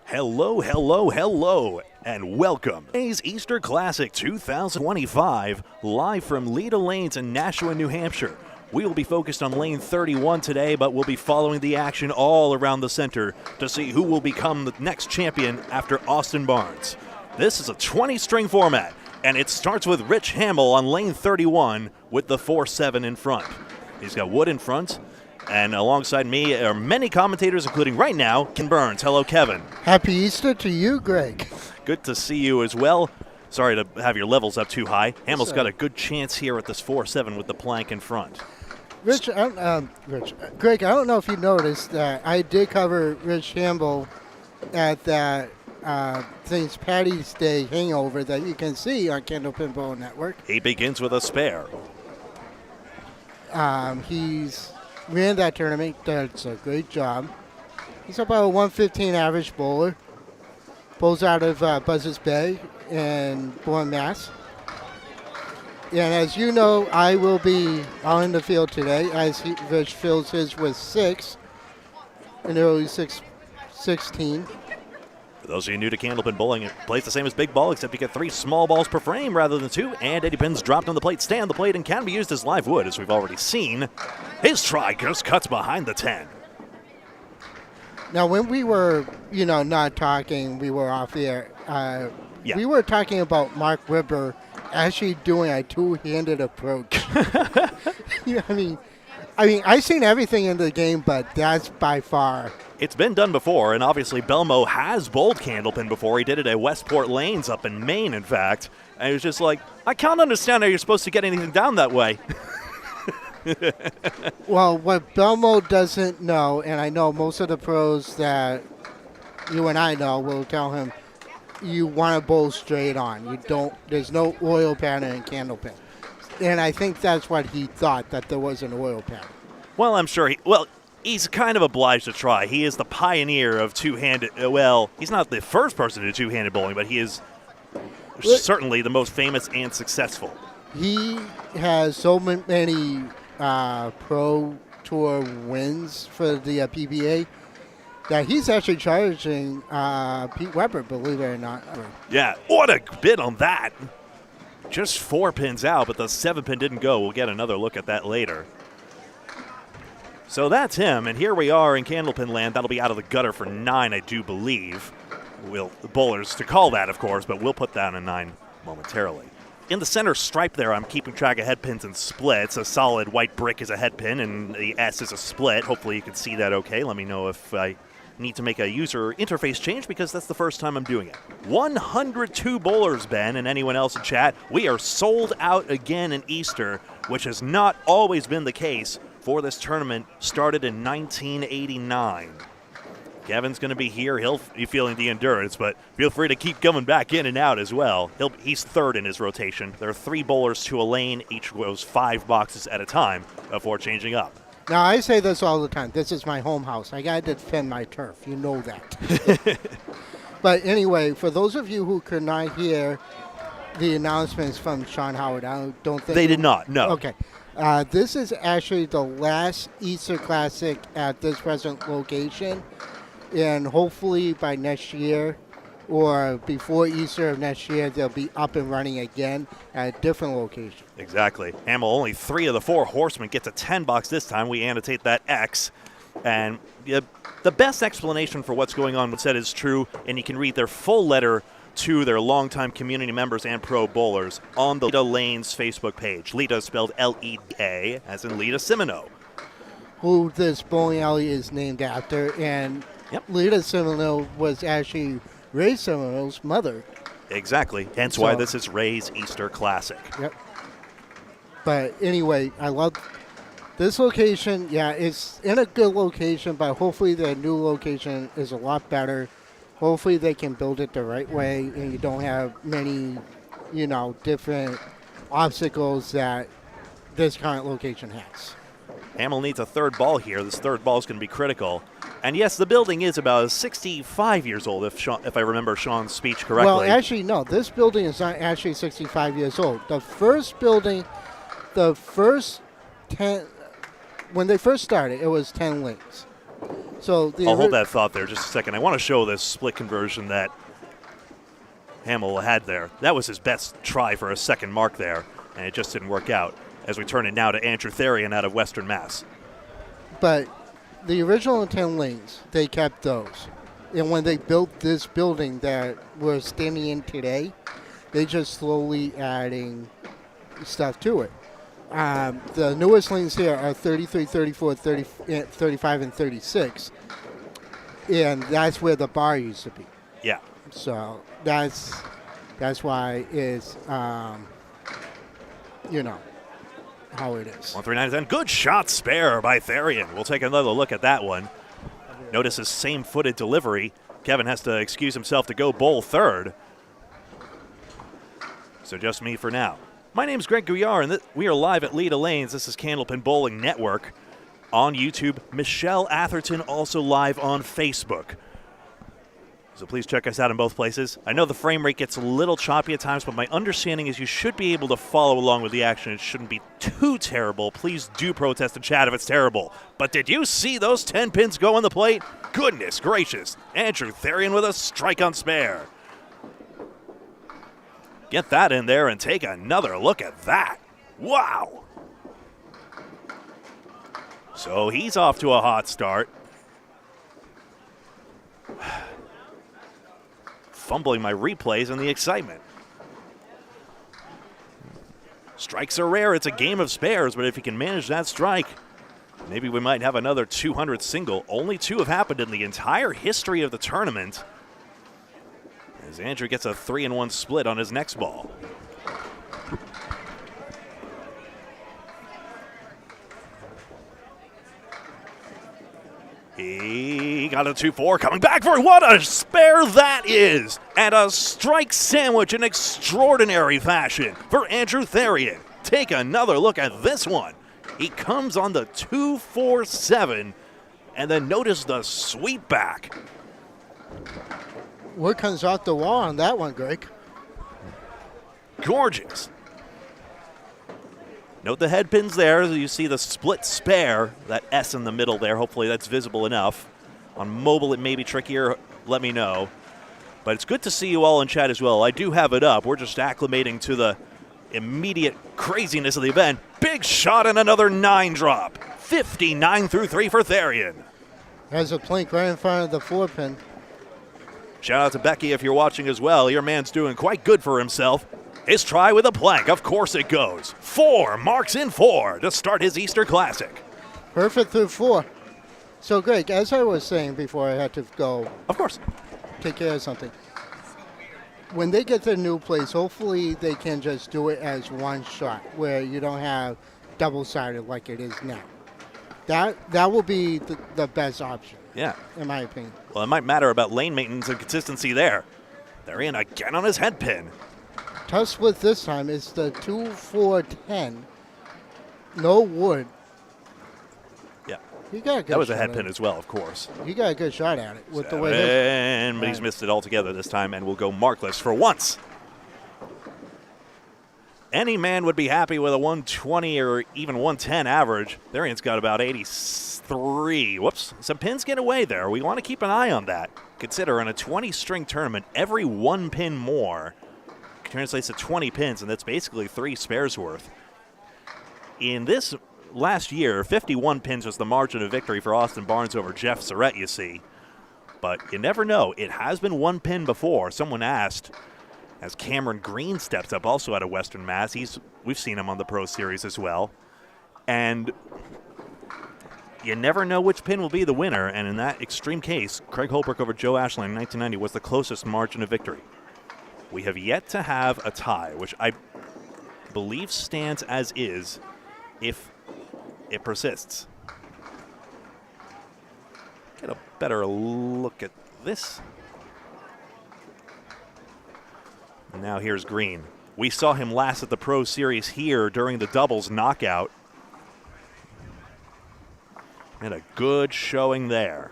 Hello, hello, hello, and welcome. Today's Easter Classic 2025, live from Leda Lanes in Nashua, New Hampshire. We will be focused on lane 31 today, but we'll be following the action all around the center to see who will become the next champion after Austin Barnes. This is a 20-string format, and it starts with Rich Hamill on lane 31 with the 4-7 in front. He's got Wood in front. And alongside me are many commentators, including right now, Ken Burns. Hello, Kevin. Happy Easter to you, Greg. Good to see you as well. Sorry to have your levels up too high. Hamill's got a good chance here at this 4-7 with the plank in front. Greg, I don't know if you noticed that I did cover Rich Hamill at that St. Patty's Day hangover that you can see on Candlepin Bowling Network. He begins with a spare. He's ran that tournament. That's a great job. He's about a 115 average bowler. Bowls out of Buzzards Bay in Bourne, Mass. And as you know, I will be on the field today as Rich fills his with 6 in early 16. For those of you new to Candlepin Bowling, it plays the same as big ball, except you get 3 small balls per frame rather than 2, and 80 pins dropped on the plate, stay on the plate, and can be used as live wood, as we've already seen. His try just cuts behind the 10. Now, when we were, not talking, we were off the air. We were talking about Mark Webber actually doing a two-handed approach. I've seen everything in the game, but that's by far. It's been done before, and obviously Belmo has bowled Candlepin before. He did it at Westport Lanes up in Maine, in fact. And he was just like, I can't understand how you're supposed to get anything down that way. Well, what Belmo doesn't know, and I know most of the pros that you and I know will tell him, you want to bowl straight on. There's no oil pattern in Candlepin. And I think that's what he thought, that there was an oil pattern. Well, I'm sure he's kind of obliged to try. He is the pioneer of two-handed. Well, he's not the first person to do two-handed bowling, but he is certainly the most famous and successful. He has so many Pro Tour wins for the PBA that he's actually charging Pete Weber, believe it or not. Yeah, what a bid on that. Just 4 pins out, but the 7-pin didn't go. We'll get another look at that later. So that's him, and here we are in Candlepin land. That'll be out of the gutter for 9, I do believe. The bowlers to call that, of course, but we'll put that in 9 momentarily. In the center stripe there, I'm keeping track of head pins and splits. A solid white brick is a head pin, and the S is a split. Hopefully you can see that okay. Let me know if I need to make a user interface change, because that's the first time I'm doing it. 102 bowlers, Ben, and anyone else in chat. We are sold out again in Easter, which has not always been the case for this tournament. Started in 1989. Kevin's going to be here. He'll be feeling the endurance, but feel free to keep coming back in and out as well. He's third in his rotation. There are 3 bowlers to a lane. Each goes 5 boxes at a time before changing up. Now, I say this all the time. This is my home house. I got to defend my turf. You know that. But anyway, for those of you who could not hear the announcements from Sean Howard, I don't think they did not. No. Okay. This is actually the last Easter Classic at this present location, and hopefully by next year or before Easter of next year, they'll be up and running again at a different location. Exactly. Hamill, only 3 of the 4 horsemen gets a 10 box this time. We annotate that X. And the best explanation for what's going on, what's said, is true, and you can read their full letter to their longtime community members and pro bowlers on the Leda Lanes Facebook page. Leda is spelled L-E-A, as in Leda Semino, who this bowling alley is named after. And Leda Semino was actually Ray Semino's mother. Exactly. Hence why this is Ray's Easter Classic. Yep. But anyway, I love this location. Yeah, it's in a good location, but hopefully the new location is a lot better. Hopefully they can build it the right way and you don't have many, different obstacles that this current location has. Hamill needs a 3rd ball here. This 3rd ball is going to be critical. And yes, the building is about 65 years old, if I remember Sean's speech correctly. Well, actually, no. This building is not actually 65 years old. The first building, when they first started, it was 10 lanes. So I'll hold that thought there just a second. I want to show this split conversion that Hamill had there. That was his best try for a second mark there, and it just didn't work out. As we turn it now to Andrew Therian out of Western Mass. But the original 10 lanes, they kept those. And when they built this building that we're standing in today, they just slowly adding stuff to it. The newest lanes here are 33, 34, 30, 35, and 36. And that's where the bar used to be. Yeah. So that's why it's, how it is. 139 good shot spare by Therian. We'll take another look at that one. Notice his same-footed delivery. Kevin has to excuse himself to go bowl third. So just me for now. My name's Greg Gouillart, and we are live at Leda Lanes. This is Candlepin Bowling Network on YouTube. Michelle Atherton also live on Facebook. So please check us out in both places. I know the frame rate gets a little choppy at times, but my understanding is you should be able to follow along with the action. It shouldn't be too terrible. Please do protest in chat if it's terrible. But did you see those 10 pins go on the plate? Goodness gracious. Andrew Therian with a strike on spare. Get that in there and take another look at that. Wow. So he's off to a hot start. Fumbling my replays in the excitement. Strikes are rare. It's a game of spares, but if he can manage that strike, maybe we might have another 200 single. Only 2 have happened in the entire history of the tournament. As Andrew gets a 3-1 split on his next ball. He got a 2-4, coming back for what a spare that is! And a strike sandwich in extraordinary fashion for Andrew Therian. Take another look at this one. He comes on the 2-4-7, and then notice the sweep back. What comes off the wall on that one, Greg? Gorgeous. Note the head pins there. You see the split spare, that S in the middle there. Hopefully that's visible enough. On mobile, it may be trickier. Let me know. But it's good to see you all in chat as well. I do have it up. We're just acclimating to the immediate craziness of the event. Big shot and another 9 drop. 59 through 3 for Therian. Has a plink right in front of the 4-pin. Shout out to Becky if you're watching as well. Your man's doing quite good for himself. His try with a plank, of course it goes. 4 marks in 4 to start his Easter Classic. Perfect through 4. So, Greg, as I was saying before I had to go. Of course. Take care of something. When they get their new place, hopefully they can just do it as one shot where you don't have double-sided like it is now. That will be the best option. Yeah. In my opinion. Well, it might matter about lane maintenance and consistency there. Therian again on his head pin. Tough split this time. It's the 2-4-10. No wood. Yeah. He got a good that was shot a head pin as well, of course. He got a good shot at it with the way. But he's missed it altogether this time, and will go markless for once. Any man would be happy with a 120 or even 110 average. Therian's got about 83. Whoops. Some pins get away there. We want to keep an eye on that. Consider in a 20-string tournament, every 1 pin more translates to 20 pins, and that's basically 3 spares worth. In this last year, 51 pins was the margin of victory for Austin Barnes over Jeff Surrett, you see. But you never know. It has been 1 pin before. Someone asked, as Cameron Green steps up, also out of Western Mass. We've seen him on the Pro Series as well. And you never know which pin will be the winner, and in that extreme case, Craig Holbrook over Joe Ashland in 1990 was the closest margin of victory. We have yet to have a tie, which I believe stands as is if it persists. Get a better look at this. And now here's Green. We saw him last at the Pro Series here during the doubles knockout. And a good showing there.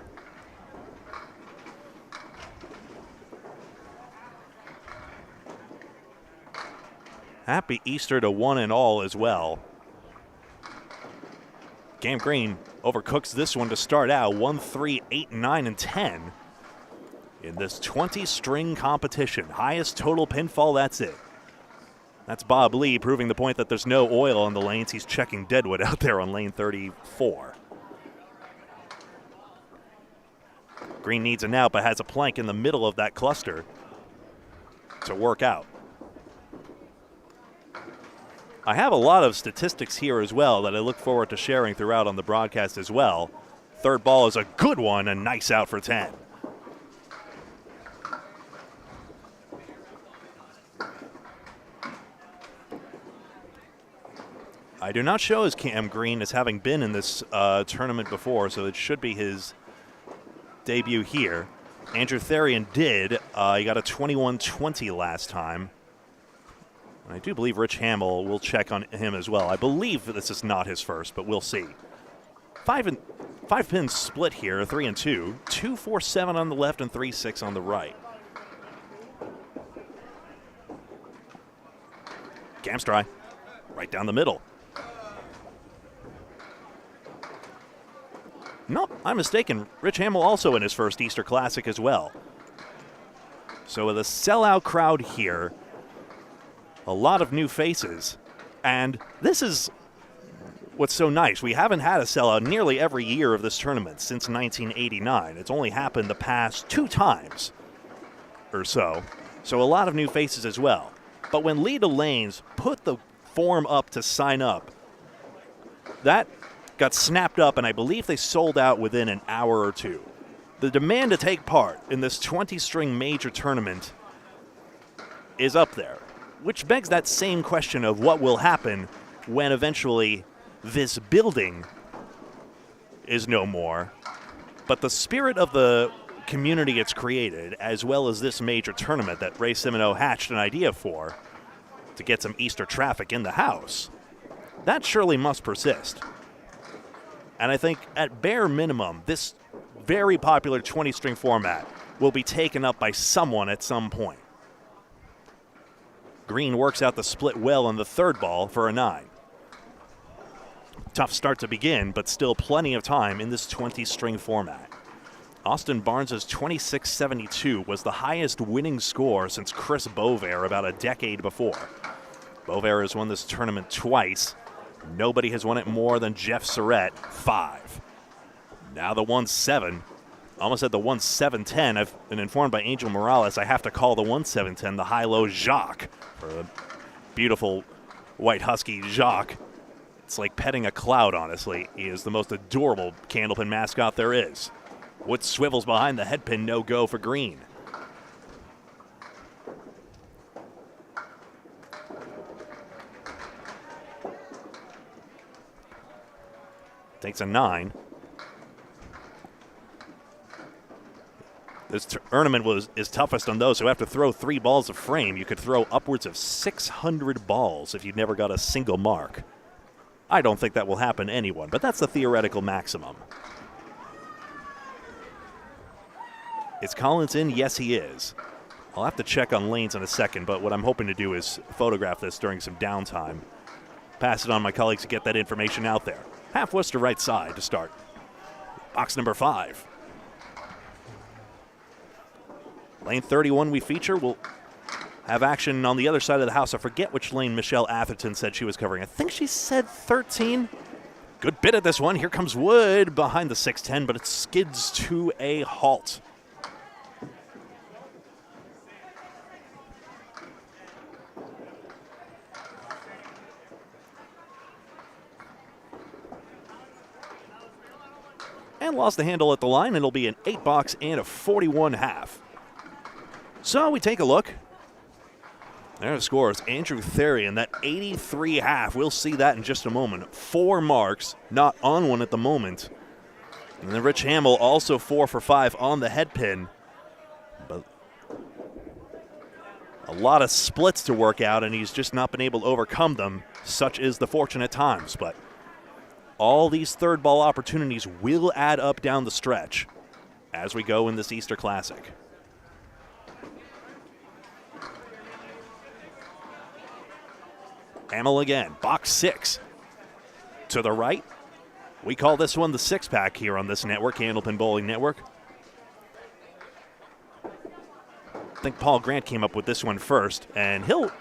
Happy Easter to one and all as well. Cam Green overcooks this one to start out. 1, 3, 8, 9, and 10 in this 20-string competition. Highest total pinfall, that's it. That's Bob Lee proving the point that there's no oil on the lanes. He's checking deadwood out there on lane 34. Green needs an out, but has a plank in the middle of that cluster to work out. I have a lot of statistics here as well that I look forward to sharing throughout on the broadcast as well. Third ball is a good one, a nice out for 10. I do not show as Cam Green as having been in this tournament before, so it should be his debut here. Andrew Therian did. He got a 21-20 last time. I do believe Rich Hamill will check on him as well. I believe this is not his first, but we'll see. Five pin split here, 3 and 2. 2, 4, 7 on the left and 3, 6 on the right. Cam's try, right down the middle. No, I'm mistaken. Rich Hamill also in his first Easter Classic as well. So with a sellout crowd here, a lot of new faces, and this is what's so nice. We haven't had a sellout nearly every year of this tournament since 1989. It's only happened the past 2 times or so. So a lot of new faces as well. But when Leda Lanes put the form up to sign up, that got snapped up, and I believe they sold out within an hour or two. The demand to take part in this 20-string major tournament is up there, which begs that same question of what will happen when eventually this building is no more. But the spirit of the community it's created, as well as this major tournament that Ray Simoneau hatched an idea for to get some Easter traffic in the house, that surely must persist. And I think at bare minimum, this very popular 20-string format will be taken up by someone at some point. Green works out the split well on the third ball for a 9. Tough start to begin, but still plenty of time in this 20-string format. Austin Barnes' 26.72 was the highest winning score since Chris Bovair about a decade before. Bovair has won this tournament twice. Nobody has won it more than Jeff Surratt, 5. Now the 1-7. Almost at the 1-7-10. I've been informed by Angel Morales I have to call the 1-7-10 the high-low Jacques for the beautiful white husky Jacques. It's like petting a cloud, honestly. He is the most adorable Candlepin mascot there is. Wood swivels behind the headpin, no-go for Green. Takes a 9. This tournament is toughest on those who have to throw 3 balls of frame. You could throw upwards of 600 balls if you never got a single mark. I don't think that will happen to anyone, but that's the theoretical maximum. Is Collins in? Yes, he is. I'll have to check on lanes in a second, but what I'm hoping to do is photograph this during some downtime. Pass it on to my colleagues to get that information out there. Half Worcester right side to start. Box number 5. Lane 31 we feature will have action on the other side of the house. I forget which lane Michelle Atherton said she was covering. I think she said 13. Good bit at this one. Here comes Wood behind the 610, but it skids to a halt. And lost the handle at the line. It'll be an 8-box and a 41.5. So we take a look. There the scores. Andrew Therian, that 83.5. We'll see that in just a moment. 4 marks, not on one at the moment. And then Rich Hamill also 4 for 5 on the head pin. But a lot of splits to work out, and he's just not been able to overcome them. Such is the fortune at times. But all these third ball opportunities will add up down the stretch as we go in this Easter Classic. Hamill again, box 6. To the right, We call this one the six-pack here on this network, Candlepin Bowling Network. I think Paul Grant came up with this one first, and he'll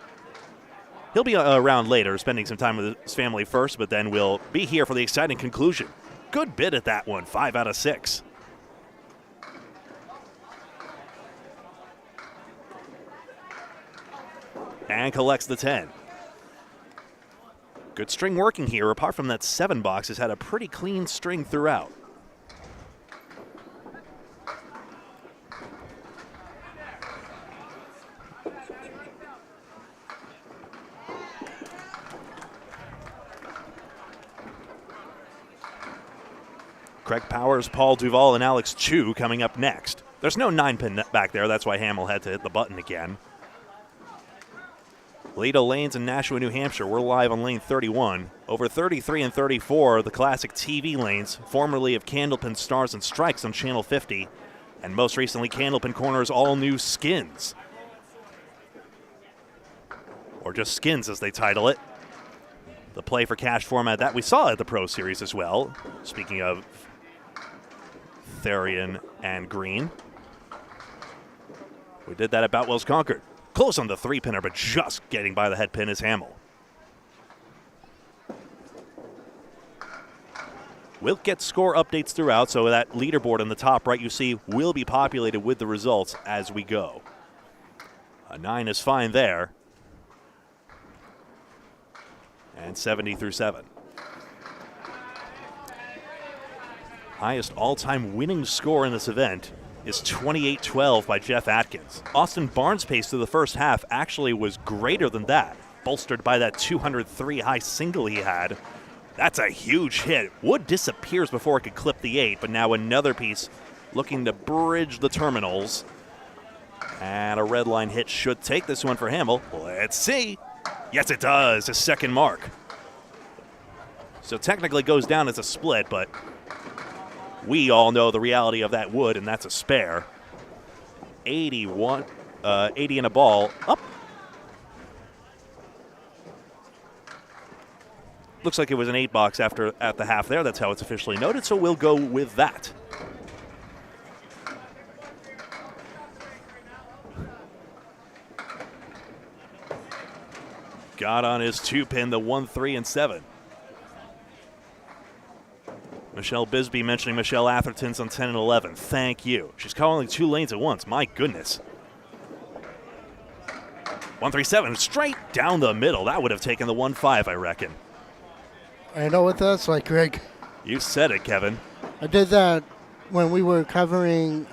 be around later, spending some time with his family first, but then we'll be here for the exciting conclusion. Good bid at that one, 5 out of 6. And collects the 10. Good string working here. Apart from that 7 box, has had a pretty clean string throughout. Craig Powers, Paul Duvall, and Alex Chu coming up next. There's no 9-pin back there. That's why Hamill had to hit the button again. Leda lanes in Nashua, New Hampshire. We're live on lane 31. Over 33 and 34 are the classic TV lanes, formerly of Candlepin Stars and Strikes on Channel 50. And most recently, Candlepin Corner's all-new Skins. Or just Skins, as they title it. The play for cash format that we saw at the Pro Series as well. Speaking of Therian and Green. We did that at Boutwell's Concord. Close on the 3-pinner, but just getting by the head pin is Hamill. We'll get score updates throughout, so that leaderboard on the top right you see will be populated with the results as we go. A 9 is fine there. And 70 through 7. Highest all-time winning score in this event is 28-12 by Jeff Atkins. Austin Barnes' pace through the first half actually was greater than that, bolstered by that 203 high single he had. That's a huge hit. Wood disappears before it could clip the 8, but now another piece looking to bridge the terminals. And a red line hit should take this one for Hamill. Let's see. Yes, it does. His second mark. So technically goes down as a split, but we all know the reality of that wood, and that's a spare. 80 and a ball. Up. Looks like it was an 8 box at the half there. That's how it's officially noted, so we'll go with that. Got on his 2-pin, the 1, 3, and 7. Michelle Bisbee mentioning Michelle Atherton's on 10 and 11. Thank you. She's calling 2 lanes at once. My goodness. 1-3-7, straight down the middle. That would have taken the 1-5, I reckon. I know what that's like, Greg. You said it, Kevin. I did that when we were covering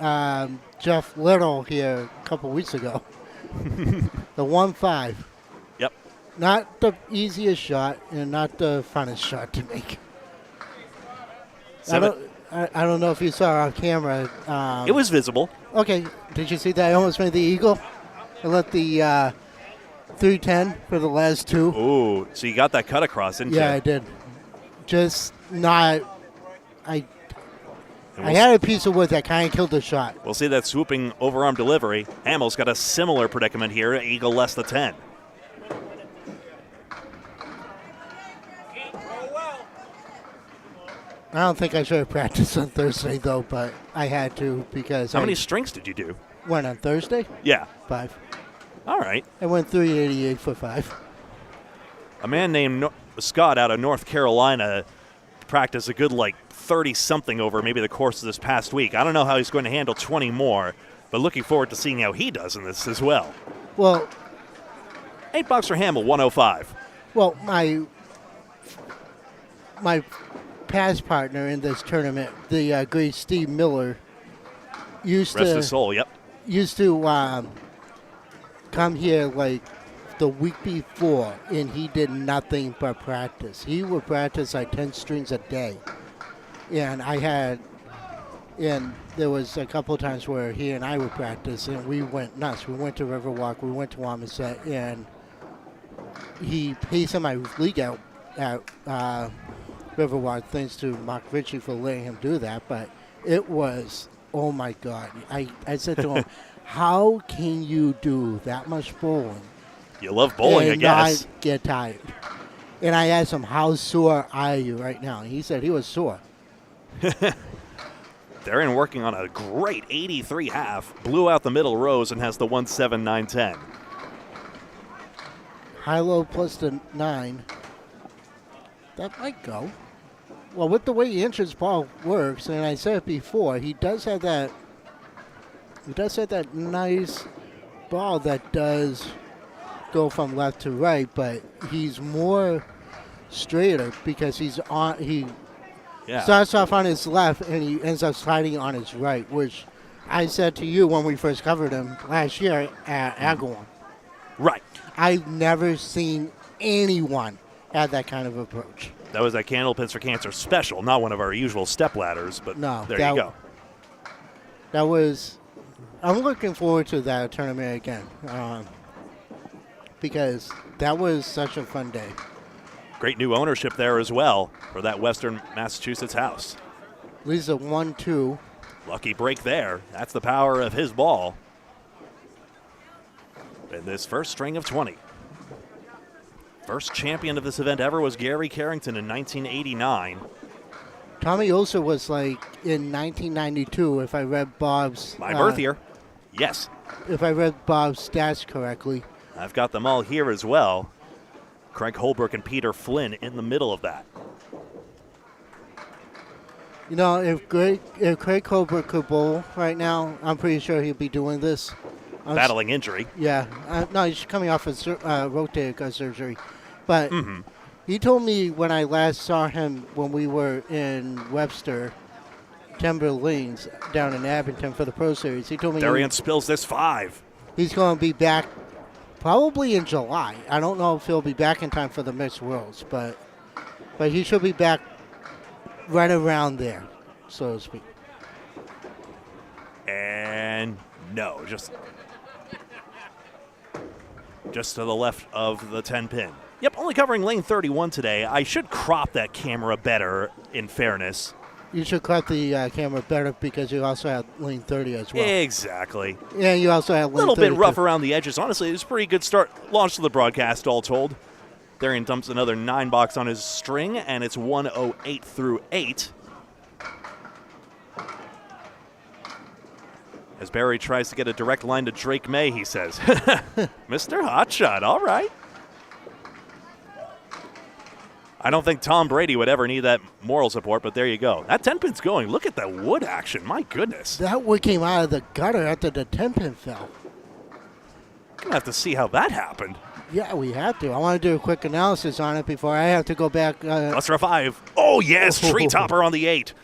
Jeff Little here a couple weeks ago. The 1-5. Yep. Not the easiest shot and not the funnest shot to make. I don't know if you saw on camera. It was visible. Okay. Did you see that? I almost made the eagle. I let the 310 for the last 2. Ooh, so you got that cut across, didn't you? Yeah, I did. Just not. I had a piece of wood that kind of killed the shot. We'll see that swooping overarm delivery. Hamill's got a similar predicament here. Eagle less the 10. I don't think I should have practiced on Thursday, though, but I had to because How many strings did you do? Went on Thursday? Yeah. 5. All right. I went 388 for 5. A man named Scott out of North Carolina practiced a good 30-something over maybe the course of this past week. I don't know how he's going to handle 20 more, but looking forward to seeing how he does in this as well. Well, 8 bucks for Hamill, 105. Well, my past partner in this tournament, the great Steve Miller, Rest his soul, yep. Used to come here the week before, and he did nothing but practice. He would practice 10 strings a day. And there was a couple of times where he and I would practice, and we went nuts. We went to Riverwalk, we went to Wamisit, and he pays him my league out at Riverwalk, thanks to Mark Ritchie for letting him do that. But it was, oh my God. I said to him, how can you do that much bowling? You love bowling, and I guess. Not get tired. And I asked him, how sore are you right now? He said he was sore. Darian working on a great 83 half. Blew out the middle rows and has the 1.7910. High-low plus the 9. That might go. Well, with the way Inch's ball works, and I said it before, he does have that nice ball that does go from left to right, but he's more straighter because he starts off on his left and he ends up sliding on his right, which I said to you when we first covered him last year at Agawam. Right. I've never seen anyone have that kind of approach. That was that Candlepins for Cancer special, not one of our usual step ladders, but no, there you go. That was, I'm looking forward to that tournament again because that was such a fun day. Great new ownership there as well for that Western Massachusetts house. Leads a 1-2. Lucky break there. That's the power of his ball in this first string of 20. First champion of this event ever was Gary Carrington in 1989. Tommy Osa was like in 1992, if I read Bob's... My birth year. Yes. If I read Bob's stats correctly. I've got them all here as well. Craig Holbrook and Peter Flynn in the middle of that. You know, if Craig Holbrook could bowl right now, I'm pretty sure he'd be doing this. Battling injury. Yeah. No, he's coming off of rotator cuff surgery. But he told me when I last saw him when we were in Webster, Timberlanes, down in Abington for the Pro Series, he told me Darian spills this 5. He's going to be back probably in July. I don't know if he'll be back in time for the Mixed Worlds, but he should be back right around there, so to speak. And no, just to the left of the 10 pin. Yep, only covering lane 31 today. I should crop that camera better, in fairness. You should crop the camera better because you also have lane 30 as well. Exactly. Yeah, you also have lane 30. A little bit rough around the edges. Honestly, it was a pretty good start. Launch to the broadcast, all told. Darian dumps another 9 box on his string, and it's 108 through 8. As Barry tries to get a direct line to Drake May, he says, Mr. Hotshot, all right. I don't think Tom Brady would ever need that moral support, but there you go. That 10-pin's going. Look at that wood action. My goodness. That wood came out of the gutter after the 10-pin fell. Going to have to see how that happened. Yeah, we have to. I want to do a quick analysis on it before I have to go back. Cluster 5. Oh, yes, tree topper on the 8.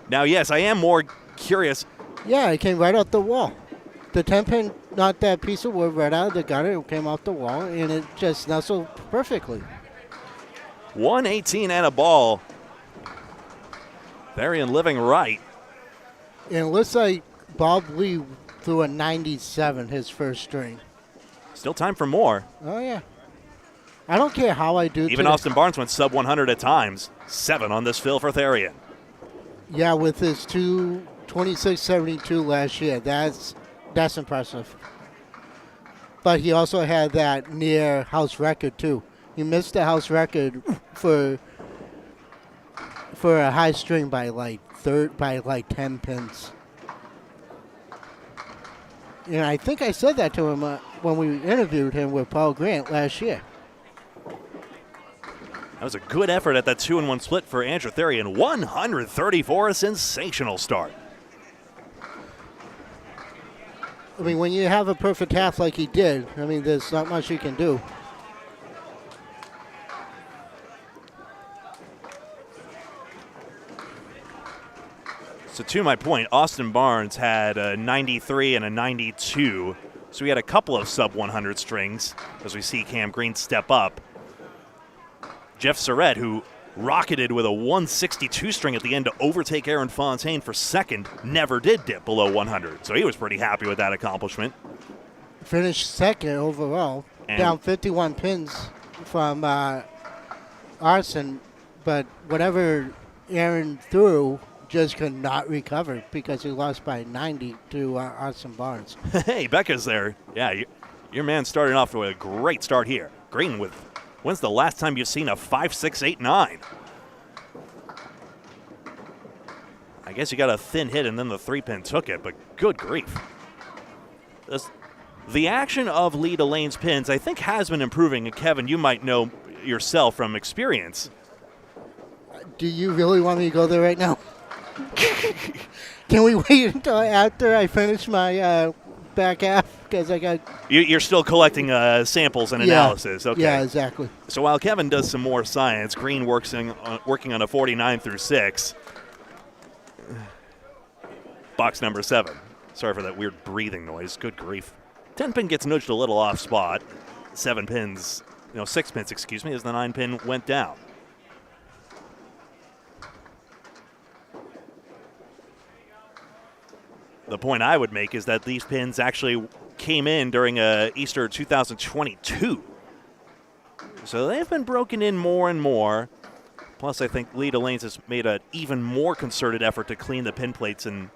Now, yes, I am more curious. Yeah, it came right off the wall. The 10-pin, not that piece of wood right out of the gutter. It came off the wall, and it just nestled perfectly. 118 and a ball. Darian living right. And it looks like Bob Lee threw a 97 his first string. Still time for more. Oh, yeah. I don't care how I do. Even Austin Barnes went sub 100 at times. 7 on this fill for Darian. Yeah, with his 26.72 last year. That's impressive. But he also had that near house record, too. He missed the house record for a high string by like 10 pins. And I think I said that to him when we interviewed him with Paul Grant last year. That was a good effort at that 2-1 split for Andrew Darian. 134, a sensational start. I mean, when you have a perfect half like he did, I mean, there's not much you can do. So to my point, Austin Barnes had a 93 and a 92. So we had a couple of sub-100 strings as we see Cam Green step up. Jeff Surrett, who rocketed with a 162 string at the end to overtake Aaron Fontaine for second, never did dip below 100. So he was pretty happy with that accomplishment. Finished second overall, and down 51 pins from Arson, but whatever Aaron threw just could not recover because he lost by 90 to Arson Barnes. Hey, Becca's there. Yeah, your man started off with a great start here. Green with When's the last time you've seen a 5, 6, 8, 9? I guess you got a thin hit and then the 3-pin took it, but good grief. The action of Leda Lane's pins, I think, has been improving. And Kevin, you might know yourself from experience. Do you really want me to go there right now? Can we wait until after I finish my back half? Because I got. You're still collecting samples and analysis. Okay. Yeah, exactly. So while Kevin does some more science, Green working on a 49 through 6. Box number 7. Sorry for that weird breathing noise. Good grief. 10-pin gets nudged a little off spot. 6 pins, excuse me, as the 9-pin went down. The point I would make is that these pins actually came in during Easter 2022. So they've been broken in more and more. Plus, I think Leda Lanes has made an even more concerted effort to clean the pin plates, and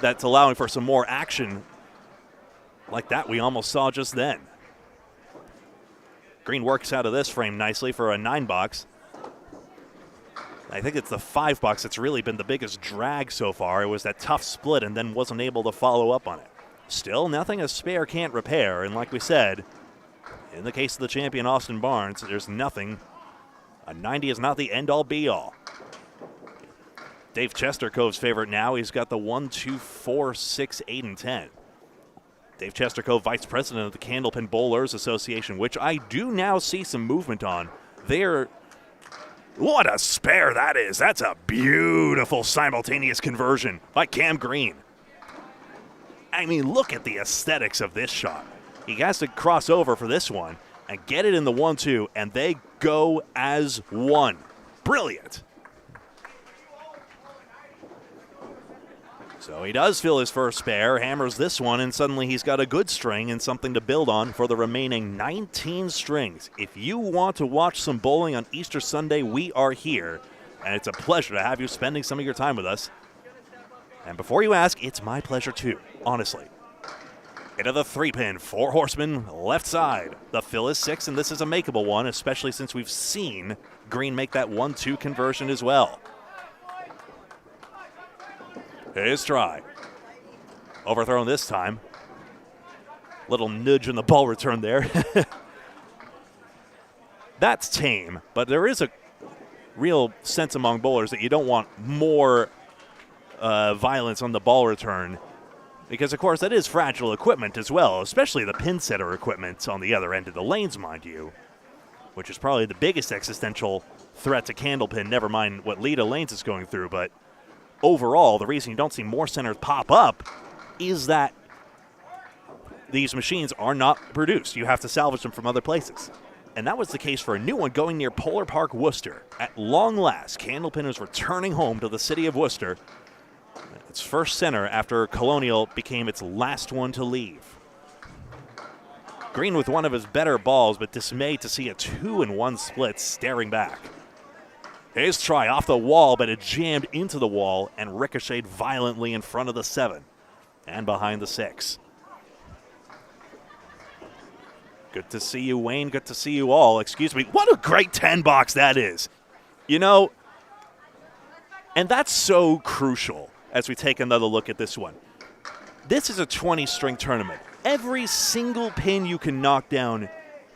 that's allowing for some more action like that we almost saw just then. Green works out of this frame nicely for a 9-box. I think it's the 5-box that's really been the biggest drag so far. It was that tough split and then wasn't able to follow up on it. Still, nothing a spare can't repair, and like we said, in the case of the champion Austin Barnes, there's nothing. A 90 is not the end-all, be-all. Dave Chestercove's favorite now. He's got the 1, 2, 4, 6, 8, and 10. Dave Chestercove, vice president of the Candlepin Bowlers Association, which I do now see some movement on. What a spare that is. That's a beautiful simultaneous conversion by Cam Green. I mean, look at the aesthetics of this shot. He has to cross over for this one and get it in the 1-2, and they go as one. Brilliant. So he does fill his first spare, hammers this one, and suddenly he's got a good string and something to build on for the remaining 19 strings. If you want to watch some bowling on Easter Sunday, we are here, and it's a pleasure to have you spending some of your time with us. And before you ask, it's my pleasure too, honestly. Into the 3-pin, 4 horsemen, left side. The fill is 6, and this is a makeable one, especially since we've seen Green make that 1-2 conversion as well. His try. Overthrown this time. Little nudge in the ball return there. That's tame, but there is a real sense among bowlers that you don't want more violence on the ball return, because, of course, that is fragile equipment as well, especially the pin setter equipment on the other end of the lanes, mind you, which is probably the biggest existential threat to Candlepin, never mind what Leda Lanes is going through. But overall, the reason you don't see more centers pop up is that these machines are not produced. You have to salvage them from other places. And that was the case for a new one going near Polar Park, Worcester. At long last, Candlepin is returning home to the city of Worcester. Its first center after Colonial became its last one to leave. Green with one of his better balls, but dismayed to see a 2-1 split staring back. His try off the wall, but it jammed into the wall and ricocheted violently in front of the 7 and behind the 6. Good to see you, Wayne. Good to see you all. Excuse me. What a great 10-box that is. You know, and that's so crucial as we take another look at this one. This is a 20-string tournament. Every single pin you can knock down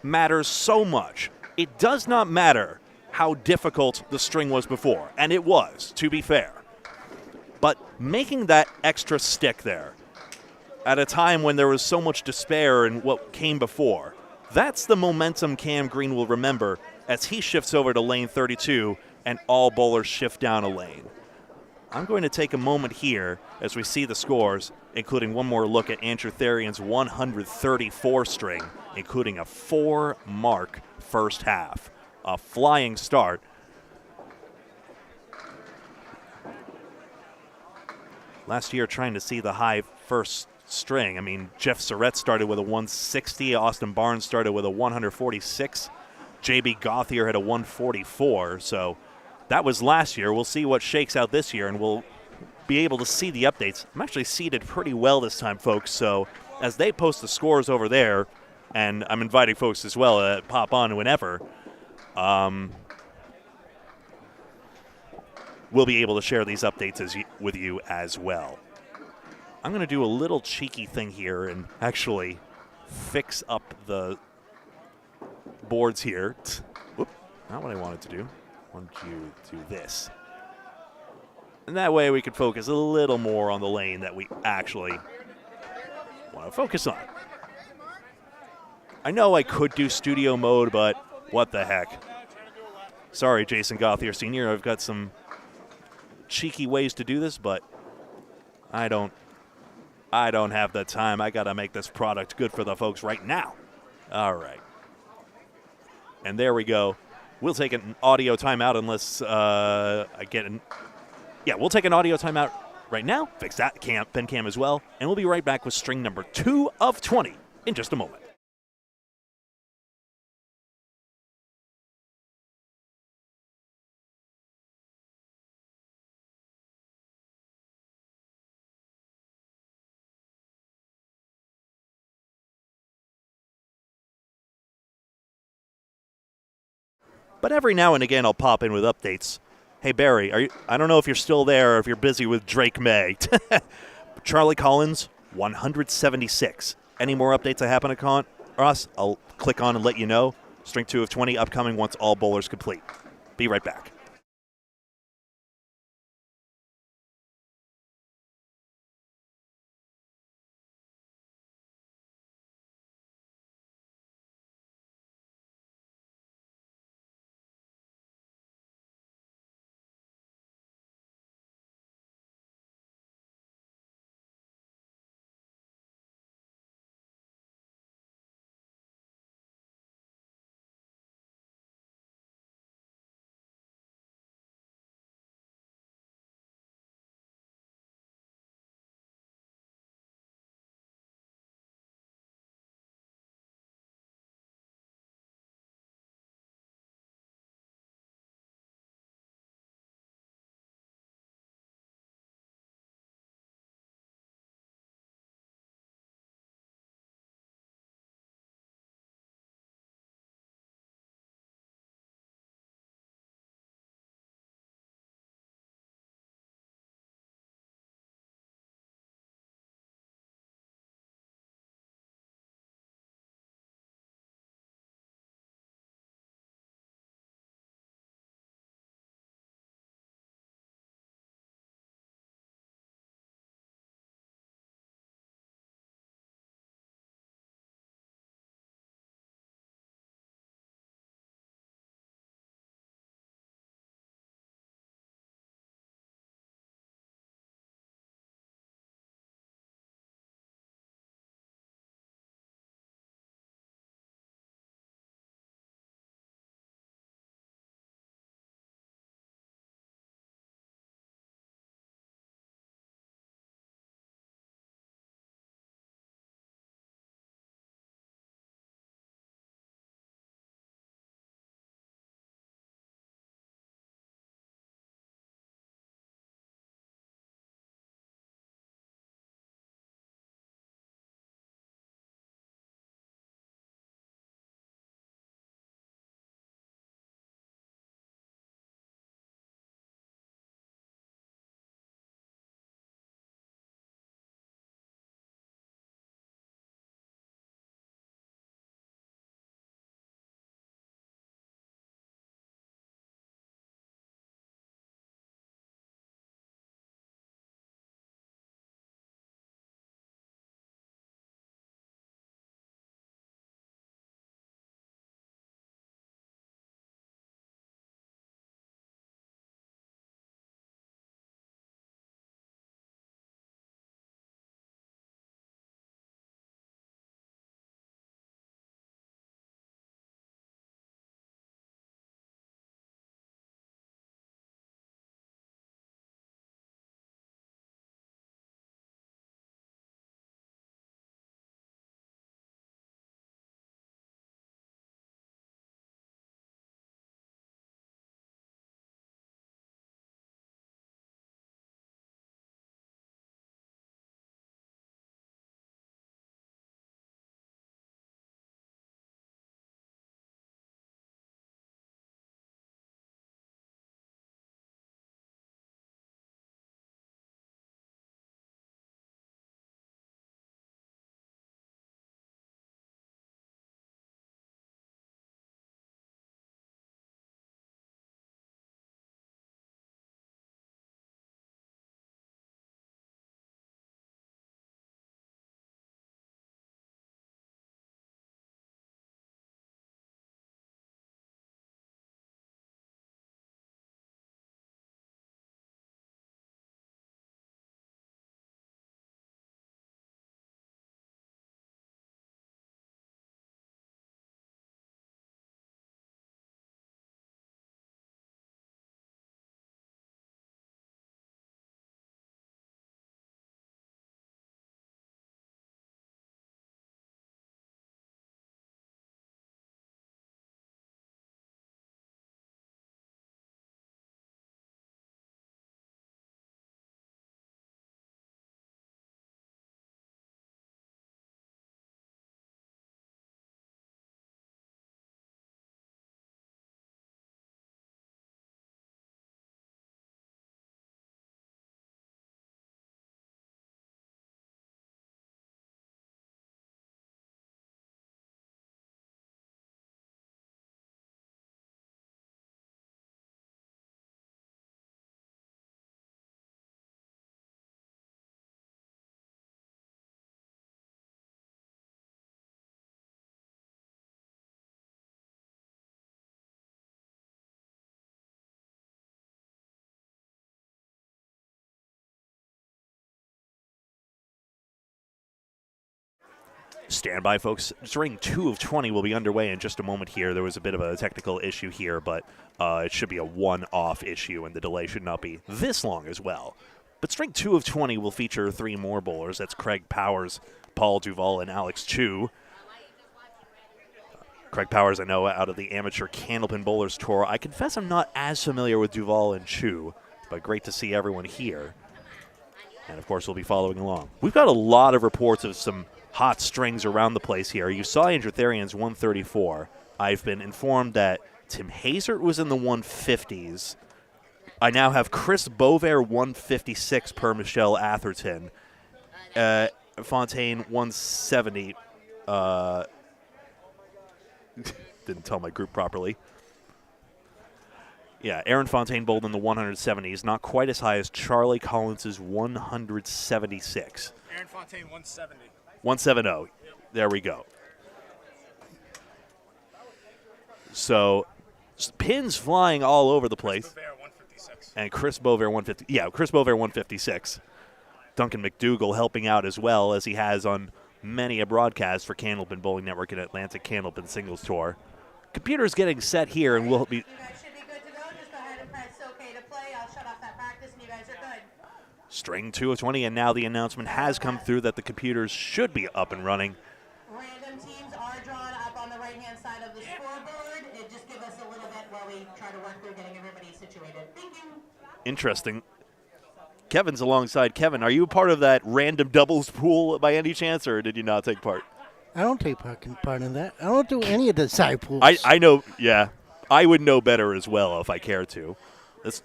matters so much. It does not matter how difficult the string was before, and it was, to be fair. But making that extra stick there at a time when there was so much despair in what came before, that's the momentum Cam Green will remember as he shifts over to lane 32 and all bowlers shift down a lane. I'm going to take a moment here as we see the scores, including one more look at Andrew Therian's 134 string, including a 4-mark first half. A flying start. Last year trying to see the high first string. I mean, Jeff Surratt started with a 160. Austin Barnes started with a 146. J.B. Gauthier had a 144. So that was last year. We'll see what shakes out this year, and we'll be able to see the updates. I'm actually seated pretty well this time, folks. So as they post the scores over there, and I'm inviting folks as well to pop on whenever. We'll be able to share these updates with you as well. I'm going to do a little cheeky thing here and actually fix up the boards here. Whoop, not what I wanted to do. I wanted you to do this. And that way we can focus a little more on the lane that we actually want to focus on. I know I could do studio mode, but what the heck. Sorry, Jason Gauthier Sr., I've got some cheeky ways to do this, but I don't have the time. I got to make this product good for the folks right now. All right. And there we go. We'll take an audio timeout unless I get an... Yeah, we'll take an audio timeout right now. Fix that pen cam as well. And we'll be right back with string number 2 of 20 in just a moment. But every now and again, I'll pop in with updates. Hey, Barry, I don't know if you're still there or if you're busy with Drake May. Charlie Collins, 176. Any more updates I happen to come across, I'll click on and let you know. String 2 of 20 upcoming once all bowlers complete. Be right back. Stand by, folks. String 2 of 20 will be underway in just a moment here. There was a bit of a technical issue here, but it should be a one-off issue, and the delay should not be this long as well. But string 2 of 20 will feature 3 more bowlers. That's Craig Powers, Paul Duval, and Alex Chu. Craig Powers, I know, out of the amateur Candlepin Bowlers Tour. I confess I'm not as familiar with Duval and Chu, but great to see everyone here. And, of course, we'll be following along. We've got a lot of reports of some hot strings around the place here. You saw Andrew Therian's 134. I've been informed that Tim Hazert was in the 150s. I now have Chris Bovair 156 per Michelle Atherton. Fontaine 170. Didn't tell my group properly. Yeah, Aaron Fontaine bowled in the 170s, not quite as high as Charlie Collins' 176. Aaron Fontaine 170. 170. There we go. So, pins flying all over the place. Chris Bovair 156. And Chris Bovair 150. Yeah, Chris Bovair 156. Duncan McDougall helping out as well, as he has on many a broadcast for Candlepin Bowling Network and Atlantic Candlepin Singles Tour. Computer's getting set here, and we'll be... You guys should be good to go. Just go ahead and press OK to play. I'll shut off that practice, and you guys are good. String 2 of 20, and now the announcement has come through that the computers should be up and running. Random teams are drawn up on the right-hand side of the scoreboard. It just gives us a little bit while we try to work through getting everybody situated. Thank you. Interesting. Kevin's alongside. Kevin, are you a part of that random doubles pool by any chance, or did you not take part? I don't take part in that. I don't do any of the side pools. I know, yeah. I would know better as well if I cared to. This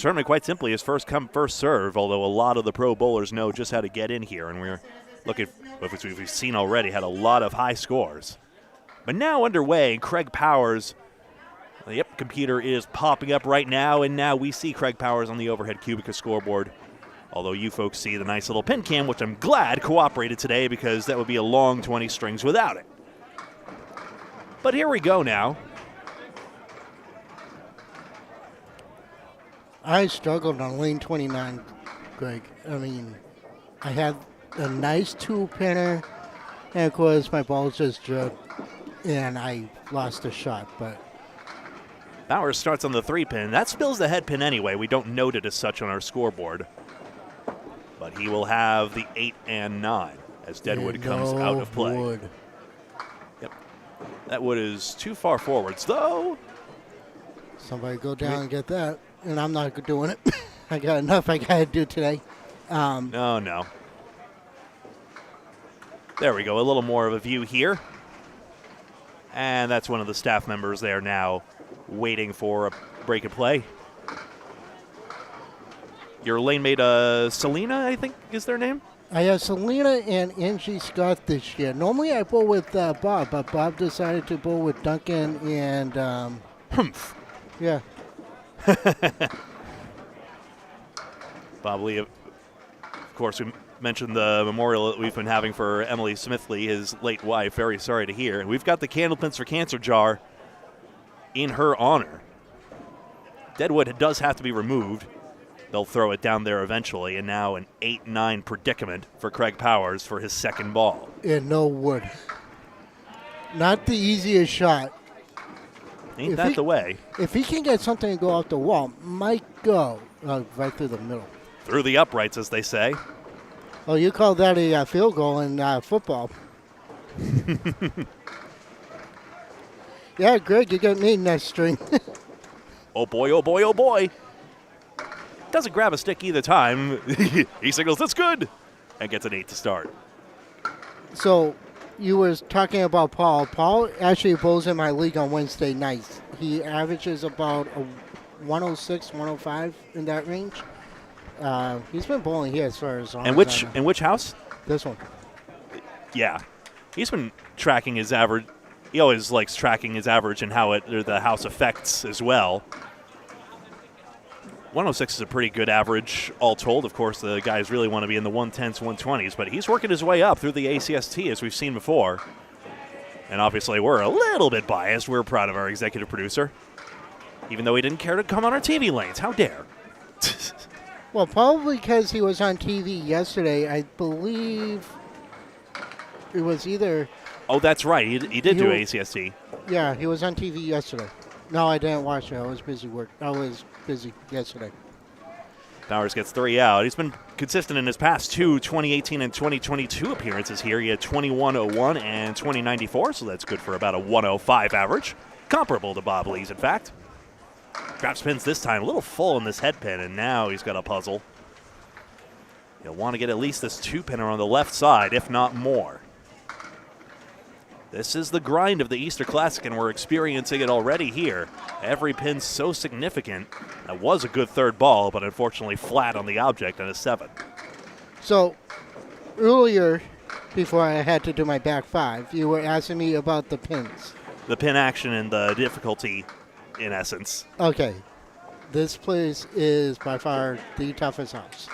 tournament, quite simply, is first come, first serve, although a lot of the pro bowlers know just how to get in here, and we're looking, which we've seen already, had a lot of high scores. But now underway, Craig Powers, yep, computer is popping up right now, and now we see Craig Powers on the overhead Cubica scoreboard. Although you folks see the nice little pin cam, which I'm glad cooperated today because that would be a long 20 strings without it. But here we go now. I struggled on lane 29, Greg. I mean, I had a nice 2-pinner, and of course my ball just dribbled, and I lost a shot, but... Powers starts on the 3-pin. That spills the head pin anyway. We don't note it as such on our scoreboard. But he will have the 8 and 9 as Deadwood comes out of play. Wood. Yep. That wood is too far forwards, though. Somebody go down and get that, and I'm not doing it. I got enough I got to do today. No. There we go. A little more of a view here. And that's one of the staff members there now waiting for a break of play. Your lane mate, Selena, I think is their name? I have Selena and Angie Scott this year. Normally I bowl with Bob, but Bob decided to bowl with Duncan and... Humph. Yeah. Bob Lee, of course, we mentioned the memorial that we've been having for Emily Smithley, his late wife. Very sorry to hear. And we've got the Candlepins for Cancer jar in her honor. Deadwood does have to be removed. They'll throw it down there eventually, and now an 8-9 predicament for Craig Powers for his second ball. And no wood. Not the easiest shot. Ain't that the way? If he can get something to go off the wall, might go right through the middle. Through the uprights, as they say. Oh, you call that a field goal in football. Yeah, Greg, you got me in that string. Oh, boy, oh, boy, oh, boy. Doesn't grab a stick either time. He signals, that's good, and gets an 8 to start. So you were talking about Paul. Paul actually bowls in my league on Wednesday nights. He averages about a 106, 105 in that range. He's been bowling here as far as... And which house? This one. Yeah. He's been tracking his average. He always likes tracking his average and how the house affects as well. 106 is a pretty good average, all told. Of course, the guys really want to be in the 110s, 120s, but he's working his way up through the ACST, as we've seen before. And obviously, we're a little bit biased. We're proud of our executive producer, even though he didn't care to come on our TV lanes. How dare? Well, probably because he was on TV yesterday. I believe It was either. Oh, that's right. He did do ACST. Yeah, he was on TV yesterday. No, I didn't watch it. I was busy yesterday. Powers gets 3 out. He's been consistent in his past 2 2018 and 2022 appearances here. He had 21.01 and 20.94, so that's good for about a 105 average. Comparable to Bob Lee's, in fact. Grabs pins this time, a little full in this head pin, and now he's got a puzzle. He'll want to get at least this 2-pinner on the left side, if not more. This is the grind of the Easter Classic, and we're experiencing it already here. Every pin's so significant. That was a good third ball, but unfortunately flat on the object and a 7. So, earlier, before I had to do my back 5, you were asking me about the pins. The pin action and the difficulty, in essence. Okay. This place is by far the toughest house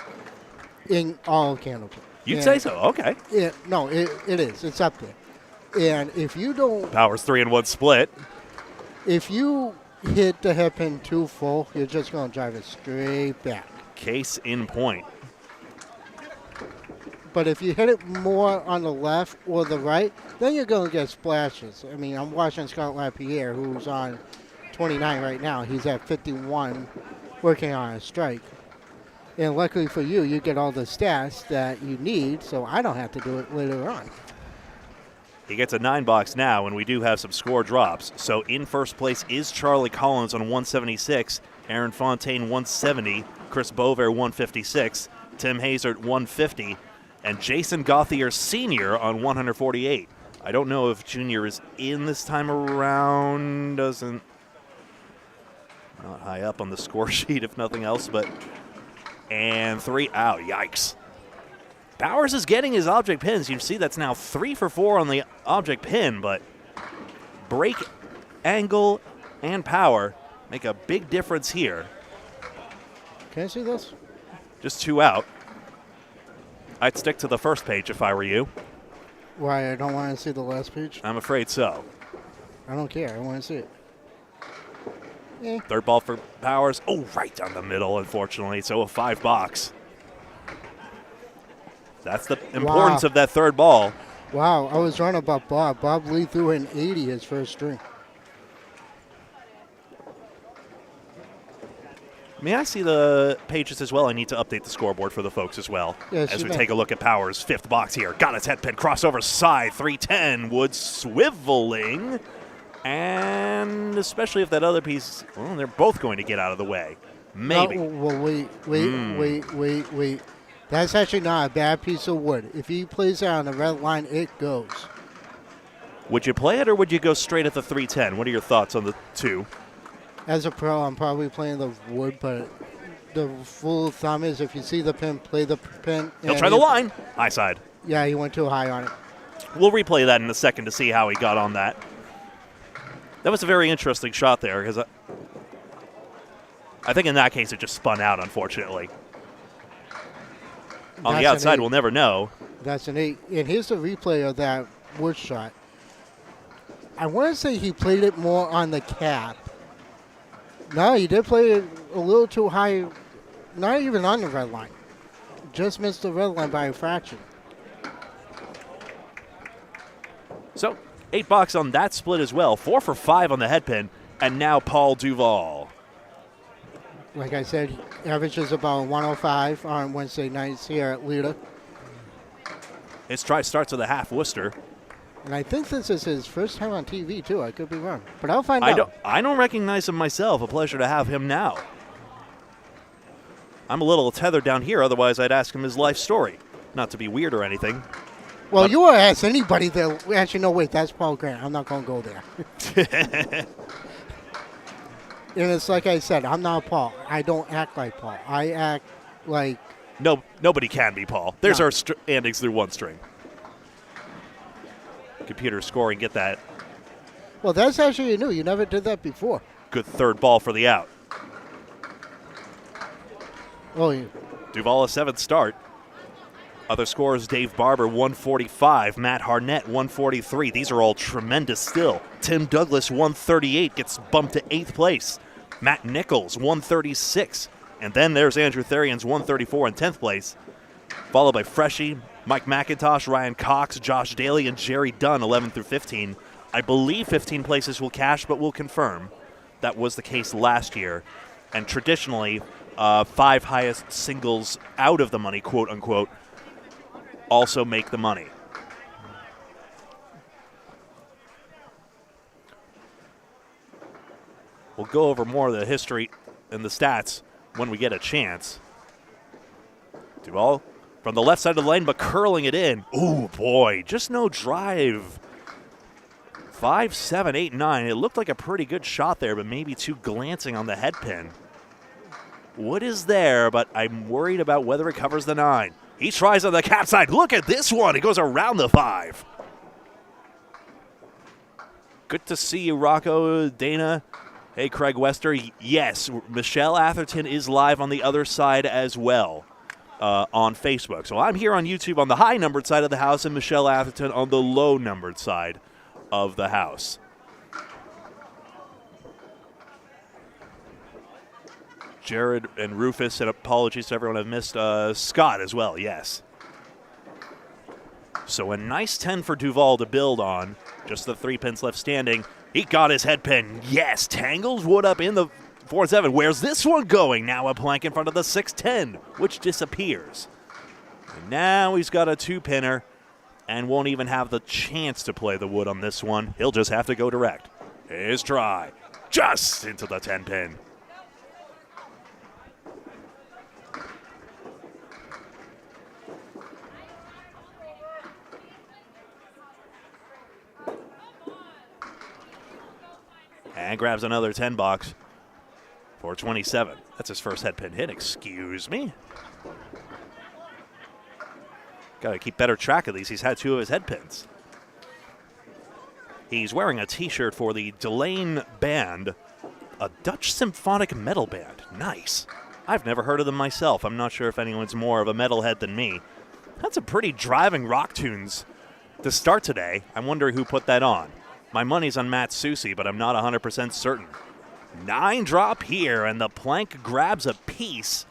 in all of Candlepin. You'd say so, okay. It is. It's up there. And if you don't... Powers 3-1 split. If you hit the head pin too full, you're just going to drive it straight back. Case in point. But if you hit it more on the left or the right, then you're going to get splashes. I mean, I'm watching Scott Lapierre, who's on 29 right now. He's at 51, working on a strike. And luckily for you, you get all the stats that you need, so I don't have to do it later on. He gets a 9 box now, and we do have some score drops. So in first place is Charlie Collins on 176, Aaron Fontaine 170, Chris Bover 156, Tim Hazard 150, and Jason Gauthier Sr. on 148. I don't know if Junior is in this time around. Not high up on the score sheet, if nothing else, but... And 3 out. Yikes. Bowers is getting his object pins. You see that's now 3 for 4 on the object pin, but break, angle, and power make a big difference here. Can I see this? Just 2 out. I'd stick to the first page if I were you. Why, I don't want to see the last page? I'm afraid so. I don't care. I want to see it. Eh. Third ball for Powers. Oh, right down the middle, unfortunately. So a 5 box. That's the importance of that third ball. Wow, I was wrong about Bob. Bob Lee threw in 80 his first string. May I see the pages as well? I need to update the scoreboard for the folks as well. Yes, as we take a look at Powers' 5th box here. Got his head pin, crossover side, 310. Wood swiveling. And especially if that other piece, well, they're both going to get out of the way. Maybe. No, well, wait. That's actually not a bad piece of wood. If he plays it on the red line, it goes. Would you play it or would you go straight at the 310? What are your thoughts on the 2? As a pro, I'm probably playing the wood, but the rule of thumb is if you see the pin, play the pin. He'll try the line. High side. Yeah, he went too high on it. We'll replay that in a second to see how he got on that. That was a very interesting shot there because I think in that case it just spun out, unfortunately. On the outside, we'll never know. That's an 8. And here's the replay of that wood shot. I want to say he played it more on the cap. No, he did play it a little too high, not even on the red line. Just missed the red line by a fraction. So, 8 box on that split as well. 4 for 5 on the head pin. And now Paul Duval. Like I said, averages about 105 on Wednesday nights here at Leda. His try starts with a half Worcester. And I think this is his first time on TV, too. I could be wrong. But I'll find out. I don't recognize him myself. A pleasure to have him now. I'm a little tethered down here. Otherwise, I'd ask him his life story. Not to be weird or anything. Well, you would ask anybody that. Actually, no, wait. That's Paul Grant. I'm not going to go there. And it's like I said, I'm not Paul. I don't act like Paul. I act like... No, nobody can be Paul. There's our standings through one string. Computer scoring, get that. Well, that's actually new. You never did that before. Good third ball for the out. Oh, yeah. Duval a 7th start. Other scores, Dave Barber, 145. Matt Harnett, 143. These are all tremendous still. Tim Douglas, 138, gets bumped to 8th place. Matt Nichols, 136. And then there's Andrew Therian's 134 in 10th place, followed by Freshie, Mike McIntosh, Ryan Cox, Josh Daly, and Jerry Dunn, 11 through 15. I believe 15 places will cash, but we'll confirm. That was the case last year. And traditionally, 5 highest singles out of the money, quote unquote, also make the money. We'll go over more of the history and the stats when we get a chance. Duval from the left side of the lane, but curling it in. Ooh, boy, just no drive. 5, 7, 8, 9. It looked like a pretty good shot there, but maybe too glancing on the head pin. Wood is there, but I'm worried about whether it covers the 9. He tries on the cap side. Look at this one. He goes around the 5. Good to see you, Rocco, Dana. Hey, Craig Wester. Yes, Michelle Atherton is live on the other side as well on Facebook. So I'm here on YouTube on the high-numbered side of the house and Michelle Atherton on the low-numbered side of the house. Jared and Rufus, and apologies to everyone I've missed. Scott as well, yes. So a nice 10 for Duval to build on. Just the 3 pins left standing. He got his head pin. Yes, tangles Wood up in the 4-7. Where's this one going? Now a plank in front of the 6-10, which disappears. And now he's got a 2-pinner and won't even have the chance to play the Wood on this one. He'll just have to go direct. His try. Just into the 10-pin. And grabs another 10 box for 27. That's his first head pin hit, excuse me. Got to keep better track of these. He's had 2 of his head pins. He's wearing a t-shirt for the Delane Band, a Dutch symphonic metal band. Nice. I've never heard of them myself. I'm not sure if anyone's more of a metalhead than me. That's some pretty driving rock tunes to start today. I'm wondering who put that on. My money's on Matt Susi, but I'm not 100% certain. 9 drop here, and the plank grabs a piece.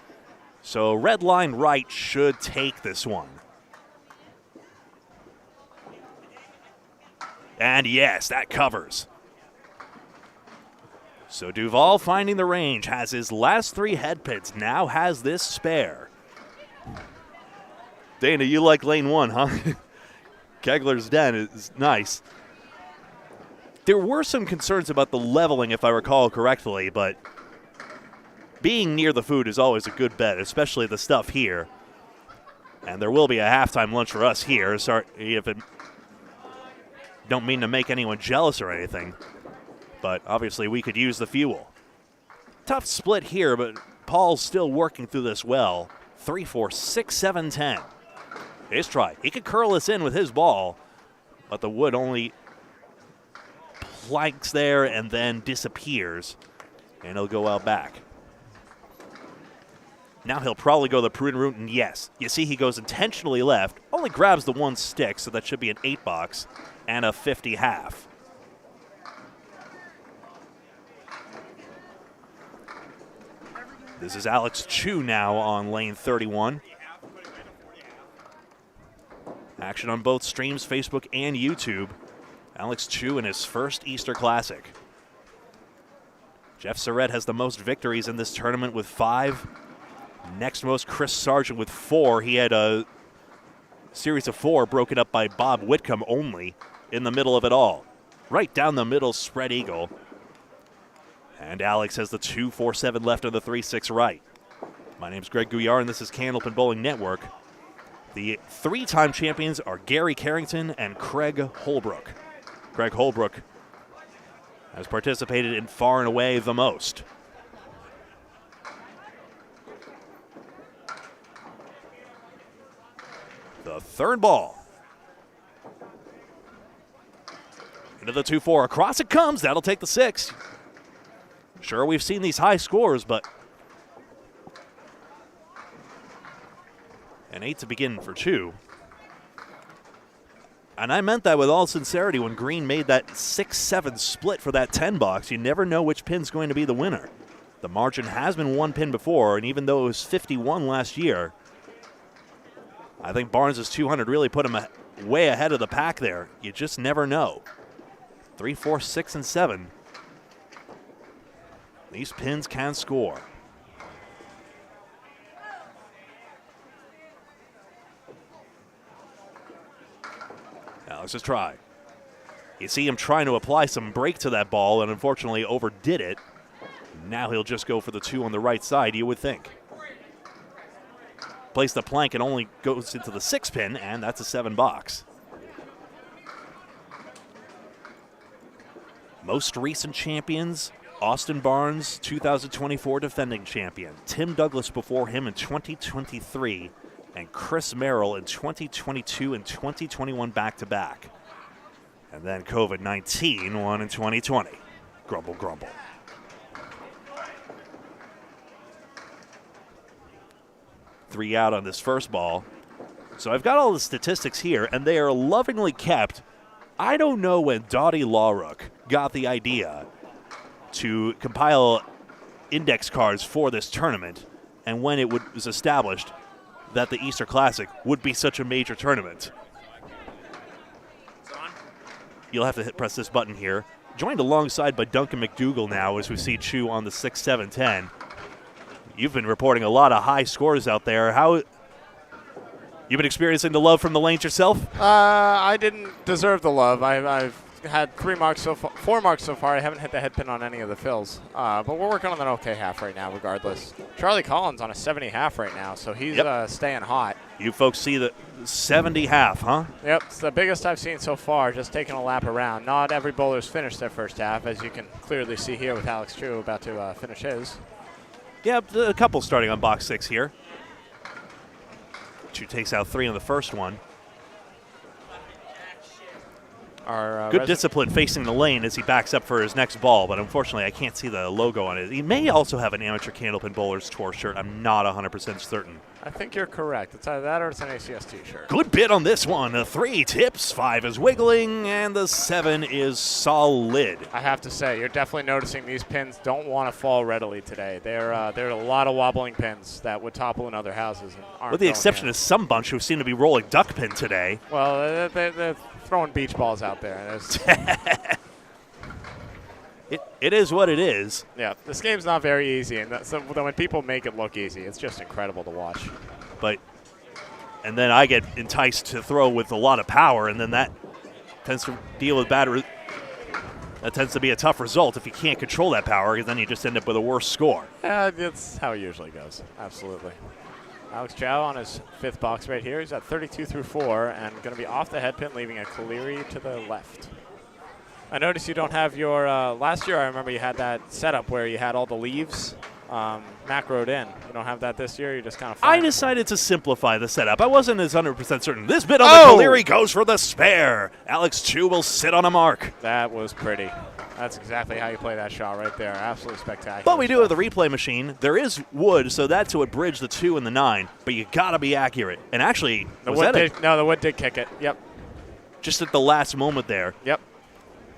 So red line right should take this one. And yes, that covers. So Duval finding the range, has his last 3 head pins, now has this spare. Dana, you like lane 1, huh? Kegler's Den is nice. There were some concerns about the leveling, if I recall correctly, but being near the food is always a good bet, especially the stuff here. And there will be a halftime lunch for us here. Sorry if it don't mean to make anyone jealous or anything, but obviously we could use the fuel. Tough split here, but Paul's still working through this well. 3, 4, 6, 7, 10. His try. He could curl us in with his ball, but the Wood only planks there and then disappears, and he'll go out back. Now he'll probably go the prudent route, and yes, you see he goes intentionally left, only grabs the 1 stick, so that should be an 8 box and a 50 half. This is Alex Chu now on lane 31. Action on both streams, Facebook and YouTube. Alex Chu in his first Easter Classic. Jeff Surrett has the most victories in this tournament with 5. Next most, Chris Sargent with 4. He had a series of 4 broken up by Bob Whitcomb only in the middle of it all. Right down the middle, spread eagle. And Alex has the 2-4-7 left on the 3-6 right. My name's Greg Gouillart, and this is Candlepin Bowling Network. The 3-time champions are Gary Carrington and Craig Holbrook. Craig Holbrook has participated in far and away the most. The 3rd ball. Into the 2-4. Across it comes. That'll take the 6. Sure, we've seen these high scores, but an 8 to begin for Chu. And I meant that with all sincerity when Green made that 6-7 split for that 10 box. You never know which pin's going to be the winner. The margin has been 1 pin before, and even though it was 51 last year, I think Barnes' 200 really put him way ahead of the pack there. You just never know. 3, 4, 6, and 7. These pins can score. Alex's try. You see him trying to apply some break to that ball and unfortunately overdid it. Now he'll just go for the 2 on the right side, you would think. Place the plank and only goes into the 6 pin, and that's a 7 box. Most recent champions, Austin Barnes, 2024 defending champion. Tim Douglas before him in 2023, and Chris Merrill in 2022 and 2021 back-to-back. And then COVID-19 won in 2020. Grumble, grumble. Three out on this first ball. So I've got all the statistics here, and they are lovingly kept. I don't know when Dottie Lawrook got the idea to compile index cards for this tournament and when it was established that the Easter Classic would be such a major tournament. You'll have to press this button here. Joined alongside by Duncan McDougall now as we see Chu on the 6, 7, 10. You've been reporting a lot of high scores out there. How you've been experiencing the love from the lanes yourself? I didn't deserve the love. I've had 4 marks so far. I haven't hit the head pin on any of the fills. But we're working on an okay half right now regardless. Charlie Collins on a 70 half right now, so he's staying hot. You folks see the 70 half, huh? Yep, it's the biggest I've seen so far, just taking a lap around. Not every bowler's finished their first half, as you can clearly see here with Alex Chu about to finish his. Yeah, a couple starting on box 6 here. Chu takes out 3 on the first one. Good discipline facing the lane as he backs up for his next ball, but unfortunately I can't see the logo on it. He may also have an Amateur Candlepin Bowlers Tour shirt. I'm not 100% certain. I think you're correct. It's either that or it's an ACST shirt. Good bit on this one. A 3 tips, 5 is wiggling, and the 7 is solid. I have to say, you're definitely noticing these pins don't want to fall readily today. There are a lot of wobbling pins that would topple in other houses. And aren't with the exception of some bunch who seem to be rolling duck pin today. Well, they're throwing beach balls out there. It is what it is. Yeah, this game's not very easy, and so when people make it look easy, it's just incredible to watch. And then I get enticed to throw with a lot of power, and then that tends to deal with that tends to be a tough result if you can't control that power, because then you just end up with a worse score. That's how it usually goes. Absolutely. Alex Chow on his 5th box right here. He's at 32 through 4, and going to be off the head pin, leaving a Caleri to the left. I noticed you don't have your, last year I remember you had that setup where you had all the leaves macroed in. You don't have that this year? You just kind of I decided to simplify the setup. I wasn't as 100% certain. This bit on the Caleri goes for the spare. Alex Chu will sit on a mark. That was pretty. That's exactly how you play that shot right there. Absolutely spectacular. But we do have the replay machine. There is wood, so that's would bridge the 2 and the 9. But you got to be accurate. And actually, the wood did kick it. Yep. Just at the last moment there. Yep.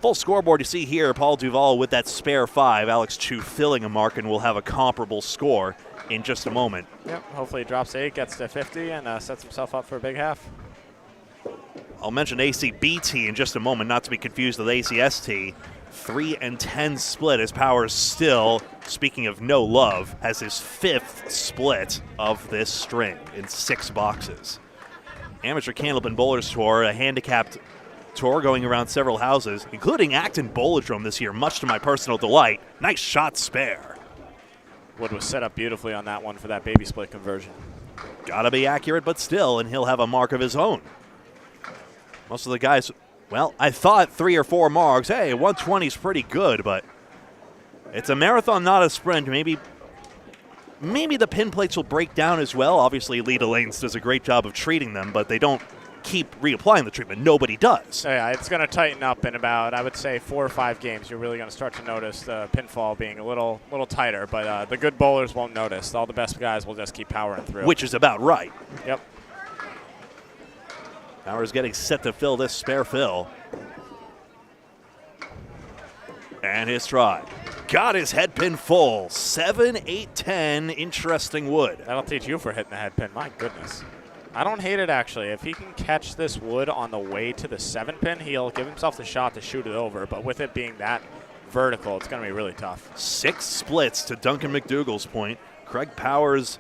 Full scoreboard you see here, Paul Duval with that spare 5. Alex Chu filling a mark, and we'll have a comparable score in just a moment. Yep. Hopefully he drops 8, gets to 50, and sets himself up for a big half. I'll mention ACBT in just a moment, not to be confused with ACST. 3 and 10 split as Powers still, speaking of no love, has his 5th split of this string in 6 boxes. Amateur Candlepin Bowlers Tour, a handicapped tour going around several houses, including Acton Bowlerdrome this year, much to my personal delight. Nice shot spare. Wood was set up beautifully on that one for that baby split conversion. Gotta be accurate, but still, and he'll have a mark of his own. Most of the guys, well, I thought 3 or 4 marks. Hey, 120 is pretty good, but it's a marathon, not a sprint. Maybe the pin plates will break down as well. Obviously, Leda Lanes does a great job of treating them, but they don't keep reapplying the treatment. Nobody does. Yeah, it's going to tighten up in about, I would say, 4 or 5 games. You're really going to start to notice the pinfall being a little tighter, but the good bowlers won't notice. All the best guys will just keep powering through. Which is about right. Yep. Powers getting set to fill this spare fill. And his try. Got his head pin full. 7, 8, 10. Interesting wood. That'll teach you for hitting the head pin. My goodness. I don't hate it, actually. If he can catch this wood on the way to the 7-pin, he'll give himself the shot to shoot it over. But with it being that vertical, it's going to be really tough. 6 splits to Duncan McDougall's point. Craig Powers,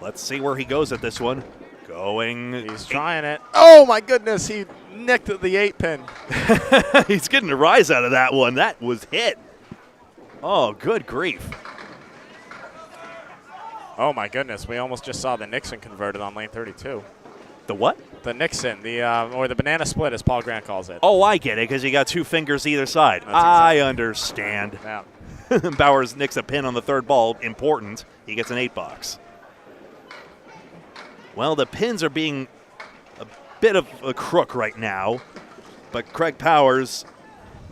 let's see where he goes at this one. Going. He's trying it. Oh, my goodness. He nicked the 8-pin. He's getting a rise out of that one. That was hit. Oh, good grief. Oh, my goodness. We almost just saw the Nixon converted on lane 32. The what? The Nixon, or the banana split, as Paul Grant calls it. Oh, I get it, because you got 2 fingers either side. That's exactly. I understand. Yeah. Bowers nicks a pin on the 3rd ball. Important. He gets an 8-box. Well, the pins are being a bit of a crook right now, but Craig Powers,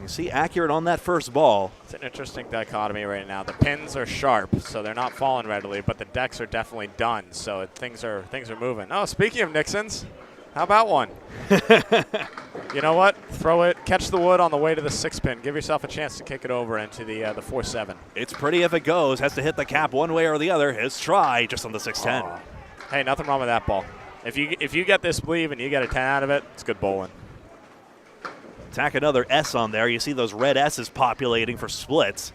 you see, accurate on that first ball. It's an interesting dichotomy right now. The pins are sharp, so they're not falling readily, but the decks are definitely done, so things are moving. Oh, speaking of Nixons, how about one? You know what? Throw it, catch the wood on the way to the 6-pin. Give yourself a chance to kick it over into the 4-7. It's pretty if it goes. Has to hit the cap one way or the other. His try just on the 6-10. Oh. Hey, nothing wrong with that ball. If you get this bleave and you get a 10 out of it, it's good bowling. Tack another S on there. You see those red S's populating for splits.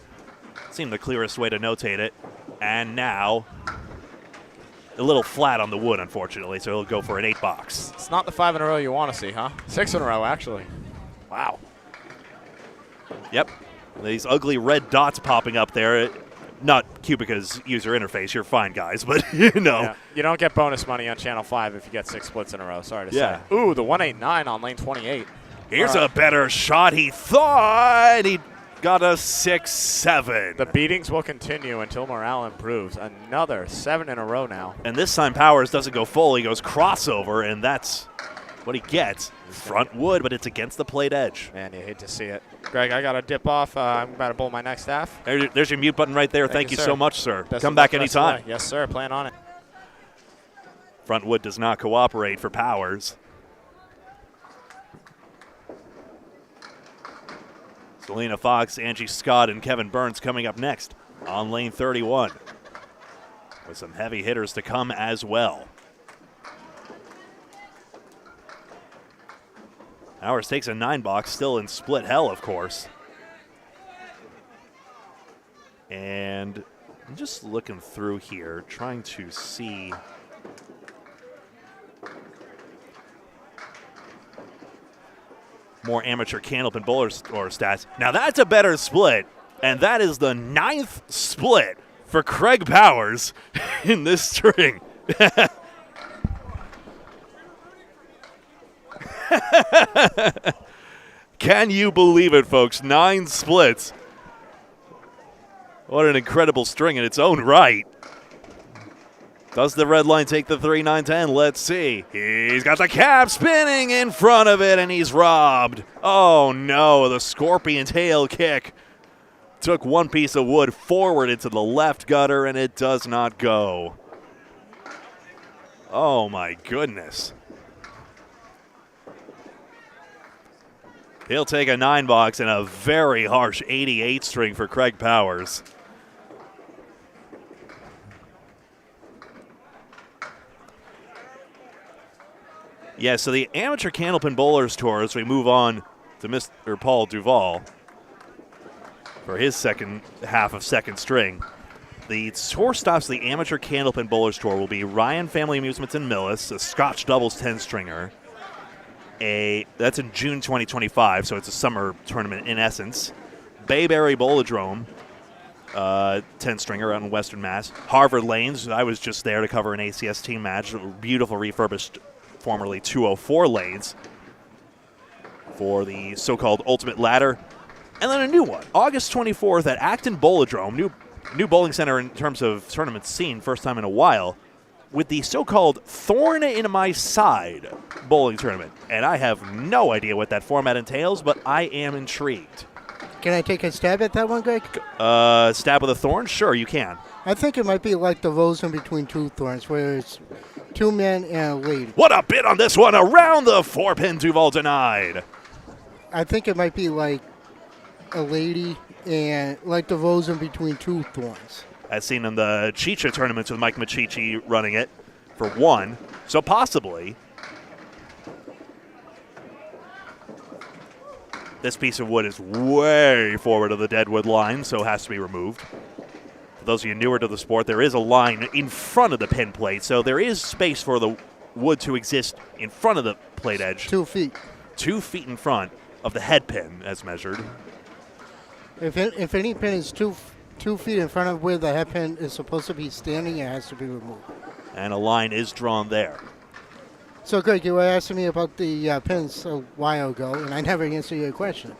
Seemed the clearest way to notate it. And now, a little flat on the wood, unfortunately, so he'll go for an 8-box. It's not the 5 in a row you want to see, huh? 6 in a row, actually. Wow. Yep. These ugly red dots popping up there. Not Cubica's user interface. You're fine, guys, but you know. Yeah. You don't get bonus money on Channel 5 if you get 6 splits in a row. Sorry to Yeah. say. Ooh, the 189 on lane 28. Here's a better shot. He thought he got a 6-7. The beatings will continue until morale improves. Another 7 in a row now. And this time Powers doesn't go full. He goes crossover, and that's what he gets. Front wood, but it's against the plate edge. Man, you hate to see it. Greg, I got to dip off. I'm about to bowl my next half. There's your mute button right there. Thank you sir. so much, sir. Best Come of luck back the rest of the anytime. way. Yes, sir. Plan on it. Front wood does not cooperate for Powers. Selena Fox, Angie Scott, and Kevin Burns coming up next on lane 31. With some heavy hitters to come as well. Powers takes a 9-box, still in split hell, of course. And I'm just looking through here, trying to see. More amateur Candlepin bowler score stats. Now that's a better split, and that is the 9th split for Craig Powers in this string. Can you believe it, folks? 9 splits. What an incredible string in its own right. Does the red line take the 3, 9, 10? Let's see. He's got the cap spinning in front of it, and he's robbed. Oh, no. The scorpion tail kick took one piece of wood forward into the left gutter, and it does not go. Oh, my goodness. He'll take a 9-box and a very harsh 88 string for Craig Powers. Yeah, so the Amateur Candlepin Bowlers Tour, as we move on to Mr. Paul Duval for his second half of second string. The tour stops the Amateur Candlepin Bowlers Tour will be Ryan Family Amusements in Millis, a Scotch doubles 10-stringer. That's in June 2025, so it's a summer tournament in essence. Bayberry Bowladrome, 10-stringer out in Western Mass. Harvard Lanes, I was just there to cover an ACS team match. Beautiful refurbished, formerly 204 lanes for the so-called Ultimate Ladder. And then a new one, August 24th at Acton Bowladrome, new bowling center in terms of tournament scene, first time in a while, with the so-called Thorn in My Side bowling tournament. And I have no idea what that format entails, but I am intrigued. Can I take a stab at that one, Greg? Stab with a thorn? Sure, you can. I think it might be like the rose in between two thorns, where it's 2 men and a lady. What a bid on this one. Around the 4-pin, Duval denied. I think it might be like a lady and like the rose in between 2 thorns. As seen in the Chicha tournaments with Mike Machichi running it. for 1. So possibly this piece of wood is way forward of the deadwood line, so has to be removed. For those of you newer to the sport, there is a line in front of the pin plate, so there is space for the wood to exist in front of the plate edge. 2 feet. 2 feet in front of the head pin as measured. If any pin is 2 feet in front of where the head pin is supposed to be standing, it has to be removed. And a line is drawn there. So, Greg, you were asking me about the pins a while ago, and I never answered your question.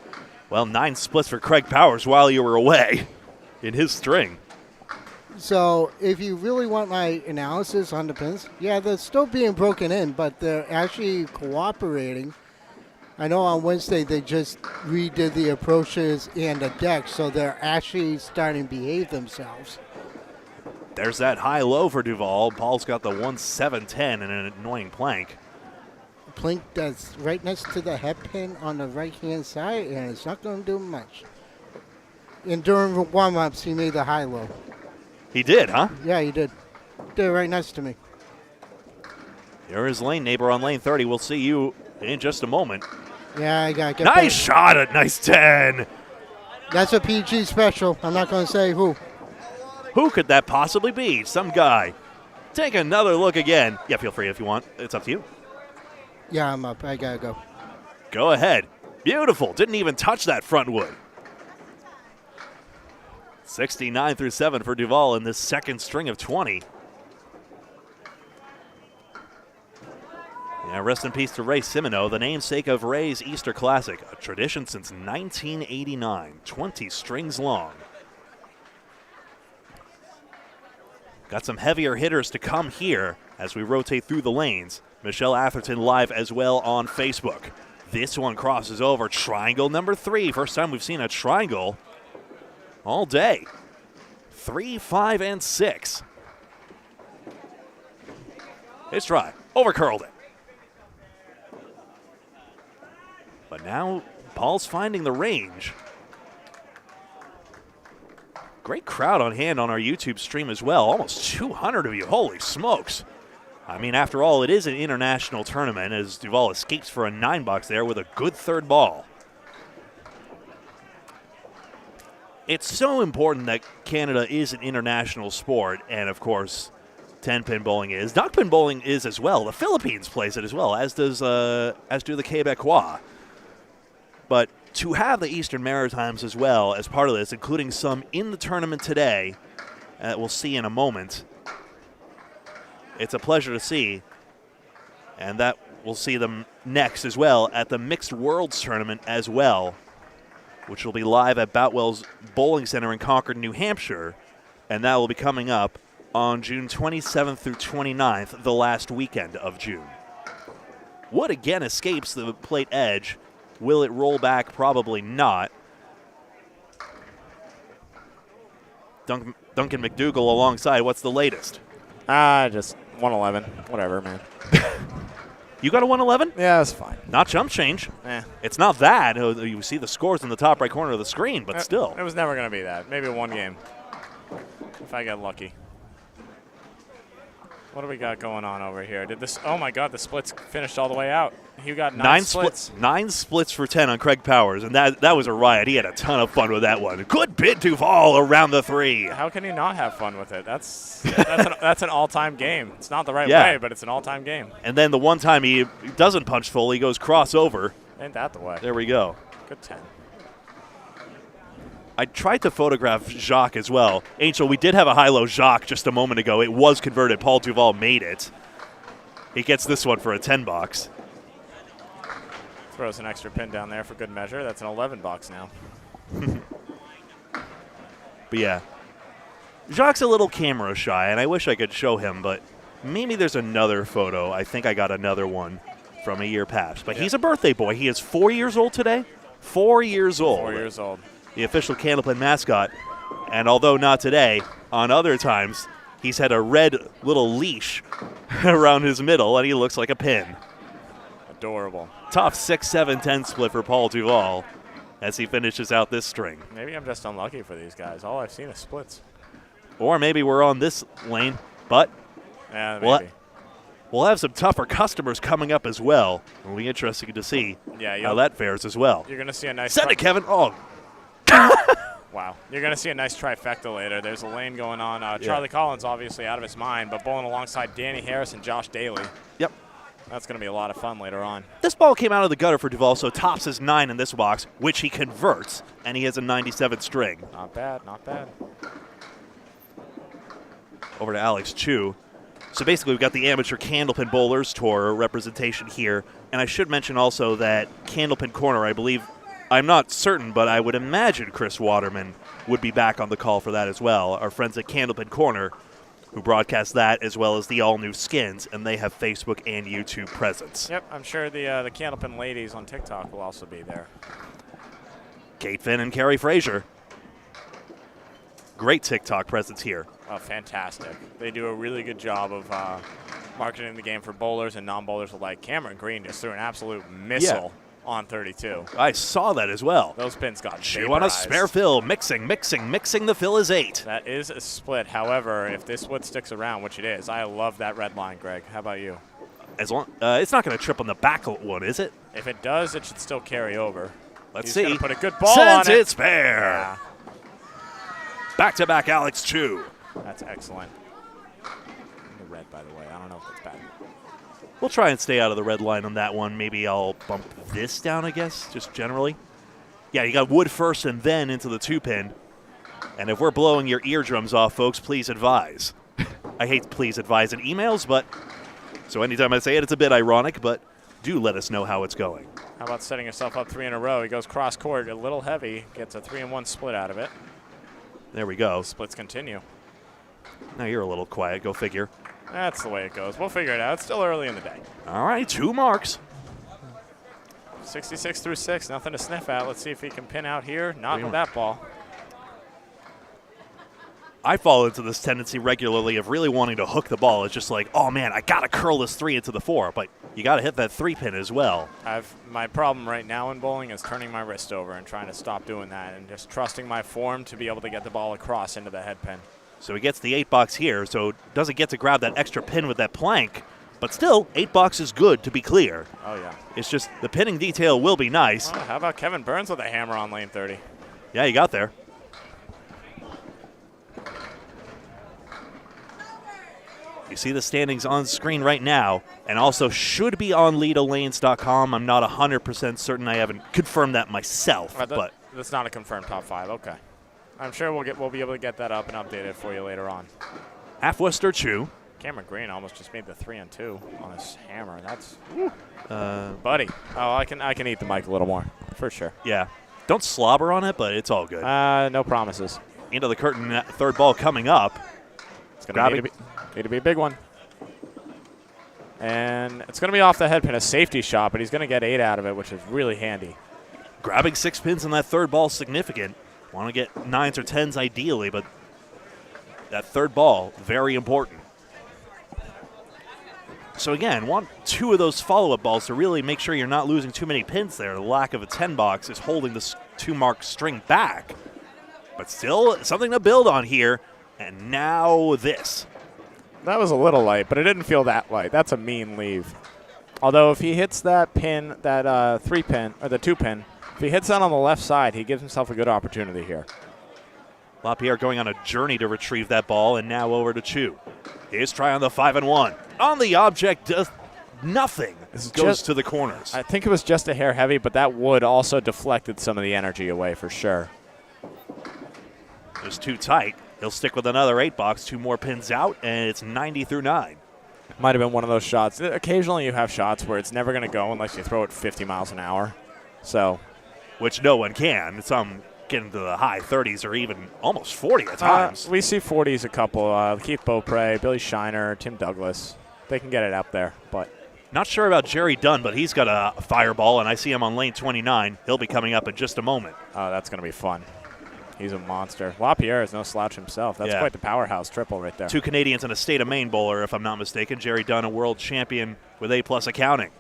Well, 9 splits for Craig Powers while you were away in his string. So, if you really want my analysis on the pins, yeah, they're still being broken in, but they're actually cooperating. I know on Wednesday they just redid the approaches and the deck, so they're actually starting to behave themselves. There's that high-low for Duval. Paul's got the 1-7-10 and an annoying plank. Plank that's right next to the head pin on the right-hand side, and it's not going to do much. And during warm-ups, he made the high-low. He did, huh? Yeah, he did. They're right next to me. Here is lane neighbor on lane 30. We'll see you in just a moment. Yeah, I got to get Nice back. shot at nice 10. That's a PG special. I'm not going to say who. Who could that possibly be? Some guy. Take another look again. Yeah, feel free if you want. It's up to you. Yeah, I'm up. I got to go. Go ahead. Beautiful. Didn't even touch that front wood. 69 through 7 for Duval in this second string of 20. Yeah, rest in peace to Ray Simino, the namesake of Ray's Easter Classic, a tradition since 1989, 20 strings long. Got some heavier hitters to come here as we rotate through the lanes. Michelle Atherton live as well on Facebook. This one crosses over triangle number 3. First time we've seen a triangle all day. 3, 5, and 6. It's try. Overcurled it. But now Paul's finding the range. Great crowd on hand on our YouTube stream as well. Almost 200 of you. Holy smokes. I mean, after all, it is an international tournament as Duval escapes for a 9-box there with a good third ball. It's so important that Canada is an international sport, and of course, 10-pin bowling is. Duck-pin bowling is as well. The Philippines plays it as well, as do the Quebecois. But to have the Eastern Maritimes as well as part of this, including some in the tournament today, we'll see in a moment. It's a pleasure to see, and that we'll see them next as well at the Mixed Worlds Tournament as well, which will be live at Boutwell's Bowling Center in Concord, New Hampshire, and that will be coming up on June 27th through 29th, the last weekend of June. Wood again escapes the plate edge. Will it roll back? Probably not. Duncan McDougall alongside. What's the latest? Just 111. Whatever, man. You got a 111? Yeah, that's fine. Not jump change. Eh. It's not that. You see the scores in the top right corner of the screen, but still. It was never going to be that. Maybe one game. If I get lucky. What do we got going on over here? Did this? Oh my God! The splits finished all the way out. He got nine splits. 9 splits for 10 on Craig Powers, and that was a riot. He had a ton of fun with that one. Good bid to fall around the 3. How can you not have fun with it? That's an all-time game. It's not the right way, but it's an all-time game. And then the one time he doesn't punch full, he goes crossover. Ain't that the way? There we go. Good 10. I tried to photograph Jacques as well. Angel, we did have a high-low Jacques just a moment ago. It was converted. Paul Duval made it. He gets this one for a 10-box. Throws an extra pin down there for good measure. That's an 11-box now. But yeah, Jacques a little camera shy, and I wish I could show him, but maybe there's another photo. I think I got another one from a year past. But he's a birthday boy. He is 4 years old today. 4 years old. 4 years old. The official Candlepin mascot. And although not today, on other times, he's had a red little leash around his middle, and he looks like a pin. Adorable. Tough 6-7-10 split for Paul Duval as he finishes out this string. Maybe I'm just unlucky for these guys. All I've seen is splits. Or maybe we're on this lane, but yeah, maybe. We'll have some tougher customers coming up as well. It'll be interesting to see how that fares as well. You're going to see a nice... Send it, Kevin. Oh. Wow. You're going to see a nice trifecta later. There's a lane going on. Charlie Collins obviously out of his mind, but bowling alongside Danny Harris and Josh Daly. Yep. That's going to be a lot of fun later on. This ball came out of the gutter for Duvall, so tops is 9 in this box, which he converts, and he has a 97 string. Not bad, not bad. Over to Alex Chu. So basically, we've got the Amateur Candlepin Bowlers Tour representation here. And I should mention also that Candlepin Corner, I believe, I'm not certain, but I would imagine Chris Waterman would be back on the call for that as well. Our friends at Candlepin Corner, who broadcast that as well as the all-new skins, and they have Facebook and YouTube presence. Yep, I'm sure the Candlepin ladies on TikTok will also be there. Kate Finn and Carrie Frazier. Great TikTok presence here. Oh, fantastic. They do a really good job of marketing the game for bowlers and non-bowlers alike. Cameron Green just threw an absolute missile on 32. I saw that as well. Those pins got Chew on a spare fill. Mixing. The fill is 8. That is a split. However, if this wood sticks around, which it is, I love that red line, Greg. How about you? As long, it's not going to trip on the back one, is it? If it does, it should still carry over. Let's He's see. Gonna put a good ball Sends on it. It's fair. Yeah. Back-to-back Alex Chu. That's excellent. The red, by the way. I don't know if that's bad. We'll try and stay out of the red line on that one. Maybe I'll bump this down, I guess, just generally. Yeah, you got wood first and then into the 2-pin. And if we're blowing your eardrums off, folks, please advise. I hate please advise in emails, but so anytime I say it, it's a bit ironic, but do let us know how it's going. How about setting yourself up 3 in a row? He goes cross court, a little heavy, gets a 3-1 split out of it. There we go. Splits continue. Now you're a little quiet. Go figure. That's the way it goes. We'll figure it out. It's still early in the day. All right, 2 marks. 66 through 6, nothing to sniff at. Let's see if he can pin out here. Not with that ball. I fall into this tendency regularly of really wanting to hook the ball. It's just like, oh man, I gotta curl this 3 into the 4, but you gotta hit that 3-pin as well. My problem right now in bowling is turning my wrist over and trying to stop doing that and just trusting my form to be able to get the ball across into the head pin. So he gets the 8 box here, so doesn't get to grab that extra pin with that plank, but still, 8 box is good, to be clear. Oh yeah. It's just the pinning detail will be nice. Well, how about Kevin Burns with a hammer on lane 30? Yeah, you got there. You see the standings on screen right now, and also should be on LedaLanes.com. I'm not 100% certain. I haven't confirmed that myself, but that's not a confirmed top 5. Okay, I'm sure we'll be able to get that up and update it for you later on. Half Wester Chu. Cameron Green almost just made the 3 and 2 on his hammer. That's buddy. Oh, I can eat the mic a little more for sure. Yeah, don't slobber on it, but it's all good. No promises. Into the curtain, third ball coming up. It's going to need to be a big one. And it's going to be off the head pin, a safety shot, but he's going to get 8 out of it, which is really handy. Grabbing 6 pins on that third ball is significant. Want to get 9s or 10s ideally, but that third ball, very important. So again, want 2 of those follow-up balls to really make sure you're not losing too many pins there. The lack of a 10 box is holding this 2-mark string back. But still something to build on here. And now this. That was a little light, but it didn't feel that light. That's a mean leave. Although if he hits that pin, that 3-pin, or the 2-pin, if he hits that on the left side, he gives himself a good opportunity here. LaPierre going on a journey to retrieve that ball, and now over to Chu. His try on the 5-1. On the object, does nothing. This goes to the corners. I think it was just a hair heavy, but that wood also deflected some of the energy away for sure. Just too tight. He'll stick with another 8 box, 2 more pins out, and it's 90 through 9. Might have been one of those shots. Occasionally you have shots where it's never going to go unless you throw it 50 miles an hour. So, which no one can. Some get into the high 30s or even almost 40 at times. We see 40s a couple. Keith Beaupre, Billy Shiner, Tim Douglas. They can get it up there, but not sure about Jerry Dunn, but he's got a fireball, and I see him on lane 29. He'll be coming up in just a moment. Oh, that's going to be fun. He's a monster. LaPierre is no slouch himself. That's quite the powerhouse triple right there. 2 Canadians and a state of Maine bowler, if I'm not mistaken. Jerry Dunn, a world champion with A+ accounting.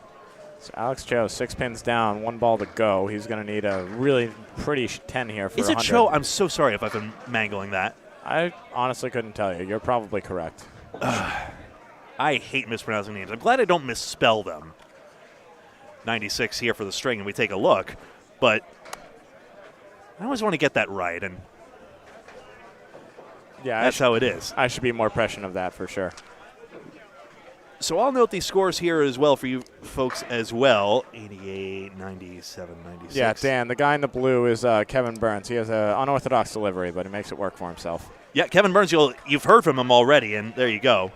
So Alex Cho, 6 pins down, 1 ball to go. He's going to need a really pretty 10 here for 100. Is it Cho? I'm so sorry if I've been mangling that. I honestly couldn't tell you. You're probably correct. I hate mispronouncing names. I'm glad I don't misspell them. 96 here for the string, and we take a look. But I always want to get that right, and yeah, that's how it is. I should be more prescient of that for sure. So I'll note these scores here as well for you folks as well. 88, 97, 96. Yeah, Dan, the guy in the blue is Kevin Burns. He has an unorthodox delivery, but he makes it work for himself. Yeah, Kevin Burns, you've heard from him already, and there you go.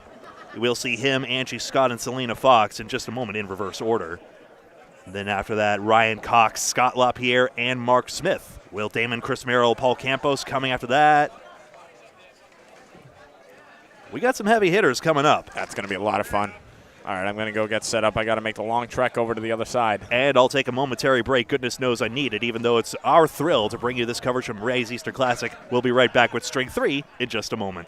We'll see him, Angie Scott, and Selena Fox in just a moment in reverse order. And then after that, Ryan Cox, Scott LaPierre, and Mark Smith. Will Damon, Chris Merrill, Paul Campos coming after that. We got some heavy hitters coming up. That's going to be a lot of fun. All right, I'm going to go get set up. I got to make the long trek over to the other side. And I'll take a momentary break. Goodness knows I need it, even though it's our thrill to bring you this coverage from Ray's Easter Classic. We'll be right back with String 3 in just a moment.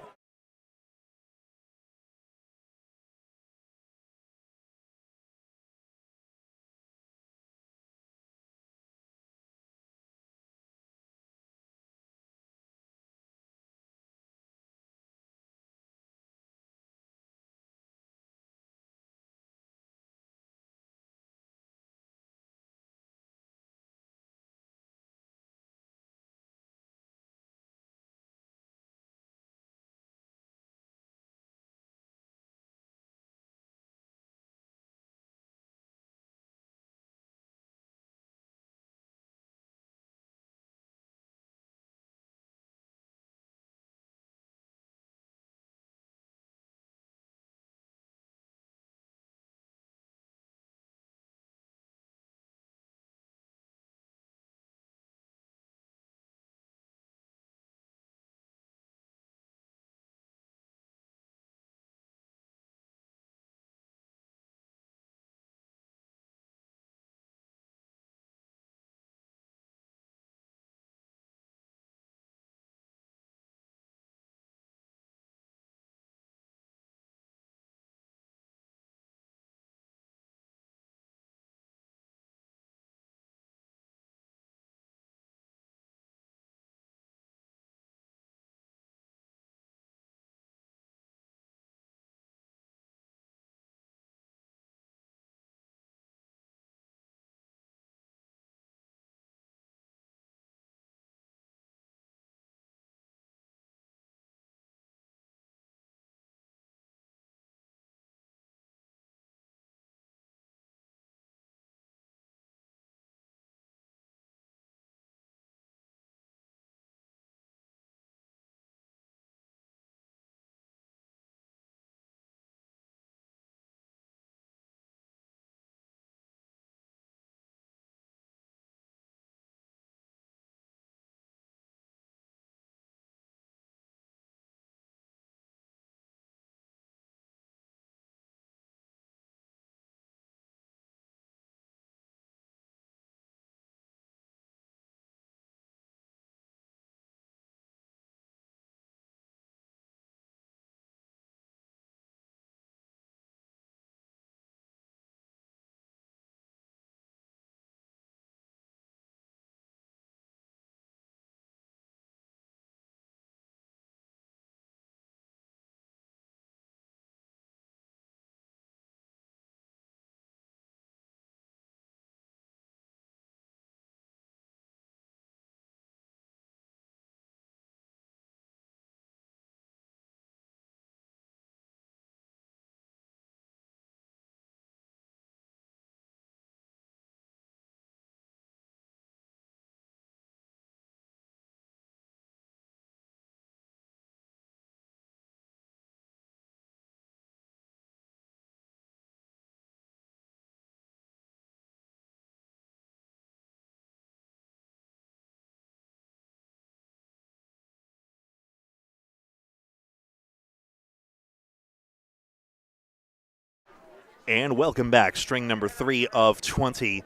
And welcome back, string number 3 of 20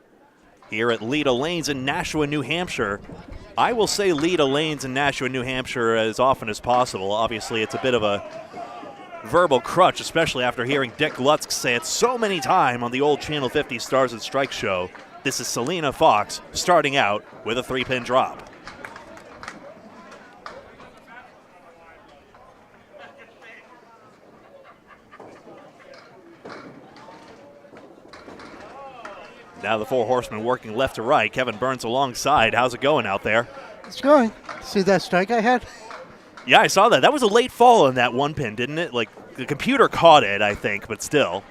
here at Leda Lanes in Nashua, New Hampshire. I will say Leda Lanes in Nashua, New Hampshire as often as possible. Obviously, it's a bit of a verbal crutch, especially after hearing Dick Lutz say it so many times on the old Channel 50 Stars and Strikes show. This is Selena Fox starting out with a 3-pin drop. Now the four horsemen working left to right. Kevin Burns alongside. How's it going out there? It's going. See that strike I had? Yeah, I saw that. That was a late fall on that one pin, didn't it? Like, the computer caught it, I think, but still.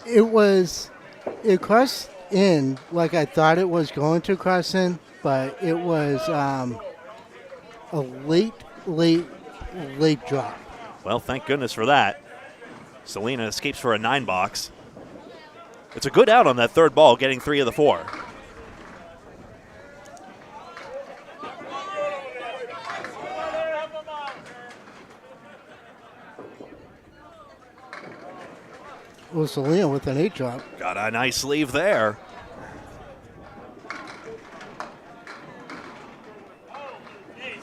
It crossed in like I thought it was going to cross in, but it was a late drop. Well, thank goodness for that. Selena escapes for a 9-box. It's a good out on that third ball, getting 3 of the 4. Well, Selena with an 8 drop. Got a nice sleeve there.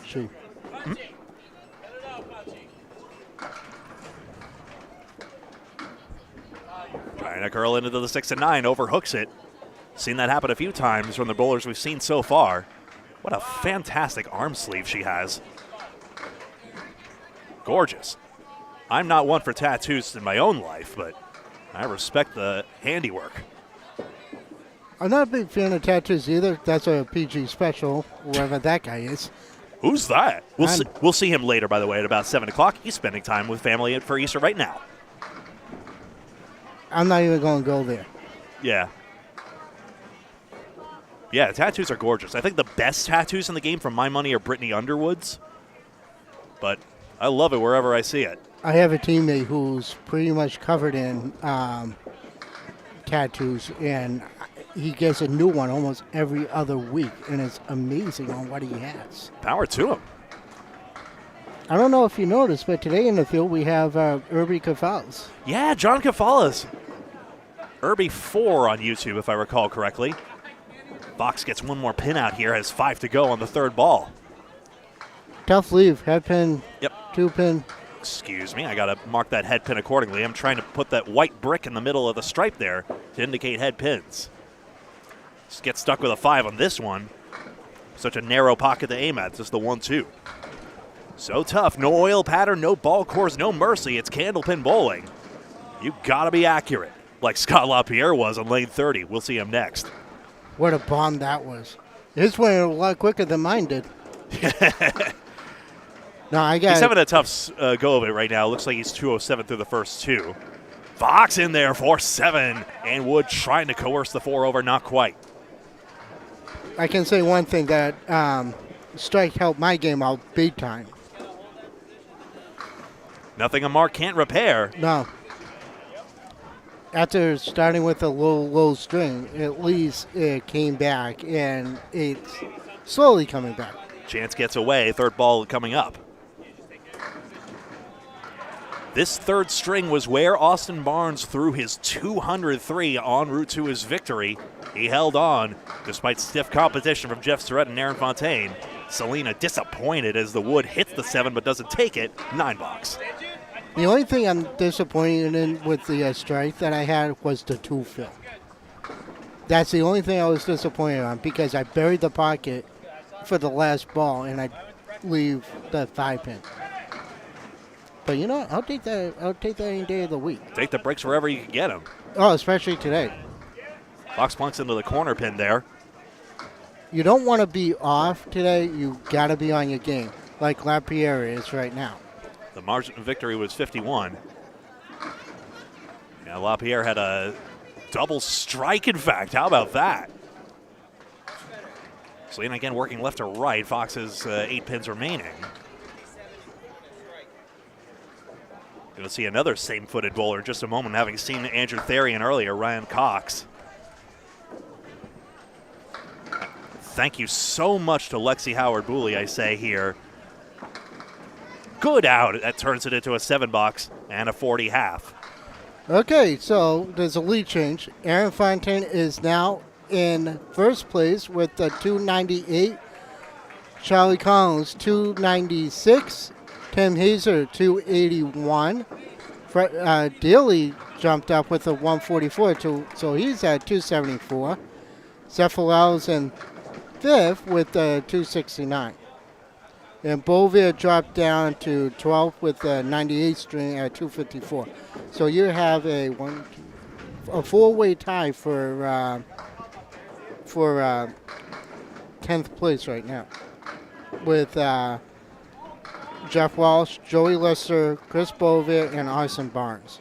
She. Trying to curl into the 6 and 9, overhooks it. Seen that happen a few times from the bowlers we've seen so far. What a fantastic arm sleeve she has. Gorgeous. I'm not one for tattoos in my own life, but I respect the handiwork. I'm not a big fan of tattoos either. That's a PG special, whoever that guy is. Who's that? We'll see him later, by the way, at about 7 o'clock. He's spending time with family for Easter right now. I'm not even going to go there. Yeah. Yeah, tattoos are gorgeous. I think the best tattoos in the game, from my money, are Brittany Underwood's. But I love it wherever I see it. I have a teammate who's pretty much covered in tattoos, and he gets a new one almost every other week, and it's amazing on what he has. Power to him. I don't know if you noticed, but today in the field we have Irby Cafals. Yeah, John Cafalas. Irby 4 on YouTube, if I recall correctly. Fox gets one more pin out here, has 5 to go on the third ball. Tough leave, head pin, Yep. 2 pin. Excuse me, I got to mark that head pin accordingly. I'm trying to put that white brick in the middle of the stripe there to indicate head pins. Just get stuck with a 5 on this one. Such a narrow pocket to aim at, just the 1-2. So tough, no oil pattern, no ball course, no mercy. It's candlepin bowling. You got to be accurate, like Scott LaPierre was on lane 30. We'll see him next. What a bomb that was. His went a lot quicker than mine did. No, I got. He's having a tough go of it right now. Looks like he's 207 through the first 2. Fox in there for 7, and Wood trying to coerce the 4 over, not quite. I can say one thing, that strike helped my game out big time. Nothing a mark can't repair. No. After starting with a low string, at least it came back, and it's slowly coming back. Chance gets away, third ball coming up. This third string was where Austin Barnes threw his 203 en route to his victory. He held on despite stiff competition from Jeff Surrett and Aaron Fontaine. Selena disappointed as the wood hits the 7 but doesn't take it. 9-box. The only thing I'm disappointed in with the strike that I had was the 2 fill. That's the only thing I was disappointed on, because I buried the pocket for the last ball and I leave the 5 pin. But you know, I'll take that any day of the week. Take the breaks wherever you can get them. Oh, especially today. Fox plunks into the corner pin there. You don't want to be off today. You got to be on your game, like LaPierre is right now. The margin of victory was 51. Yeah, LaPierre had a double strike, in fact. How about that? Selena again working left to right. Fox has 8 pins remaining. Going to see another same-footed bowler in just a moment, having seen Andrew Therian earlier, Ryan Cox. Thank you so much to Lexi Howard-Booley, I say here. Good out. That turns it into a 7-box and a 40 half. Okay, so there's a lead change. Aaron Fontaine is now in first place with the 298. Charlie Collins, 296. Tim Hazer, 281. Daly jumped up with a 144, so he's at 274. Cephalel's in fifth with a 269. And Bovier dropped down to 12th with a 98 string at 254. So you have a 4-way tie for for 10th place right now with Jeff Walsh, Joey Lister, Chris Bovitt, and Austin Barnes.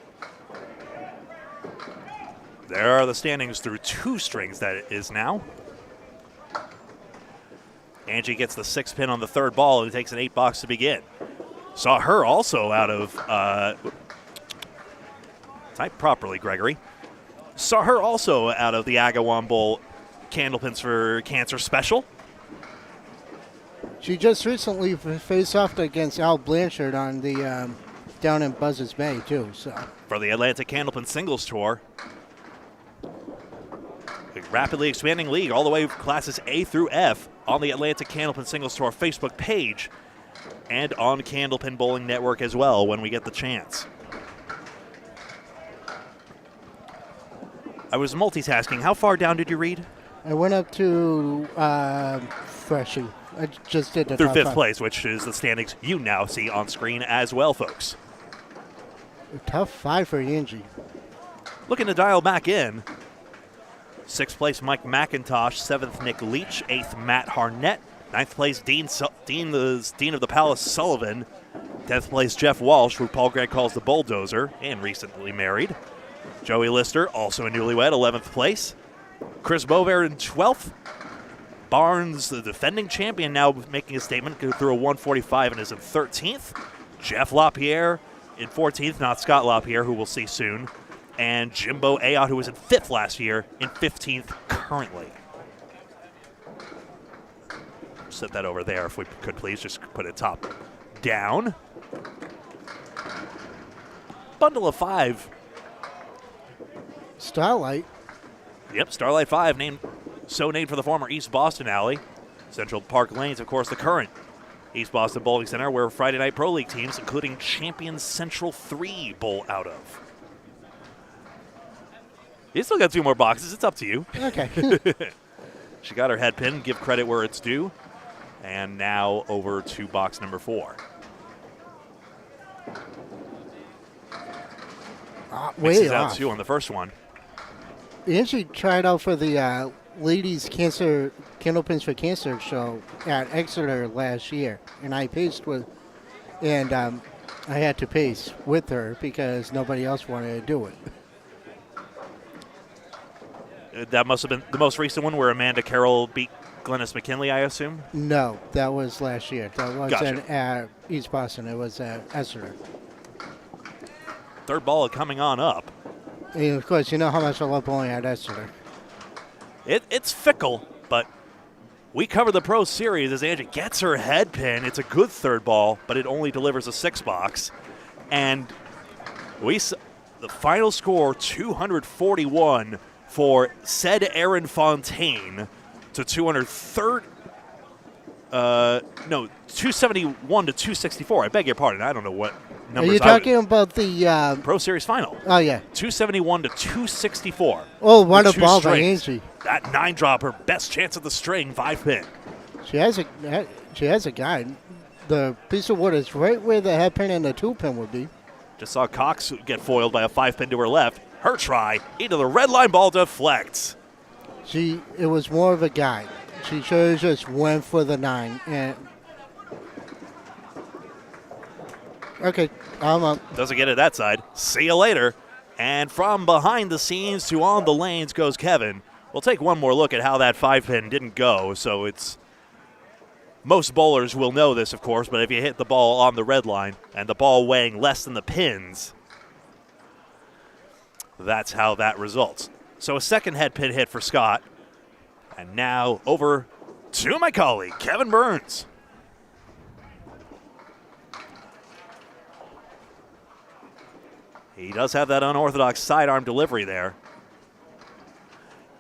There are the standings through 2 strings that it is now. Angie gets the 6 pin on the 3rd ball and takes an 8 box to begin. Saw her also out of, type properly, Gregory. Saw her also out of the Agawam Bowl Candlepins for Cancer Special. She just recently faced off against Al Blanchard on the down in Buzzards Bay too. So for the Atlantic Candlepin Singles Tour. A rapidly expanding league all the way classes A through F on the Atlantic Candlepin Singles Tour Facebook page and on Candlepin Bowling Network as well when we get the chance. I was multitasking. How far down did you read? I went up to Freshie. I just did the through top 5th 5. place, which is the standings you now see on screen as well, folks. Tough 5 for Angie. Looking to dial back in. 6th place, Mike McIntosh. 7th, Nick Leach. 8th, Matt Harnett. 9th place, Dean of the Palace, Sullivan. 10th place, Jeff Walsh, who Paul Gregg calls the bulldozer and recently married. Joey Lister, also a newlywed, 11th place. Chris Bovitt in 12th. Barnes, the defending champion, now making a statement, go through a 145 and is in 13th. Jeff LaPierre in 14th, not Scott LaPierre, who we'll see soon. And Jimbo Ayotte, who was in 5th last year, in 15th currently. Set that over there if we could please, just put it top down. Bundle of 5. Starlight. Yep, Starlight 5, named for the former East Boston Alley. Central Park Lanes, of course, the current East Boston Bowling Center, where Friday Night Pro League teams, including Champions Central 3, bowl out of. You still got 2 more boxes. It's up to you. Okay. She got her head pin. Give credit where it's due. And now over to box number 4. Way Mixes off. out 2 on the first one. Angie tried out for the Ladies Cancer Candlepins for Cancer show at Exeter last year, and I paced with, and I had to pace with her because nobody else wanted to do it. That must have been the most recent one where Amanda Carroll beat Glennis McKinley, I assume? No, that was last year. That wasn't Gotcha. at East Boston. It was at Exeter. 3rd ball coming on up. And of course, you know how much I love bowling at Exeter. It's fickle, but we cover the Pro Series as Angie gets her head pin. It's a good 3rd ball, but it only delivers a 6 box. And the final score, 241 for said Aaron Fontaine to 271 to 264. I beg your pardon. I don't know what Are numbers. you talking about the... Pro Series final. Oh, yeah. 271 to 264. Oh, what a Two ball by strings. Angie. That 9 drop, her best chance at the string, 5 pin. She has a guide. The piece of wood is right where the head pin and the 2 pin would be. Just saw Cox get foiled by a 5 pin to her left. Her try into the red line, ball deflects. It was more of a guide. She should have just went for the 9. And okay, I'm up. Doesn't get it that side. See you later. And from behind the scenes to on the lanes goes Kevin. We'll take one more look at how that 5 pin didn't go. So it's most bowlers will know this, of course, but if you hit the ball on the red line and the ball weighing less than the pins, that's how that results. So a second head pin hit for Scott. And now over to my colleague, Kevin Burns. He does have that unorthodox sidearm delivery there.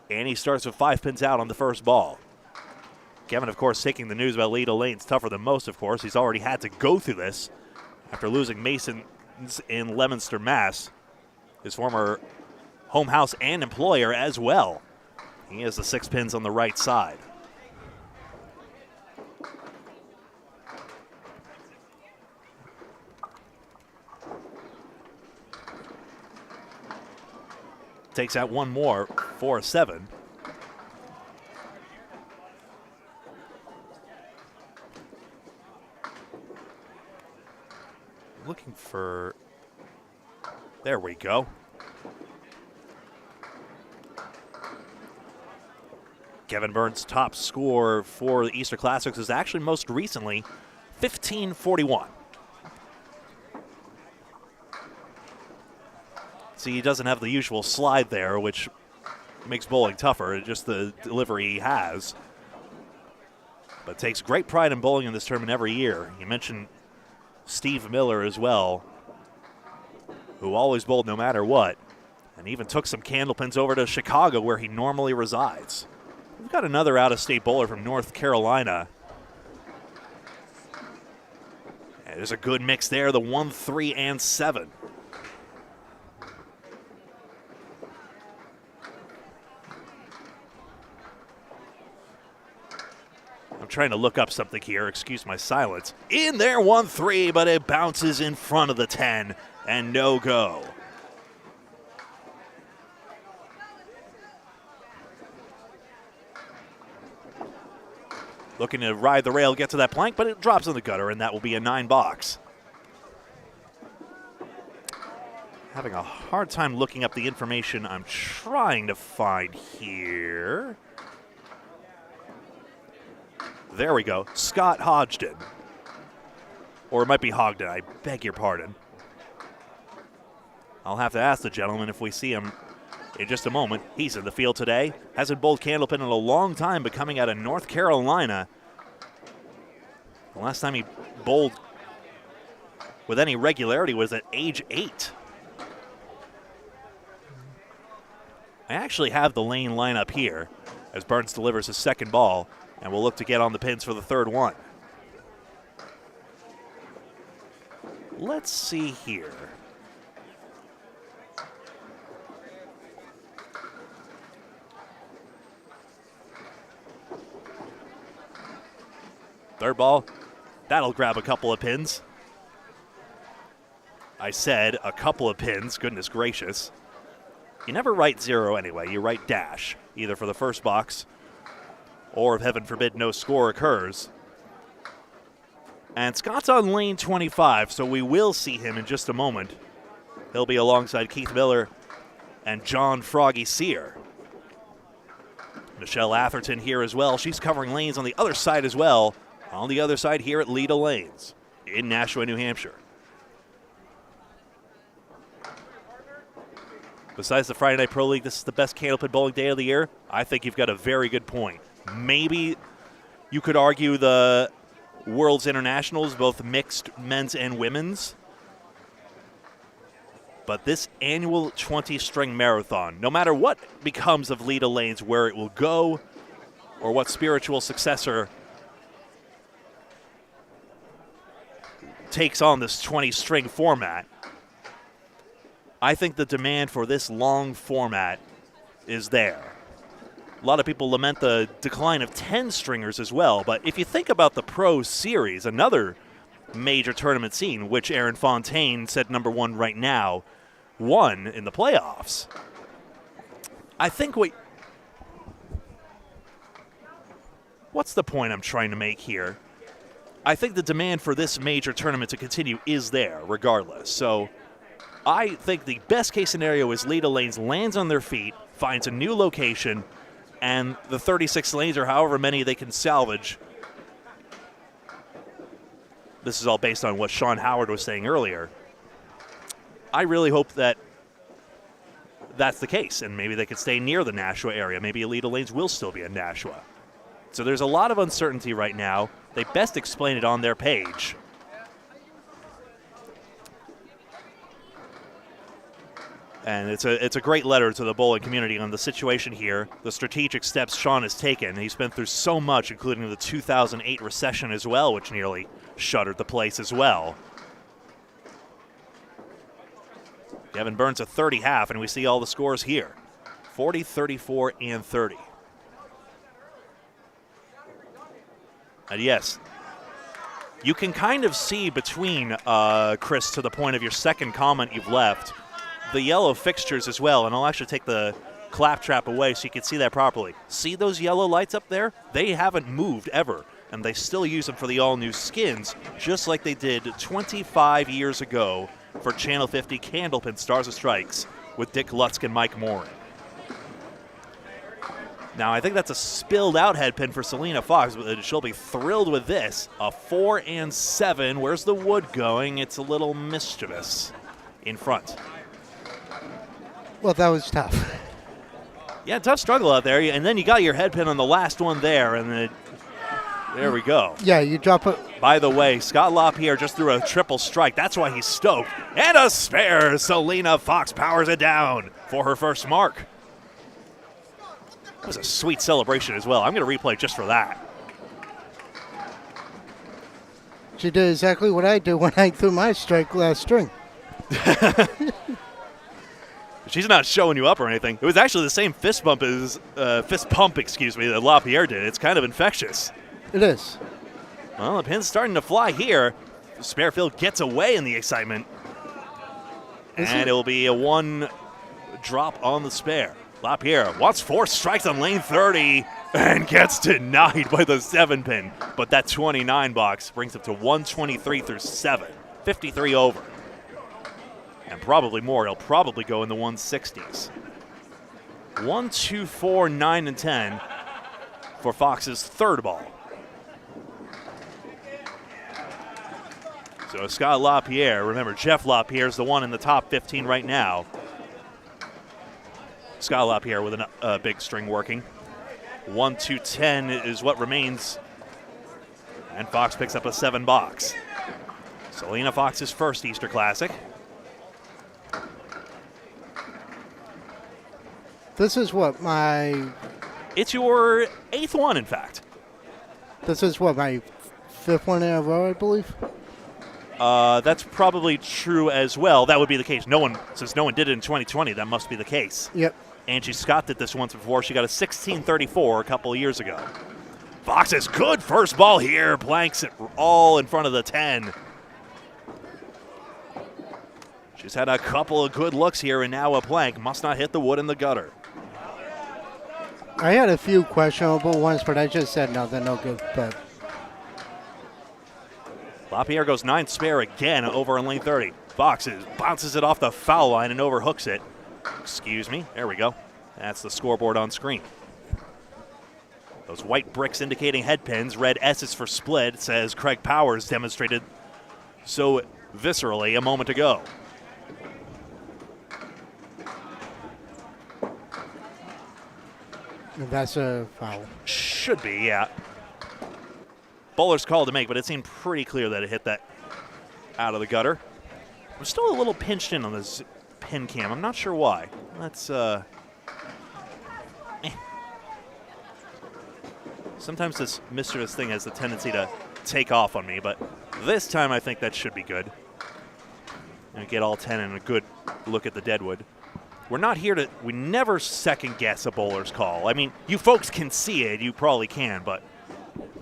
And he starts with 5 pins out on the first ball. Kevin, of course, taking the news about Leda Lanes tougher than most, of course. He's already had to go through this after losing Masons in Leominster, Mass. His former home house and employer as well. He has the 6 pins on the right side. Takes out one more for a 7. looking for, there we go. Kevin Burns' top score for the Easter Classics is actually most recently 1541. See, he doesn't have the usual slide there, which makes bowling tougher. It's just the delivery he has. But takes great pride in bowling in this tournament every year. You mentioned Steve Miller as well, who always bowled no matter what, and even took some Candlepins over to Chicago where he normally resides. We've got another out-of-state bowler from North Carolina. And there's a good mix there, the 1, 3, and 7. I'm trying to look up something here. Excuse my silence. In there, 1, 3, but it bounces in front of the 10 and no go. Looking to ride the rail, get to that plank, but it drops in the gutter, and that will be a 9 box. Having a hard time looking up the information I'm trying to find here. There we go. Scott Hodgson. Or it might be Hogden. I beg your pardon. I'll have to ask the gentleman if we see him in just a moment. He's in the field today. Hasn't bowled Candlepin in a long time, but coming out of North Carolina. The last time he bowled with any regularity was at age 8. I actually have the lane lineup here as Burns delivers his second ball, and we'll look to get on the pins for the third one. Let's see here. Third ball, that'll grab a couple of pins. I said a couple of pins, goodness gracious. You never write 0 anyway, you write dash, either for the first box or, if heaven forbid, no score occurs. And Scott's on lane 25, so we will see him in just a moment. He'll be alongside Keith Miller and John Froggy Sear. Michelle Atherton here as well. She's covering lanes on the other side as well. On the other side here at Leda Lanes in Nashua, New Hampshire. Besides the Friday Night Pro League, this is the best Candlepin bowling day of the year. I think you've got a very good point. Maybe you could argue the World's Internationals, both mixed men's and women's. But this annual 20-string marathon, no matter what becomes of Leda Lanes, where it will go, or what spiritual successor takes on this 20-string format, I think the demand for this long format is there. A lot of people lament the decline of 10-stringers as well, but if you think about the Pro Series, another major tournament scene, which Aaron Fontaine said #1 right now, won in the playoffs. I think what's the point I'm trying to make here? I think the demand for this major tournament to continue is there regardless. So I think the best case scenario is Leda Lanes lands on their feet, finds a new location, and the 36 lanes or however many they can salvage. This is all based on what Sean Howard was saying earlier. I really hope that that's the case, and maybe they could stay near the Nashua area. Maybe Leda Lanes will still be in Nashua. So there's a lot of uncertainty right now. They best explain it on their page. And it's a great letter to the bowling community on the situation here, the strategic steps Sean has taken. He's been through so much, including the 2008 recession as well, which nearly shuttered the place as well. Kevin Burns a 30 half, and we see all the scores here. 40, 34, and 30. And yes, you can kind of see between, Chris, to the point of your second comment you've left, the yellow fixtures as well, and I'll actually take the claptrap away so you can see that properly. See those yellow lights up there? They haven't moved ever. and they still use them for the all-new skins, just like they did 25 years ago for Channel 50 Candlepin Stars of Strikes with Dick Lutzk and Mike Morin. Now, I think that's a spilled-out head pin for Selena Fox, but she'll be thrilled with this. A 4 and 7. Where's the wood going? It's a little mischievous in front. Well, that was tough. Yeah, tough struggle out there. And then you got your head pin on the last one there, and there we go. Yeah, you drop it. By the way, Scott LaPierre just threw a triple strike. That's why he's stoked. And a spare. Selena Fox powers it down for her first mark. That was a sweet celebration as well. I'm going to replay just for that. She did exactly what I did when I threw my strike last string. She's not showing you up or anything. It was actually the same fist pump, that LaPierre did. It's kind of infectious. It is. Well, the pin's starting to fly here. Sparefield gets away in the excitement. And it will be a 1 drop on the spare. LaPierre wants 4 strikes on lane 30 and gets denied by the 7-pin. But that 29 box brings him to 123 through 7. 53 over. And probably more. He'll probably go in the 160s. 1, 2, 4, 9, and 10 for Fox's third ball. So Scott LaPierre, remember Jeff LaPierre is the one in the top 15 right now. Scott LaPierre with a big string working. 1, 2, 10 is what remains. And Fox picks up a 7 box. Selena Fox's first Easter Classic. This is what my... It's your 8th one, in fact. This is what, my 5th one in a row, I believe? That's probably true as well. That would be the case. Since no one did it in 2020, that must be the case. Yep. Angie Scott did this once before. She got a 1634 a couple of years ago. Fox's good first ball here. Blanks it all in front of the 10. She's had a couple of good looks here, and now a blank. Must not hit the wood in the gutter. I had a few questionable ones, but I just said no, they're no good. But LaPierre goes 9 spare again over in lane 30. Fox bounces it off the foul line and overhooks it. Excuse me. There we go. That's the scoreboard on screen. Those white bricks indicating head pins, red S's for split, says Craig Powers demonstrated so viscerally a moment ago. that's a foul. Should be, yeah. Bowler's call to make, but it seemed pretty clear that it hit that out of the gutter. I'm still a little pinched in on this pin cam. I'm not sure why. Let's, Sometimes this mischievous thing has the tendency to take off on me, but this time I think that should be good. And get all 10 and a good look at the deadwood. We're not here to, we never second guess a bowler's call. I mean, you folks can see it, you probably can, but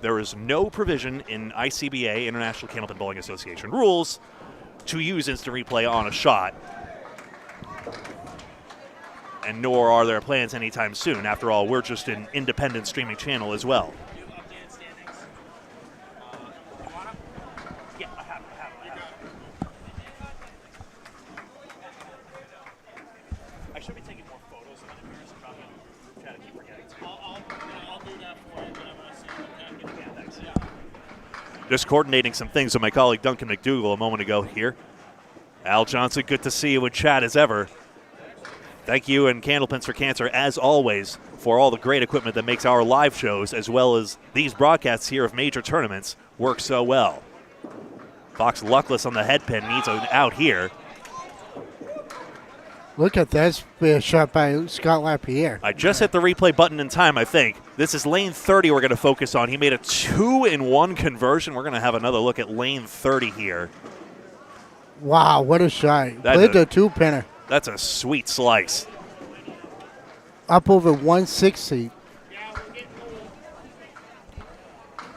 there is no provision in ICBA, International Candlepin Bowling Association rules, to use instant replay on a shot. And nor are there plans anytime soon. After all, we're just an independent streaming channel as well. Yeah, I have it. I should be taking more photos of the mirrors and dropping in the group chat. I keep forgetting to. I'll do that for you whenever I see you. Yeah, thanks. Just coordinating some things with my colleague Duncan McDougall a moment ago here. Al Johnson, good to see you in chat as ever. Thank you and Candlepins for Cancer, as always, for all the great equipment that makes our live shows, as well as these broadcasts here of major tournaments, work so well. Fox luckless on the head pin, needs an out here. Look at that spear shot by Scott LaPierre. I just hit the replay button in time, I think. This is lane 30 we're going to focus on. He made a 2-in-1 conversion. We're going to have another look at lane 30 here. Wow, what a shot. That's Played the 2-pinner. That's a sweet slice. Up over 160.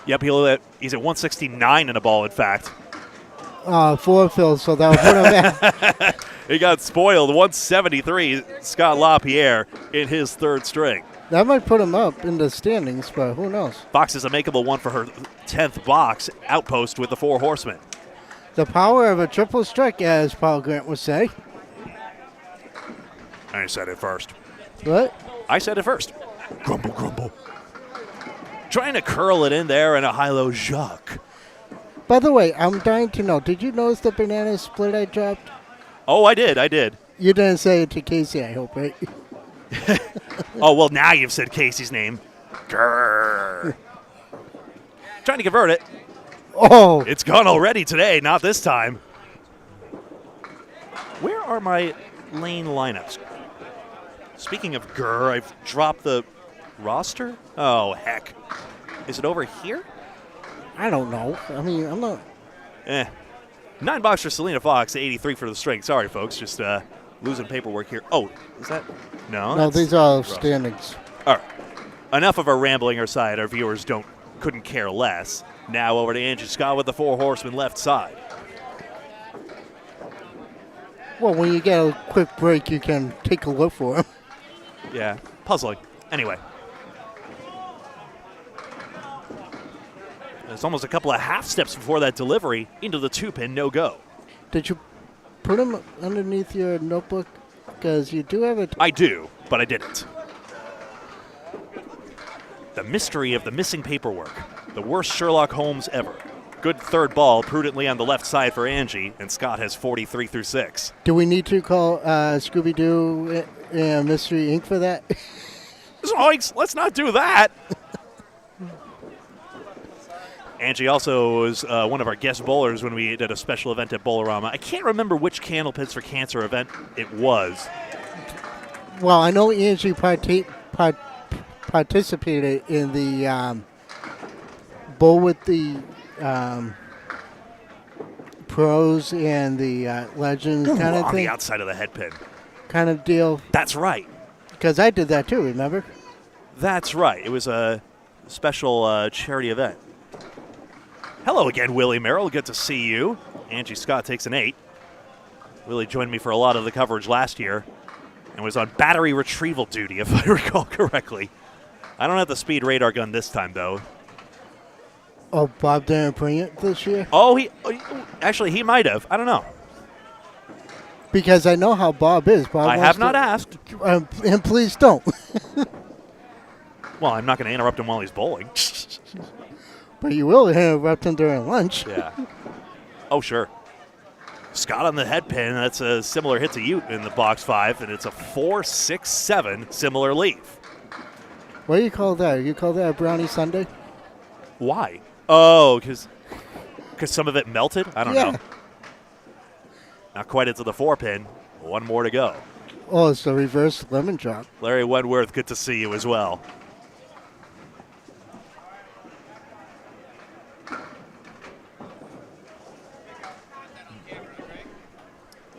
Yep, he's at 169 in a ball, in fact. 4 fills, so that will put him at. He got spoiled. 173, Scott LaPierre in his third string. That might put him up in the standings, but who knows? Fox is a makeable one for her 10th box outpost with the 4 horsemen. The power of a triple strike, as Paul Grant would say. I said it first. What? I said it first. Grumble, grumble. Trying to curl it in there and a high-low Jacques. By the way, I'm dying to know, did you notice the banana split I dropped? Oh, I did. You didn't say it to Casey, I hope, right? Oh, well, now you've said Casey's name. Grrr. Trying to convert it. Oh! It's gone already today, not this time. Where are my lane lineups? Speaking of grr, I've dropped the roster? Oh, heck. Is it over here? I don't know. I mean, I'm not... 9 bucks for Selena Fox, 83 for the string. Sorry, folks, just losing paperwork here. Oh, is that? No, No, these are roster. standings. All right. Enough of our rambling aside. Our viewers couldn't care less. Now over to Angie Scott with the 4 horsemen left side. Well, when you get a quick break, you can take a look for him. Yeah, puzzling. Anyway. It's almost a couple of half steps before that delivery into the 2-pin, no go. Did you put him underneath your notebook? Because you do have a... I do, but I didn't. The mystery of the missing paperwork. The worst Sherlock Holmes ever. Good third ball prudently on the left side for Angie, and Scott has 43 through 6. Do we need to call Scooby-Doo Mystery Inc. for that? Zoinks, let's not do that. Angie also was one of our guest bowlers when we did a special event at Bowlerama. I can't remember which Candlepins for Cancer event it was. Well, I know Angie participated in the bowl with the pros and the legends kind of On thing. the outside of the head pin. Kind of deal. That's right. Because I did that too, remember? That's right. It was a special charity event. Hello again, Willie Merrill. Good to see you. Angie Scott takes an 8. Willie joined me for a lot of the coverage last year and was on battery retrieval duty, if I recall correctly. I don't have the speed radar gun this time, though. Oh, Bob didn't bring it this year? Oh, he might have. I don't know. Because I know how Bob is. Bob I wants have not to- asked. And please don't. Well, I'm not going to interrupt him while he's bowling. But you will interrupt him during lunch. Yeah. Oh, sure. Scott on the head pin. That's a similar hit to you in the box 5, and it's a 4-6-7 similar leave. What do you call that? You call that a brownie sundae? Why? Oh, because some of it melted? I don't Yeah. know. Not quite into the 4-pin. One more to go. Oh, it's the reverse lemon drop. Larry Wentworth, good to see you as well.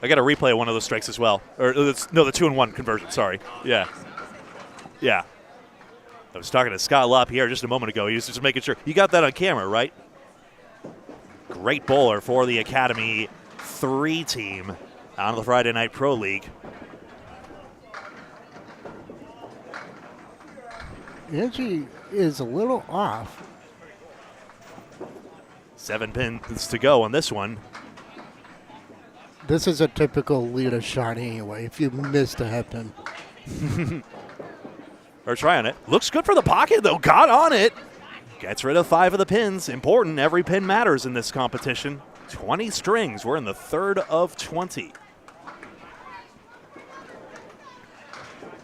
I got to replay one of those strikes as well. Or no, the 2-1 conversion. Sorry. Yeah. I was talking to Scott LaPierre just a moment ago. He was just making sure. You got that on camera, right? Great bowler for the Academy 3 team on the Friday Night Pro League. Angie is a little off. 7 pins to go on this one. This is a typical Leda shot anyway, if you missed a head pin. Or trying it. Looks good for the pocket, though. Got on it. Gets rid of 5 of the pins. Important. Every pin matters in this competition. 20 strings. We're in the 3rd of 20.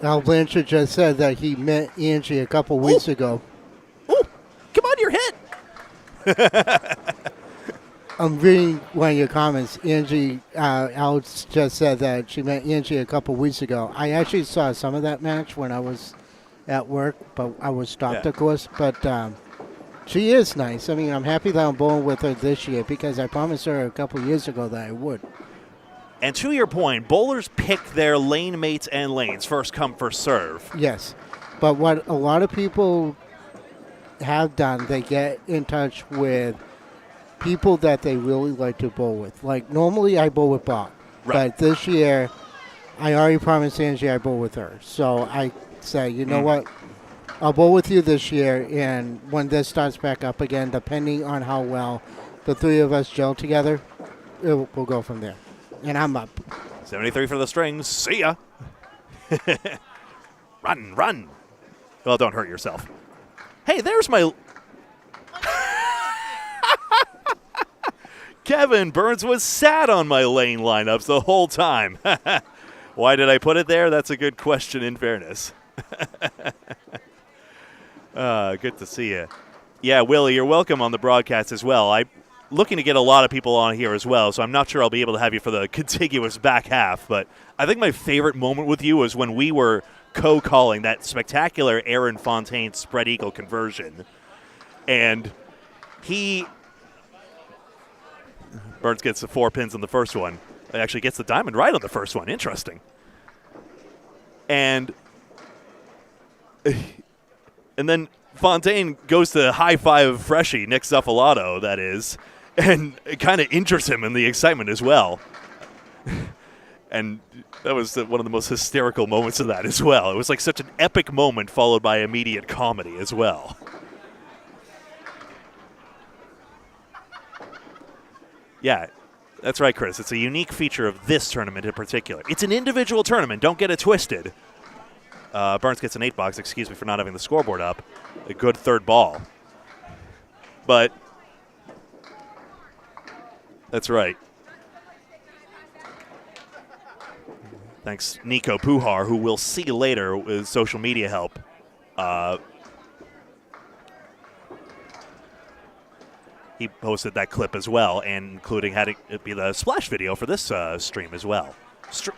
Al Blanchard just said that he met Angie a couple weeks ago. Ooh, come on, you're hit. I'm reading one of your comments. Angie, Alex just said that she met Angie a couple weeks ago. I actually saw some of that match when I was at work, but I was stopped, Yeah. of course. But she is nice. I mean, I'm happy that I'm bowling with her this year because I promised her a couple years ago that I would. And to your point, bowlers pick their lane mates and lanes. First come, first serve. Yes. But what a lot of people have done, they get in touch with people that they really like to bowl with. Like, normally I bowl with Bob. Right. But this year, I already promised Angie I bowl with her. So I say, you know what? I'll bowl with you this year, and when this starts back up again, depending on how well the three of us gel together, we'll go from there. And I'm up. 73 for the strings. See ya. Run, run. Well, don't hurt yourself. Hey, there's my... Kevin Burns was sat on my lane lineups the whole time. Why did I put it there? That's a good question, in fairness. Good to see you. Yeah, Willie, you're welcome on the broadcast as well. I'm looking to get a lot of people on here as well, so I'm not sure I'll be able to have you for the contiguous back half, but I think my favorite moment with you was when we were co-calling that spectacular Aaron Fontaine spread eagle conversion. And Burns gets the 4 pins on the first one. It actually gets the diamond right on the first one. Interesting. And then Fontaine goes to high-five Freshie, Nick Zuffalato, that is, and it kind of injures him in the excitement as well. And that was one of the most hysterical moments of that as well. It was like such an epic moment followed by immediate comedy as well. Yeah, that's right, Chris. It's a unique feature of this tournament in particular. It's an individual tournament. Don't get it twisted. Burns gets an 8-box. Excuse me for not having the scoreboard up. A good third ball. But that's right. Thanks, Nico Pujar, who we'll see later with social media help. He posted that clip as well, and including had it be the splash video for this stream as well.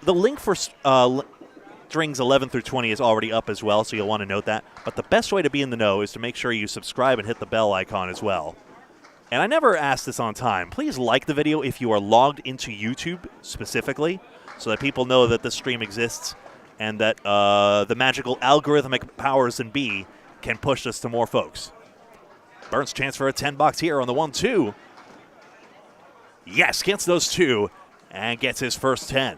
The link for strings 11 through 20 is already up as well, so you'll want to note that. But the best way to be in the know is to make sure you subscribe and hit the bell icon as well. And I never asked this on time. Please like the video if you are logged into YouTube specifically, so that people know that this stream exists and that the magical algorithmic powers in B can push this to more folks. Burns chance for a 10-box here on the 1-2. Yes, gets those 2 and gets his first 10.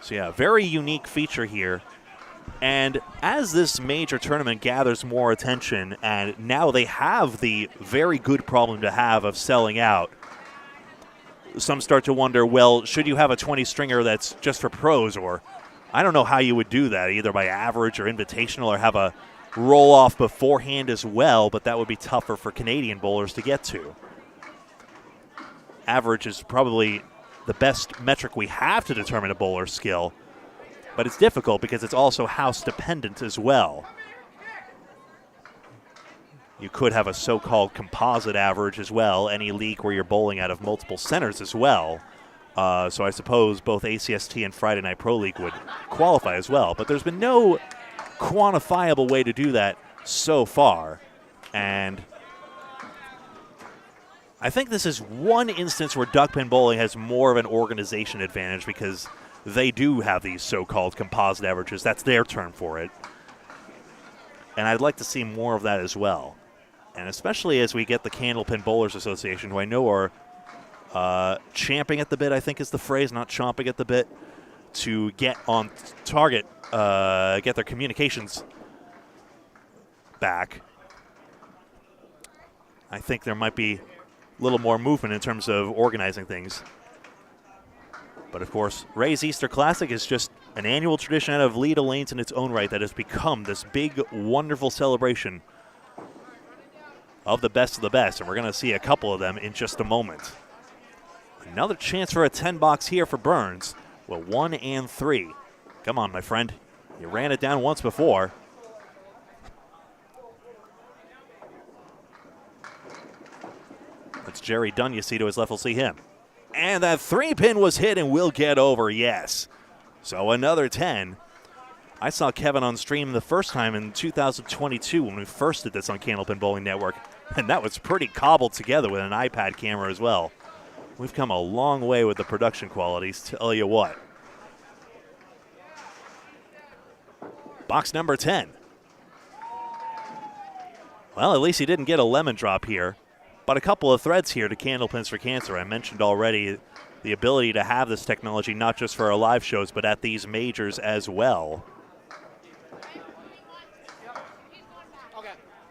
So yeah, very unique feature here. And as this major tournament gathers more attention, and now they have the very good problem to have of selling out, some start to wonder, well, should you have a 20-stringer that's just for pros, or I don't know how you would do that, either by average or invitational, or have a roll-off beforehand as well, but that would be tougher for Canadian bowlers to get to. Average is probably the best metric we have to determine a bowler's skill, but it's difficult because it's also house-dependent as well. You could have a so-called composite average as well, any league where you're bowling out of multiple centers as well. So I suppose both ACST and Friday Night Pro League would qualify as well. But there's been no quantifiable way to do that so far. And I think this is one instance where duckpin bowling has more of an organization advantage because they do have these so-called composite averages. That's their term for it. And I'd like to see more of that as well. And especially as we get the Candlepin Bowlers Association, who I know are champing at the bit, I think is the phrase, not chomping at the bit, to get on target, get their communications back. I think there might be a little more movement in terms of organizing things. But of course, Ray's Easter Classic is just an annual tradition out of Leda Lanes in its own right that has become this big, wonderful celebration of the best, and we're going to see a couple of them in just a moment. Another chance for a 10-box here for Burns. Well, 1 and 3. Come on, my friend. You ran it down once before. That's Jerry Dunn you see to his left. We'll see him. And that 3-pin was hit and will get over, yes. So another 10. I saw Kevin on stream the first time in 2022 when we first did this on Candlepin Bowling Network, and that was pretty cobbled together with an iPad camera as well. We've come a long way with the production qualities, tell you what. Box number 10. Well, at least he didn't get a lemon drop here, but a couple of threads here to Candlepins for Cancer. I mentioned already the ability to have this technology not just for our live shows, but at these majors as well.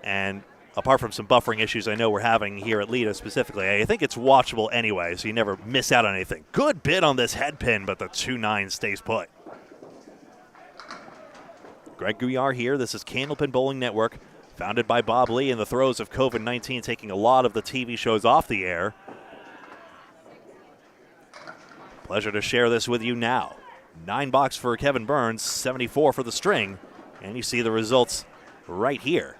And apart from some buffering issues I know we're having here at Leda specifically, I think it's watchable anyway, so you never miss out on anything. Good bid on this head pin, but the 2-9 stays put. Greg Gouillart here. This is Candlepin Bowling Network, founded by Bob Lee in the throes of COVID-19, taking a lot of the TV shows off the air. Pleasure to share this with you now. 9 box for Kevin Burns, 74 for the string, and you see the results right here.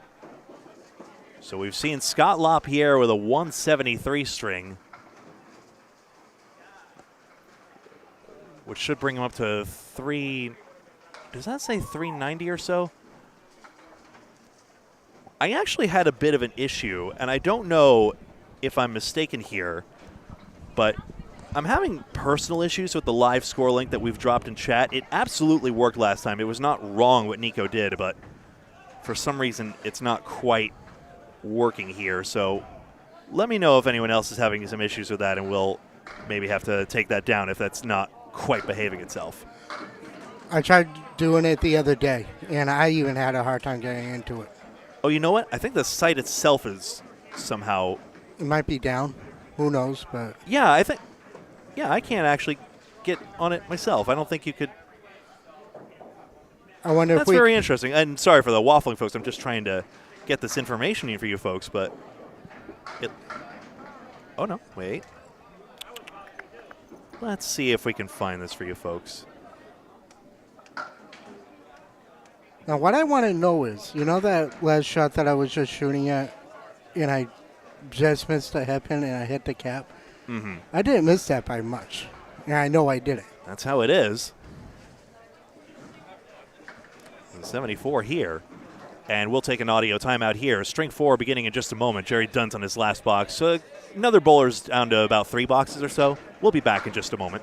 So we've seen Scott LaPierre with a 173 string, which should bring him up to 3. Does that say 390 or so? I actually had a bit of an issue, and I don't know if I'm mistaken here, but I'm having personal issues with the live score link that we've dropped in chat. It absolutely worked last time. It was not wrong what Nico did, but for some reason it's not quite working here. So let me know if anyone else is having some issues with that, and we'll maybe have to take that down if that's not quite behaving itself. I tried doing it the other day, and I even had a hard time getting into it. Oh, you know what? I think the site itself is somehow... It might be down. Who knows? But Yeah, I think... Yeah, I can't actually get on it myself. I don't think you could... I wonder That's if we... very interesting. And sorry for the waffling, folks. I'm just trying to get this information in for you folks, but... Oh, no. Wait. Let's see if we can find this for you folks. Now, what I want to know is, you know that last shot that I was just shooting at, and I just missed the head pin and I hit the cap? Mm-hmm. I didn't miss that by much, and I know I did it. That's how it is. 74 here. And we'll take an audio timeout here. String 4 beginning in just a moment. Jerry Dunn's on his last box. So another bowler's down to about 3 boxes or so. We'll be back in just a moment.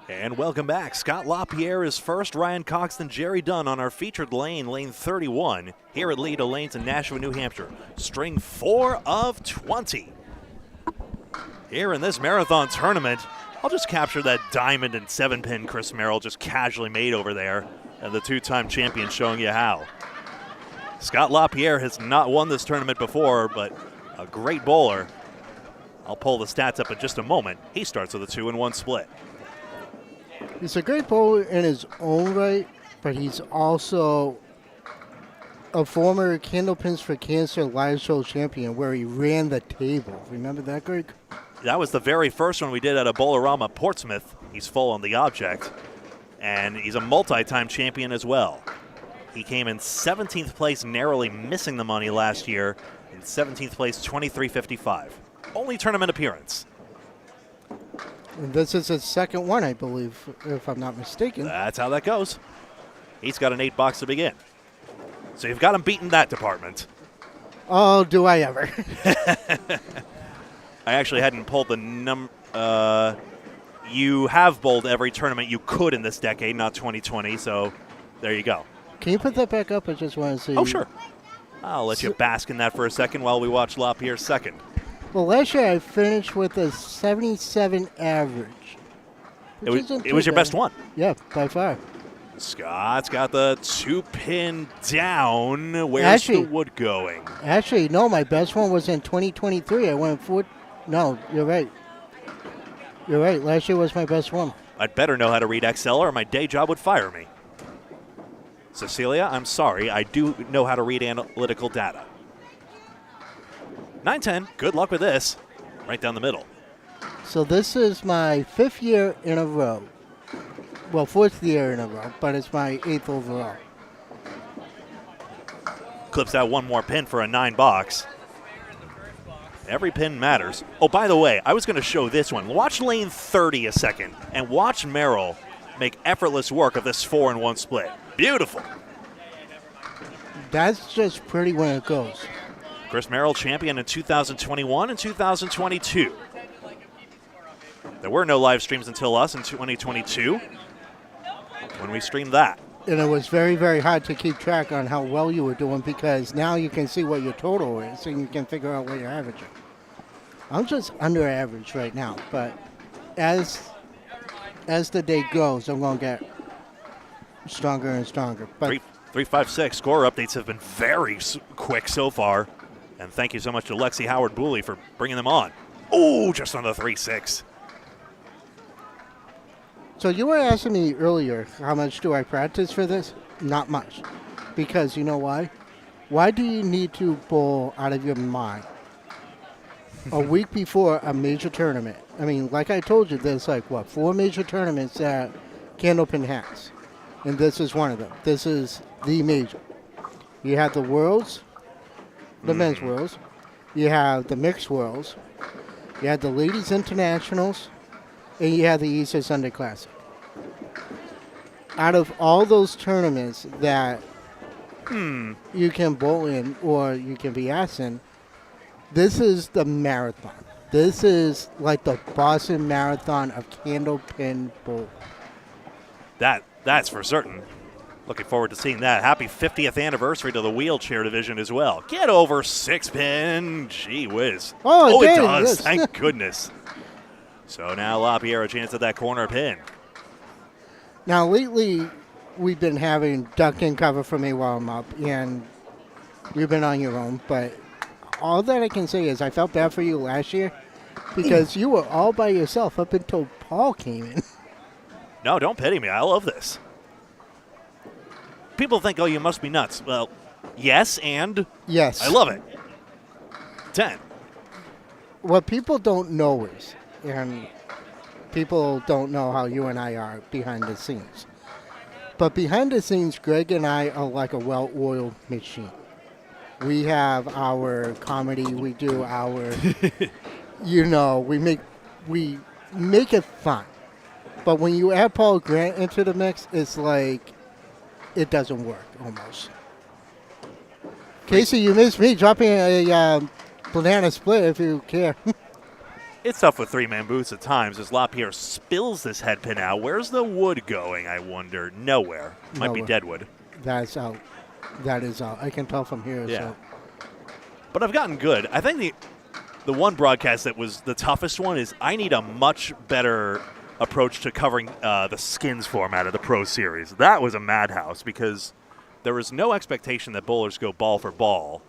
And welcome back. Scott LaPierre is first, Ryan Coxton, Jerry Dunn on our featured lane, lane 31, here at Leda Lanes in Nashua, New Hampshire. String 4 of 20. Here in this marathon tournament, I'll just capture that diamond and 7-pin Chris Merrill just casually made over there, and the two-time champion showing you how. Scott LaPierre has not won this tournament before, but a great bowler. I'll pull the stats up in just a moment. He starts with a 2-1 split. He's a great bowler in his own right, but he's also a former Candlepins for Cancer live show champion where he ran the table. Remember that, Greg? That was the very first one we did at a Bowlerama Portsmouth. He's full on the object. And he's a multi-time champion as well. He came in 17th place, narrowly missing the money last year. In 17th place, 23.55. Only tournament appearance. And this is his second one, I believe, if I'm not mistaken. That's how that goes. He's got an 8-box to begin. So you've got him beat in that department. Oh, do I ever. I actually hadn't pulled the number. You have bowled every tournament you could in this decade, not 2020, so there you go. Can you put that back up? I just want to see. Oh, sure. I'll let you bask in that for a second while we watch LaPierre's second. Well, last year I finished with a 77 average. It was your best one. Yeah, by far. Scott's got the 2-pin down. Where's the wood going? Actually, no, my best one was in 2023. I went 4. No, you're right. You're right. Last year was my best one. I'd better know how to read Excel or my day job would fire me. Cecilia, I'm sorry. I do know how to read analytical data. 9-10. Good luck with this. Right down the middle. So this is my 5th year in a row. Well, 4th year in a row, but it's my 8th overall. Clips out one more pin for a 9-box. Every pin matters. Oh, by the way, I was going to show this one. Watch lane 30 a second, and watch Merrill make effortless work of this 4-1 split. Beautiful. That's just pretty when it goes. Chris Merrill, champion in 2021 and 2022. There were no live streams until us in 2022 when we streamed that. And it was very, very hard to keep track on how well you were doing because now you can see what your total is and you can figure out what you're averaging. I'm just under average right now, but as the day goes, I'm going to get stronger and stronger. But 356 score updates have been very quick so far. And thank you so much to Lexi Howard-Booley for bringing them on. Oh, just on the 3-6. So you were asking me earlier, how much do I practice for this? Not much. Because you know why? Why do you need to bowl out of your mind a week before a major tournament? I mean, like I told you, there's 4 major tournaments that Candlepin has. And this is one of them. This is the major. You have the Worlds, the men's Worlds. You have the mixed Worlds. You have the ladies internationals. And you have the Easter Sunday Classic. Out of all those tournaments that you can bowl in or you can be asked in, this is the marathon. This is like the Boston Marathon of Candlepin bowl. That's for certain. Looking forward to seeing that. Happy 50th anniversary to the wheelchair division as well. Get over 6-pin. Gee whiz. Oh, it did, does. yes. Thank goodness. So now LaPierre a chance at that corner pin. Now, lately, we've been having duck and cover for me while I'm up, and you've been on your own. But all that I can say is I felt bad for you last year because you were all by yourself up until Paul came in. No, don't pity me. I love this. People think, oh, you must be nuts. Well, yes, and Yes. I love it. 10. What people don't know is, and people don't know how you and I are behind the scenes. But behind the scenes, Greg and I are like a well-oiled machine. We have our comedy. We do our, we make it fun. But when you add Paul Grant into the mix, it's like it doesn't work almost. Casey, you missed me dropping a banana split if you care. It's tough with three-man boots at times as LaPierre spills this head pin out. Where's the wood going, I wonder? Nowhere. Might be Nowhere. deadwood. That's out. That is out. I can tell from here. Yeah. So. But I've gotten good. I think the one broadcast that was the toughest one is I need a much better approach to covering the skins format of the Pro Series. That was a madhouse because there was no expectation that bowlers go ball for ball,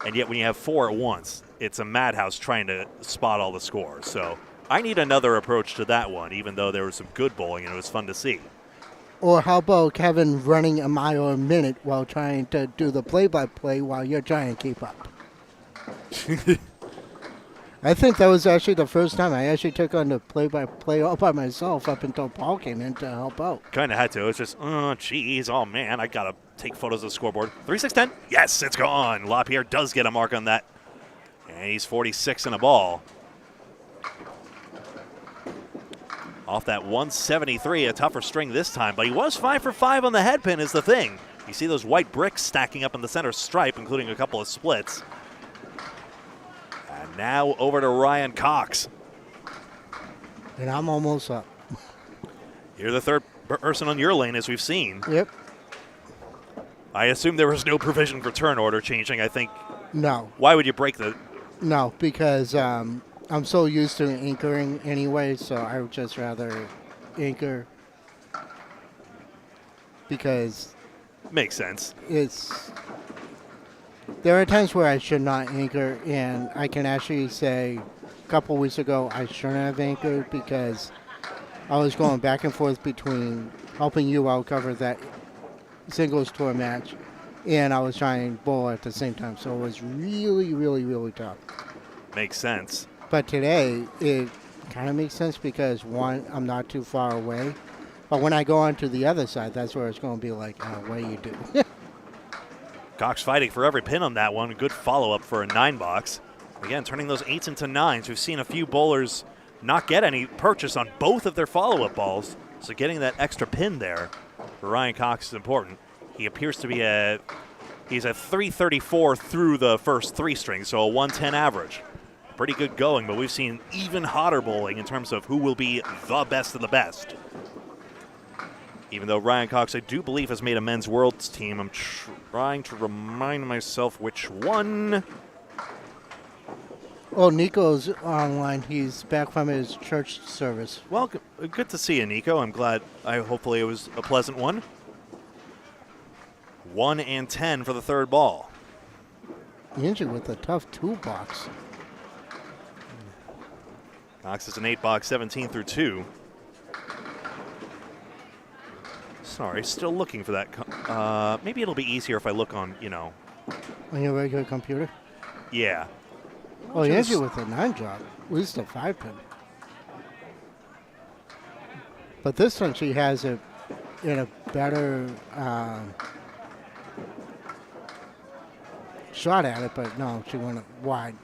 and yet when you have 4 at once, it's a madhouse trying to spot all the scores. So I need another approach to that one, even though there was some good bowling and it was fun to see. Or how about Kevin running a mile a minute while trying to do the play-by-play while you're trying to keep up? I think that was actually the first time I actually took on the play-by-play all by myself up until Paul came in to help out. Kind of had to. It was just, oh, geez, oh, man, I got to take photos of the scoreboard. 3-6-10. Yes, it's gone. LaPierre does get a mark on that. And he's 46 in a ball. Off that 173, a tougher string this time, but he was 5 for 5 on the head pin is the thing. You see those white bricks stacking up in the center stripe, including a couple of splits. And now over to Ryan Cox. And I'm almost up. You're the third person on your lane, as we've seen. Yep. I assume there was no provision for turn order changing. I think. No. Why would you break the? No, because I'm so used to anchoring anyway, so I would just rather anchor because Makes sense. There are times where I should not anchor, and I can actually say a couple weeks ago I shouldn't have anchored because I was going back and forth between helping you out cover that singles tour match, and I was trying to bowl at the same time, so it was really, really, really tough. Makes sense. But today, it kind of makes sense because, one, I'm not too far away. But when I go on to the other side, that's where it's going to be like, what do you do? Cox fighting for every pin on that one. Good follow-up for a 9-box. Again, turning those 8s into 9s. We've seen a few bowlers not get any purchase on both of their follow-up balls. So getting that extra pin there for Ryan Cox is important. He appears to be he's a 334 through the first 3 strings, so a 110 average. Pretty good going, but we've seen even hotter bowling in terms of who will be the best of the best. Even though Ryan Cox, I do believe, has made a men's worlds team. I'm trying to remind myself which one. Oh, Nico's online. He's back from his church service. Well, good to see you, Nico. I'm glad. Hopefully it was a pleasant one. 1 and 10 for the third ball. Usually with a tough 2-box. Cox is an 8-box, 17 through 2. Sorry, still looking for that. Maybe it'll be easier if I look on, On your regular computer? Yeah. Oh, usually with a 9-drop. At least a 5-pin. But this one, she has it in a better shot at it, but no, she went wide.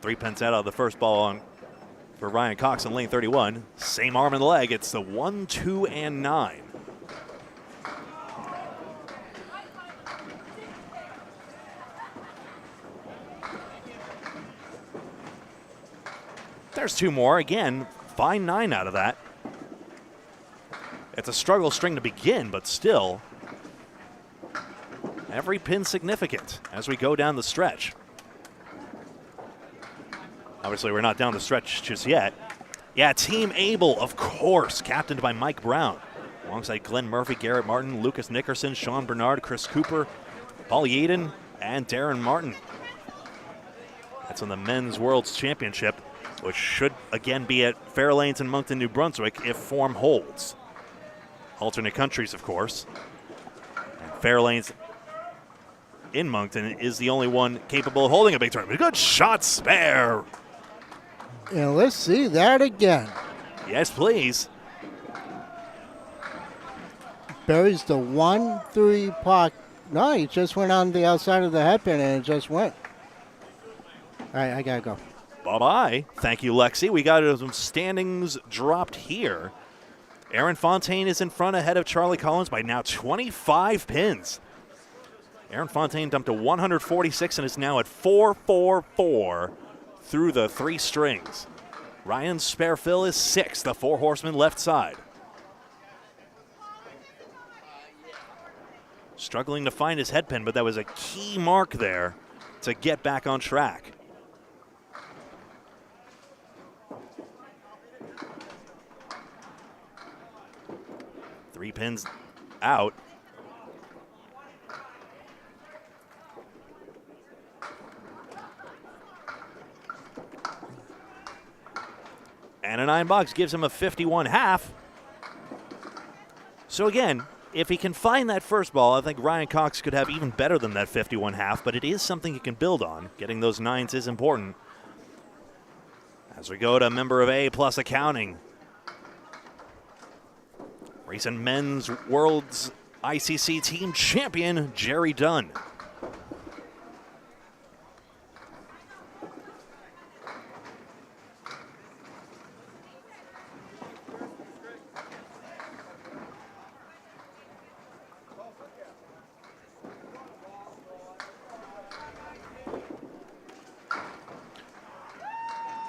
3 pins out of the first ball on for Ryan Cox in lane 31. Same arm and leg. It's the 1, 2, and 9. There's 2 more. Again, fine 9 out of that. It's a struggle string to begin, but still, every pin significant as we go down the stretch. Obviously, we're not down the stretch just yet. Yeah, Team Able, of course, captained by Mike Brown, alongside Glenn Murphy, Garrett Martin, Lucas Nickerson, Sean Bernard, Chris Cooper, Paul Yaden, and Darren Martin. That's on the Men's Worlds Championship, which should again be at Fairlanes in Moncton, New Brunswick, if form holds. Alternate countries, of course. And Fairlanes in Moncton is the only one capable of holding a big tournament. Good shot, spare. And let's see that again. Yes, please. Buries the 1-3 puck. No, he just went on the outside of the head pin and it just went. All right, I got to go. Bye-bye. Thank you, Lexi. We got some standings dropped here. Aaron Fontaine is in front ahead of Charlie Collins by now 25 pins. Aaron Fontaine dumped to 146 and is now at 444 through the 3 strings. Ryan Sparefill is 6, the 4 horseman left side. Struggling to find his head pin, but that was a key mark there to get back on track. Three pins out. And a 9 box gives him a 51.5. So again, if he can find that first ball, I think Ryan Cox could have even better than that 51.5, but it is something he can build on. Getting those 9s is important. As we go to member of A plus accounting. Recent men's world's ICC team champion, Jerry Dunn.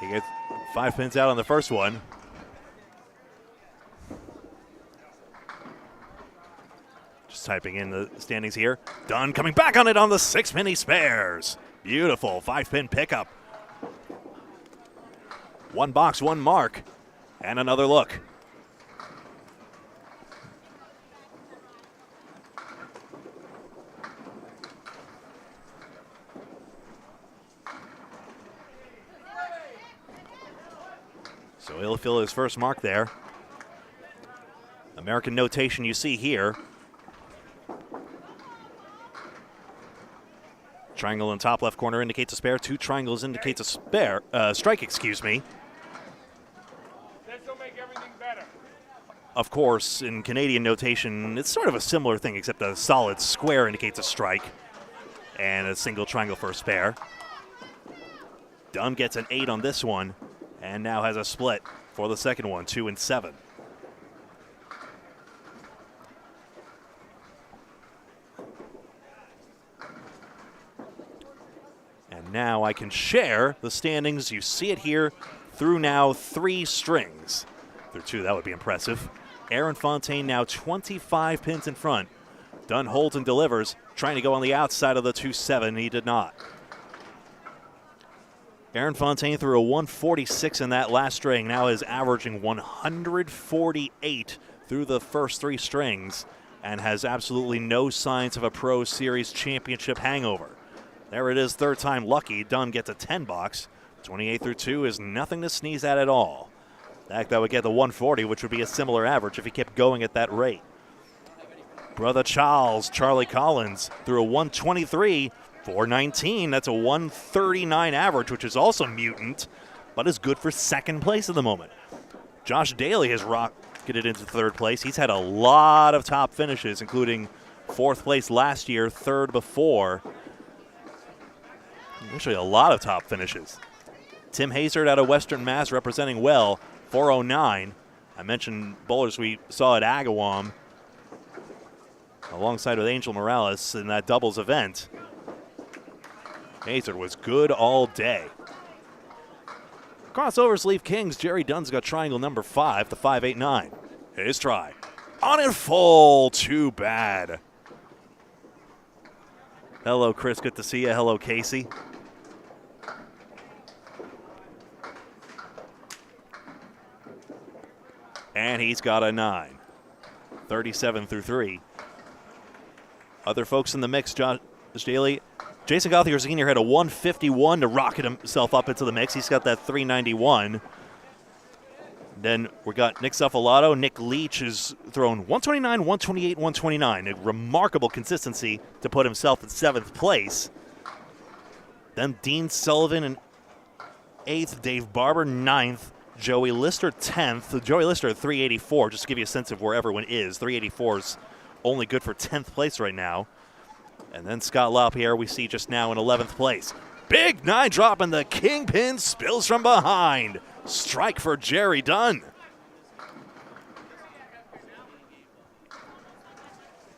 He gets 5 pins out on the first one. Just typing in the standings here. Dunn coming back on it on the 6 pin he spares. Beautiful 5-pin pickup. 1 box, 1 mark, and another look. So he'll fill his first mark there. American notation you see here. Triangle in top left corner indicates a spare. 2 triangles indicates a spare strike, excuse me. This will make everything better. Of course, in Canadian notation, it's sort of a similar thing, except a solid square indicates a strike and a single triangle for a spare. Dunn gets an 8 on this one and now has a split for the second one, 2 and 7. And now I can share the standings. You see it here through now 3 strings. Through 2, that would be impressive. Aaron Fontaine now 25 pins in front. Dunn holds and delivers, trying to go on the outside of the 2-7. He did not. Aaron Fontaine threw a 146 in that last string. Now is averaging 148 through the first 3 strings and has absolutely no signs of a Pro Series championship hangover. There it is, third time lucky. Dunn gets a 10 box. 28 through 2 is nothing to sneeze at all. In fact, that would get the 140, which would be a similar average if he kept going at that rate. Brother Charles, Charlie Collins, threw a 123, 419. That's a 139 average, which is also mutant, but is good for second place at the moment. Josh Daly has rocketed into third place. He's had a lot of top finishes, including 4th place last year, 3rd before. Actually, a lot of top finishes. Tim Hazard out of Western Mass representing well, 409. I mentioned bowlers we saw at Agawam alongside with Angel Morales in that doubles event. Hazard was good all day. Crossovers leave Kings. Jerry Dunn's got triangle number 5, the 5-8-9. His try. On it full. Too bad. Hello, Chris. Good to see you. Hello, Casey. And he's got a 9. 37 through 3. Other folks in the mix, Josh Daly. Jason Gauthier Sr. had a 151 to rocket himself up into the mix. He's got that 391. Then we got Nick Suffalato. Nick Leach is thrown 129, 128, 129. A remarkable consistency to put himself in 7th place. Then Dean Sullivan in 8th. Dave Barber 9th. Joey Lister 10th. Joey Lister at 384, just to give you a sense of where everyone is. 384 is only good for 10th place right now. And then Scott LaPierre we see just now in 11th place. Big 9 drop and the kingpin spills from behind. Strike for Jerry Dunn.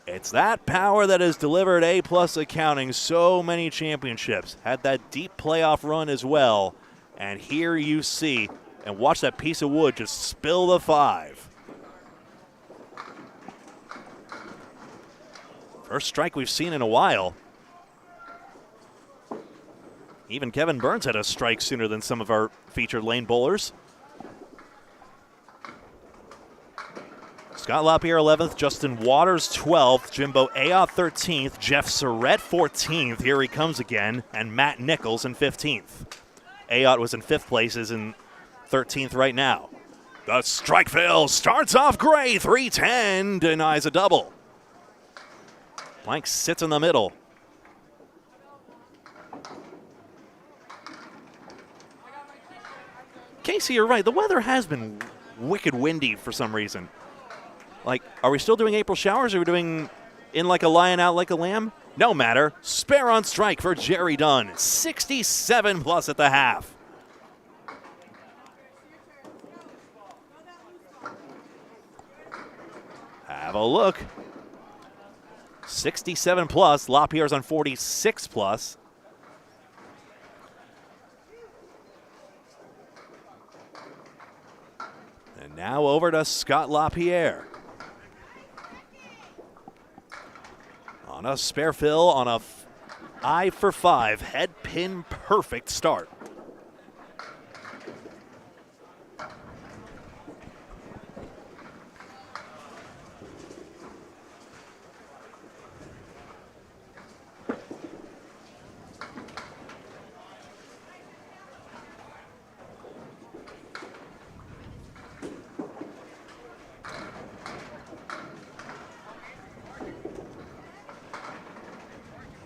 It's that power that has delivered A-plus accounting so many championships. Had that deep playoff run as well. And here you see, and watch that piece of wood just spill the 5. First strike we've seen in a while. Even Kevin Burns had a strike sooner than some of our featured lane bowlers. Scott LaPierre 11th, Justin Waters 12th, Jimbo Ayotte 13th, Jeff Surrett 14th, here he comes again, and Matt Nichols in 15th. Ayotte was in 5th place, is in 13th right now. The strike fill starts off great, 310, denies a double. Blank sits in the middle. Casey, you're right. The weather has been wicked windy for some reason. Like, are we still doing April showers? Or are we doing in like a lion, out like a lamb? No matter. Spare on strike for Jerry Dunn. 67 plus at the half. Have a look. 67 plus. LaPierre's on 46 plus. And now over to Scott LaPierre. On a spare fill, on a eye for 5, head pin perfect start.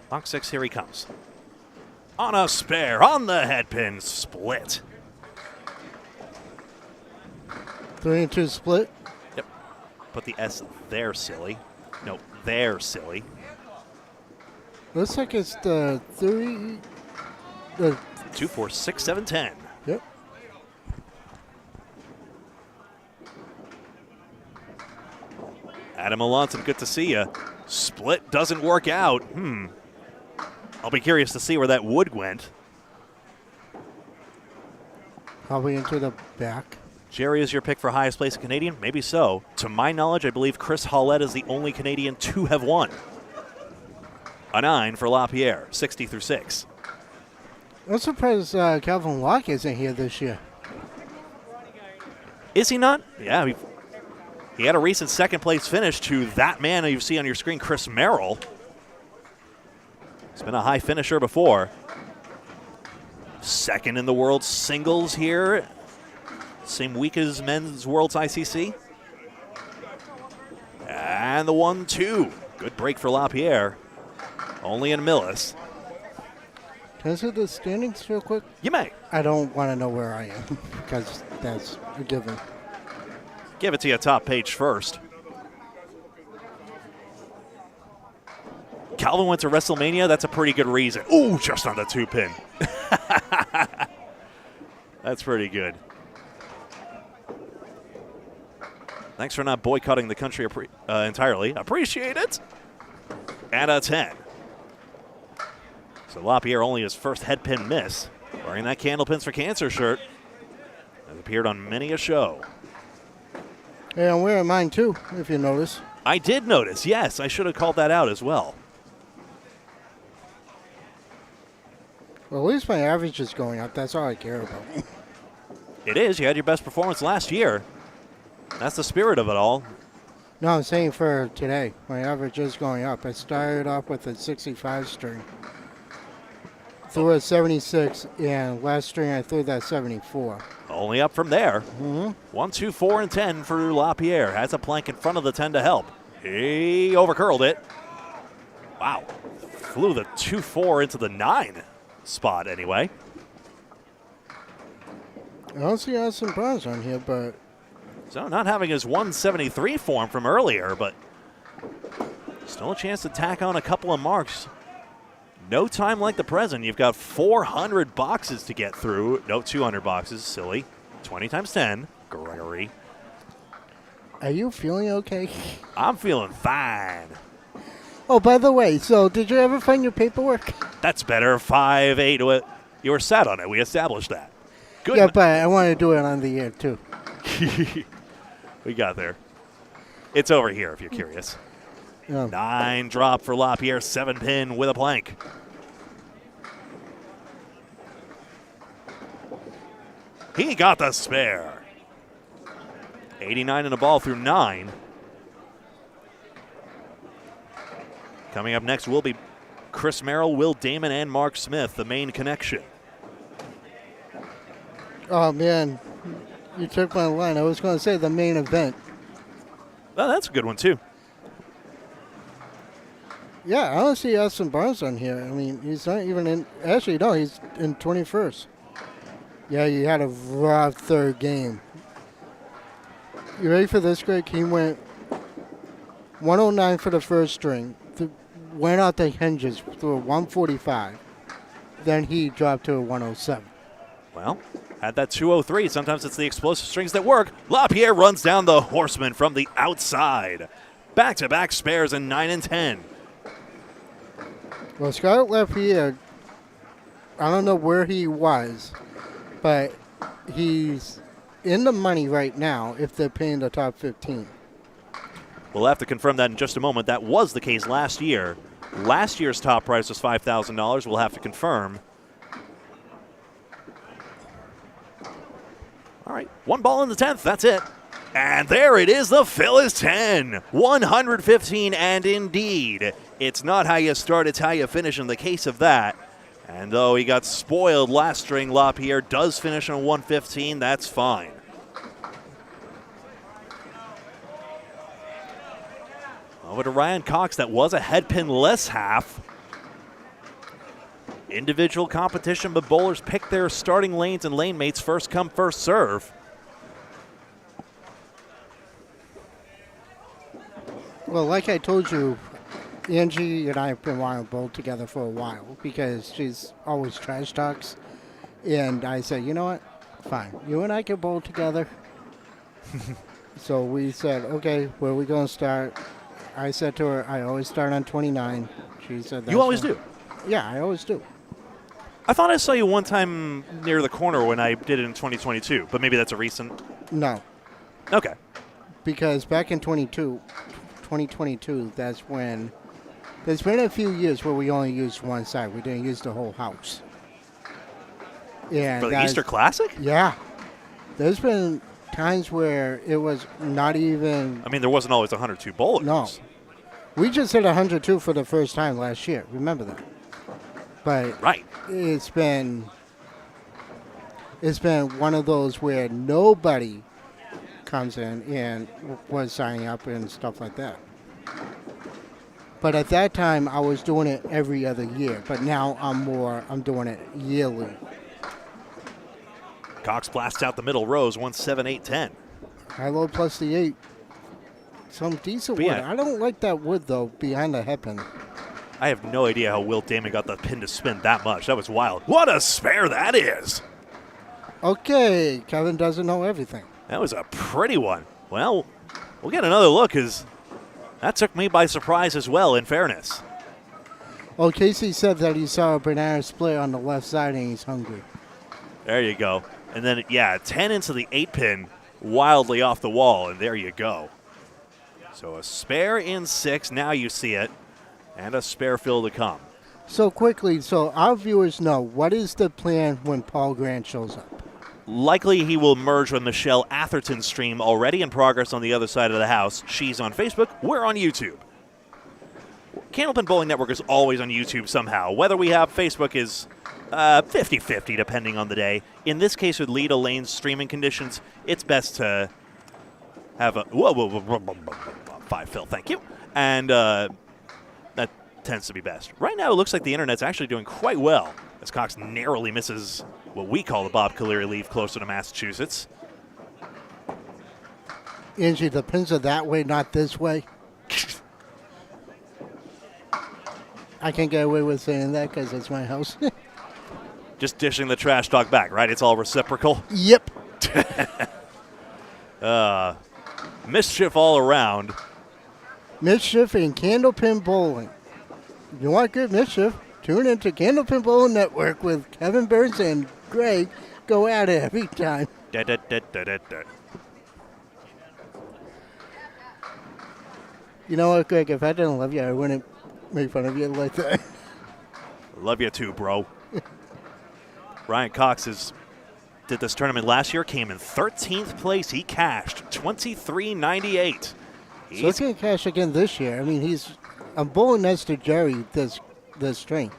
Box 6, here he comes. On a spare, on the head pin, split. 3 and 2 split. Yep. Put the S there, silly. No, there, silly. Looks like it's the 3. 2, 4, 6, 7, 10. Yep. Adam Alonso, good to see you. Split doesn't work out. I'll be curious to see where that wood went. Probably into the back. Jerry is your pick for highest place Canadian? Maybe so. To my knowledge, I believe Chris Hollett is the only Canadian to have won. A 9 for LaPierre, 60 through 6. I'm surprised Calvin Locke isn't here this year. Is he not? Yeah, he had a recent second place finish to that man you see on your screen, Chris Merrill. He's been a high finisher before. Second in the world singles here. Same week as men's Worlds ICC. And the 1-2. Good break for LaPierre. Only in Millis. Can I see the standings real quick? You may. I don't want to know where I am because that's a given. Give it to you top page first. Calvin went to WrestleMania. That's a pretty good reason. Ooh, just on the 2-pin. That's pretty good. Thanks for not boycotting the country entirely. Appreciate it. And a 10. So LaPierre only his first head pin miss. Wearing that Candlepins for Cancer shirt. Has appeared on many a show. Hey, I'm wearing mine too, if you notice. I did notice, yes. I should have called that out as well. Well, at least my average is going up. That's all I care about. It is. You had your best performance last year. That's the spirit of it all. No, I'm saying for today, my average is going up. I started off with a 65 string. Threw a 76, and last string I threw that 74. Only up from there. 1, 2, 4, and 10 for LaPierre. Has a plank in front of the 10 to help. He overcurled it. Wow. Flew the 2-4 into the 9 spot anyway. I don't see Austin Bronze on here, but... So not having his 173 form from earlier, but still a chance to tack on a couple of marks. No time like the present. You've got 400 boxes to get through. No, 200 boxes. Silly. 20 times 10. Gregory. Are you feeling okay? I'm feeling fine. Oh, by the way, so did you ever find your paperwork? That's better. 5-8. You were sat on it. We established that. Good. Yeah, but I want to do it on the air, too. We got there. It's over here if you're curious. Yeah. 9 drop for LaPierre. 7 pin with a plank. He got the spare. 89 in the ball through 9. Coming up next will be Chris Merrill, Will Damon, and Mark Smith, the main connection. Oh, man. You took my line. I was going to say the main event. Oh, that's a good one, too. Yeah, I don't see Austin Barnes on here. I mean, he's not even in. Actually, no, he's in 21st. Yeah, he had a rough third game. You ready for this, Greg? He went 109 for the first string. Went out the hinges through a 145. Then he dropped to a 107. Well, had that 203. Sometimes it's the explosive strings that work. LaPierre runs down the horseman from the outside. Back-to-back spares in 9 and 10. Well, Scott LaPierre, I don't know where he was, but he's in the money right now if they're paying the top 15. We'll have to confirm that in just a moment. That was the case last year. Last year's top price was $5,000. We'll have to confirm. All right, 1 ball in the 10th. That's it. And there it is. The fill is 10. 115, and indeed, it's not how you start, it's how you finish in the case of that. And though he got spoiled last string, LaPierre does finish on 115. That's fine. Over to Ryan Cox. That was a headpin-less half. Individual competition, but bowlers pick their starting lanes and lane mates first come, first serve. Well, like I told you, Angie and I have been wanting to bowl together for a while because she's always trash talks. And I said, you know what? Fine. You and I can bowl together. So we said, okay, where are we going to start? I said to her, I always start on 29. She said, You always do? Yeah, I always do. I thought I saw you one time near the corner when I did it in 2022, but maybe that's a recent. No, Okay. because back in 2022, that's when there's been a few years where we only used one side. We didn't use the whole house. Yeah, For the Easter Classic? Yeah. There's been times where it was not even. I mean, there wasn't always 102 bowlers. No. We just hit 102 for the first time last year. Remember that. But Right. it's been one of those where nobody comes in and was signing up and stuff like that. But at that time, I was doing it every other year. But now I'm doing it yearly. Cox blasts out the middle rows, 1-7-8-10. High low plus the 8. Some decent But wood. yeah. I don't like that wood, though, behind the headpin. I have no idea how Will Damon got the pin to spin that much. That was wild. What a spare that is. Okay, Kevin doesn't know everything. That was a pretty one. Well, we'll get another look because that took me by surprise as well, in fairness. Oh, Casey said that he saw a banana split on the left side and he's hungry. There you go. And then, yeah, 10 into the 8 pin, wildly off the wall, and there you go. So a spare in 6, now you see it, and a spare fill to come. So quickly, so our viewers know, what is the plan when Paul Grant shows up? Likely he will merge with Michelle Atherton's stream, already in progress on the other side of the house. She's on Facebook, we're on YouTube. Candlepin Bowling Network is always on YouTube somehow. Whether we have Facebook is 50-50 depending on the day. In this case, with Leda Lane's streaming conditions, it's best to have a 5 fill, thank you. And that tends to be best. Right now, it looks like the internet's actually doing quite well, as Cox narrowly misses what we call the Bob Colery leave closer to Massachusetts. Angie, the pins are that way, not this way. I can't get away with saying that because it's my house. Just dishing the trash talk back, right? It's all reciprocal. Yep. Mischief all around. Mischief and Candlepin Bowling. You want good mischief? Tune into Candlepin Bowling Network with Kevin Burns and Greg. Go at it every time. Da, da, da, da, da, da. You know what, Greg? If I didn't love you, I wouldn't make fun of you like that. Love you too, bro. Ryan Cox did this tournament last year, came in 13th place. He cashed $23.98. So he's going to cash again this year. I mean, I'm bowling next to Jerry this string.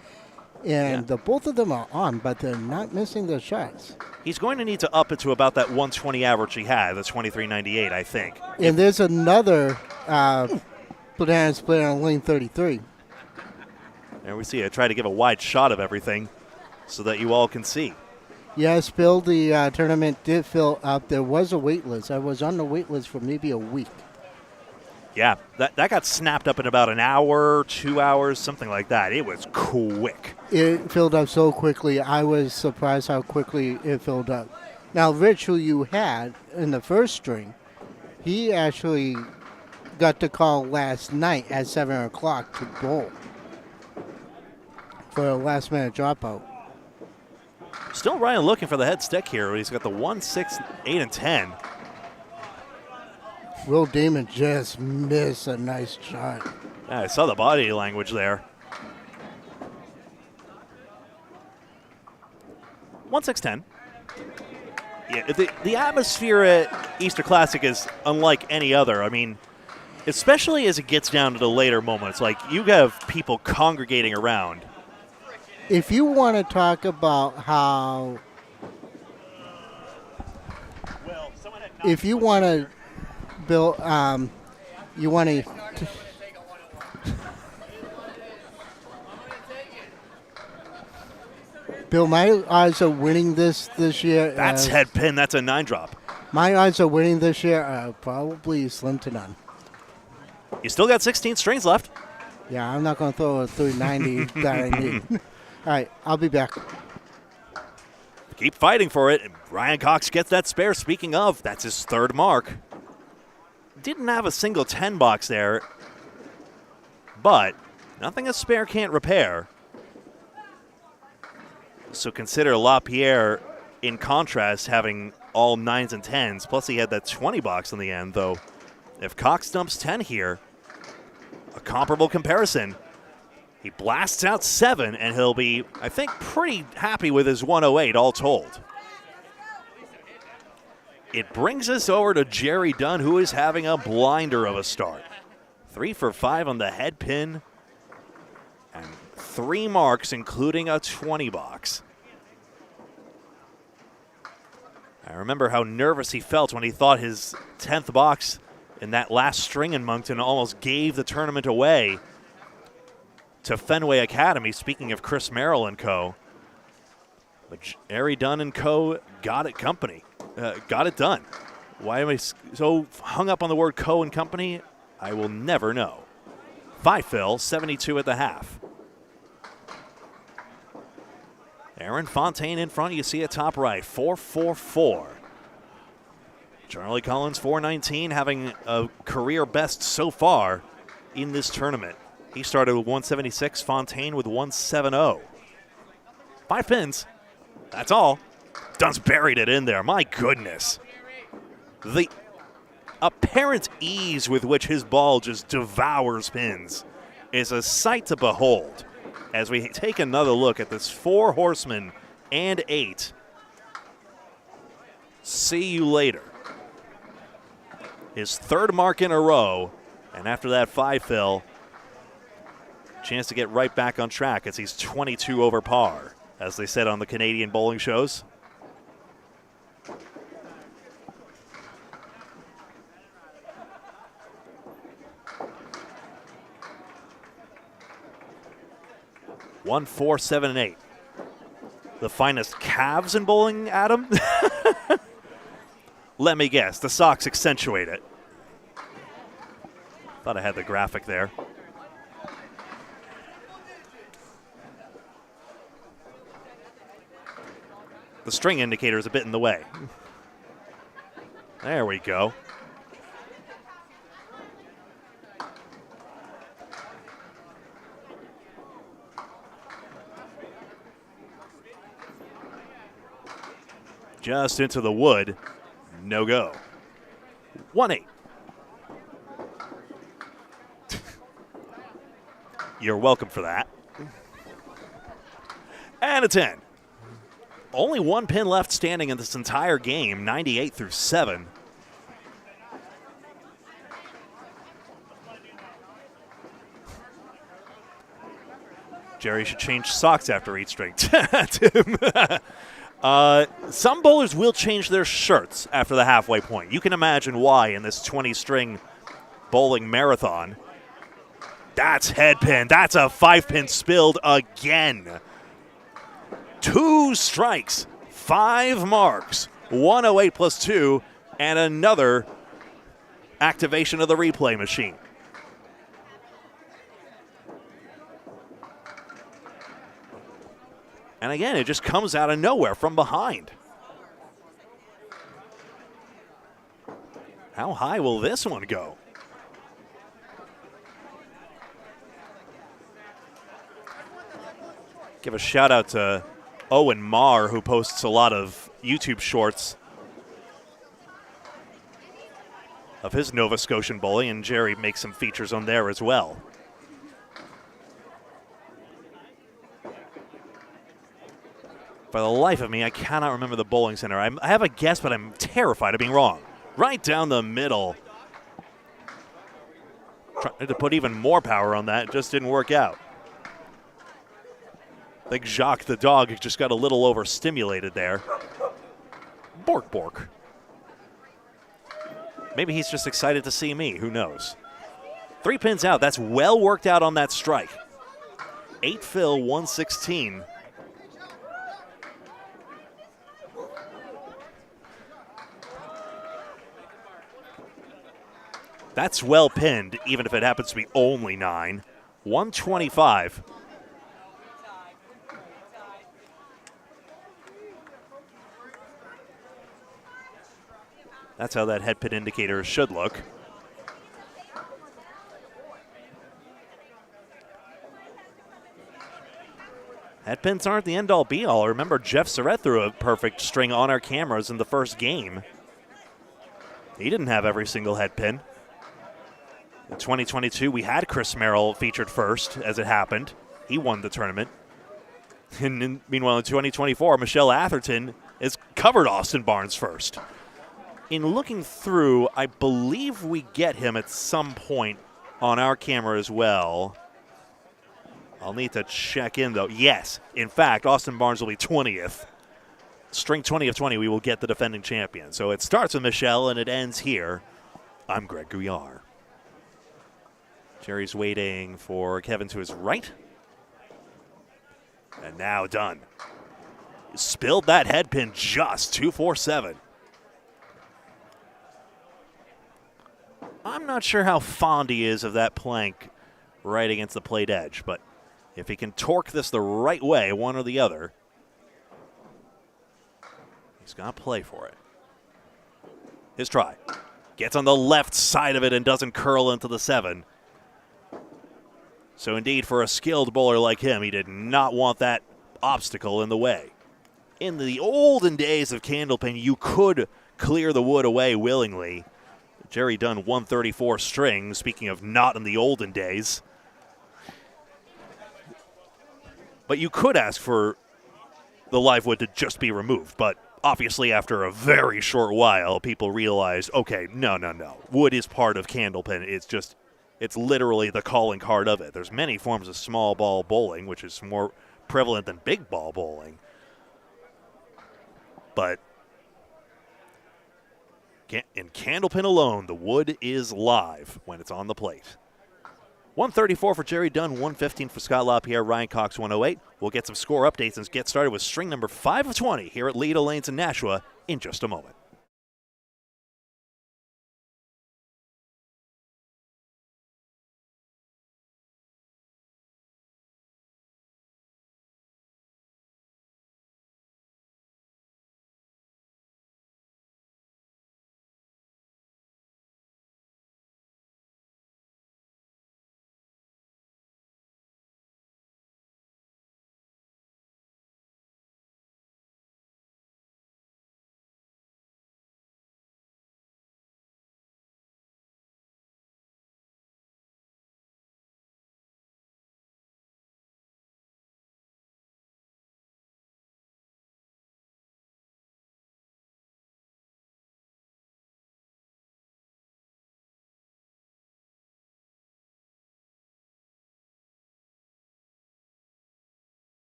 And the both of them are on, but they're not missing their shots. He's going to need to up it to about that 120 average he had, the 23.98, I think. And there's another banana split on lane 33. There we see. I try to give a wide shot of everything so that you all can see. Yes, Bill, the tournament did fill up. There was a wait list. I was on the wait list for maybe a week. Yeah, that got snapped up in about an hour, 2 hours, something like that. It was quick. It filled up so quickly. I was surprised how quickly it filled up. Now, Rich, who you had in the first string, he actually got the call last night at 7 o'clock to bowl for a last-minute dropout. Still Ryan looking for the head stick here. He's got the 1, 6, 8, and 10. Will Damon just missed a nice shot. Yeah, I saw the body language there. 1, 6, 10. Yeah, the atmosphere at Easter Classic is unlike any other. I mean, especially as it gets down to the later moments, like you have people congregating around. If you want to talk about how, if you want to build, you want to. Bill, my odds of winning this year. That's head pin. That's a 9-drop. My odds of winning this year are probably slim to none. You still got 16 strings left. Yeah, I'm not going to throw a 390 that I need. All right, I'll be back. Keep fighting for it. Ryan Cox gets that spare. Speaking of, that's his third mark. Didn't have a single 10 box there, but nothing a spare can't repair. So consider LaPierre, in contrast, having all 9s and 10s, plus he had that 20 box in the end, though. If Cox dumps 10 here, a comparable comparison. He blasts out 7, and he'll be, I think, pretty happy with his 108 all told. It brings us over to Jerry Dunn, who is having a blinder of a start. 3 for 5 on the head pin, and 3 marks, including a 20 box. I remember how nervous he felt when he thought his 10th box in that last string in Moncton almost gave the tournament away to Fenway Academy, speaking of Chris Merrill and co. But Jerry Dunn and co. got it done. Why am I so hung up on the word co and company? I will never know. 5 fill, 72 at the half. Aaron Fontaine in front, you see it top right, 4-4-4. Charlie Collins, 419, having a career best so far in this tournament. He started with 176, Fontaine with 170. 5 pins, that's all. Dunn's buried it in there, my goodness. The apparent ease with which his ball just devours pins is a sight to behold. As we take another look at this 4 horsemen and 8. See you later. His 3rd mark in a row, and after that 5 fill, chance to get right back on track as he's 22 over par, as they said on the Canadian bowling shows. One, 4, 7, and 8. The finest calves in bowling, Adam? Let me guess, the socks accentuate it. Thought I had the graphic there. The string indicator is a bit in the way. There we go. Just into the wood. No go. 1-8. You're welcome for that. And a 10. Only one pin left standing in this entire game, 98 through 7. Jerry should change socks after each string. Tim. Some bowlers will change their shirts after the halfway point. You can imagine why in this 20-string bowling marathon. That's headpin. That's a 5-pin spilled again. 2 strikes, 5 marks, 108 plus 2, and another activation of the replay machine. And again, it just comes out of nowhere from behind. How high will this one go? Give a shout out to Owen Marr, who posts a lot of YouTube shorts of his Nova Scotian bowling, and Jerry makes some features on there as well. For the life of me, I cannot remember the bowling center. I have a guess, but I'm terrified of being wrong. Right down the middle. Tried to put even more power on that. It just didn't work out. I think Jacques the dog just got a little overstimulated there. Bork, bork. Maybe he's just excited to see me. Who knows? 3 pins out. That's well worked out on that strike. 8 fill, 116. That's well pinned, even if it happens to be only 9. 125. That's how that head pin indicator should look. Head pins aren't the end-all be-all. Remember, Jeff Surratt threw a perfect string on our cameras in the first game. He didn't have every single head pin. In 2022, we had Chris Merrill featured first, as it happened. He won the tournament. And meanwhile, in 2024, Michelle Atherton has covered Austin Barnes first. In looking through, I believe we get him at some point on our camera as well. I'll need to check in, though. Yes, in fact, Austin Barnes will be 20th. String 20 of 20, we will get the defending champion. So it starts with Michelle, and it ends here. I'm Greg Gouillart. Jerry's waiting for Kevin to his right. And now done. Spilled that head pin just 247. I'm not sure how fond he is of that plank right against the plate edge, but if he can torque this the right way, one or the other, he's got to play for it. His try. Gets on the left side of it and doesn't curl into the 7. So indeed, for a skilled bowler like him, he did not want that obstacle in the way. In the olden days of Candlepin, you could clear the wood away willingly. Jerry Dunn 134 string, speaking of not in the olden days. But you could ask for the live wood to just be removed. But obviously after a very short while, people realized, okay, no. Wood is part of Candlepin. It's literally the calling card of it. There's many forms of small ball bowling, which is more prevalent than big ball bowling. But in Candlepin alone, the wood is live when it's on the plate. 134 for Jerry Dunn, 115 for Scott LaPierre, Ryan Cox 108. We'll get some score updates and get started with string number 5 of 20 here at Leda Lanes in Nashua in just a moment.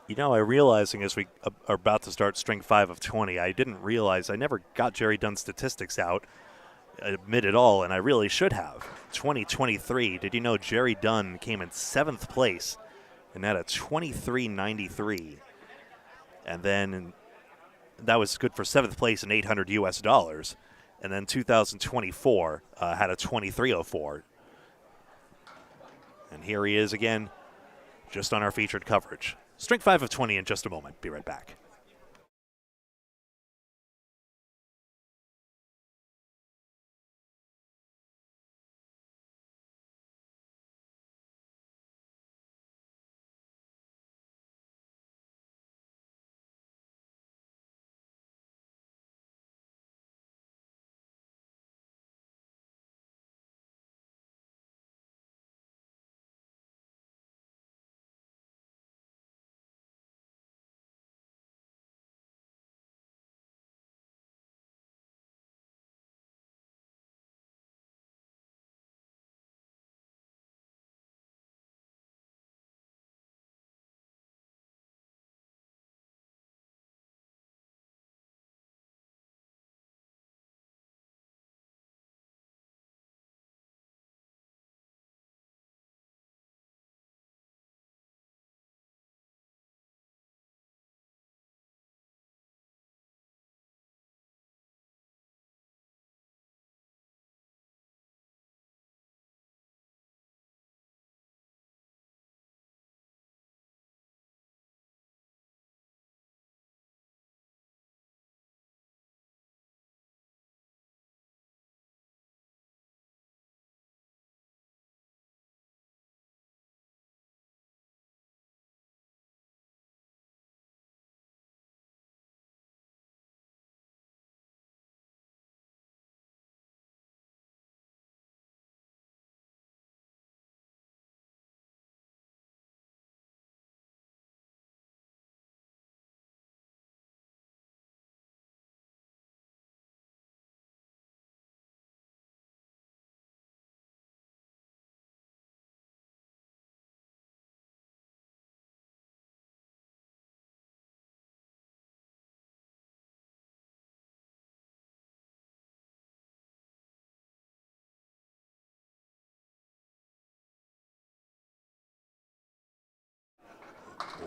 You know, I realizing as we are about to start string 5 of 20, I didn't realize I never got Jerry Dunn's statistics out, admit it all, and I really should have. 2023, did you know Jerry Dunn came in 7th place and had a 23.93, and then that was good for 7th place in $800 US, and then 2024 had a 23.04, and here he is again, just on our featured coverage. String 5 of 20 in just a moment. Be right back.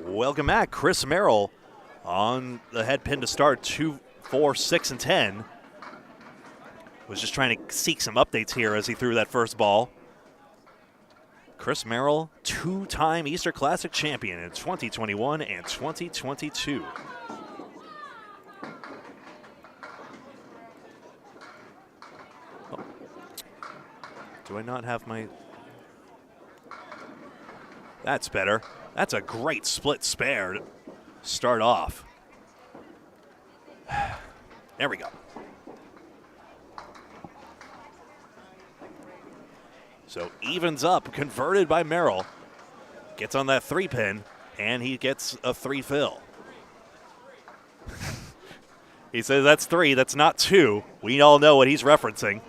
Welcome back. Chris Merrill on the head pin to start 2, 4, 6, and 10. Was just trying to seek some updates here as he threw that first ball. Chris Merrill, 2-time Easter Classic champion in 2021 and 2022. Oh. Do I not have my... That's better. That's a great split spare to start off. There we go. So evens up, converted by Merrill. Gets on that 3-pin, and he gets a 3 fill. He says that's 3, that's not 2. We all know what he's referencing.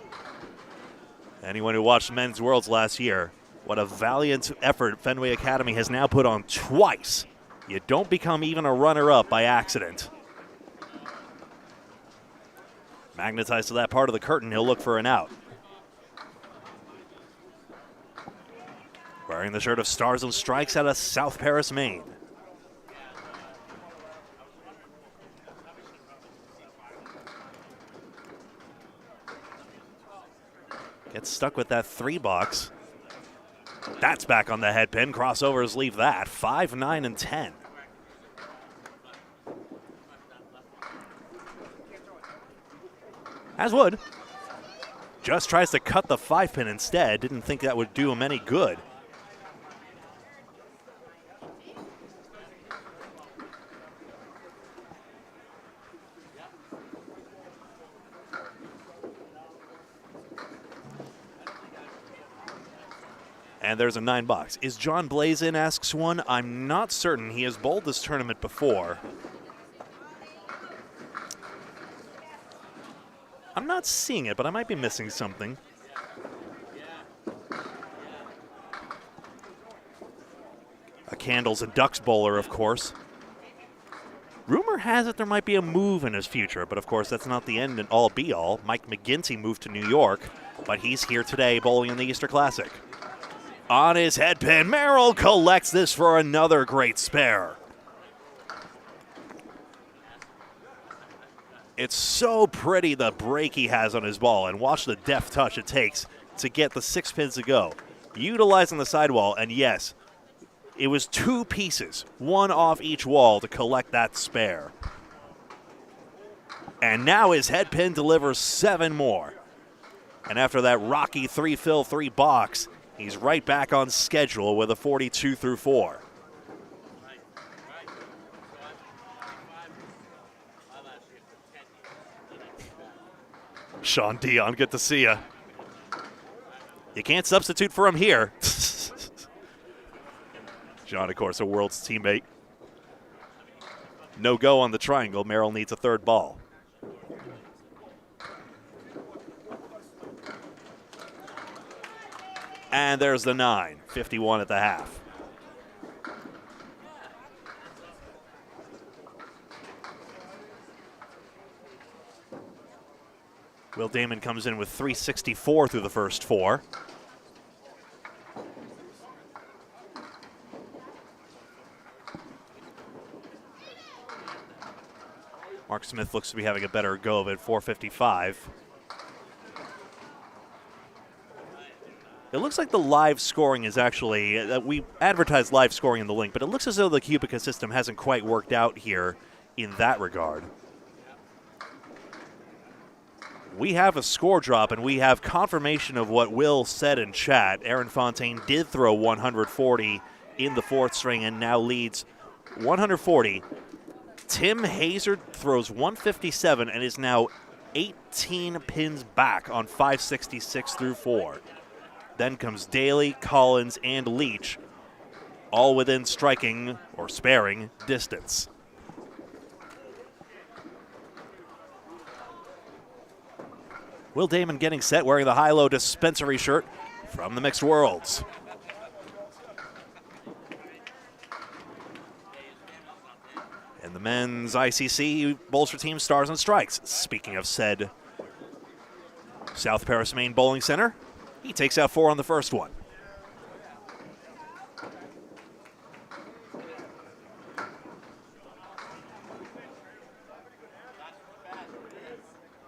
Anyone who watched Men's Worlds last year, what a valiant effort Fenway Academy has now put on twice. You don't become even a runner-up by accident. Magnetized to that part of the curtain, he'll look for an out. Wearing the shirt of Stars and Strikes out of South Paris, Maine. Gets stuck with that 3 box. That's back on the head pin. Crossovers leave that. 5, 9, and 10. As would. Just tries to cut the 5-pin instead. Didn't think that would do him any good. And there's a 9 box. Is John Blaze in, asks one. I'm not certain. He has bowled this tournament before. I'm not seeing it, but I might be missing something. A Candles and Ducks bowler, of course. Rumor has it there might be a move in his future, but of course that's not the end and all be all. Mike McGinty moved to New York, but he's here today bowling in the Easter Classic. On his head pin, Merrill collects this for another great spare. It's so pretty the break he has on his ball, and watch the deft touch it takes to get the 6 pins to go. Utilizing the sidewall, and yes, it was 2 pieces, 1 off each wall to collect that spare. And now his head pin delivers 7 more. And after that rocky 3 fill, 3 box, he's right back on schedule with a 42 through 4. Sean Dion, good to see you. You can't substitute for him here. John, of course, a world's teammate. No go on the triangle. Merrill needs a 3rd ball. And there's the 9, 51 at the half. Will Damon comes in with 364 through the first 4. Mark Smith looks to be having a better go of it, 455. It looks like the live scoring is actually, we advertised live scoring in the link, but it looks as though the Cubica system hasn't quite worked out here in that regard. We have a score drop, and we have confirmation of what Will said in chat. Aaron Fontaine did throw 140 in the 4th string and now leads 140. Tim Hazard throws 157 and is now 18 pins back on 566 through 4. Then comes Daly, Collins, and Leach, all within striking or sparing distance. Will Damon getting set, wearing the high-low dispensary shirt from the Mixed Worlds. In the men's ICC, bowls for Team Stars and Strikes. Speaking of said South Paris Main Bowling Center, he takes out 4 on the first one.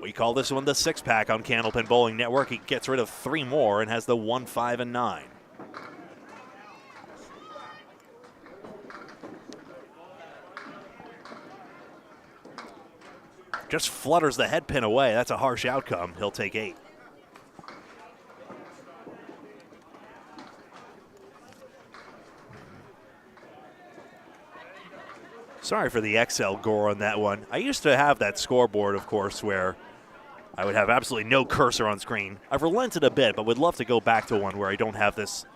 We call this one the 6-pack on Candlepin Bowling Network. He gets rid of 3 more and has the 1, 5, and 9. Just flutters the head pin away. That's a harsh outcome. He'll take 8. Sorry for the XL gore on that one. I used to have that scoreboard, of course, where I would have absolutely no cursor on screen. I've relented a bit, but would love to go back to one where I don't have this,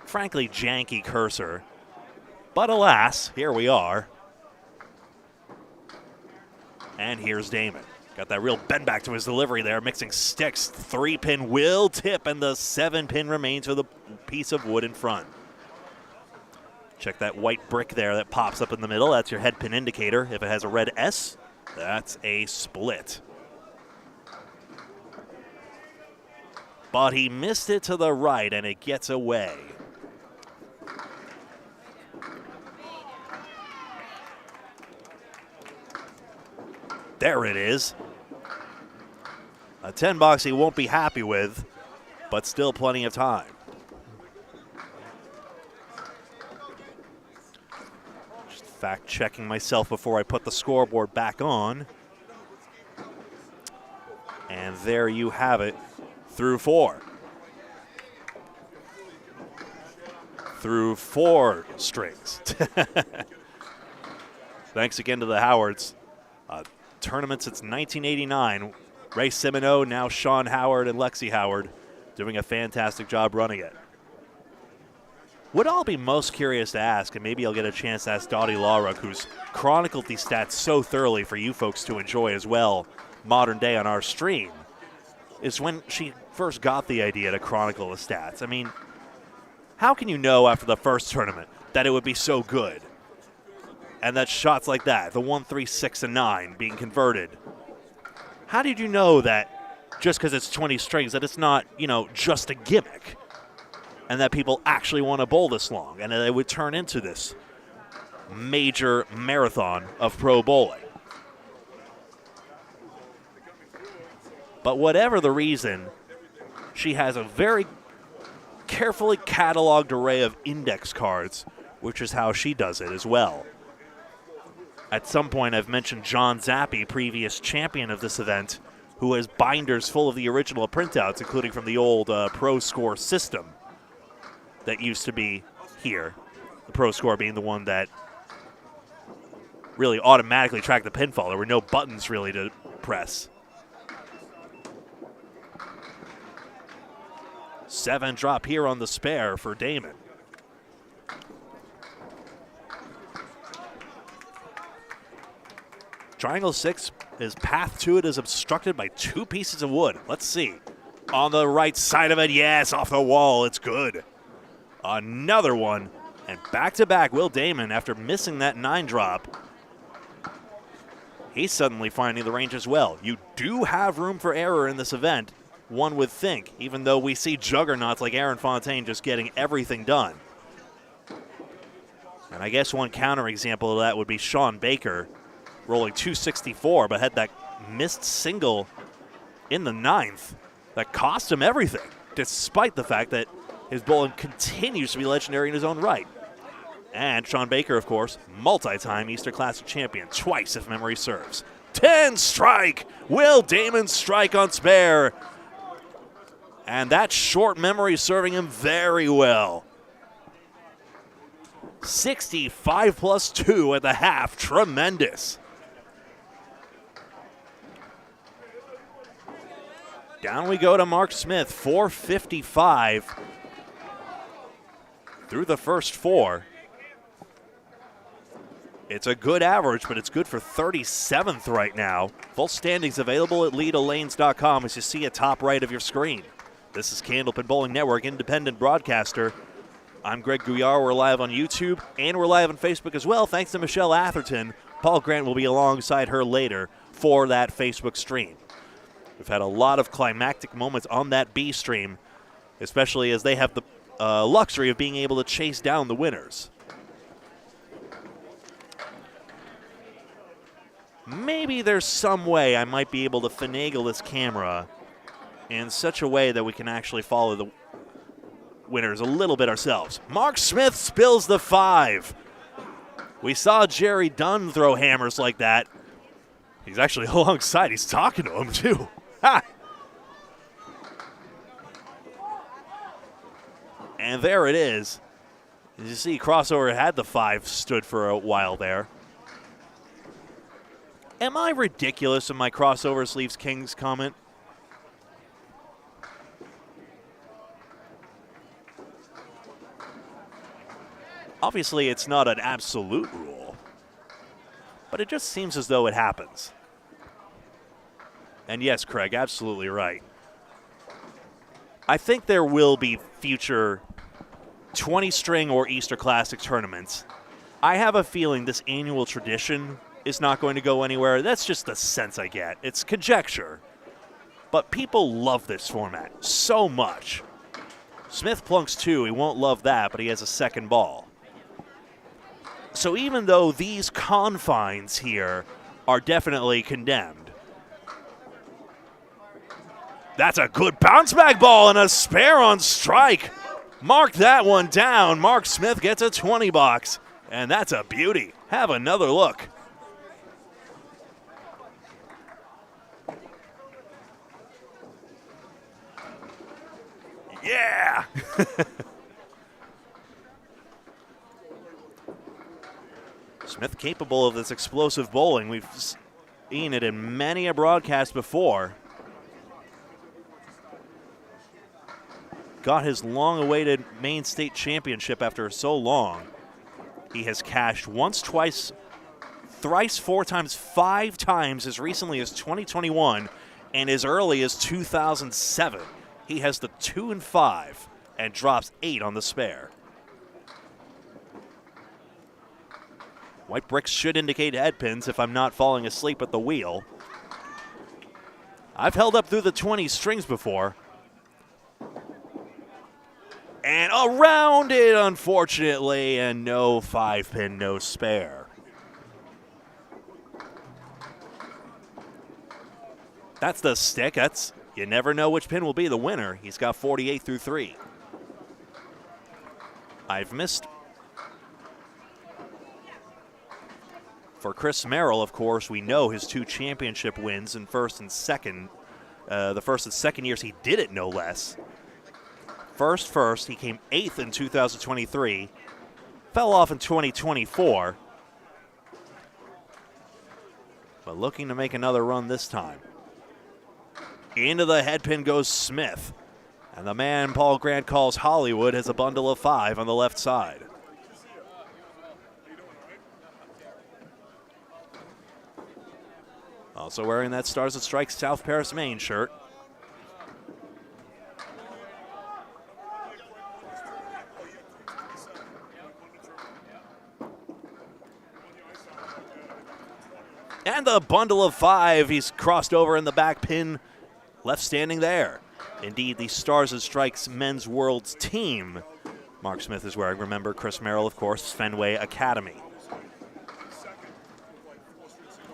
frankly, janky cursor. But alas, here we are. And here's Damon. Got that real bend back to his delivery there, mixing sticks. 3-pin will tip, and the 7-pin remains with a piece of wood in front. Check that white brick there that pops up in the middle. That's your head pin indicator. If it has a red S, that's a split. But he missed it to the right, and it gets away. There it is. A 10 box he won't be happy with, but still plenty of time. Just fact checking myself before I put the scoreboard back on. And there you have it. Through 4. Through 4 strings. Thanks again to the Howards. Tournament since 1989. Ray Simoneau, now Sean Howard and Lexi Howard, doing a fantastic job running it. What I'll be most curious to ask, and maybe I'll get a chance to ask Dottie Lawrook, who's chronicled these stats so thoroughly for you folks to enjoy as well, modern day on our stream, is when she first got the idea to chronicle the stats. I mean, how can you know after the first tournament that it would be so good? And that shots like that, the 1, 3, 6, and 9 being converted. How did you know that just because it's 20 strings that it's not, just a gimmick and that people actually want to bowl this long and that it would turn into this major marathon of pro bowling? But whatever the reason, she has a very carefully cataloged array of index cards, which is how she does it as well. At some point, I've mentioned John Zappi, previous champion of this event, who has binders full of the original printouts, including from the old Pro Score system that used to be here. The Pro Score being the one that really automatically tracked the pinfall. There were no buttons really to press. 7 drop here on the spare for Damon. Triangle 6, his path to it is obstructed by 2 pieces of wood. Let's see. On the right side of it, yes, off the wall, it's good. Another one, and back-to-back Will Damon after missing that 9 drop. He's suddenly finding the range as well. You do have room for error in this event, one would think, even though we see juggernauts like Aaron Fontaine just getting everything done. And I guess one counterexample of that would be Sean Baker, rolling 264, but had that missed single in the 9th that cost him everything, despite the fact that his bowling continues to be legendary in his own right. And Sean Baker, of course, multi-time Easter Classic champion, twice if memory serves. 10 strike! Will Damon strike on spare. And that short memory serving him very well. 65 plus 2 at the half, tremendous. Down we go to Mark Smith, 455 through the first 4. It's a good average, but it's good for 37th right now. Full standings available at LedaLanes.com as you see at top right of your screen. This is Candlepin Bowling Network, independent broadcaster. I'm Greg Gouillart. We're live on YouTube, and we're live on Facebook as well, thanks to Michelle Atherton. Paul Grant will be alongside her later for that Facebook stream. We've had a lot of climactic moments on that B stream, especially as they have the luxury of being able to chase down the winners. Maybe there's some way I might be able to finagle this camera in such a way that we can actually follow the winners a little bit ourselves. Mark Smith spills the 5. We saw Jerry Dunn throw hammers like that. He's actually alongside. He's talking to him, too. Ha! And there it is. As you see, crossover had the 5 stood for a while there. Am I ridiculous in my crossover sleeves kings comment? Obviously, it's not an absolute rule, but it just seems as though it happens. And yes, Craig, absolutely right. I think there will be future 20-string or Easter Classic tournaments. I have a feeling this annual tradition is not going to go anywhere. That's just the sense I get. It's conjecture. But people love this format so much. Smith plunks 2. He won't love that, but he has a second ball. So even though these confines here are definitely condemned, that's a good bounce back ball and a spare on strike. Mark that one down. Mark Smith gets a 20 box, and that's a beauty. Have another look. Yeah! Smith capable of this explosive bowling. We've seen it in many a broadcast before. Got his long-awaited Maine State Championship after so long. He has cashed once, twice, thrice, 4 times, 5 times as recently as 2021 and as early as 2007. He has the 2 and 5 and drops 8 on the spare. White bricks should indicate head pins if I'm not falling asleep at the wheel. I've held up through the 20 strings before. And around it, unfortunately, and no 5-pin, no spare. That's the stick. You never know which pin will be the winner. He's got 48 through 3. I've missed. For Chris Merrill, of course, we know his 2 championship wins in first and second. The first and second years he did it, no less. First, he came 8th in 2023. Fell off in 2024. But looking to make another run this time. Into the head pin goes Smith. And the man Paul Grant calls Hollywood has a bundle of 5 on the left side. Also wearing that Stars and Strikes South Paris, Maine shirt. And the bundle of 5, he's crossed over in the back pin, left standing there. Indeed, the Stars and Strikes Men's Worlds team. Mark Smith is wearing, remember, Chris Merrill, of course, Fenway Academy.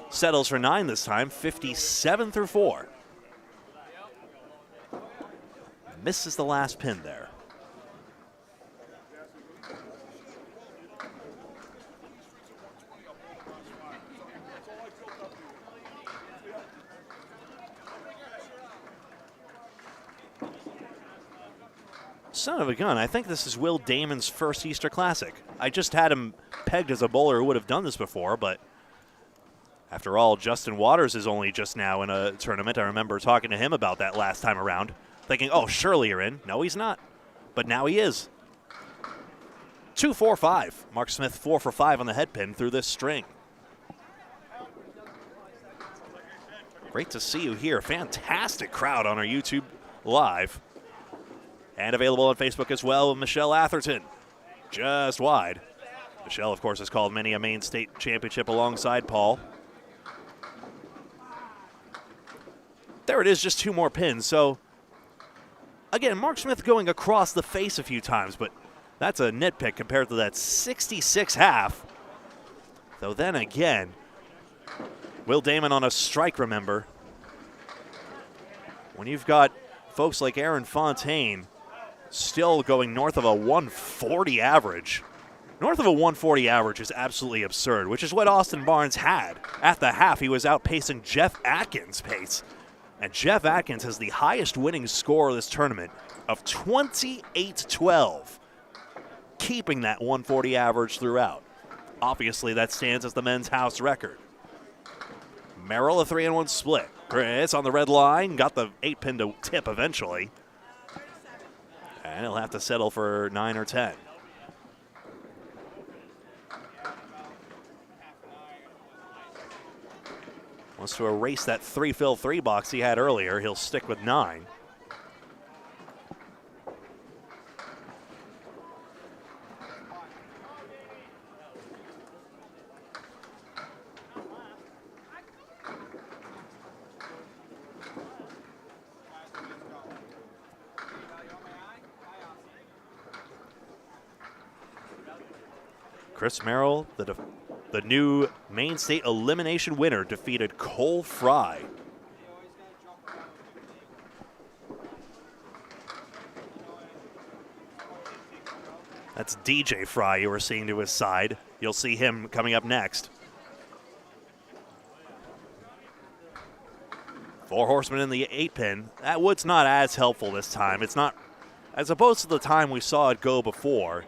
Settles for 9 this time, 57 through 4. Misses the last pin there. Son of a gun, I think this is Will Damon's first Easter Classic. I just had him pegged as a bowler who would have done this before, but after all, Justin Waters is only just now in a tournament. I remember talking to him about that last time around, thinking, oh, surely you're in. No, he's not. But now he is. 2-4-5. Mark Smith 4 for 5 on the head pin through this string. Great to see you here. Fantastic crowd on our YouTube Live. And available on Facebook as well with Michelle Atherton. Just wide. Michelle, of course, has called many a Maine State championship alongside Paul. There it is, just 2 more pins. So, again, Mark Smith going across the face a few times, but that's a nitpick compared to that 66 half. Though then again, Will Damon on a strike, remember. When you've got folks like Aaron Fontaine still going north of a 140 average. North of a 140 average is absolutely absurd, which is what Austin Barnes had. At the half, he was outpacing Jeff Atkins' pace. And Jeff Atkins has the highest winning score of this tournament of 28-12, keeping that 140 average throughout. Obviously, that stands as the men's house record. Merrill, a 3-1 split. Chris on the red line, got the 8-pin to tip eventually. And he'll have to settle for 9 or 10. Wants to erase that 3-fill 3 box he had earlier. He'll stick with 9. Chris Merrill, the new Maine State elimination winner, defeated Cole Fry. That's DJ Fry you were seeing to his side. You'll see him coming up next. 4 horsemen in the 8-pin. That wood's not as helpful this time. It's not, as opposed to the time we saw it go before.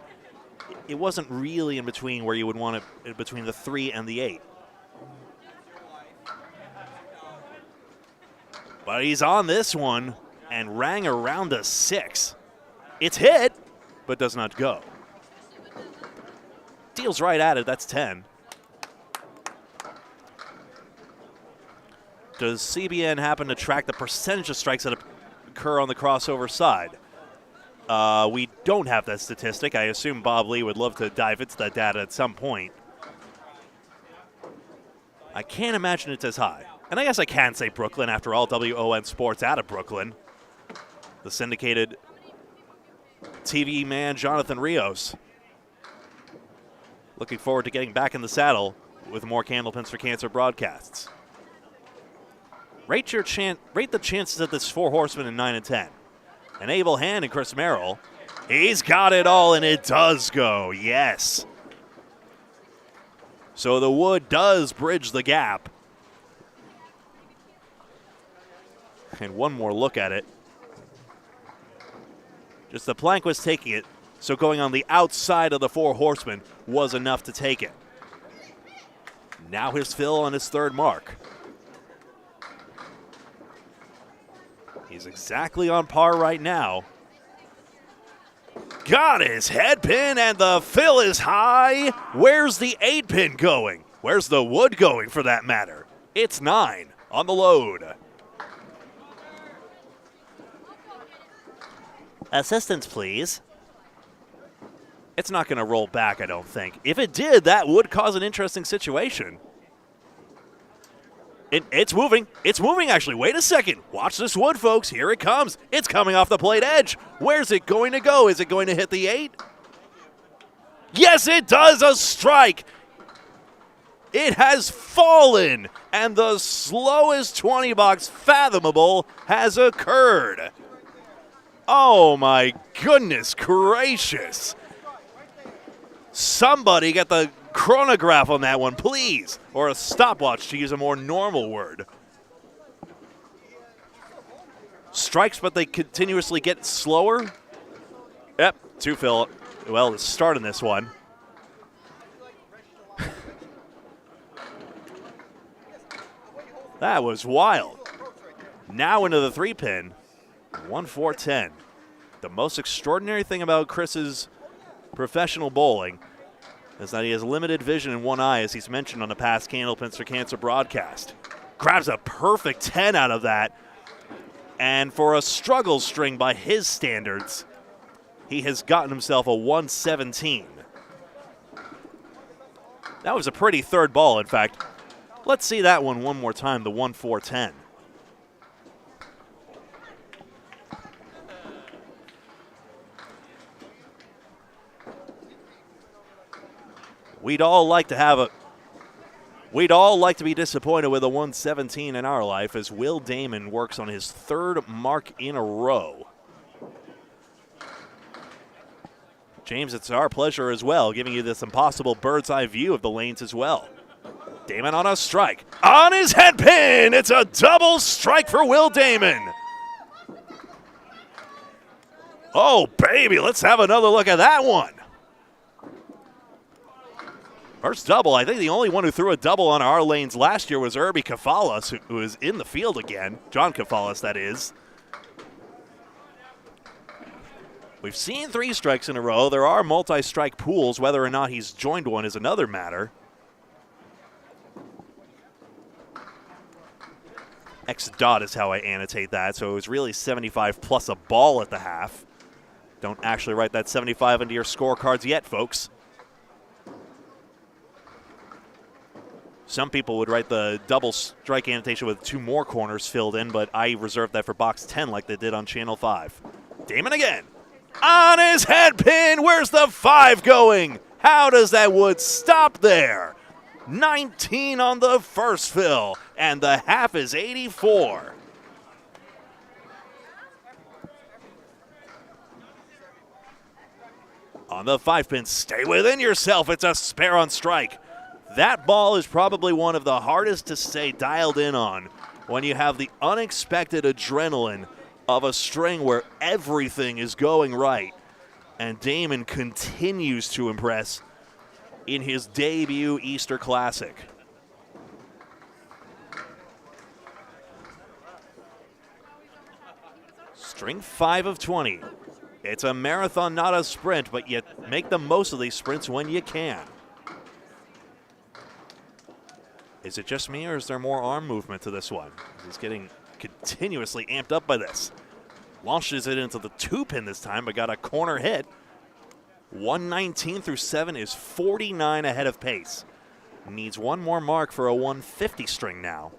It wasn't really in between where you would want it between the 3 and the 8. But he's on this one and rang around a 6. It's hit, but does not go. Deals right at it, that's 10. Does CBN happen to track the percentage of strikes that occur on the crossover side? We don't have that statistic. I assume Bob Lee would love to dive into that data at some point. I can't imagine it's as high. And I guess I can say Brooklyn, after all, WON Sports out of Brooklyn. The syndicated TV man, Jonathan Rios. Looking forward to getting back in the saddle with more Candlepins for Cancer broadcasts. Rate the chances of this 4 horsemen in 9 and 10. An able hand in Chris Merrill. He's got it all, and it does go. Yes. So the wood does bridge the gap. And one more look at it. Just the plank was taking it, so going on the outside of the 4 horsemen was enough to take it. Now here's Phil on his 3rd mark. He's exactly on par right now. Got his head pin, and the fill is high. Where's the 8 pin going? Where's the wood going, for that matter? It's 9 on the load. Assistance, please. It's not going to roll back, I don't think. If it did, that would cause an interesting situation. It's moving. It's moving, actually. Wait a second. Watch this wood, folks. Here it comes. It's coming off the plate edge. Where's it going to go? Is it going to hit the 8? Yes, it does. A strike. It has fallen, and the slowest 20 box fathomable has occurred. Oh, my goodness gracious. Somebody get the chronograph on that one, please. Or a stopwatch, to use a more normal word. Strikes, but they continuously get slower. Yep, 2 Phil. Well, the start in this one. That was wild. Now into the 3 pin. 1-4-10. The most extraordinary thing about Chris's professional bowling is that he has limited vision in one eye, as he's mentioned on the past Candlepins for Cancer broadcast. Grabs a perfect 10 out of that. And for a struggle string by his standards, he has gotten himself a 117. That was a pretty 3rd ball, in fact. Let's see that one more time, the 1-4-10. We'd all like to be disappointed with a 117 in our life, as Will Damon works on his 3rd mark in a row. James, it's our pleasure as well, giving you this impossible bird's eye view of the lanes as well. Damon on a strike. On his head pin! It's a double strike for Will Damon. Oh, baby, let's have another look at that one. First double. I think the only one who threw a double on our lanes last year was Irby Kafalas, who is in the field again. John Kafalas, that is. We've seen 3 strikes in a row. There are multi-strike pools. Whether or not he's joined one is another matter. X dot is how I annotate that, so it was really 75 plus a ball at the half. Don't actually write that 75 into your scorecards yet, folks. Some people would write the double strike annotation with 2 more corners filled in, but I reserved that for box 10 like they did on Channel 5. Damon again. On his head pin. Where's the 5 going? How does that wood stop there? 19 on the first fill, and the half is 84. On the 5 pin, stay within yourself. It's a spare on strike. That ball is probably one of the hardest to stay dialed in on when you have the unexpected adrenaline of a string where everything is going right. And Damon continues to impress in his debut Easter Classic. String 5 of 20. It's a marathon, not a sprint, but you make the most of these sprints when you can. Is it just me, or is there more arm movement to this one? He's getting continuously amped up by this. Launches it into the 2 pin this time, but got a corner hit. 119 through 7 is 49 ahead of pace. Needs one more mark for a 150 string now.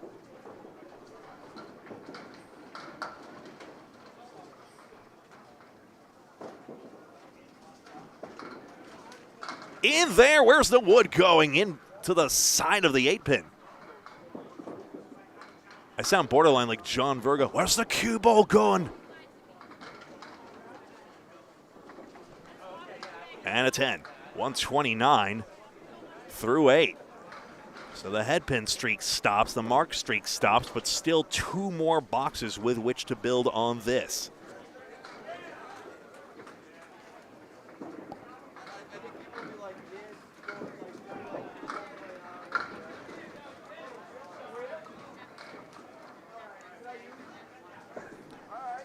In there, where's the wood going? Into the side of the 8-pin. I sound borderline like John Virgo. Where's the cue ball going? And a 10. 129 through 8. So the headpin streak stops, the mark streak stops, but still 2 more boxes with which to build on this.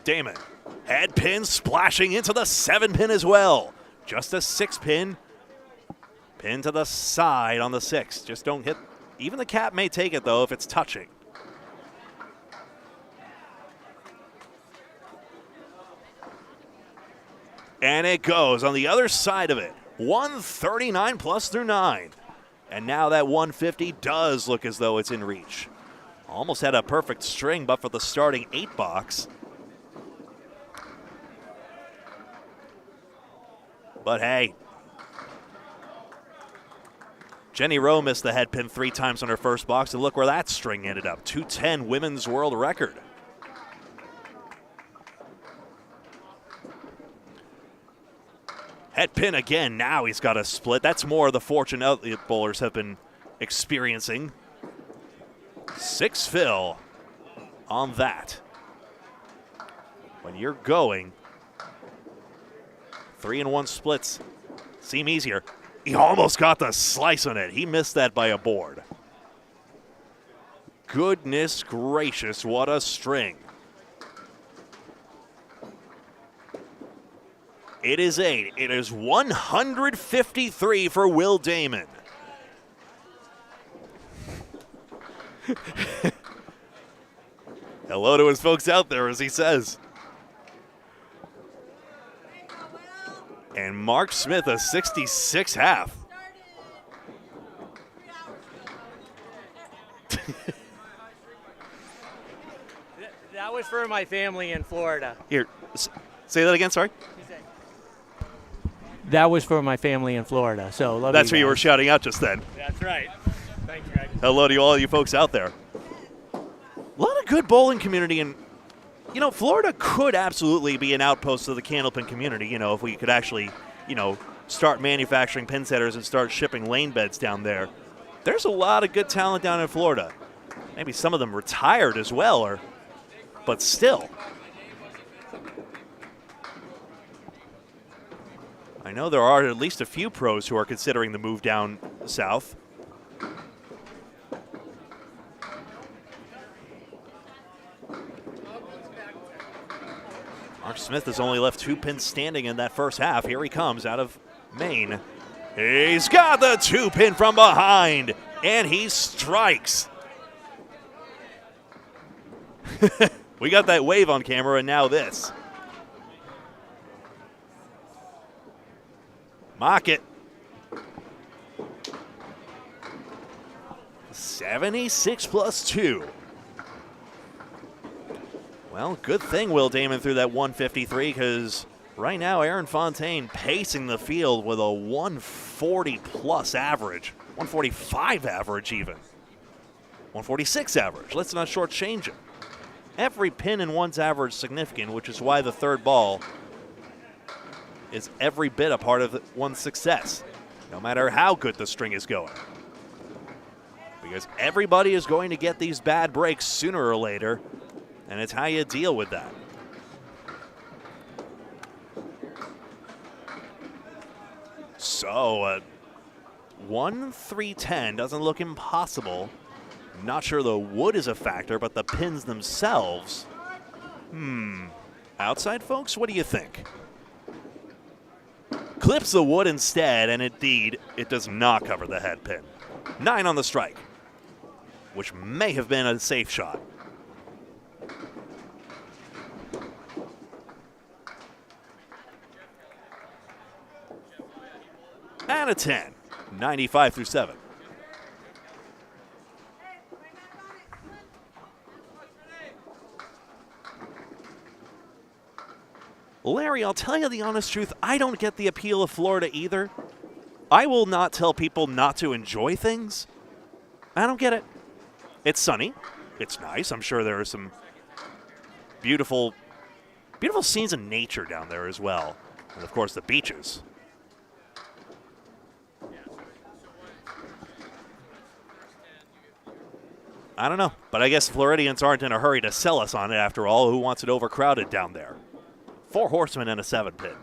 Damon, head pin splashing into the 7-pin as well. Just a 6-pin. Pin to the side on the 6. Just don't hit. Even the cap may take it, though, if it's touching. And it goes on the other side of it. 139 plus through 9. And now that 150 does look as though it's in reach. Almost had a perfect string, but for the starting 8 box. But hey, Jenny Rowe missed the head pin 3 times on her first box, and look where that string ended up. 210 women's world record. Head pin again. Now he's got a split. That's more the fortune Elliott bowlers have been experiencing. 6 fill on that. When you're going 3-1 splits seem easier. He almost got the slice on it. He missed that by a board. Goodness gracious, what a string. It is 8. It is 153 for Will Damon. Hello to his folks out there, as he says. And Mark Smith, a 66 half. That was for my family in Florida. Here, say that again, sorry. That was for my family in Florida. So love That's you what you were guys. shouting out just then. That's right. Thank you, guys. Hello to all you folks out there. A lot of good bowling community, and you know, Florida could absolutely be an outpost of the Candlepin community, you know, if we could actually, you know, start manufacturing pin setters and start shipping lane beds down there. There's a lot of good talent down in Florida. Maybe some of them retired as well, but still. I know there are at least a few pros who are considering the move down south. Mark Smith has only left 2 pins standing in that first half. Here he comes out of Maine. He's got the 2-pin from behind, and he strikes. We got that wave on camera, and now this. Mock it. 76 plus 2. Well, good thing Will Damon threw that 153, because right now Aaron Fontaine pacing the field with a 140 plus average, 145 average even, 146 average. Let's not shortchange it. Every pin in one's average significant, which is why the third ball is every bit a part of one's success, no matter how good the string is going. Because everybody is going to get these bad breaks sooner or later, and it's how you deal with that. So, 1-3-10 doesn't look impossible. Not sure the wood is a factor, but the pins themselves. Outside folks, what do you think? Clips the wood instead, and indeed, it does not cover the head pin. 9 on the strike, which may have been a safe shot. And a 10, 95 through 7. Larry, I'll tell you the honest truth, I don't get the appeal of Florida either. I will not tell people not to enjoy things. I don't get it. It's sunny. It's nice. I'm sure there are some beautiful scenes of nature down there as well. And, of course, the beaches. I don't know, but I guess Floridians aren't in a hurry to sell us on it after all. Who wants it overcrowded down there? 4 horsemen and a 7-pin.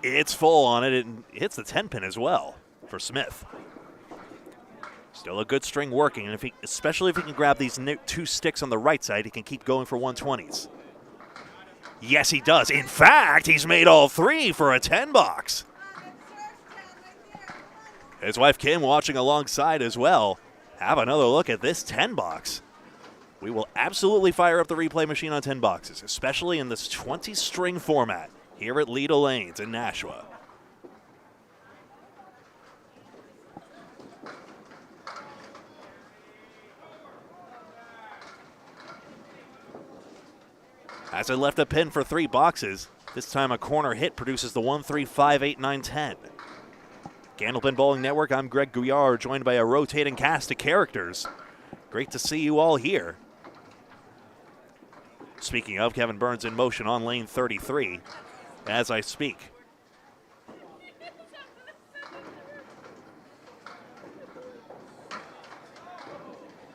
It's full on it. It hits the 10-pin as well for Smith. Still a good string working, and especially if he can grab these 2 sticks on the right side, he can keep going for 120s. Yes, he does. In fact, he's made all 3 for a 10 box. His wife Kim watching alongside as well. Have another look at this 10 box. We will absolutely fire up the replay machine on 10 boxes, especially in this 20-string format here at Leda Lanes in Nashua. As I left a pin for 3 boxes, this time a corner hit produces the 1, 3, 5, 8, 9, 10. Candlepin Bowling Network, I'm Greg Gouillart, joined by a rotating cast of characters. Great to see you all here. Speaking of, Kevin Burns in motion on lane 33 as I speak.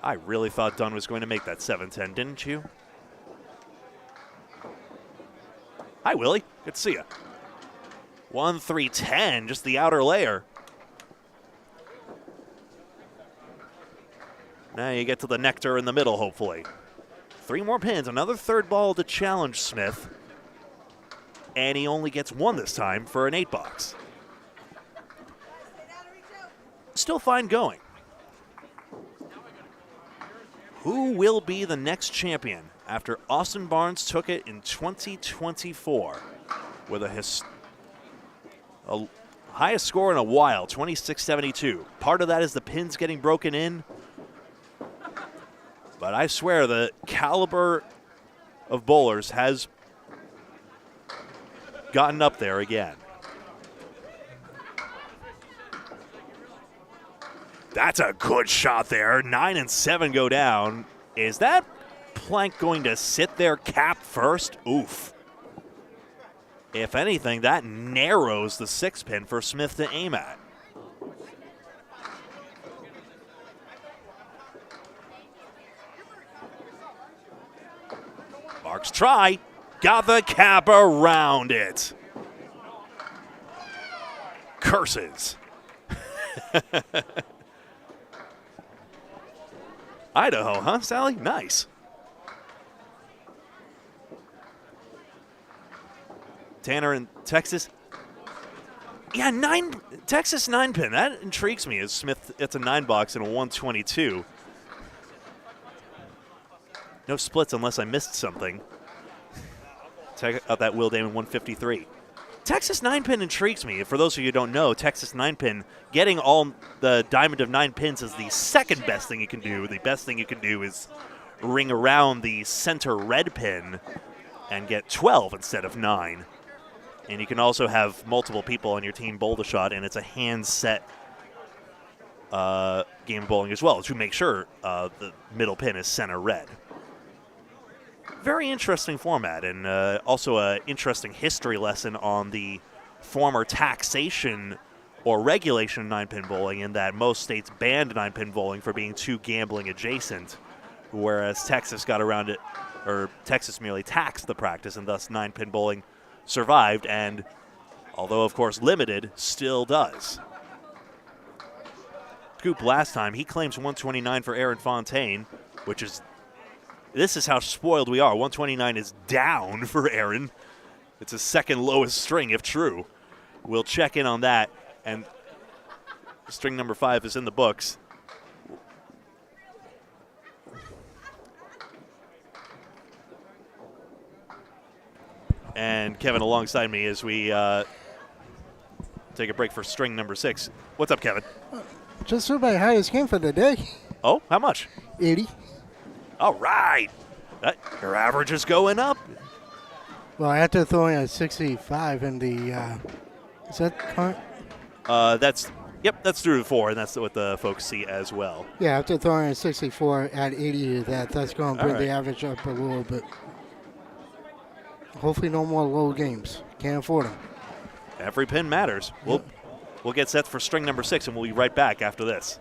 I really thought Dunn was going to make that 7-10, didn't you? Hi, Willie. Good to see you. 1, 3, 10, just the outer layer. Now you get to the nectar in the middle, hopefully. 3 more pins, another 3rd ball to challenge Smith. And he only gets 1 this time for an 8 box. Still fine going. Who will be the next champion after Austin Barnes took it in 2024 with a highest score in a while, 26.72. Part of that is the pins getting broken in. But I swear the caliber of bowlers has gotten up there again. That's a good shot there. 9 and 7 go down. Is that plank going to sit there cap first? Oof. If anything, that narrows the 6-pin for Smith to aim at. Marks try. Got the cap around it. Curses. Idaho, huh, Sally? Nice. Tanner in Texas. Yeah, Texas 9-pin. That intrigues me as Smith, it's a 9 box and a 122. No splits unless I missed something. Check out that Will Damon 153. Texas 9-pin intrigues me. For those of you who don't know, Texas 9-pin, getting all the diamond of 9 pins is the second best thing you can do. The best thing you can do is ring around the center red pin and get 12 instead of 9. And you can also have multiple people on your team bowl the shot, and it's a hand-set game of bowling as well to make sure the middle pin is center red. Very interesting format, and also an interesting history lesson on the former taxation or regulation 9-pin bowling, in that most states banned 9-pin bowling for being too gambling adjacent, whereas Texas got around it, or Texas merely taxed the practice, and thus 9-pin bowling survived, and although of course limited, still does. Scoop last time, he claims 129 for Aaron Fontaine, which is, this is how spoiled we are. 129 is down for Aaron. It's his second lowest string, if true. We'll check in on that, and string number 5 is in the books. And Kevin alongside me as we take a break for string number 6. What's up, Kevin? Just threw my highest game for the day. Oh, how much? 80. All right. Your average is going up. Well, after throwing a 65 in the, is that current? That's through 4, and that's what the folks see as well. Yeah, after throwing a 64 at 80 to that's going to bring All the right. average up a little bit. Hopefully no more low games. Can't afford them. Every pin matters. We'll get set for string number 6, and we'll be right back after this.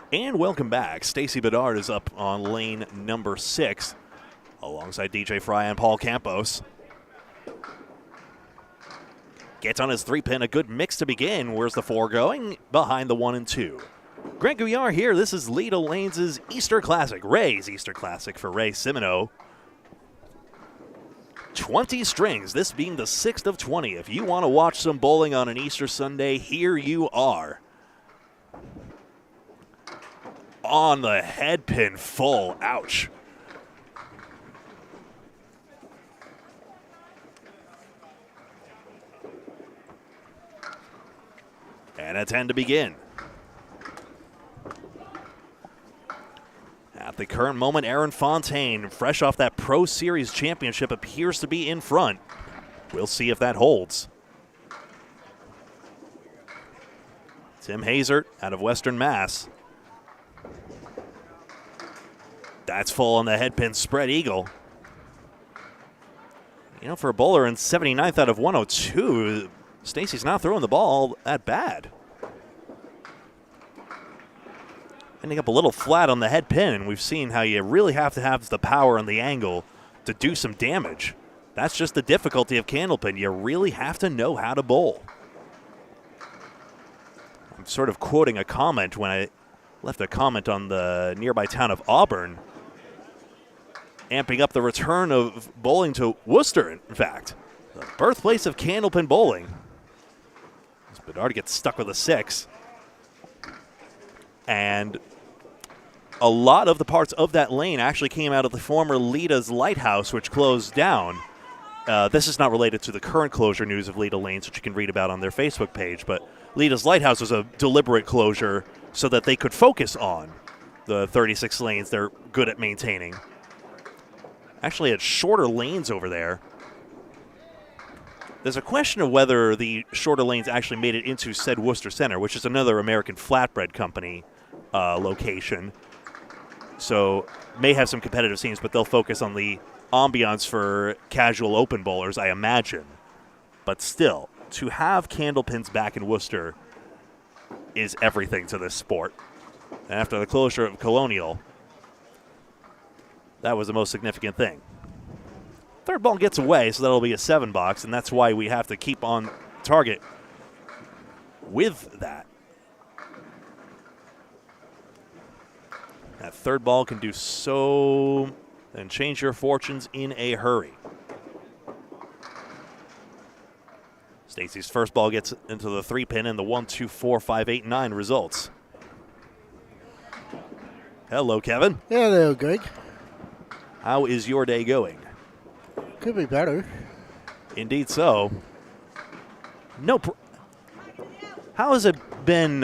And welcome back. Stacy Bedard is up on lane number 6 alongside DJ Fry and Paul Campos. Gets on his 3-pin, a good mix to begin. Where's the 4 going? Behind the 1 and 2. Grant Gouillart here. This is Leda Lanes' Easter Classic, Ray's Easter Classic for Ray Simino. 20 strings, this being the 6th of 20. If you want to watch some bowling on an Easter Sunday, here you are. On the head pin full, ouch. And a 10 to begin. At the current moment, Aaron Fontaine, fresh off that Pro Series championship, appears to be in front. We'll see if that holds. Tim Hazert out of Western Mass. That's full on the head pin spread eagle. You know, for a bowler in 79th out of 102, Stacy's not throwing the ball that bad. Ending up a little flat on the head pin, and we've seen how you really have to have the power and the angle to do some damage. That's just the difficulty of Candlepin. You really have to know how to bowl. I'm sort of quoting a comment when I left a comment on the nearby town of Auburn, amping up the return of bowling to Worcester, in fact. The birthplace of Candlepin bowling. As Bedard gets stuck with a 6. And a lot of the parts of that lane actually came out of the former Leda's Lighthouse, which closed down. This is not related to the current closure news of Leda Lanes, which you can read about on their Facebook page, but Leda's Lighthouse was a deliberate closure so that they could focus on the 36 lanes they're good at maintaining. Actually had shorter lanes over there. There's a question of whether the shorter lanes actually made it into said Worcester Center, which is another American flatbread company location. So may have some competitive scenes, but they'll focus on the ambiance for casual open bowlers, I imagine. But still, to have Candlepins back in Worcester is everything to this sport. And after the closure of Colonial, that was the most significant thing. Third ball gets away, so that'll be a 7 box, and that's why we have to keep on target with that. That third ball can do so and change your fortunes in a hurry. Stacy's first ball gets into the 3-pin, and the 1, 2, 4, 5, 8, 9 results. Hello, Kevin. Hello, Greg. How is your day going? Could be better. Indeed so. How has it been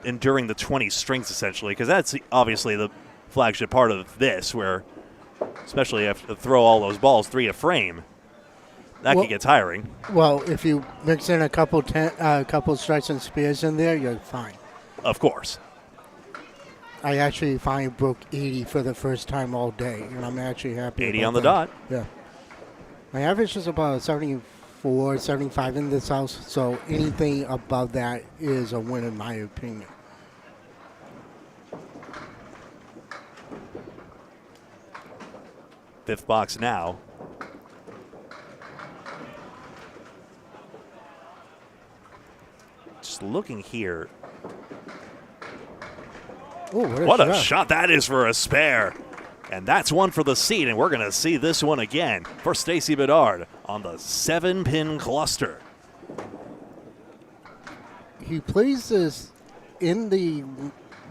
enduring the 20 strings, essentially? Because that's obviously the flagship part of this, where especially if you have to throw all those balls 3 to frame, that can get tiring. Well, if you mix in a couple strikes and spears in there, you're fine. Of course. I actually finally broke 80 for the first time all day, and I'm actually happy 80 about on the that. dot. Yeah. My average is about 74, 75 in this house, so anything above that is a win in my opinion. Fifth box now. Just looking here. Ooh, What a shot that is for a spare. And that's one for the seat, and we're going to see this one again for Stacy Bedard on the 7-pin cluster. He plays this in the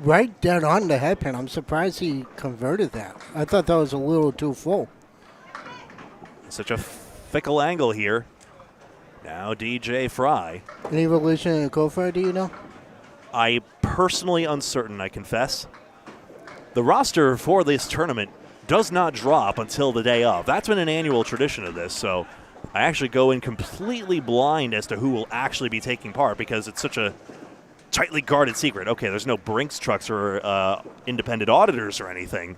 right dead on the head pin. I'm surprised he converted that. I thought that was a little too full. Such a fickle angle here. Now DJ Fry. Any relation in Gouillart, do you know? I personally uncertain, I confess. The roster for this tournament does not drop until the day of. That's been an annual tradition of this, so I actually go in completely blind as to who will actually be taking part because it's such a tightly guarded secret. Okay, there's no Brinks trucks or independent auditors or anything.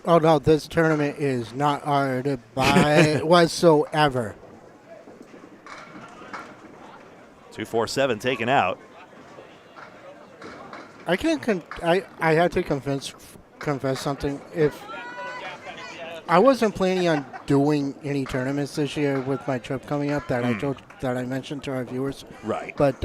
Oh, no, this tournament is not audited by whatsoever. 247 taken out. I can. I had to confess something. If I wasn't planning on doing any tournaments this year with my trip coming up that I mentioned to our viewers. Right. But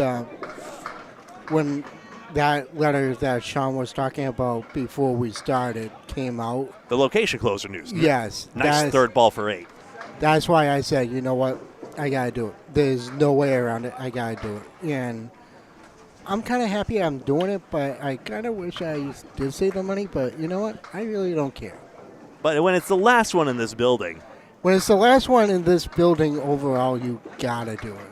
when that letter that Sean was talking about before we started came out, The location closer news. yes, Nice third ball for 8. That's why I said, you know what, I gotta do it. There's no way around it. I gotta do it, and I'm kind of happy I'm doing it. But I kind of wish I did save the money. But you know what, I really don't care. But when it's the last one in this building, When it's the last one in this building overall, you gotta do it.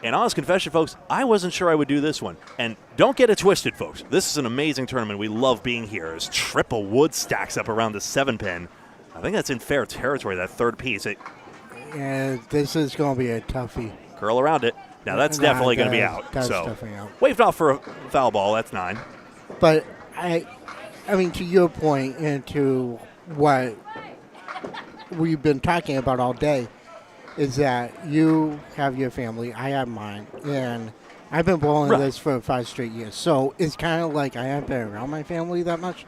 and honest confession, folks, I wasn't sure I would do this one. And don't get it twisted, folks. This is an amazing tournament. We love being here. As triple wood stacks up around the 7-pin. I think that's in fair territory, that third piece. And this is gonna be a toughie. Curl around it. Now, that's definitely going to be out. That's So definitely out. waved off for a foul ball. That's 9. But I mean, to your point and to what we've been talking about all day, is that you have your family, I have mine, and I've been bowling Right. this for 5 straight years. So it's kind of like I haven't been around my family that much,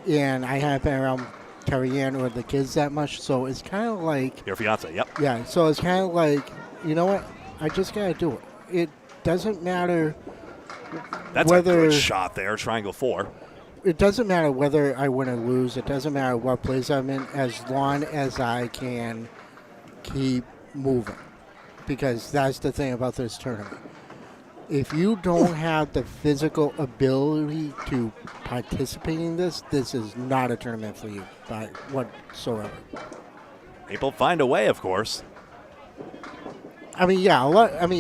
and I haven't been around Terry Ann or the kids that much. So it's kind of like, Your fiance, yep. yeah, so it's kind of like, you know what? I just got to do it. It doesn't matter That's whether a good shot there, triangle 4. it doesn't matter whether I win or lose. It doesn't matter what place I'm in, as long as I can keep moving. Because that's the thing about this tournament. If you don't have the physical ability to participate in this, this is not a tournament for you by whatsoever. People find a way, of course. I mean, yeah,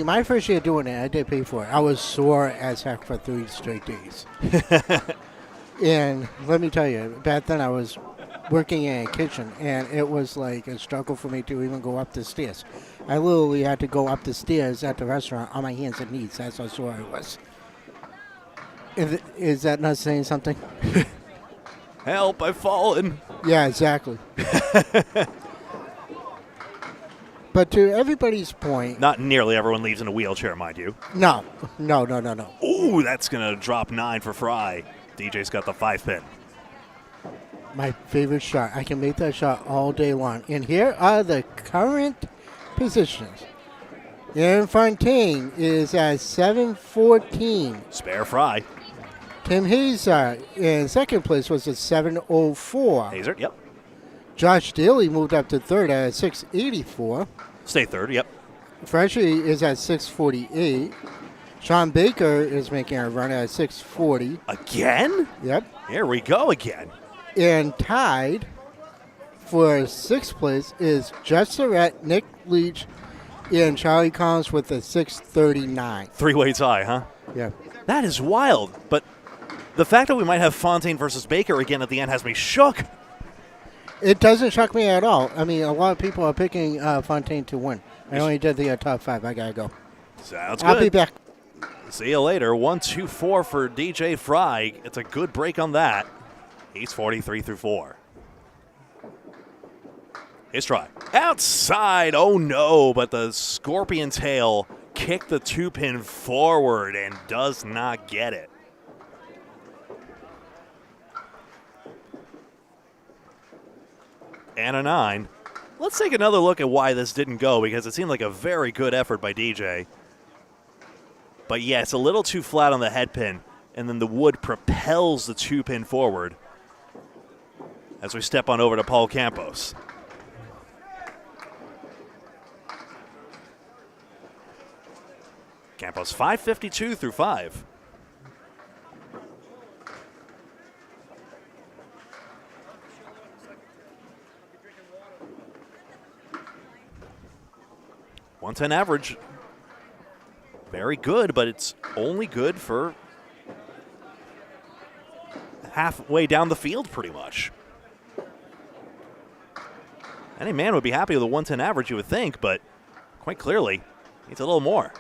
my first year doing it, I did pay for it. I was sore as heck for 3 straight days. And let me tell you, back then I was working in a kitchen, and it was like a struggle for me to even go up the stairs. I literally had to go up the stairs at the restaurant on my hands and knees. That's how sore I was. Is that not saying something? Help, I've fallen. Yeah, exactly. But to everybody's point, Not nearly everyone leaves in a wheelchair, mind you. no. Ooh, that's going to drop 9 for Fry. DJ's got the 5-pin. My favorite shot. I can make that shot all day long. And here are the current positions. Aaron Fontaine is at 714. Spare Fry. Tim Hazar in second place was at 704. Hazer, yep. Josh Daly moved up to third at 684. Stay third, yep. Freshie is at 648. Sean Baker is making a run at 640. Again? Yep. Here we go again. And tied for sixth place is Jeff Surratt, Nick Leach, and Charlie Collins with a 639. 3-way tie, huh? Yeah. That is wild. But the fact that we might have Fontaine versus Baker again at the end has me shook. It doesn't shock me at all. I mean, a lot of people are picking Fontaine to win. I only did the top 5. I got to go. Sounds I'll good. be back. See you later. 1-2-4 for DJ Fry. It's a good break on that. He's 43 through 4. His try. Outside. Oh, no. But the Scorpion tail kicked the 2-pin forward and does not get it. And a 9. Let's take another look at why this didn't go, because it seemed like a very good effort by DJ. But yeah, it's a little too flat on the head pin, and then the wood propels the 2-pin forward as we step on over to Paul Campos. Campos 552 through 5. .110 average. Very good, but it's only good for halfway down the field pretty much. Any man would be happy with a 110 average, you would think, but quite clearly, needs a little more.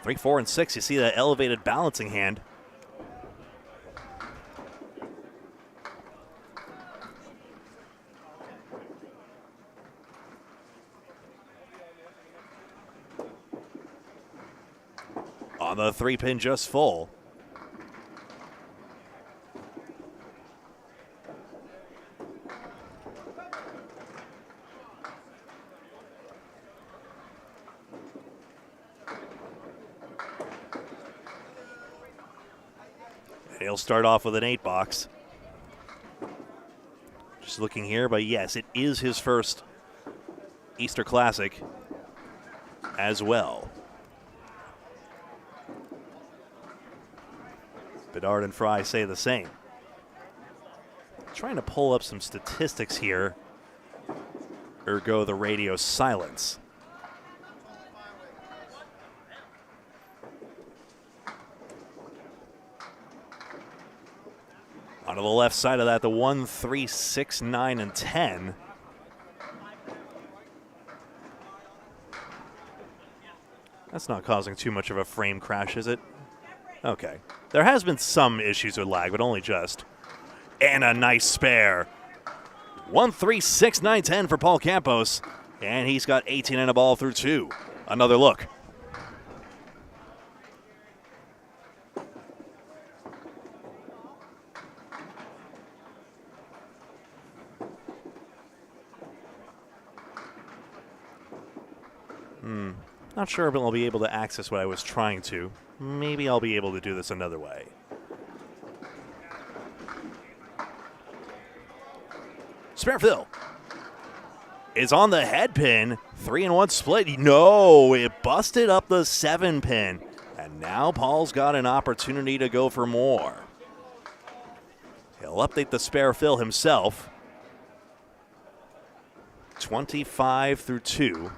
3, 4, and 6, you see that elevated balancing hand. On the 3-pin, just full. He'll start off with an 8-box. Just looking here, but yes, it is his first Easter Classic as well. Bedard and Fry say the same. Trying to pull up some statistics here. Ergo the radio silence. Onto the left side of that, the 1, 3, 6, 9, and 10. That's not causing too much of a frame crash, is it? Okay. There has been some issues with lag, but only just. And a nice spare. 1, 3, 6, 9, 10 for Paul Campos. And he's got 18 and a ball through 2. Another look. Not sure if I'll be able to access what I was trying to. Maybe I'll be able to do this another way. Spare fill is on the head pin. 3-1 split. No, it busted up the 7-pin. And now Paul's got an opportunity to go for more. He'll update the spare fill himself. 25 through 2.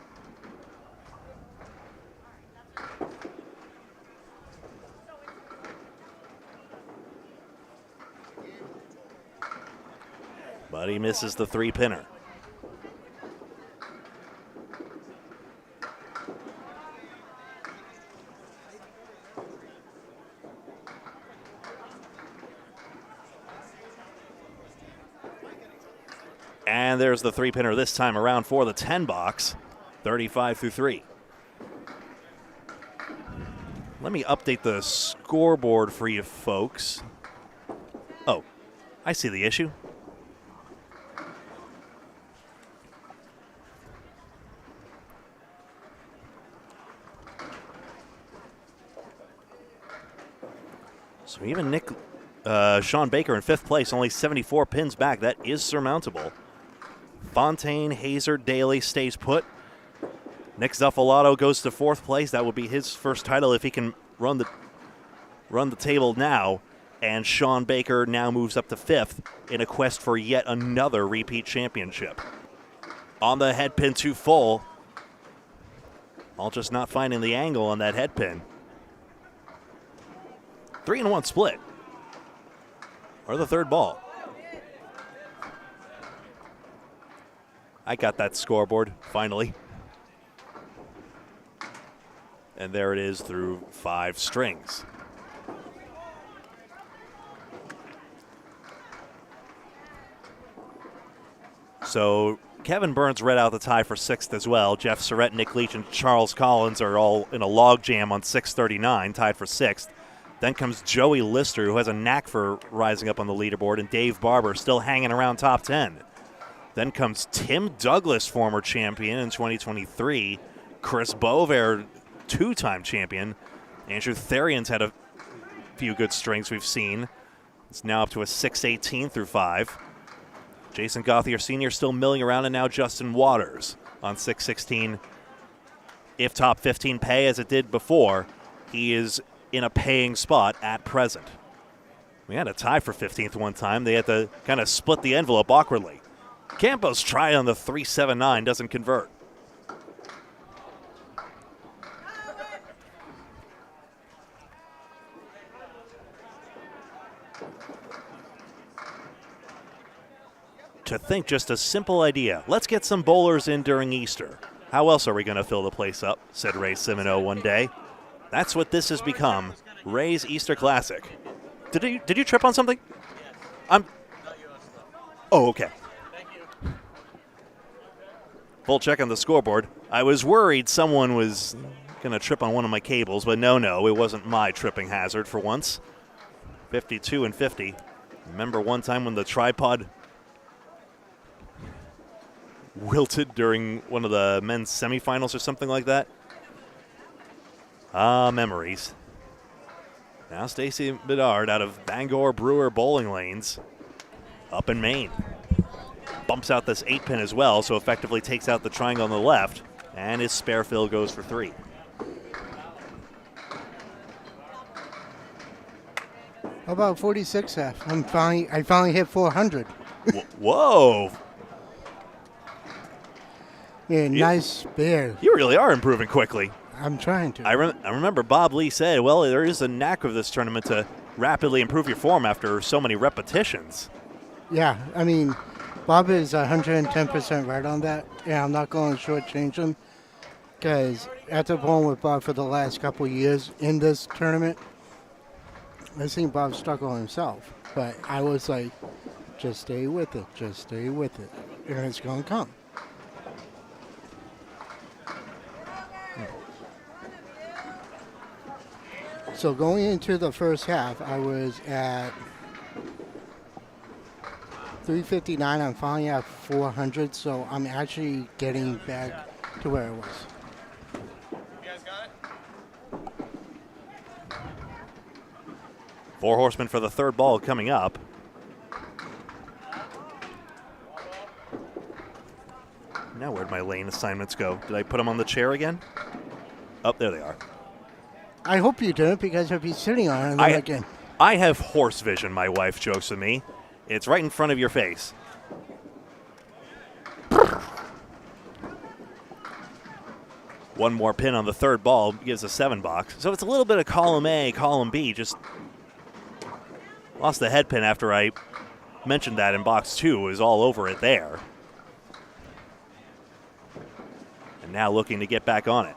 But he misses the 3-pinner. And there's the 3-pinner this time around for the 10-box, 35 through 3. Let me update the scoreboard for you folks. Oh, I see the issue. So even Sean Baker in 5th place, only 74 pins back. That is surmountable. Fontaine, Hazer, Daly stays put. Nick Zuffalato goes to 4th place. That would be his first title if he can run the table now. And Sean Baker now moves up to 5th in a quest for yet another repeat championship. On the head pin to full. All just not finding the angle on that head pin. 3-1 split. Or the 3rd ball. I got that scoreboard, finally. And there it is through 5 strings. So Kevin Burns read out the tie for 6th as well. Jeff Surrett, Nick Leach, and Charles Collins are all in a log jam on 639, tied for 6th. Then comes Joey Lister, who has a knack for rising up on the leaderboard, and Dave Barber still hanging around top 10. Then comes Tim Douglas, former champion in 2023. Chris Bover, 2-time champion. Andrew Therian's had a few good strings we've seen. It's now up to a 618 through 5. Jason Gauthier Sr. still milling around, and now Justin Waters on 616. If top 15 pay as it did before, he is in a paying spot at present. We had a tie for 15th one time. They had to kind of split the envelope awkwardly. Campos try on the 379, doesn't convert. To think just a simple idea. Let's get some bowlers in during Easter. How else are we going to fill the place up, said Ray Simoneau one day. That's what this has become, Ray's Easter Classic. Did you trip on something? Oh, okay. Full check on the scoreboard. I was worried someone was going to trip on one of my cables, but no, it wasn't my tripping hazard for once. 52 and 50. Remember one time when the tripod wilted during one of the men's semifinals or something like that? Ah, memories. Now Stacy Bedard out of Bangor Brewer bowling lanes up in Maine. Bumps out this 8-pin as well, so effectively takes out the triangle on the left, and his spare fill goes for 3. How about 46 half? I finally hit 400. Whoa! Yeah, nice spare. You really are improving quickly. I'm trying to. I remember Bob Lee said, well, there is a knack of this tournament to rapidly improve your form after so many repetitions. Yeah, I mean, Bob is 110% right on that, and I'm not going to shortchange him because after playing with Bob for the last couple of years in this tournament, I've seen Bob struggle himself. But I was like, just stay with it, and it's going to come. So going into the first half, I was at 359. I'm finally at 400, so I'm actually getting back to where I was. You guys got it? 4 horsemen for the third ball coming up. Now where'd my lane assignments go? Did I put them on the chair again? Oh, there they are. I hope you didn't, because I'd be sitting on it and then again. I have horse vision, my wife jokes with me. It's right in front of your face. One more pin on the third ball gives a 7 box. So it's a little bit of column A, column B. Just lost the head pin after I mentioned that in box 2. Is all over it there. And now looking to get back on it.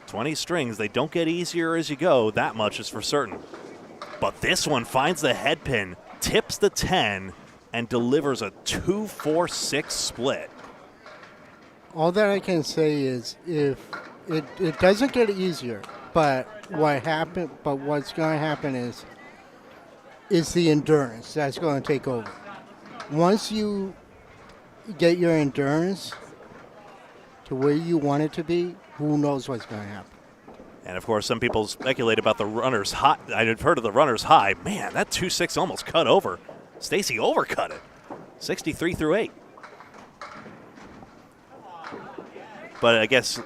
20 strings, they don't get easier as you go, that much is for certain. But this one finds the head pin, tips the 10, and delivers a 2-4-6 split. All that I can say is if it doesn't get easier, but what's going to happen is the endurance that's going to take over. Once you get your endurance to where you want it to be, who knows what's going to happen. And, of course, some people speculate about the runner's high. I'd heard of the runner's high. Man, that 2-6 almost cut over. Stacy overcut it. 63 through 8. But I guess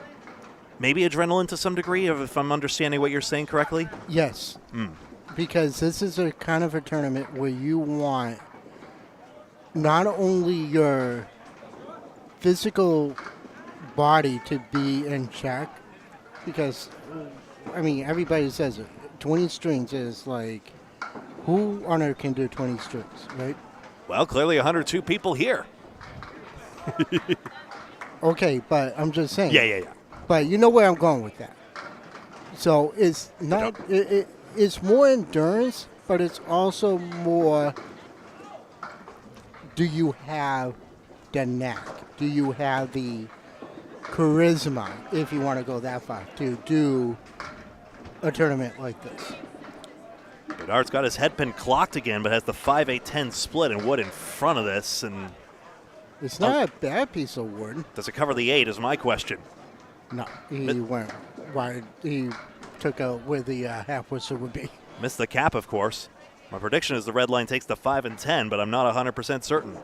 maybe adrenaline to some degree, if I'm understanding what you're saying correctly? Yes. Because this is a kind of a tournament where you want not only your physical body to be in check, because I mean everybody says it, 20 strings is like, who on earth can do 20 strings, right? Well, clearly 102 people here. Okay, but I'm just saying. Yeah. But you know where I'm going with that. So it's not it's more endurance, but it's also more, do you have the knack? Do you have the charisma, if you want to go that far, to do a tournament like this? Bedard's got his head pin clocked again, but has the 5-8-10 split and wood in front of this. And it's not a bad piece of wood. does it cover the 8 is my question. No, he went wide. He took out where the half whistle would be. Missed the cap, of course. My prediction is the red line takes the 5 and 10, but I'm not 100% certain.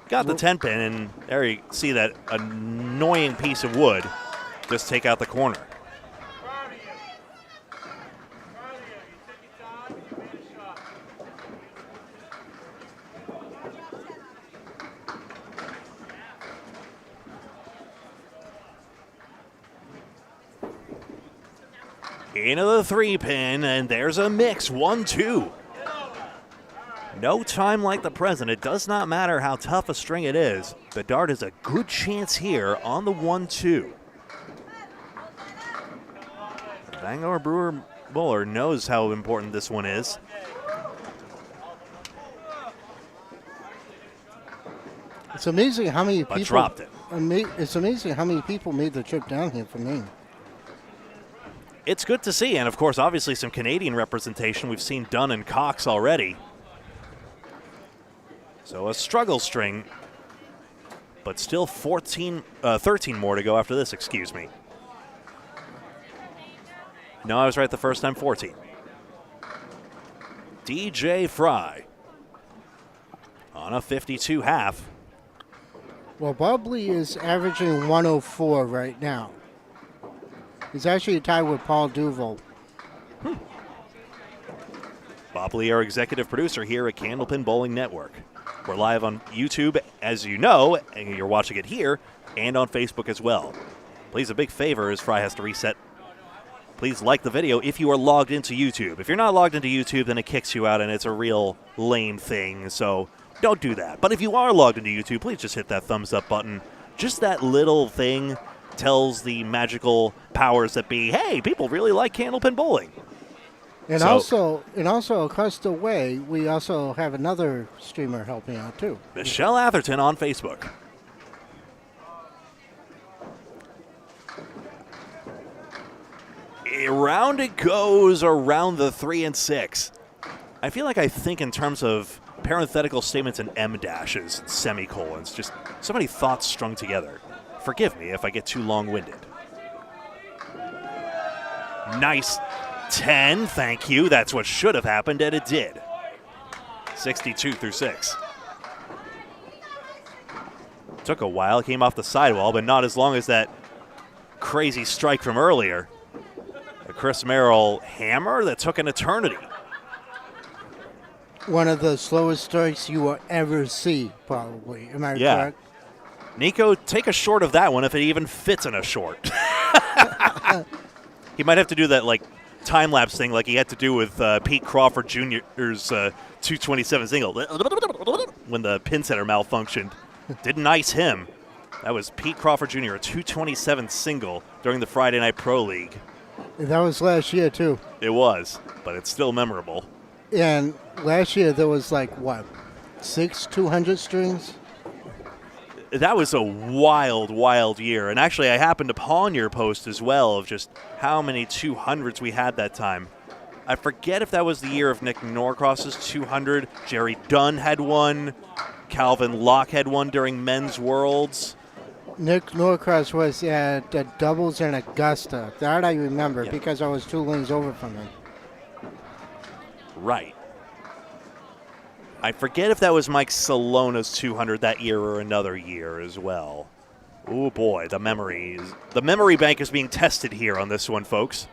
Got the 10 pin, and there you see that annoying piece of wood just take out the corner. Proud of you. Proud of you. You took your time and you made a shot. Into the 3 pin, and there's a mix, 1-2. No time like the present. It does not matter how tough a string it is. Bedard has a good chance here on the 1-2. Bangor Brewer bowler knows how important this one is. It's amazing how many but people dropped it. It's amazing how many people made the trip down here from Maine. It's good to see, and of course, obviously, some Canadian representation. We've seen Dunn and Cox already. So a struggle string, but still 13 more to go after this, excuse me. No, I was right the first time, 14. DJ Fry on a 52 half. Well, Bob Lee is averaging 104 right now. He's actually tied with Paul Duval. Bob Lee, our executive producer here at Candlepin Bowling Network. We're live on YouTube, as you know, and you're watching it here, and on Facebook as well. Please, a big favor as Fry has to reset. Please like the video if you are logged into YouTube. If you're not logged into YouTube, then it kicks you out, and it's a real lame thing, so don't do that. But if you are logged into YouTube, please just hit that thumbs up button. Just that little thing tells the magical powers that be, hey, people really like Candlepin Bowling. And also across the way, we also have another streamer helping out too. Michelle Atherton on Facebook. Around it goes around the 3 and 6. I feel like I think in terms of parenthetical statements and M dashes and semicolons, just so many thoughts strung together. Forgive me if I get too long-winded. Nice 10, thank you. That's what should have happened, and it did. 62 through 6. Took a while, came off the sidewall, but not as long as that crazy strike from earlier. A Chris Merrill hammer that took an eternity. One of the slowest strikes you will ever see, probably. Am I correct? Nico, take a short of that one if it even fits in a short. He might have to do that like time-lapse thing like he had to do with Pete Crawford Jr.'s 227 single when the pin setter malfunctioned. Didn't ice him. That was Pete Crawford Jr., a 227 single during the Friday Night Pro League. That was last year, too. It was, but it's still memorable. And last year there was like, what, 6 200 strings? That was a wild, wild year. And actually, I happened upon your post as well of just how many 200s we had that time. I forget if that was the year of Nick Norcross's 200. Jerry Dunn had one. Calvin Locke had one during Men's Worlds. Nick Norcross was at the doubles in Augusta. That I remember because I was 2 lanes over from him. Right. I forget if that was Mike Salona's 200 that year or another year as well. Oh boy, the memory bank is being tested here on this one, folks.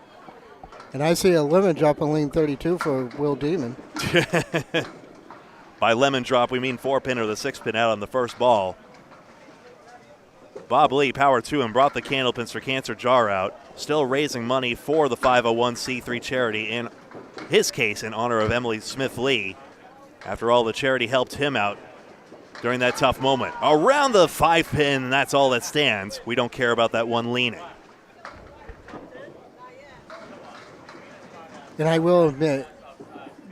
And I see a lemon drop in lane 32 for Will Demon. By lemon drop, we mean 4-pin or the 6-pin out on the first ball. Bob Lee, power to him, brought the Candlepins for Cancer jar out. Still raising money for the 501c3 charity, in his case in honor of Emily Smith Lee. After all, the charity helped him out during that tough moment. Around the 5-pin, that's all that stands. We don't care about that one leaning. And I will admit,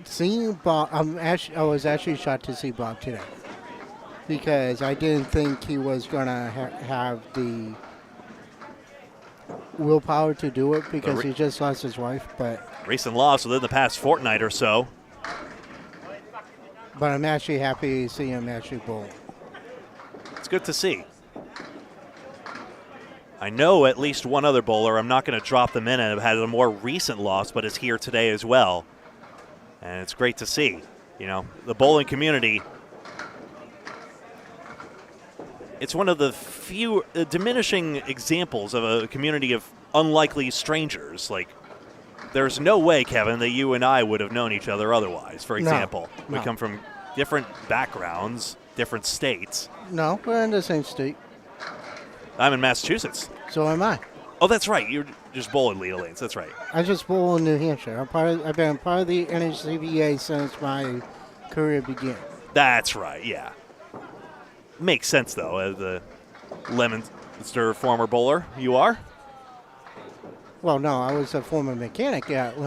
seeing Bob, I was actually shocked to see Bob today because I didn't think he was going to have the willpower to do it because he just lost his wife. But recent loss within the past fortnight or so. But I'm actually happy to see him actually bowl. It's good to see. I know at least one other bowler, I'm not going to drop them in, and have had a more recent loss, but is here today as well. And it's great to see. You know, the bowling community, it's one of the few diminishing examples of a community of unlikely strangers. Like, there's no way, Kevin, that you and I would have known each other otherwise, for example. No. We come from different backgrounds, different states. No, we're in the same state. I'm in Massachusetts. So am I. Oh, that's right. You're just bowling Leda lanes. That's right. I just bowl in New Hampshire. I've been part of the NHCBA since my career began. That's right, yeah. Makes sense, though, as the Leominster former bowler you are. Well, no, I was a former mechanic at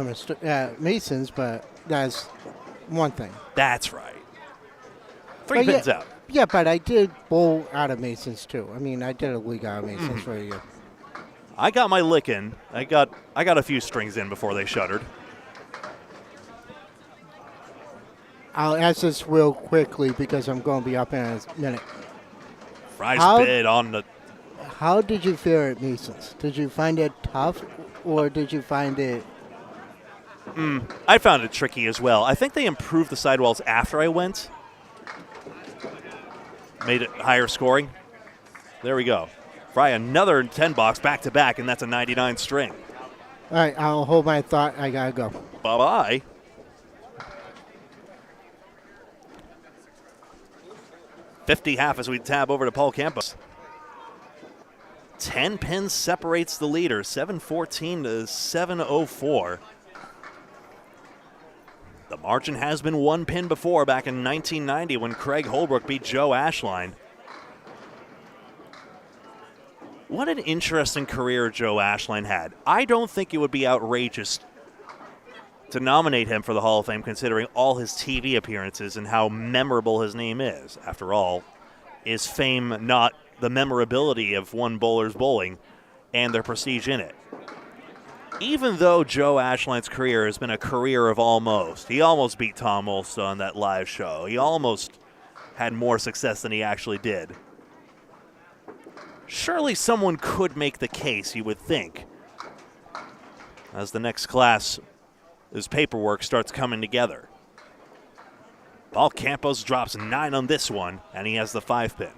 Mason's, but that's one thing. That's right. 3 pins out. Yeah, but I did bowl out of Masons too. I mean, I did a league out of Masons for a year. I got my lick in. I got a few strings in before they shuttered. I'll ask this real quickly because I'm going to be up in a minute. Fry's bid on the. How did you fare at Masons? Did you find it tough, or did you find it? I found it tricky as well. I think they improved the sidewalls after I went. Made it higher scoring. There we go. Fry another 10 box back to back, and that's a 99 string. All right, I'll hold my thought. I gotta go. Bye-bye. $50.5 as we tab over to Paul Campos. 10 pins separates the leader, 714 to 704. The margin has been 1 pin before, back in 1990 when Craig Holbrook beat Joe Ashline. What an interesting career Joe Ashline had. I don't think it would be outrageous to nominate him for the Hall of Fame considering all his TV appearances and how memorable his name is. After all, is fame not the memorability of one bowler's bowling and their prestige in it? Even though Joe Ashline's career has been a career of almost, he almost beat Tom Olsta on that live show. He almost had more success than he actually did. Surely someone could make the case, you would think, as the next class, his paperwork starts coming together. Paul Campos drops 9 on this one, and he has the 5 pin.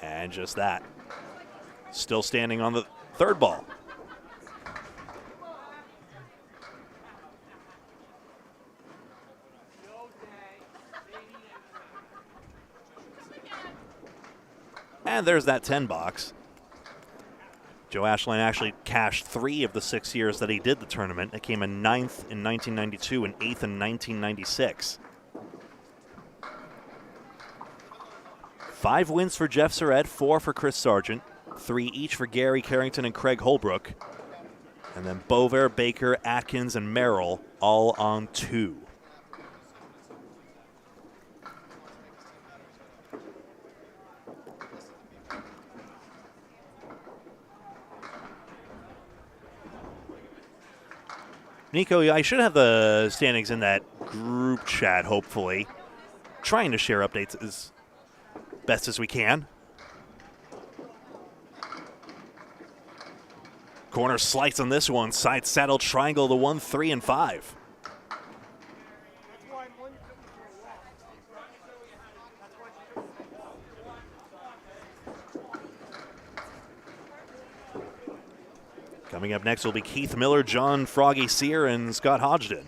And just that. Still standing on the 3rd ball. And there's that 10 box. Joe Ashline actually cashed 3 of the 6 years that he did the tournament. It came in 9th in 1992 and 8th in 1996. 5 wins for Jeff Surratt, 4 for Chris Sargent, 3 each for Gary Carrington and Craig Holbrook. And then Bover, Baker, Atkins, and Merrill all on 2. Nico, I should have the standings in that group chat, hopefully. Trying to share updates as best as we can. Corner slice on this one. Side saddle triangle to 1, 3, and 5. Coming up next will be Keith Miller, John Froggy Sear, and Scott Hodgdon.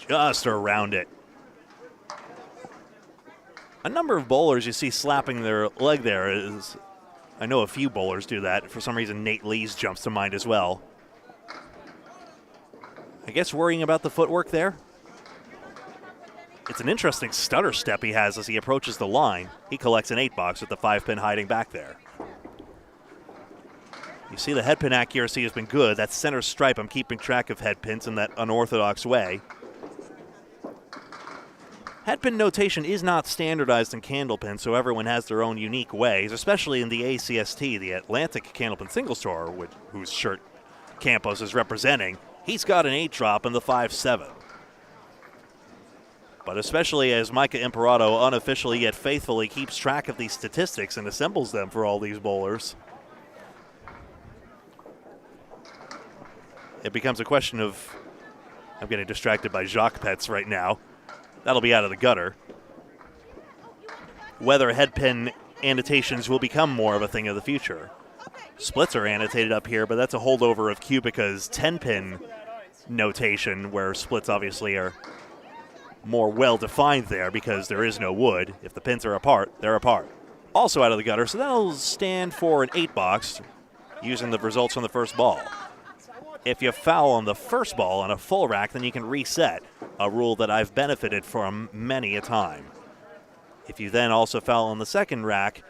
Just around it. A number of bowlers you see slapping their leg there is, I know a few bowlers do that. For some reason, Nate Lees jumps to mind as well. I guess worrying about the footwork there. It's an interesting stutter step he has as he approaches the line. He collects an 8 box with the 5 pin hiding back there. You see the head pin accuracy has been good. That center stripe, I'm keeping track of head pins in that unorthodox way. Head pin notation is not standardized in Candlepin, so everyone has their own unique ways, especially in the ACST, the Atlantic Candlepin Single Store, whose shirt Campos is representing. He's got an 8 drop in the 5-7. But especially as Micah Imperato unofficially yet faithfully keeps track of these statistics and assembles them for all these bowlers, it becomes a question of, I'm getting distracted by Jacques Pets right now. That'll be out of the gutter. Whether head pin annotations will become more of a thing of the future. Splits are annotated up here, but that's a holdover of Cubica's 10-pin notation, where splits obviously are more well-defined there because there is no wood. If the pins are apart, they're apart. Also out of the gutter, so that'll stand for an 8 box using the results from the first ball. If you foul on the first ball on a full rack, then you can reset, a rule that I've benefited from many a time. If you then also foul on the second rack,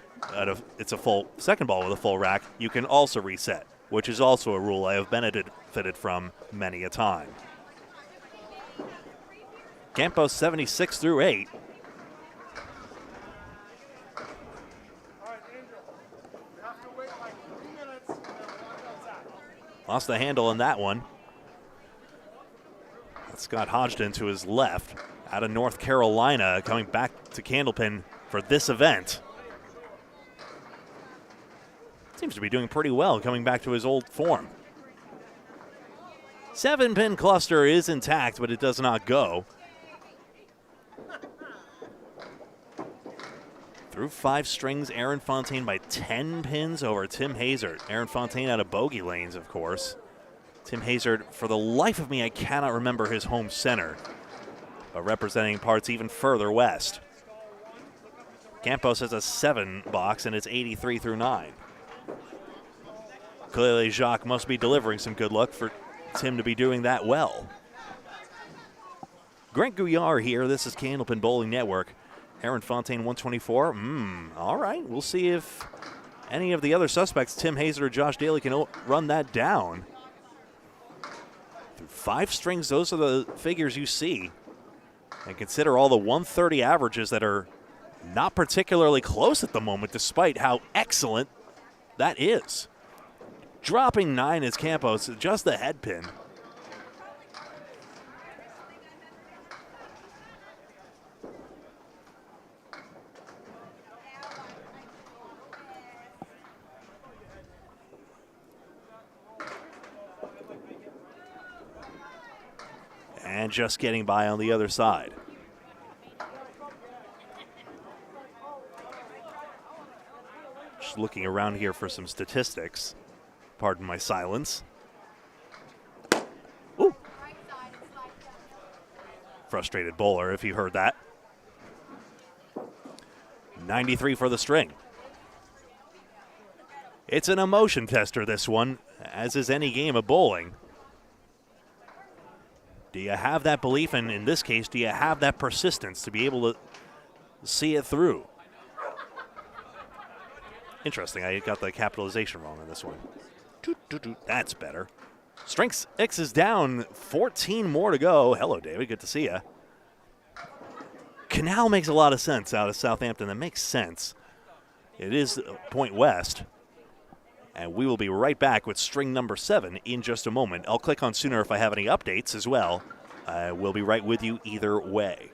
it's a full second ball with a full rack, you can also reset, which is also a rule I have benefited from many a time. Campos 76 through 8. Lost the handle in that one. That's Scott Hodgson to his left, out of North Carolina, coming back to Candlepin for this event. Seems to be doing pretty well, coming back to his old form. 7-pin cluster is intact, but it does not go. Through 5 strings, Aaron Fontaine by 10 pins over Tim Hazard. Aaron Fontaine out of bogey lanes, of course. Tim Hazard, for the life of me, I cannot remember his home center, but representing parts even further west. Campos has a 7 box, and it's 83 through 9. Clearly, Jacques must be delivering some good luck for Tim to be doing that well. Grant Gouillart here. This is Candlepin Bowling Network. Aaron Fontaine, 124. All right, we'll see if any of the other suspects, Tim Hazard or Josh Daly, can run that down. Through 5 strings, those are the figures you see. And consider all the 130 averages that are not particularly close at the moment, despite how excellent that is. Dropping 9 is Campos, just the head pin. And just getting by on the other side. Just looking around here for some statistics. Pardon my silence. Ooh. Frustrated bowler, if you heard that. 93 for the string. It's an emotion tester, this one, as is any game of bowling. Do you have that belief, and in this case, do you have that persistence to be able to see it through? Interesting, I got the capitalization wrong on this one. That's better. Strength X is down, 14 more to go. Hello, David, good to see you. Canal makes a lot of sense out of Southampton. That makes sense. It is point west. And we will be right back with string number 7 in just a moment. I'll click on sooner if I have any updates as well. We'll be right with you either way.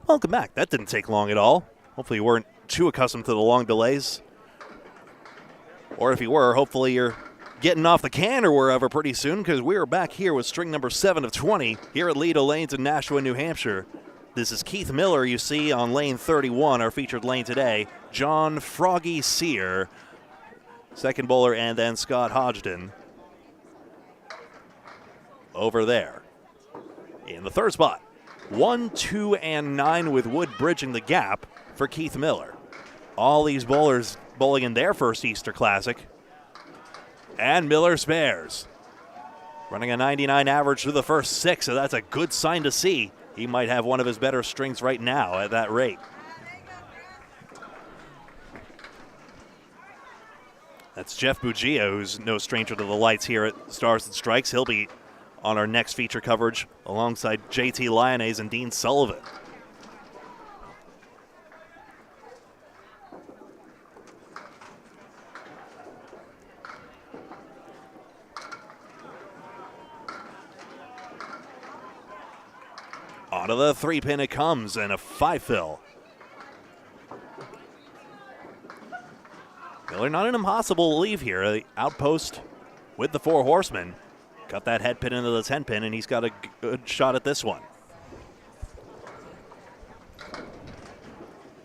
Welcome back. That didn't take long at all. Hopefully you weren't too accustomed to the long delays. Or if you were, hopefully you're getting off the can or wherever pretty soon, because we are back here with string number 7 of 20 here at Leda Lanes in Nashua, New Hampshire. This is Keith Miller you see on lane 31, our featured lane today. John Froggy Sear, second bowler, and then Scott Hodgdon over there in the third spot. 1, 2, and 9 with Wood bridging the gap for Keith Miller. All these bowlers bowling in their first Easter Classic. And Miller spares. Running a 99 average through the first 6, so that's a good sign to see. He might have one of his better strings right now at that rate. That's Jeff Bugia, who's no stranger to the lights here at Stars and Strikes. He'll be on our next feature coverage alongside JT Lyonnaise and Dean Sullivan. Onto the 3-pin it comes, and a 5-fill. Miller not an impossible leave here. The outpost with the 4 horsemen. Got that head pin into the 10-pin, and he's got a good shot at this one.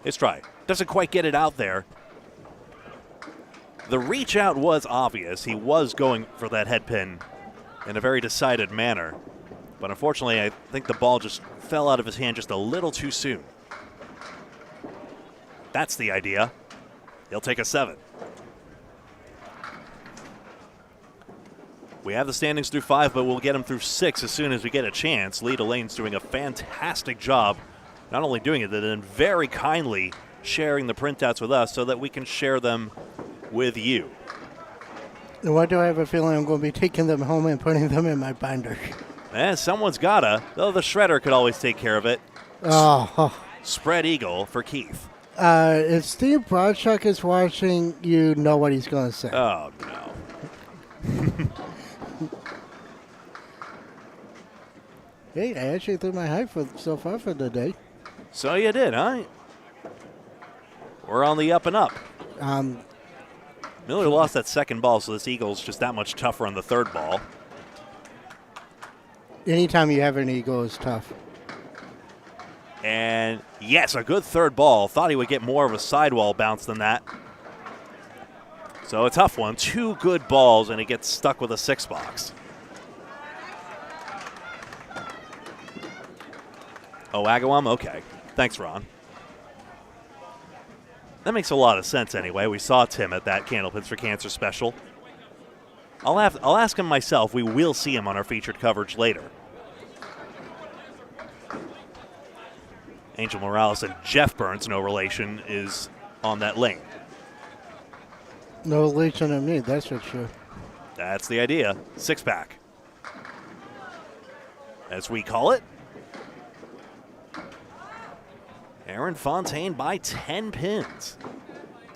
His try. Doesn't quite get it out there. The reach out was obvious. He was going for that head pin in a very decided manner. But unfortunately, I think the ball just fell out of his hand just a little too soon. That's the idea. He'll take a 7. We have the standings through 5, but we'll get them through 6 as soon as we get a chance. Leda Lane's doing a fantastic job, not only doing it, but then very kindly sharing the printouts with us so that we can share them with you. Why do I have a feeling I'm going to be taking them home and putting them in my binder? Someone's gotta, though the shredder could always take care of it. Oh. Spread eagle for Keith. If Steve Broadshuck is watching, you know what he's going to say. Oh, no. Hey, I actually threw my height so far for the day. So you did, huh? We're on the up and up. Miller lost that second ball, so this eagle's just that much tougher on the third ball. Anytime you have an eagle is tough. And yes, a good third ball. Thought he would get more of a sidewall bounce than that. So a tough one. 2 good balls, and he gets stuck with a 6 box. Oh, Agawam? Okay. Thanks, Ron. That makes a lot of sense anyway. We saw Tim at that Candlepins for Cancer special. I'll ask him myself. We will see him on our featured coverage later. Angel Morales and Jeff Burns, no relation, is on that lane. No relation to me, that's for sure. That's the idea. 6-pack. As we call it. Aaron Fontaine by 10 pins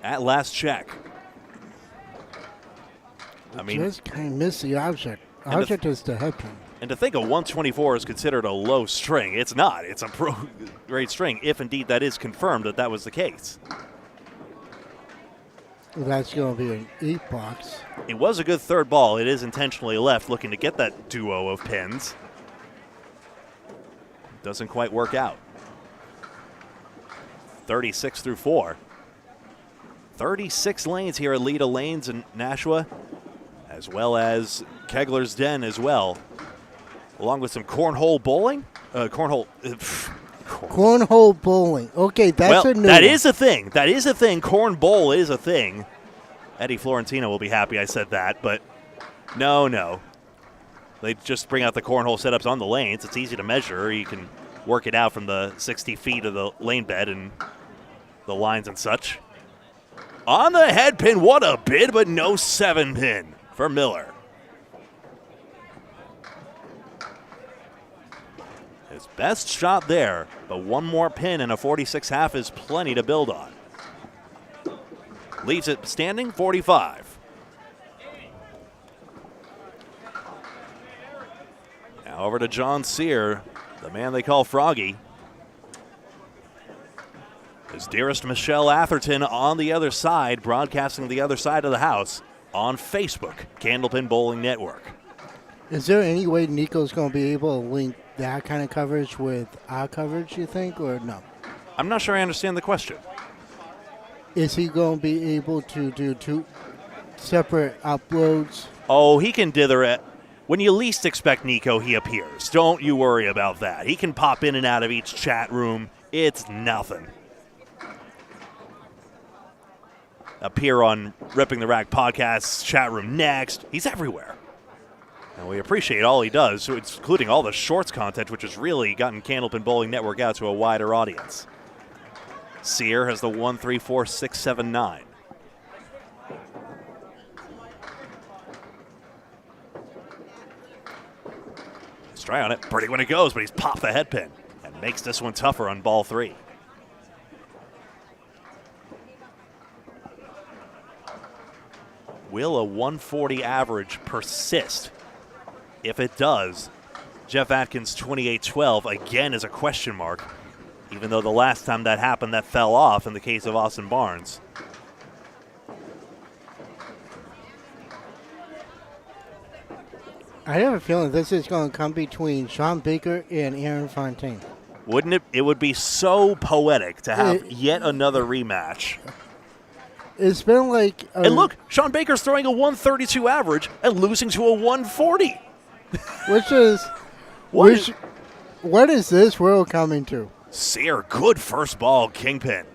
at last check. I mean, just kind of miss the object. Object is the head pin. And to think a 124 is considered a low string, it's not. It's a great string, if indeed that is confirmed that that was the case. That's going to be an 8 box. It was a good third ball. It is intentionally left, looking to get that duo of pins. Doesn't quite work out. 36 through 4. 36 lanes here at Leda Lanes in Nashua, as well as Kegler's Den as well, along with some cornhole bowling. Cornhole bowling. Okay, that's a new that one. is a thing. That is a thing. Corn bowl is a thing. Eddie Florentino will be happy I said that, but no. They just bring out the cornhole setups on the lanes. It's easy to measure. You can work it out from the 60 feet of the lane bed and the lines and such. On the head pin, what a bid, but no 7-pin for Miller. His best shot there, but one more pin and a 46.5 is plenty to build on. Leaves it standing 45. Now over to John Sear, the man they call Froggy. His dearest Michelle Atherton on the other side, broadcasting the other side of the house on Facebook, Candlepin Bowling Network. Is there any way Nico's going to be able to link that kind of coverage with our coverage, you think, or no? I'm not sure I understand the question. Is he going to be able to do 2 separate uploads? Oh, he can dither it. When you least expect Nico, he appears. Don't you worry about that. He can pop in and out of each chat room. It's nothing. Appear on Ripping the Rack Podcast's chat room next. He's everywhere. And we appreciate all he does, including all the shorts content, which has really gotten Candlepin Bowling Network out to a wider audience. Sear has the 1-3-4-6-7-9. Let's try on it. Pretty when it goes, but he's popped the head pin and makes this one tougher on ball 3. Will a 140 average persist? If it does, Jeff Atkins' 28-12 again is a question mark, even though the last time that happened, that fell off in the case of Austin Barnes. I have a feeling this is going to come between Sean Baker and Aaron Fontaine. Wouldn't it? It would be so poetic to have yet another rematch. It's been like... And look, Sean Baker's throwing a 132 average and losing to a 140. Which is... What is this world coming to? Sear, good first ball, kingpin.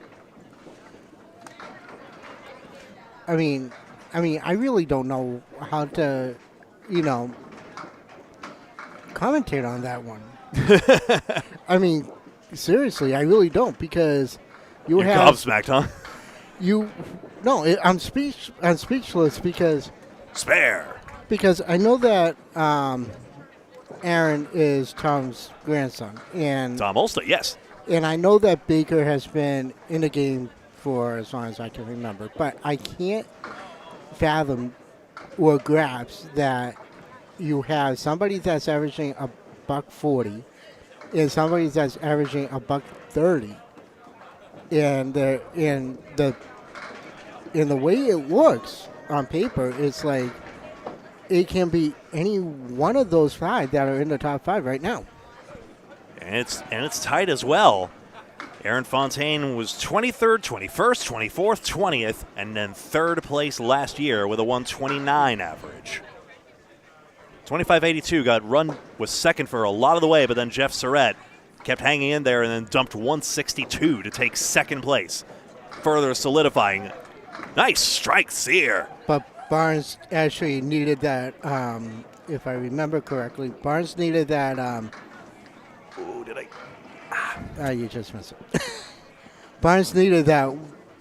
I mean, I really don't know how to, commentate on that one. I mean, seriously, I really don't, because You're gobsmacked, huh? I'm speechless because Spare. Because I know that Aaron is Tom's grandson, and Tom Olsta, yes. And I know that Baker has been in the game for as long as I can remember, but I can't fathom or grasp that you have somebody that's averaging $140 and somebody that's averaging $130, and the way it looks on paper, it's like it can be any one of those 5 that are in the top 5 right now. And it's tight as well. Aaron Fontaine was 23rd, 21st, 24th, 20th, and then 3rd place last year with a 129 average. 2582 was second for a lot of the way, but then Jeff Surratt kept hanging in there and then dumped 162 to take 2nd place, further solidifying. Nice strike, Sear. But Barnes actually needed that, if I remember correctly, Barnes needed that. Ooh, did I? You just missed it. Barnes needed that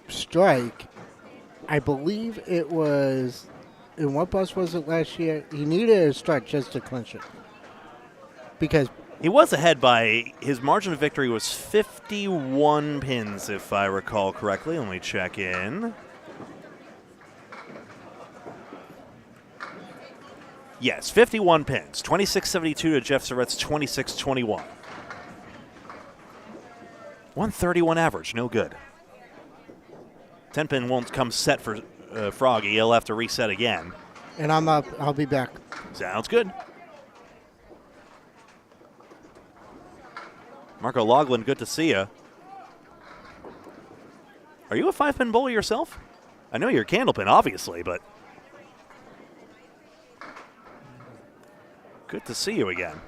strike. I believe it was, in what bus was it last year? He needed a strike just to clinch it. Because he was ahead by, his margin of victory was 51 pins, if I recall correctly. Let me check in. Yes, 51 pins. 26.72 to Jeff Surratt's 26.21. 131 average, no good. 10 pin won't come set for Froggy. He'll have to reset again. And I'm up. I'll be back. Sounds good. Marco Loughlin, good to see you. Are you a 5-pin bowler yourself? I know you're a Candlepin, obviously, but good to see you again.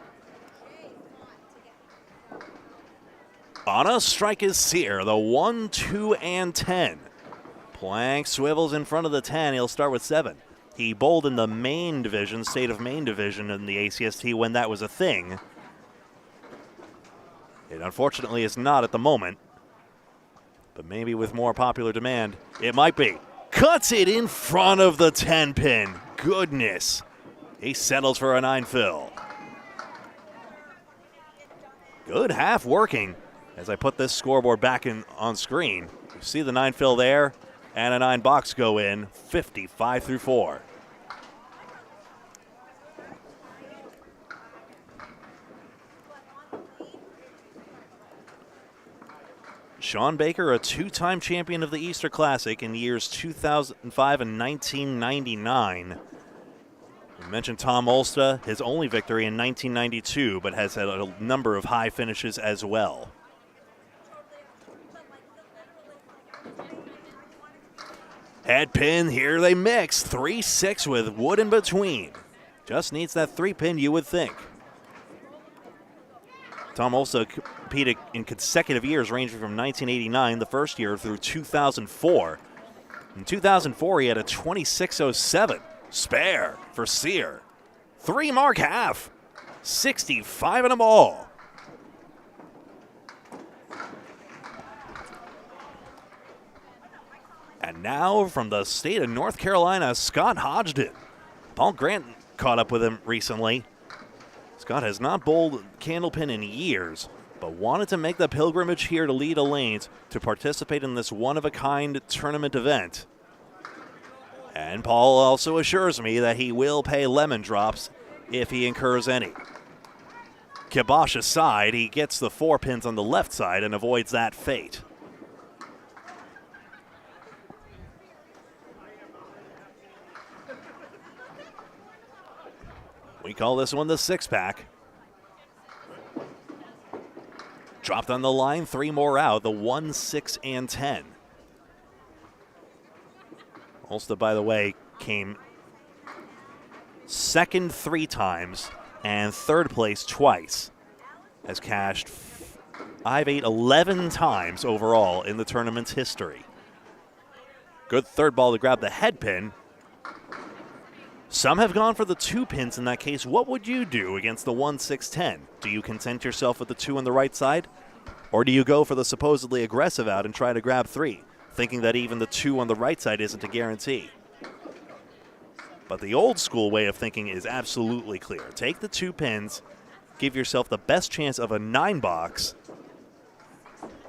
On a strike is Sear, the 1, 2, and 10. Plank swivels in front of the 10. He'll start with 7. He bowled in the Maine division, state of Maine division in the ACST when that was a thing. It unfortunately is not at the moment, but maybe with more popular demand, it might be. Cuts it in front of the 10 pin. Goodness. He settles for a 9 fill. Good half working. As I put this scoreboard back on screen, you see the 9 fill there and a 9 box go in, 55 through 4. Sean Baker, a two-time champion of the Easter Classic in years 2005 and 1999. We mentioned Tom Olsta, his only victory in 1992, but has had a number of high finishes as well. Head pin, here they mix. 3-6 with wood in between. Just needs that 3-pin, you would think. Tom also competed in consecutive years ranging from 1989, the first year, through 2004. In 2004, he had a 26.07 spare for Sear. 3 mark half. 65 in them all. And now from the state of North Carolina, Scott Hodgdon. Paul Grant caught up with him recently. Scott has not bowled Candlepin in years, but wanted to make the pilgrimage here to Leda Lanes to participate in this one-of-a-kind tournament event. And Paul also assures me that he will pay lemon drops if he incurs any. Kibosh aside, he gets the 4 pins on the left side and avoids that fate. We call this one the 6-pack. Dropped on the line, 3 more out, the 1, 6, and 10. Olsta, by the way, came second 3 times and third place twice. Has cashed 5, 8, 11 times overall in the tournament's history. Good third ball to grab the head pin. Some have gone for the 2 pins in that case. What would you do against the 1, 6, 10? Do you content yourself with the 2 on the right side? Or do you go for the supposedly aggressive out and try to grab 3, thinking that even the 2 on the right side isn't a guarantee? But the old school way of thinking is absolutely clear. Take the 2 pins, give yourself the best chance of a 9 box.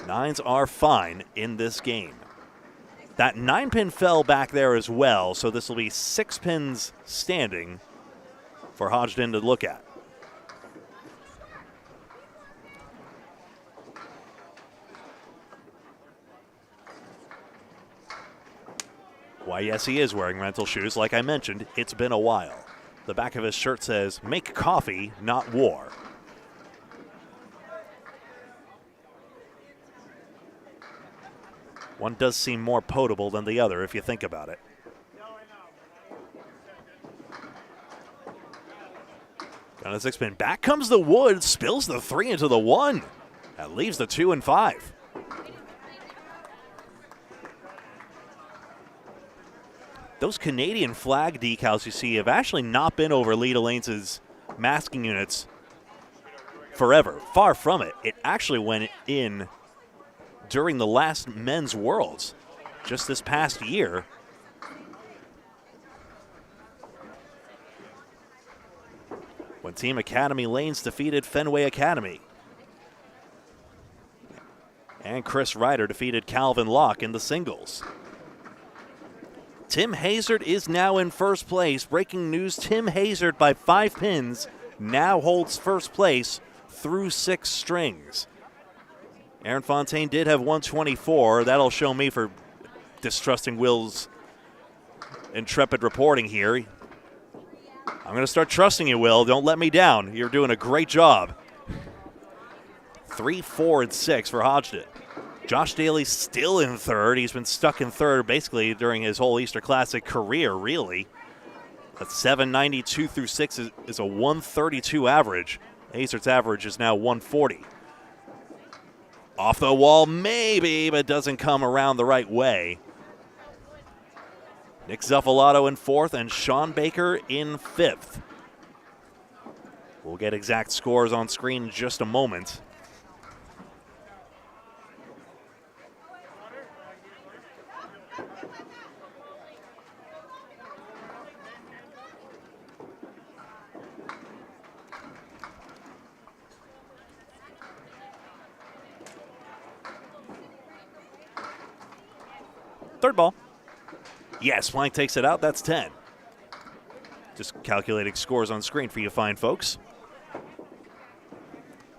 9s are fine in this game. That 9-pin fell back there as well, so this will be 6 pins standing for Hodgdon to look at. Why, yes, he is wearing rental shoes. Like I mentioned, it's been a while. The back of his shirt says, "Make coffee, not war." One does seem more potable than the other if you think about it. On a 6-pin, back comes the wood, spills the 3 into the 1. That leaves the 2 and 5. Those Canadian flag decals you see have actually not been over Leda Lanes' masking units forever. Far from it. It actually went in during the last Men's Worlds, just this past year. When Team Academy Lanes defeated Fenway Academy. And Chris Ryder defeated Calvin Locke in the singles. Tim Hazard is now in first place. Breaking news, Tim Hazard by 5 pins now holds first place through 6 strings. Aaron Fontaine did have 124. That'll show me for distrusting Will's intrepid reporting here. I'm going to start trusting you, Will. Don't let me down. You're doing a great job. 3, 4, and 6 for Hodgdon. Josh Daly still in third. He's been stuck in third basically during his whole Easter Classic career, really. A 792 through 6 is a 132 average. Hazard's average is now 140. Off the wall, maybe, but doesn't come around the right way. Nick Zuffalato in 4th and Sean Baker in 5th. We'll get exact scores on screen in just a moment. Third ball. Yes, Plank takes it out. That's 10. Just calculating scores on screen for you fine folks.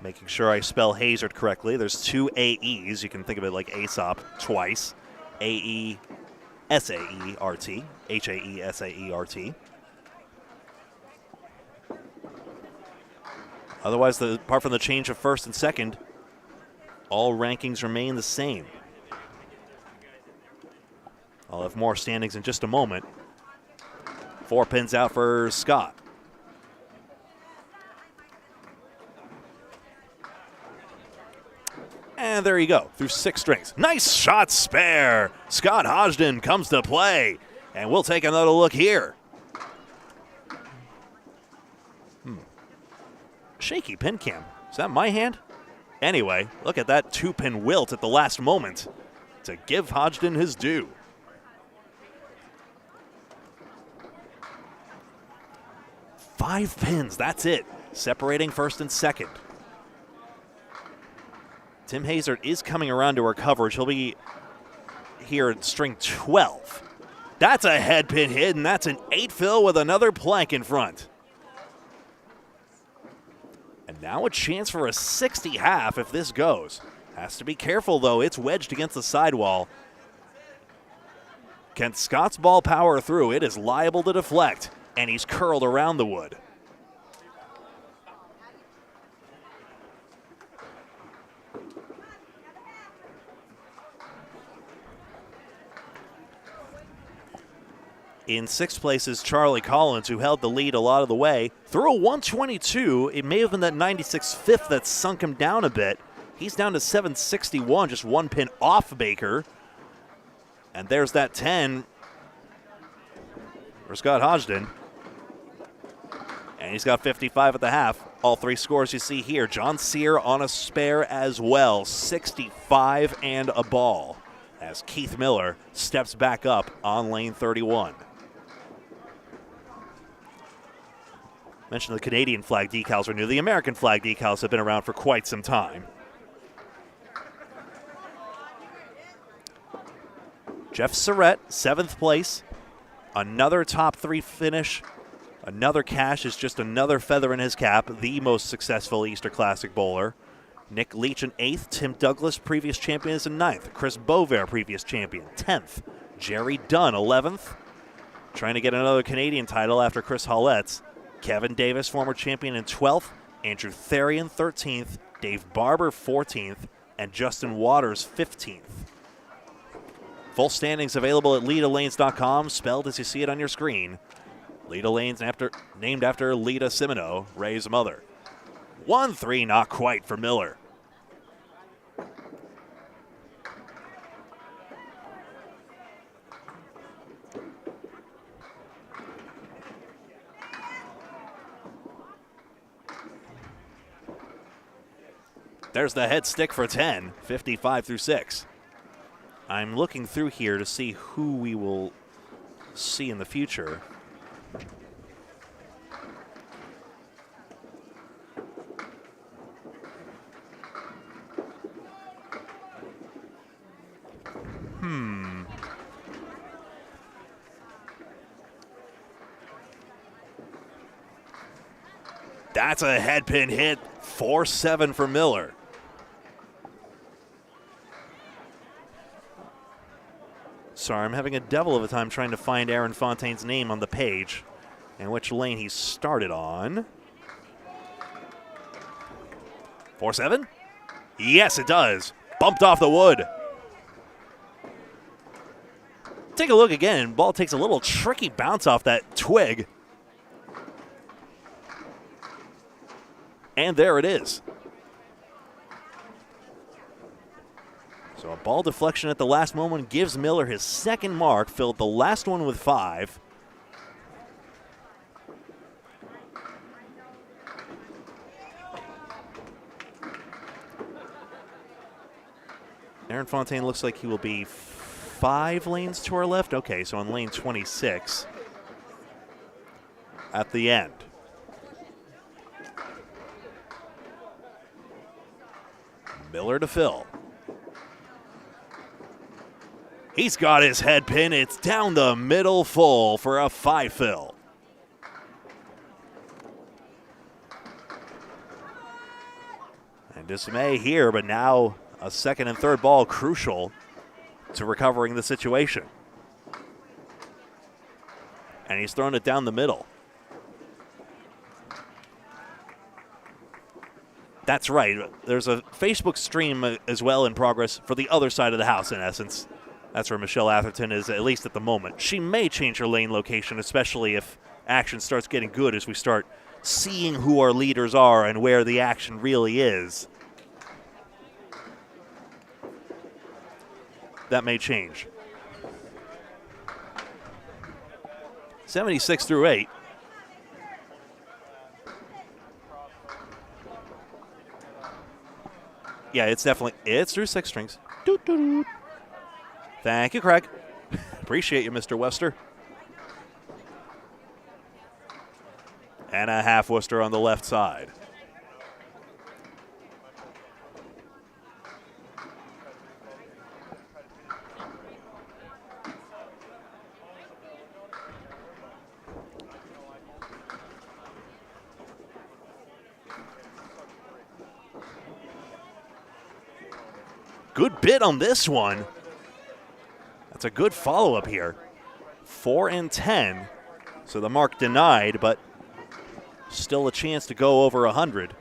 Making sure I spell Hazard correctly. There's 2 AEs. You can think of it like Aesop twice. A-E-S-A-E-R-T. H-A-E-S-A-E-R-T. Otherwise, apart from the change of first and second, all rankings remain the same. I'll have more standings in just a moment. 4 pins out for Scott. And there you go, through 6 strings. Nice shot spare. Scott Hodgdon comes to play. And we'll take another look here. Shaky pin cam. Is that my hand? Anyway, look at that 2-pin wilt at the last moment to give Hodgdon his due. Five pins, that's it. Separating first and second. Tim Hazard is coming around to our coverage. He'll be here at string 12. That's a head pin hit, and that's an 8-fill with another plank in front. And now a chance for a 60 half if this goes. Has to be careful, though. It's wedged against the sidewall. Can Scott's ball power through? It is liable to deflect, and he's curled around the wood. In 6th place is Charlie Collins, who held the lead a lot of the way. Through a 122, it may have been that 96 fifth that sunk him down a bit. He's down to 761, just 1 pin off Baker. And there's that 10 for Scott Hodgdon. And he's got 55 at the half. All 3 scores you see here. John Sear on a spare as well, 65 and a ball, as Keith Miller steps back up on lane 31. Mentioned the Canadian flag decals are new. The American flag decals have been around for quite some time. Jeff Surrett, 7th place. Another top 3 finish. Another cash is just another feather in his cap. The most successful Easter Classic bowler. Nick Leach in 8th. Tim Douglas, previous champion, is in 9th. Chris Bovair, previous champion, 10th. Jerry Dunn, 11th. Trying to get another Canadian title after Chris Holletz. Kevin Davis, former champion, in 12th. Andrew Therian, 13th. Dave Barber, 14th. And Justin Waters, 15th. Full standings available at LedaLanes.com, spelled as you see it on your screen. Leda Lanes named after Leda Simino, Ray's mother. 1-3, not quite for Miller. There's the head stick for 10, 55 through 6. I'm looking through here to see who we will see in the future. That's a head pin hit, 4-7 for Miller. Sorry, I'm having a devil of a time trying to find Aaron Fontaine's name on the page and which lane he started on. 4-7? Yes, it does. Bumped off the wood. Take a look again. Ball takes a little tricky bounce off that twig. And there it is. So a ball deflection at the last moment gives Miller his second mark, filled the last one with 5. Aaron Fontaine looks like he will be 5 lanes to our left. Okay, so on lane 26 at the end. Miller to fill. He's got his head pin. It's down the middle full for a 5 fill. And dismay here, but now a second and third ball crucial to recovering the situation. And he's thrown it down the middle. That's right. There's a Facebook stream as well in progress for the other side of the house, in essence. That's where Michelle Atherton is, at least at the moment. She may change her lane location, especially if action starts getting good as we start seeing who our leaders are and where the action really is. That may change. 76 through 8. Yeah, it's through 6 strings. Doot, doot, doot. Thank you, Craig. Appreciate you, Mr. Wester. And a half Worcester on the left side. Good bid on this one. That's a good follow-up here. 4 and 10. So the mark denied, but still a chance to go over 100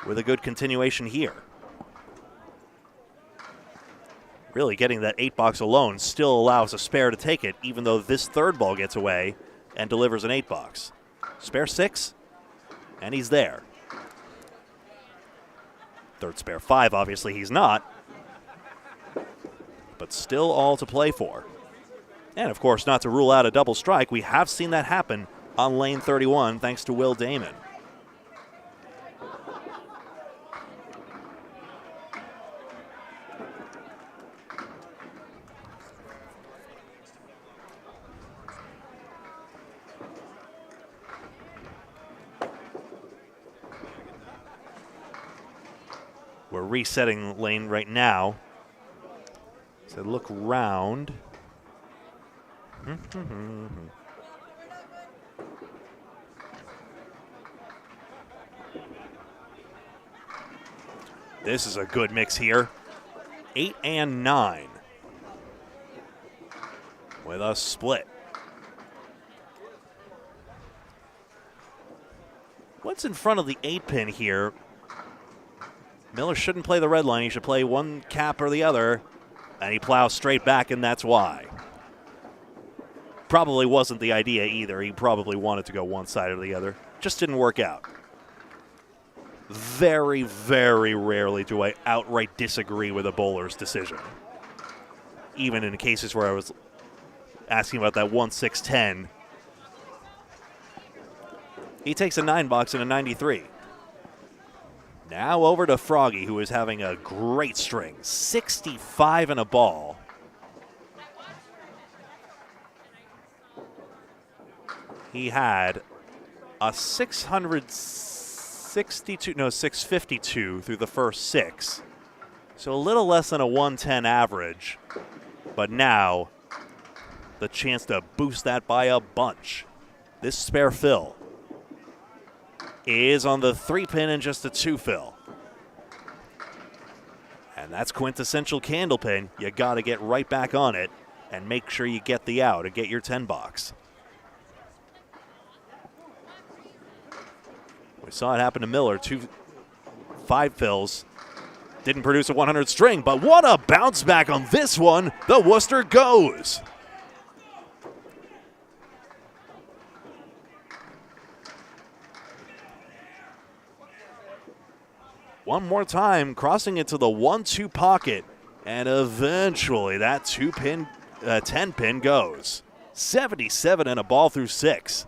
with a good continuation here. Really getting that 8 box alone still allows a spare to take it, even though this third ball gets away and delivers an 8 box. Spare 6, and he's there. Third spare 5, obviously he's not, but still all to play for. And of course, not to rule out a double strike, we have seen that happen on lane 31 thanks to Will Damon. We're resetting lane right now. So look round. This is a good mix here. 8 and 9 with a split. What's in front of the 8 pin here? Miller shouldn't play the red line. He should play one cap or the other, and he plows straight back, and that's why. Probably wasn't the idea either. He probably wanted to go one side or the other. Just didn't work out. Very, very rarely do I outright disagree with a bowler's decision. Even in cases where I was asking about that 1-6-10. He takes a 9 box and a 93. Now over to Froggy, who is having a great string. 65 and a ball. He had a 652 through the first 6. So a little less than a 110 average. But now, the chance to boost that by a bunch. This spare fill is on the 3 pin and just a 2 fill. And that's quintessential Candlepin. You got to get right back on it and make sure you get the out and get your 10 box. We saw it happen to Miller. 2 5 fills. Didn't produce a 100 string, but what a bounce back on this one. The Worcester goes. One more time, crossing into the 1-2 pocket, and eventually that 2-pin, 10-pin goes. 77 and a ball through 6.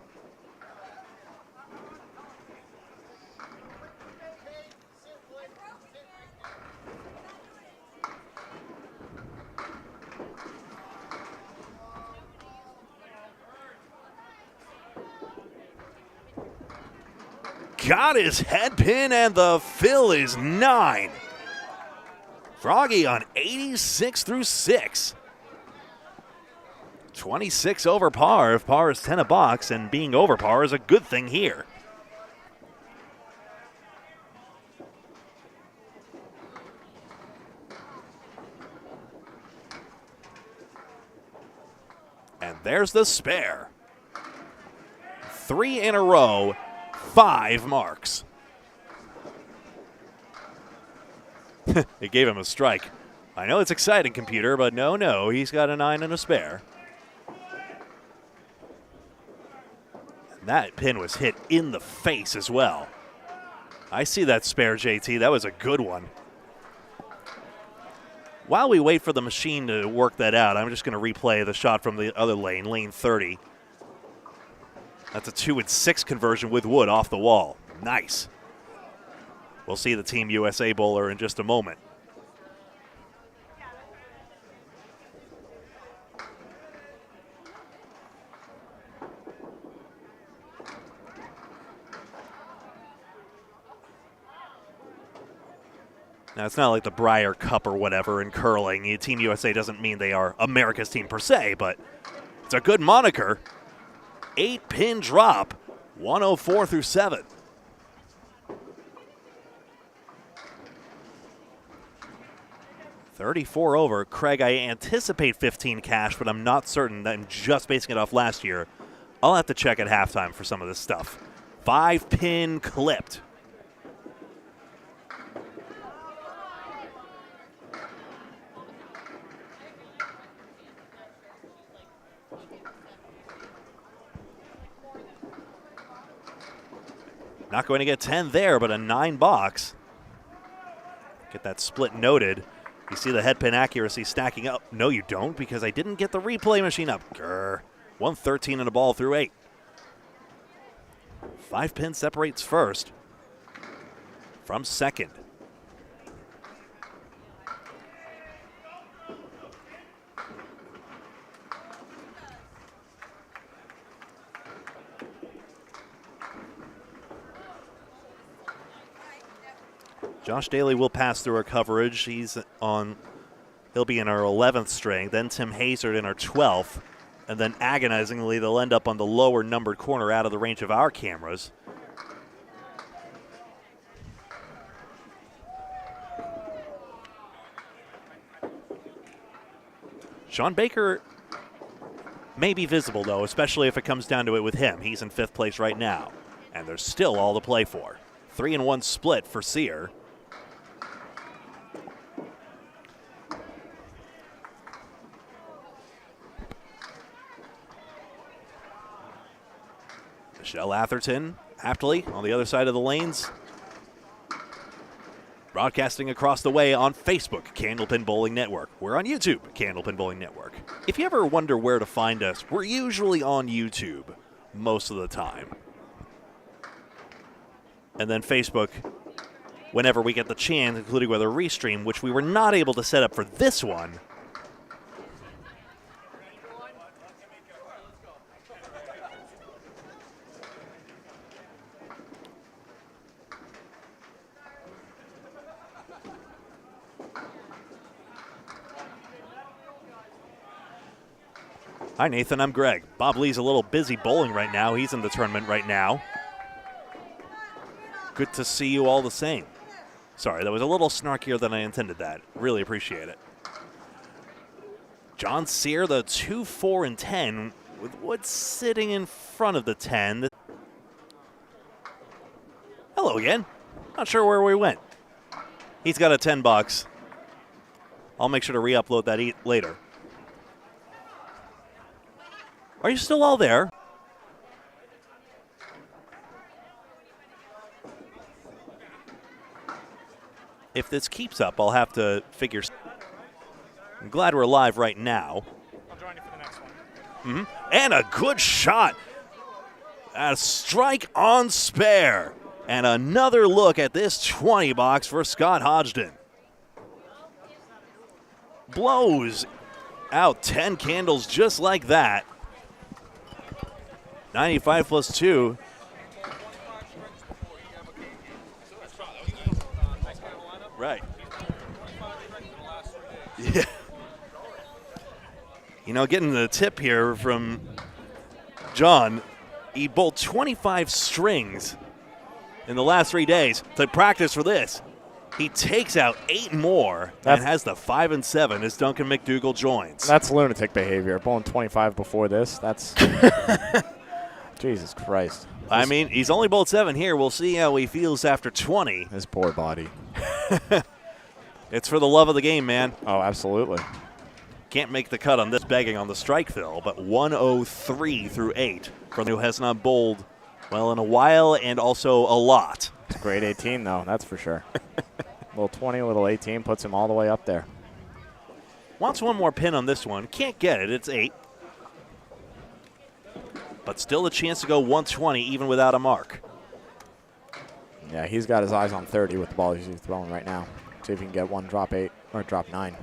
Got his head pin, and the fill is 9. Froggy on 86 through 6. 26 over par if par is 10 a box, and being over par is a good thing here. And there's the spare. 3 in a row, 5 marks. It gave him a strike. I know it's exciting, computer, but no, he's got a 9 and a spare. And that pin was hit in the face as well. I see that spare, JT. That was a good one. While we wait for the machine to work that out, I'm just going to replay the shot from the other lane, lane 30. That's a 2-6 conversion with wood off the wall. Nice. We'll see the Team USA bowler in just a moment. Now, it's not like the Briar Cup or whatever in curling. Team USA doesn't mean they are America's team per se, but it's a good moniker. 8-pin drop, 104 through 7. $34 over. Craig, I anticipate 15 cash, but I'm not certain. I'm just basing it off last year. I'll have to check at halftime for some of this stuff. 5-pin clipped. Not going to get 10 there, but a 9 box. Get that split noted. You see the head pin accuracy stacking up. No, you don't, because I didn't get the replay machine up. Grr. 113 and a ball through 8. 5 pin separates first from second. Josh Daly will pass through our coverage. He'll be in our 11th string, then Tim Hazard in our 12th, and then agonizingly they'll end up on the lower numbered corner out of the range of our cameras. Sean Baker may be visible, though, especially if it comes down to it with him. He's in 5th place right now, and there's still all to play for. 3-1 split for Sear. Michelle Atherton, aptly on the other side of the lanes. Broadcasting across the way on Facebook, Candlepin Bowling Network. We're on YouTube, Candlepin Bowling Network. If you ever wonder where to find us, we're usually on YouTube most of the time. And then Facebook, whenever we get the chance, including with a restream, which we were not able to set up for this one. Hi, Nathan. I'm Greg. Bob Lee's a little busy bowling right now. He's in the tournament right now. Good to see you all the same. Sorry, that was a little snarkier than I intended that. Really appreciate it. John Sear, the 2, 4, and 10, with Wood sitting in front of the 10. Hello again. Not sure where we went. He's got a 10 bucks. I'll make sure to re-upload that later. Are you still all there? If this keeps up, I'll have to figure. I'm glad we're live right now. I'll join you for the next one. And a good shot. A strike on spare. And another look at this 20 box for Scott Hodgdon. Blows out 10 candles just like that. 95 plus 2. Right. Yeah. You know, getting the tip here from John, he bowled 25 strings in the last 3 days to practice for this. He takes out 8 more and has the 5 and 7 as Duncan McDougal joins. That's lunatic behavior. Bowling 25 before this. That's Jesus Christ. I mean, he's only bowled 7 here. We'll see how he feels after 20. His poor body. It's for the love of the game, man. Oh, absolutely. Can't make the cut on this begging on the strike fill, but 103 through 8 for who has not bowled, well, in a while and also a lot. It's a great 18, though, that's for sure. Little 20, little 18 puts him all the way up there. Wants one more pin on this one. Can't get it. It's 8. But still a chance to go 120 even without a mark. Yeah, he's got his eyes on 30 with the ball he's throwing right now. See if he can get one drop 8 or drop 9.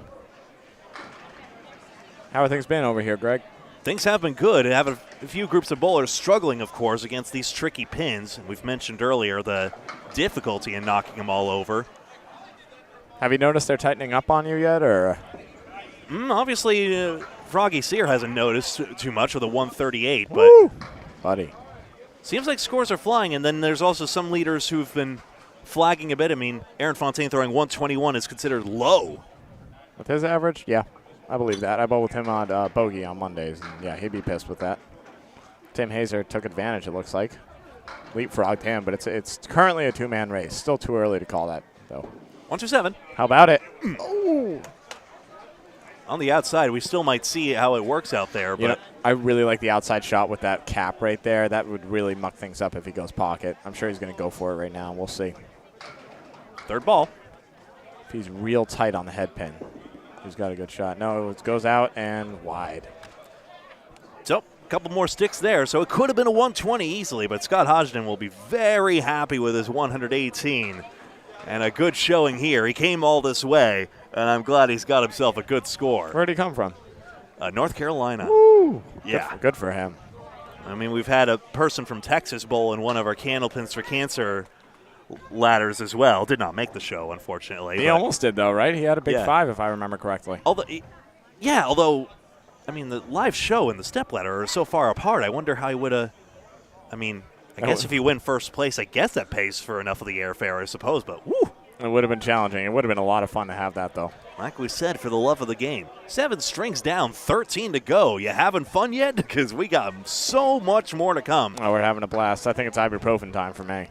How are things been over here, Greg? Things have been good. Have a few groups of bowlers struggling, of course, against these tricky pins. We've mentioned earlier the difficulty in knocking them all over. Have you noticed they're tightening up on you yet, or? Obviously, Froggy Sear hasn't noticed too much with a 138, but Woo! Buddy. Seems like scores are flying, and then there's also some leaders who've been flagging a bit. I mean, Aaron Fontaine throwing 121 is considered low. With his average? Yeah, I believe that. I bowled with him on bogey on Mondays, and yeah, he'd be pissed with that. Tim Hazer took advantage, it looks like. Leapfrogged him, but it's currently a 2-man race. Still too early to call that, though. 127. How about it? Oh. On the outside, we still might see how it works out there. But you know, I really like the outside shot with that cap right there. That would really muck things up if he goes pocket. I'm sure he's going to go for it right now. We'll see. Third ball. If he's real tight on the head pin, he's got a good shot. No, it goes out and wide. So, a couple more sticks there. So it could have been a 120 easily, but Scott Hodgson will be very happy with his 118. And a good showing here. He came all this way, and I'm glad he's got himself a good score. Where'd he come from? North Carolina. Woo! Yeah. Good for him. I mean, we've had a person from Texas bowl in one of our Candlepins for Cancer ladders as well. Did not make the show, unfortunately. He almost did, though, right? He had a big 5, if I remember correctly. Although, I mean, the live show and the step ladder are so far apart, I wonder how he would have, I mean, I guess if you win first place, I guess that pays for enough of the airfare, I suppose, but woo! It would have been challenging. It would have been a lot of fun to have that, though. Like we said, for the love of the game. 7 strings down, 13 to go. You having fun yet? Because we got so much more to come. Oh, we're having a blast. I think it's ibuprofen time for me.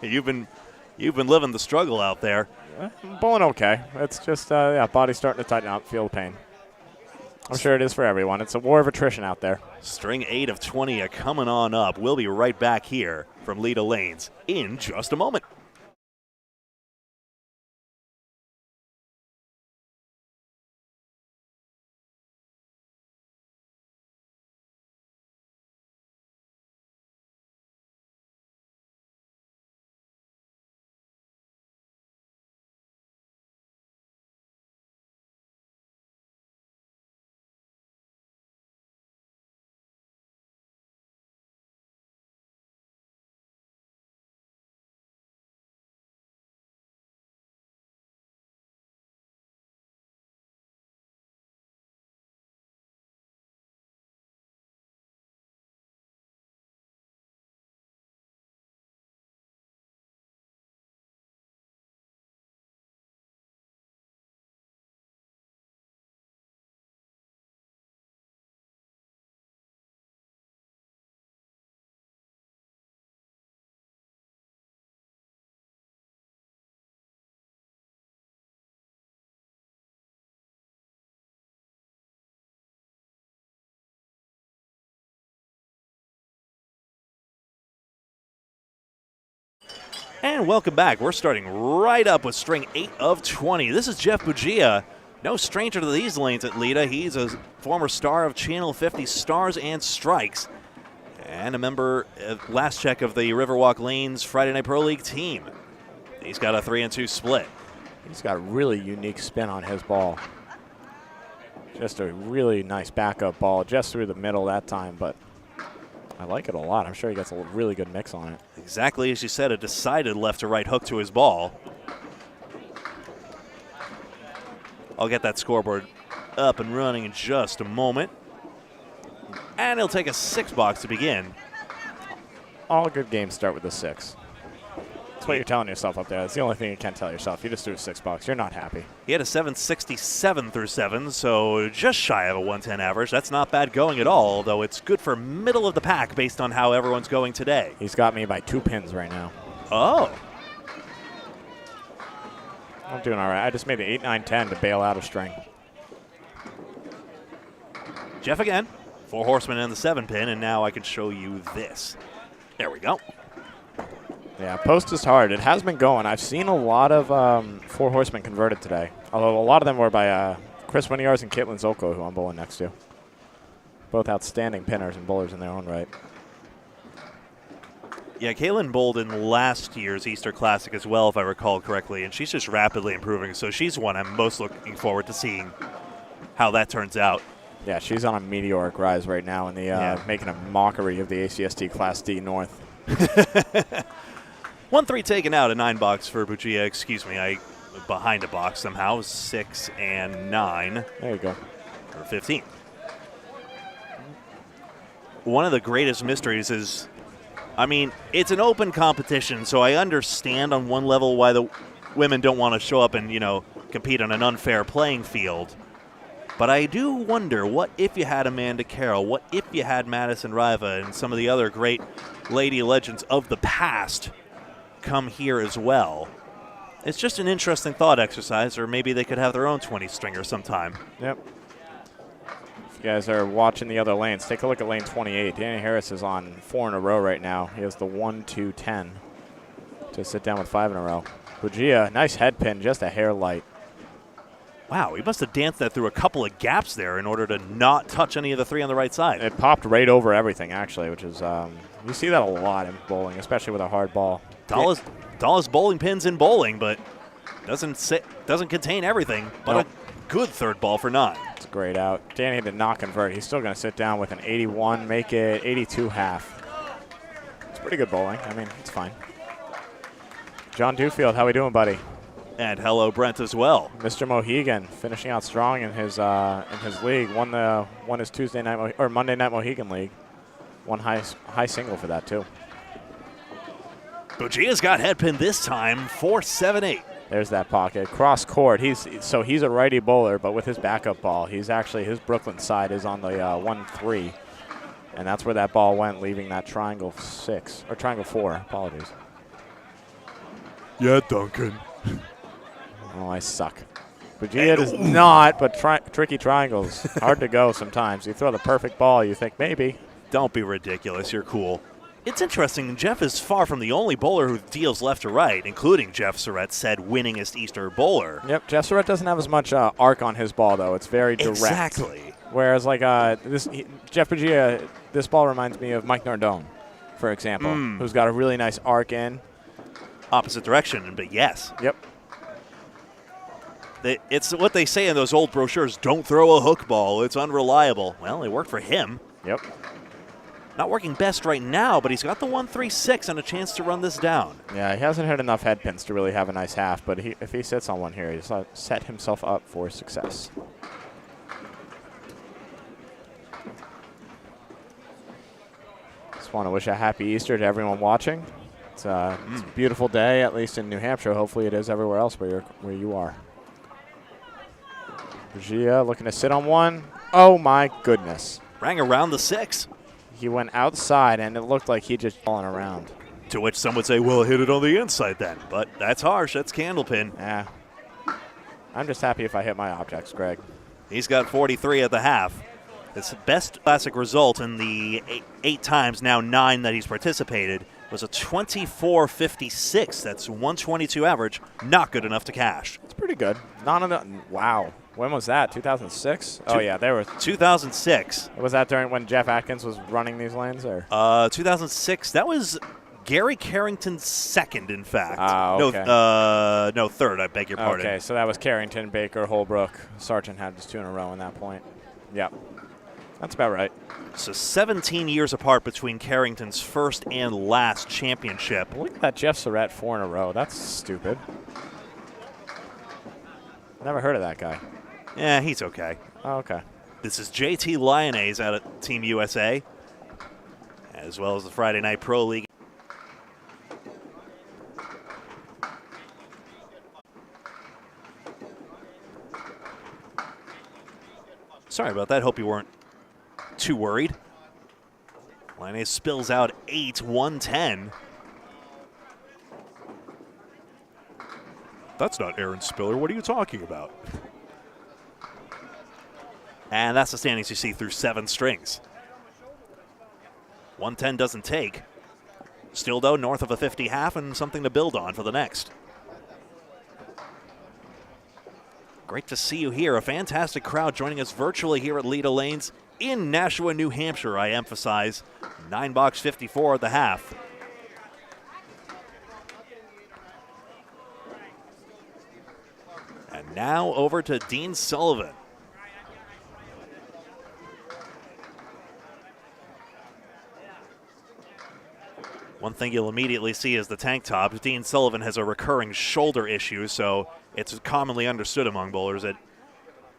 You've been living the struggle out there. I'm bowling okay. It's just, body's starting to tighten up, feel the pain. I'm sure it is for everyone. It's a war of attrition out there. String 8 of 20 are coming on up. We'll be right back here from Leda Lanes in just a moment. And welcome back. We're starting right up with string 8 of 20. This is Jeff Bugia. No stranger to these lanes at Leda. He's a former star of Channel 50 Stars and Strikes and a member, last check, of the Riverwalk Lanes Friday Night Pro League team. He's got a 3-2 split. He's got a really unique spin on his ball. Just a really nice backup ball just through the middle that time, but I like it a lot. I'm sure he gets a really good mix on it. Exactly as you said, a decided left to right hook to his ball. I'll get that scoreboard up and running in just a moment. And he'll take a 6 box to begin. All good games start with a 6. That's what you're telling yourself up there. That's the only thing you can't tell yourself. You just threw $6. You're not happy. He had a 767 through 7, so just shy of a 110 average. That's not bad going at all, though it's good for middle of the pack based on how everyone's going today. He's got me by 2 pins right now. Oh. I'm doing all right. I just made the 8, 9, 10 to bail out a string. Jeff again. 4 horsemen and the 7 pin, and now I can show you this. There we go. Yeah, post is hard. It has been going. I've seen a lot of 4 horsemen converted today, although a lot of them were by Chris Winiars and Caitlin Zolko, who I'm bowling next to. Both outstanding pinners and bowlers in their own right. Yeah, Caitlin bowled in last year's Easter Classic as well, if I recall correctly, and she's just rapidly improving, so she's one I'm most looking forward to seeing how that turns out. Yeah, she's on a meteoric rise right now in the making a mockery of the ACST Class D North. 1-3 taken out, a 9 box for Gouillart. Excuse me, I behind a box somehow. 6 and 9. There you go. Or 15. One of the greatest mysteries is, I mean, it's an open competition, so I understand on one level why the women don't want to show up and, compete on an unfair playing field. But I do wonder, what if you had Amanda Carroll? What if you had Madison Riva and some of the other great lady legends of the past come here as well? It's just an interesting thought exercise, or maybe they could have their own 20-stringer sometime. Yep. If you guys are watching the other lanes, take a look at lane 28. Danny Harris is on 4 in a row right now. He has the 1, 2, 10 to sit down with 5 in a row. Gouillart, nice head pin, just a hair light. Wow, he must have danced that through a couple of gaps there in order to not touch any of the 3 on the right side. It popped right over everything, actually, which is, you see that a lot in bowling, especially with a hard ball. Tallest bowling pins in bowling, but doesn't contain everything, but nope. A good third ball for 9. It's great out. Danny did not convert. He's still going to sit down with an 81, make it 82 half. It's pretty good bowling. I mean, it's fine. John Dewfield, how we doing, buddy? And hello, Brent, as well. Mr. Mohegan finishing out strong in his league. Won his Tuesday night or Monday night Mohegan League. One high single for that too. Gouillart's got head pin this time. 4-7-8. There's that pocket cross court. He's a righty bowler, but with his backup ball, his Brooklyn side is on the 1-3, and that's where that ball went, leaving that triangle 6 or triangle 4. Apologies. Yeah, Duncan. Oh, I suck. Gouillart is not, but tricky triangles. Hard to go sometimes. You throw the perfect ball, you think maybe. Don't be ridiculous. You're cool. It's interesting. Jeff is far from the only bowler who deals left to right, including Jeff Surratt, said winningest Easter bowler. Yep, Jeff Surratt doesn't have as much arc on his ball, though. It's very direct. Exactly. Whereas, like, Jeff Gouillart, this ball reminds me of Mike Nardone, for example, who's got a really nice arc in. Opposite direction, but yes. Yep. It's what they say in those old brochures, don't throw a hook ball, it's unreliable. Well, it worked for him. Yep. Not working best right now, but he's got the 1-3-6 and a chance to run this down. Yeah, he hasn't hit enough head pins to really have a nice half, but if he sits on one here, he's set himself up for success. Just want to wish a happy Easter to everyone watching. It's a beautiful day, at least in New Hampshire. Hopefully it is everywhere else where you are. Gouillart looking to sit on one. Oh, my goodness. Rang around the 6. He went outside, and it looked like he just fallen around. To which some would say, well, hit it on the inside then. But that's harsh. That's Candlepin. Yeah. I'm just happy if I hit my objects, Greg. He's got 43 at the half. His best classic result in the 8 times, now 9 that he's participated, was a 24.56. That's 122 average. Not good enough to cash. It's pretty good. Wow. When was that? 2006? Oh, yeah. There was 2006. Was that during when Jeff Atkins was running these lanes? Or 2006. That was Gary Carrington's second, in fact. Okay. No, third. I beg your pardon. Okay, so that was Carrington, Baker, Holbrook. Sargent had just 2 in a row in that point. Yep. That's about right. So 17 years apart between Carrington's first and last championship. Look at that Jeff Surratt 4 in a row. That's stupid. Never heard of that guy. Yeah, he's okay. Oh, okay. This is JT Lyonnaise out at Team USA, as well as the Friday Night Pro League. Sorry about that. Hope you weren't too worried. Line A spills out 8, 110. That's not Aaron Spiller. What are you talking about? And that's the standings you see through 7 strings. 110 doesn't take. Still, though, north of a 50 half and something to build on for the next. Great to see you here. A fantastic crowd joining us virtually here at Leda Lanes in Nashua, New Hampshire, I emphasize. 9 box 54 at the half. And now over to Dean Sullivan. One thing you'll immediately see is the tank top. Dean Sullivan has a recurring shoulder issue, so it's commonly understood among bowlers that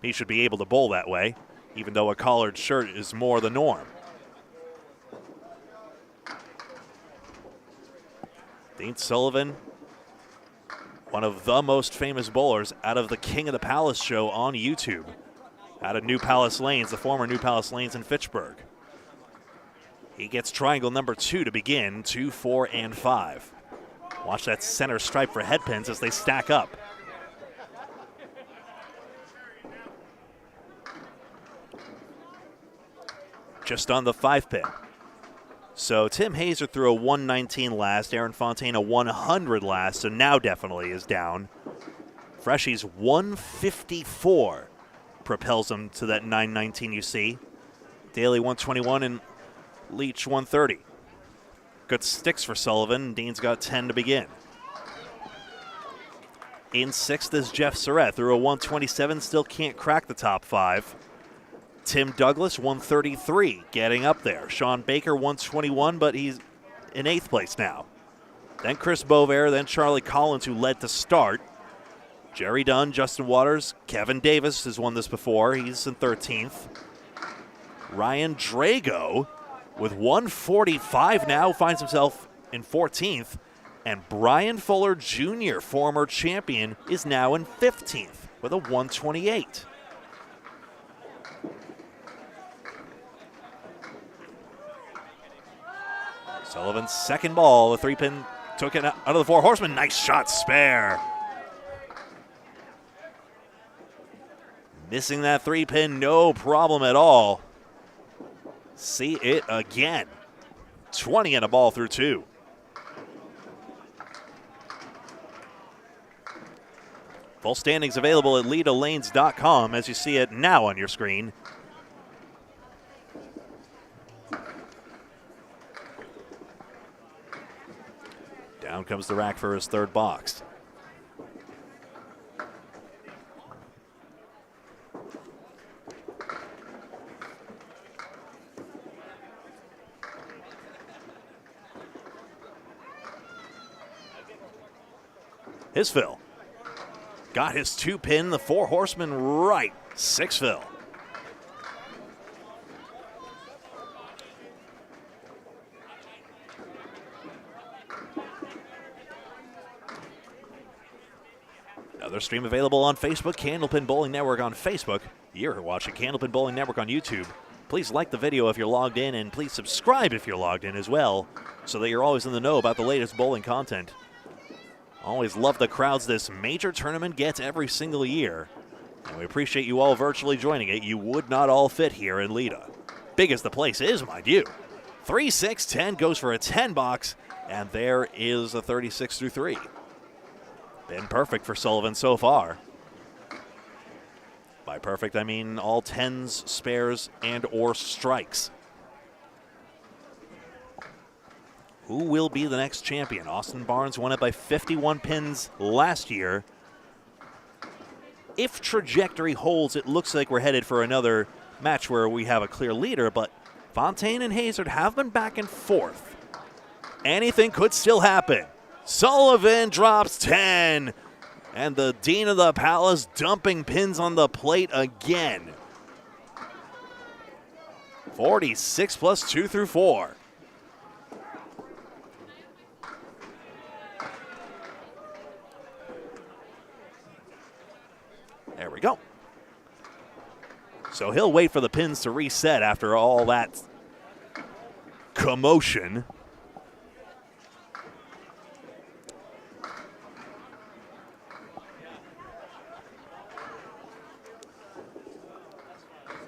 he should be able to bowl that way, even though a collared shirt is more the norm. Dean Sullivan, one of the most famous bowlers out of the King of the Palace show on YouTube, out of New Palace Lanes, the former New Palace Lanes in Fitchburg. He gets triangle number 2 to begin, 2, 4, and 5. Watch that center stripe for head pins as they stack up. Just on the 5 pin. So Tim Hazer threw a 119 last, Aaron Fontaine a 100 last, so now definitely is down. Freshy's 154 propels him to that 919 you see. Daly 121 and Leach 130. Good sticks for Sullivan. Dean's got 10 to begin. In 6th is Jeff Surratt. Through a 127, still can't crack the top 5. Tim Douglas, 133, getting up there. Sean Baker, 121, but he's in 8th place now. Then Chris Bovair, then Charlie Collins, who led to start. Jerry Dunn, Justin Waters, Kevin Davis has won this before. He's in 13th. Ryan Drago, with 145 now, finds himself in 14th. And Brian Fuller Jr., former champion, is now in 15th with a 128. Sullivan's second ball, the 3-pin took it out of the 4 horsemen. Nice shot, spare. Missing that 3-pin, no problem at all. See it again. 20 and a ball through 2. Full standings available at LedaLanes.com as you see it now on your screen. Down comes the rack for his 3rd box. His fill. Got his 2-pin, the 4 horsemen right. 6 fill. Another stream available on Facebook, Candlepin Bowling Network on Facebook. You're watching Candlepin Bowling Network on YouTube. Please like the video if you're logged in, and please subscribe if you're logged in as well, so that you're always in the know about the latest bowling content. Always love the crowds this major tournament gets every single year. And we appreciate you all virtually joining it. You would not all fit here in Leda. Big as the place is, mind you. 3, 6, 10 goes for a 10 box, and there is a 36 through 3. Been perfect for Sullivan so far. By perfect, I mean all 10s, spares, and or strikes. Who will be the next champion? Austin Barnes won it by 51 pins last year. If trajectory holds, it looks like we're headed for another match where we have a clear leader, but Fontaine and Hazard have been back and forth. Anything could still happen. Sullivan drops 10, and the Dean of the Palace dumping pins on the plate again. 46 plus 2 through 4. There we go. So he'll wait for the pins to reset after all that commotion.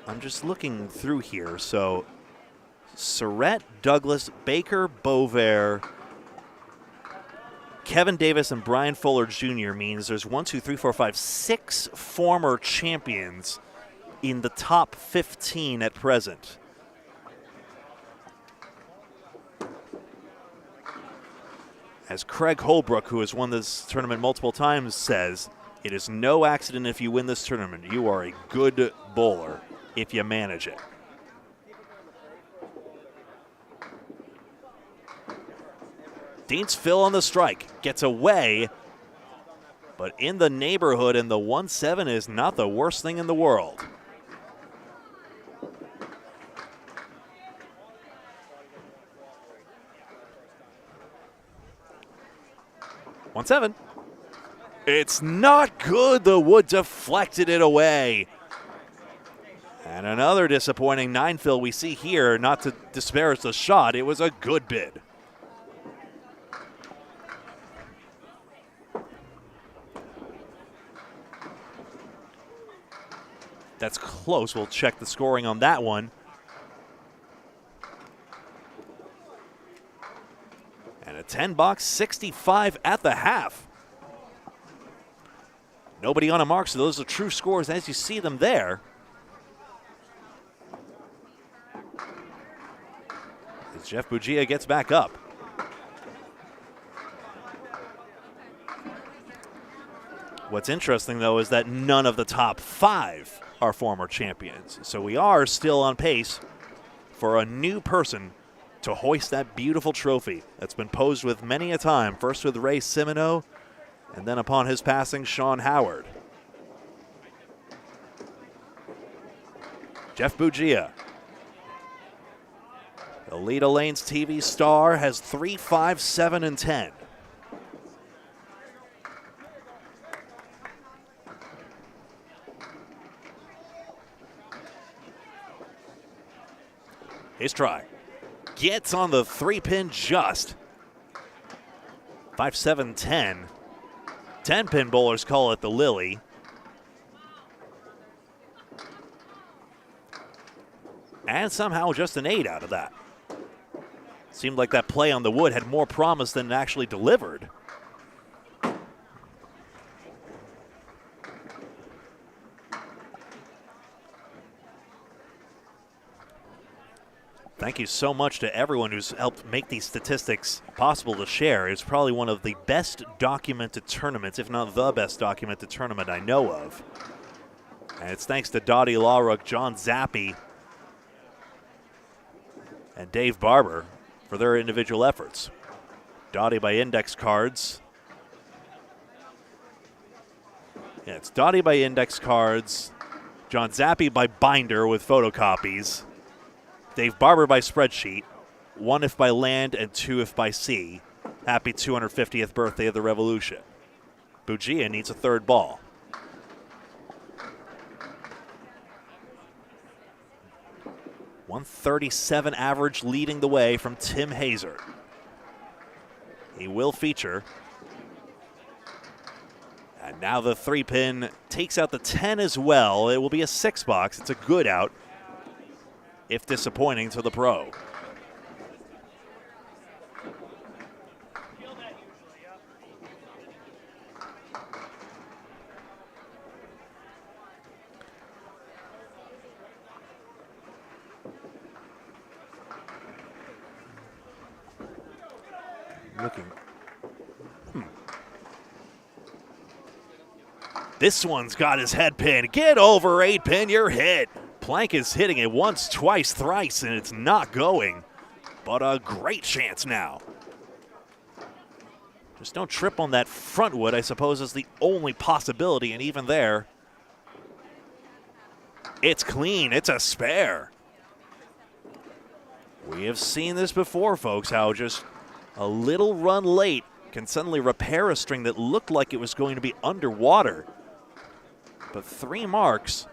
I'm just looking through here. So Surratt, Douglas, Baker, Bovair, Kevin Davis, and Brian Fuller Jr. means there's 6 former champions in the top 15 at present. As Craig Holbrook, who has won this tournament multiple times, says, it is no accident if you win this tournament. You are a good bowler if you manage it. Dean's Phil on the strike, gets away, but in the neighborhood, and the 1-7 is not the worst thing in the world. One-7. It's not good. The wood deflected it away. And another disappointing 9-fill we see here, not to disparage the shot. It was a good bid. That's close. We'll check the scoring on that one. And a 10-box, 65 at the half. Nobody on a mark, so those are true scores as you see them there. As Jeff Bugia gets back up. What's interesting, though, is that none of the top 5 are former champions. So we are still on pace for a new person to hoist that beautiful trophy that's been posed with many a time, first with Ray Simino, and then upon his passing, Sean Howard. Jeff Bugia, the Leda Lanes TV star, has 3, 5, 7, and 10. His try. Gets on the 3-pin just. 5, 7, 10. 10-pin bowlers call it the Lily. And somehow just an 8 out of that. Seemed like that play on the wood had more promise than it actually delivered. Thank you so much to everyone who's helped make these statistics possible to share. It's probably one of the best documented tournaments, if not the best documented tournament I know of. And it's thanks to Dottie Lawrook, John Zappi, and Dave Barber for their individual efforts. Dottie by index cards. Yeah, it's Dottie by index cards, John Zappi by binder with photocopies, Dave Barber by spreadsheet, 1 if by land and 2 if by sea. Happy 250th birthday of the Revolution. Bugia needs a third ball. .137 average leading the way from Tim Hazer. He will feature. And now the 3-pin takes out the 10 as well. It will be a 6-box. It's a good out, if disappointing to the pro. Looking. This one's got his head pinned. Get over 8-pin, you're hit. Plank is hitting it once, twice, thrice, and it's not going. But a great chance now. Just don't trip on that front wood, I suppose, is the only possibility, and even there, it's clean, it's a spare. We have seen this before, folks, how just a little run late can suddenly repair a string that looked like it was going to be underwater. But 3 marks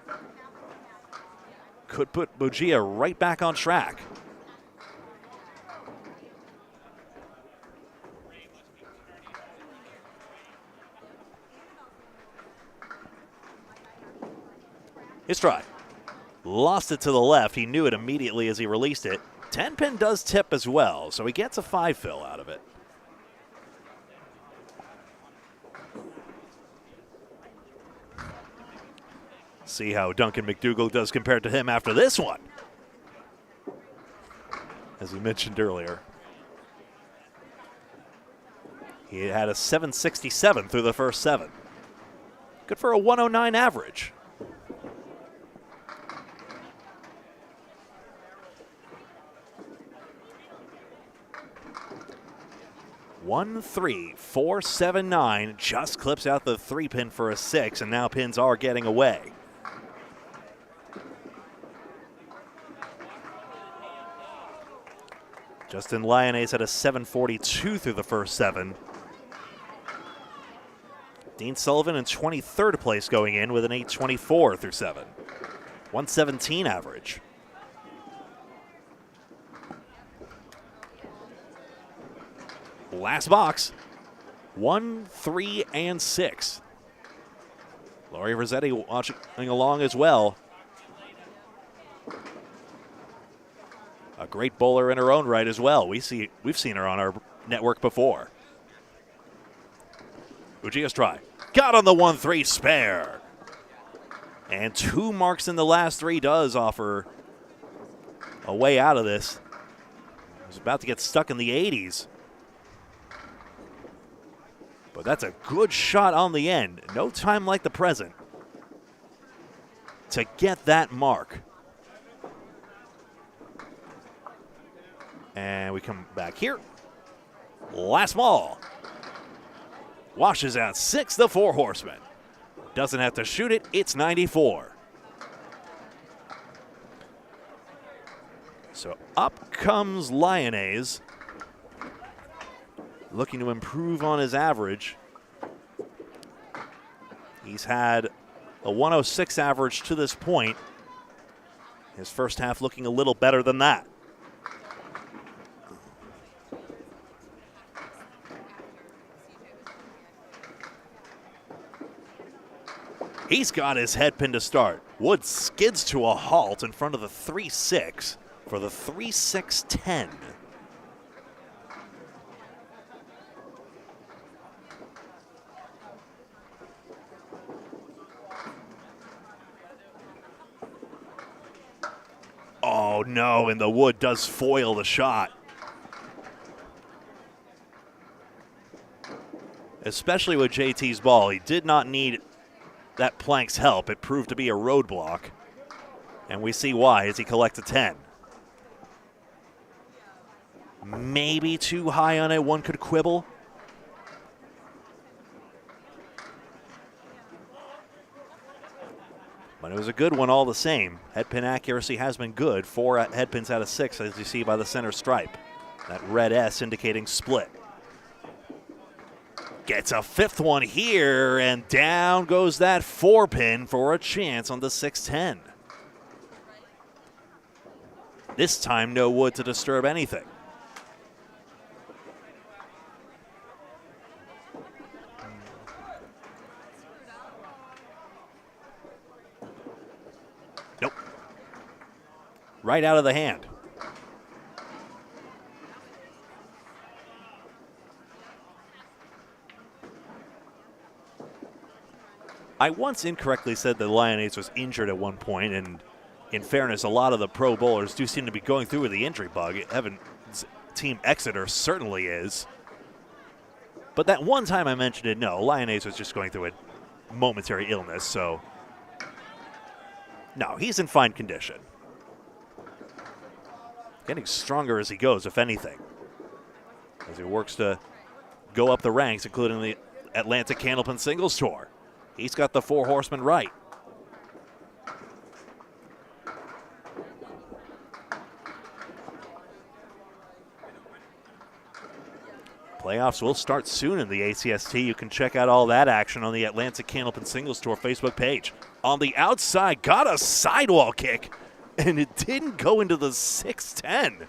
could put Gouillart right back on track. His try. Lost it to the left. He knew it immediately as he released it. 10-pin does tip as well, so he gets a 5-fill out of it. See how Duncan McDougall does compared to him after this one. As he mentioned earlier. He had a 767 through the first 7. Good for a 109 average. One, 3, 4, 7, 9. Just clips out the 3-pin for a 6, and now pins are getting away. Justin Lyonnaise had a 742 through the first 7. Dean Sullivan in 23rd place going in with an 824 through 7. 117 average. Last box. 1, 3, and 6. Laurie Rossetti watching along as well. A great bowler in her own right as well. We've seen her on our network before. Gouillart's try. Got on the 1-3 spare. And 2 marks in the last 3 does offer a way out of this. He was about to get stuck in the 80s. But that's a good shot on the end. No time like the present to get that mark. And we come back here. Last ball. Washes out 6, the 4 horsemen. Doesn't have to shoot it, it's 94. So up comes Lyonnaise. Looking to improve on his average. He's had a 106 average to this point. His first half looking a little better than that. He's got his head pin to start. Wood skids to a halt in front of the 3-6 for the 3-6-10. Oh no, and the wood does foil the shot. Especially with JT's ball, he did not need that plank's help. It proved to be a roadblock. And we see why as he collects a 10. Maybe too high on it, one could quibble. But it was a good one all the same. Head pin accuracy has been good. 4 head pins out of 6, as you see by the center stripe. That red S indicating split. Gets a 5th one here, and down goes that 4-pin for a chance on the 6-10. This time, no wood to disturb anything. Nope. Right out of the hand. I once incorrectly said that Lyonnaise was injured at one point, and in fairness, a lot of the pro bowlers do seem to be going through with the injury bug. Evan's team Exeter certainly is. But that one time I mentioned it, no, Lyonnaise was just going through a momentary illness, so no, he's in fine condition. Getting stronger as he goes, if anything, as he works to go up the ranks, including the Atlantic Candlepin Singles Tour. He's got the 4 horsemen right. Playoffs will start soon in the ACST. You can check out all that action on the Atlantic Candlepin Singles Tour Facebook page. On the outside, got a sidewall kick and it didn't go into the 610.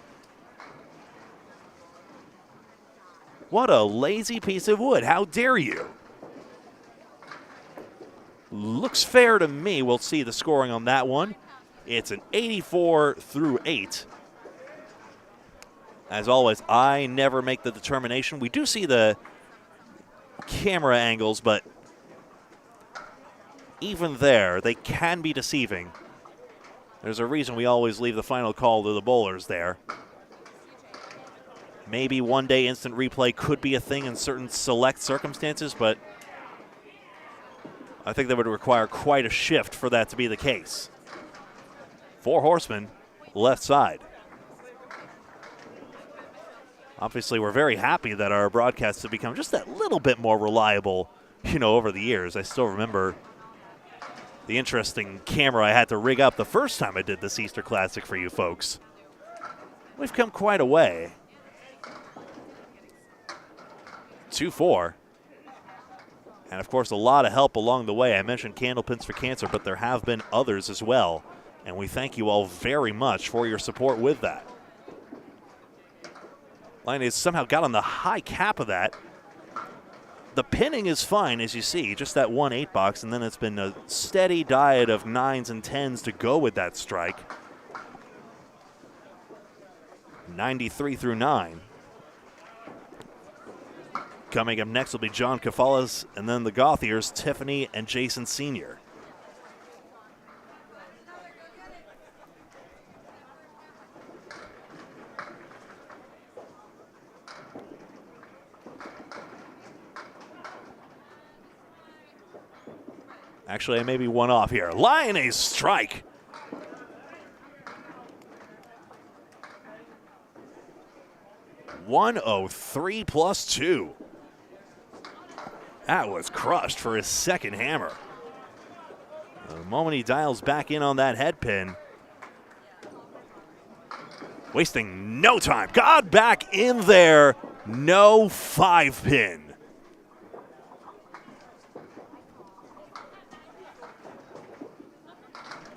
What a lazy piece of wood. How dare you? Looks fair to me. We'll see the scoring on that one. It's an 84 through 8. As always, I never make the determination. We do see the camera angles, but even there, they can be deceiving. There's a reason we always leave the final call to the bowlers there. Maybe one day instant replay could be a thing in certain select circumstances, but I think that would require quite a shift for that to be the case. 4 horsemen, left side. Obviously, we're very happy that our broadcasts have become just that little bit more reliable, over the years. I still remember the interesting camera I had to rig up the first time I did this Easter Classic for you folks. We've come quite a way. 2-4. And, of course, a lot of help along the way. I mentioned Candlepins for Cancer, but there have been others as well. And we thank you all very much for your support with that. Line has somehow got on the high cap of that. The pinning is fine, as you see, just that 1-8 box, and then it's been a steady diet of 9s and 10s to go with that strike. 93 through 9. Coming up next will be John Cafalas, and then the Gothiers, Tiffany and Jason Sr. Actually, I may be one off here. Lion strike. .103 plus 2. That was crushed for his second hammer. The moment he dials back in on that head pin, wasting no time. Got back in there. No 5-pin.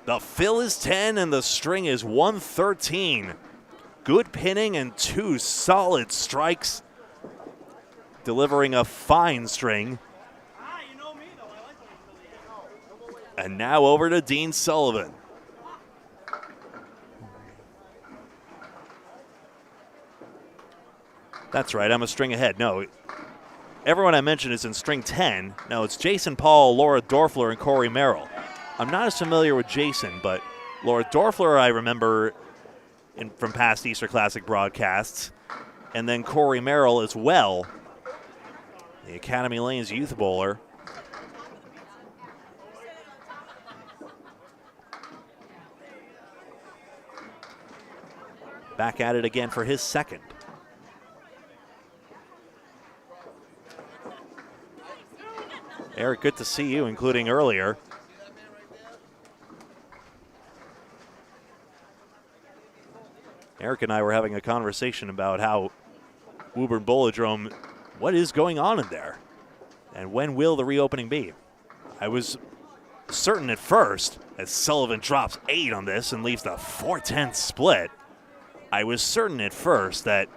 The fill is 10 and the string is 113. Good pinning and 2 solid strikes, delivering a fine string. And now over to Dean Sullivan. That's right, I'm a string ahead. No, everyone I mentioned is in string 10. No, it's Jason Paul, Laura Dorfler, and Corey Merrill. I'm not as familiar with Jason, but Laura Dorfler I remember from past Easter Classic broadcasts. And then Corey Merrill as well, the Academy Lanes youth bowler. Back at it again for his second. Eric, good to see you, including earlier. Eric and I were having a conversation about how Woburn Bowlodrome, what is going on in there? And when will the reopening be? I was certain at first, as Sullivan drops 8 on this and leaves the 4-10 split, I was certain at first that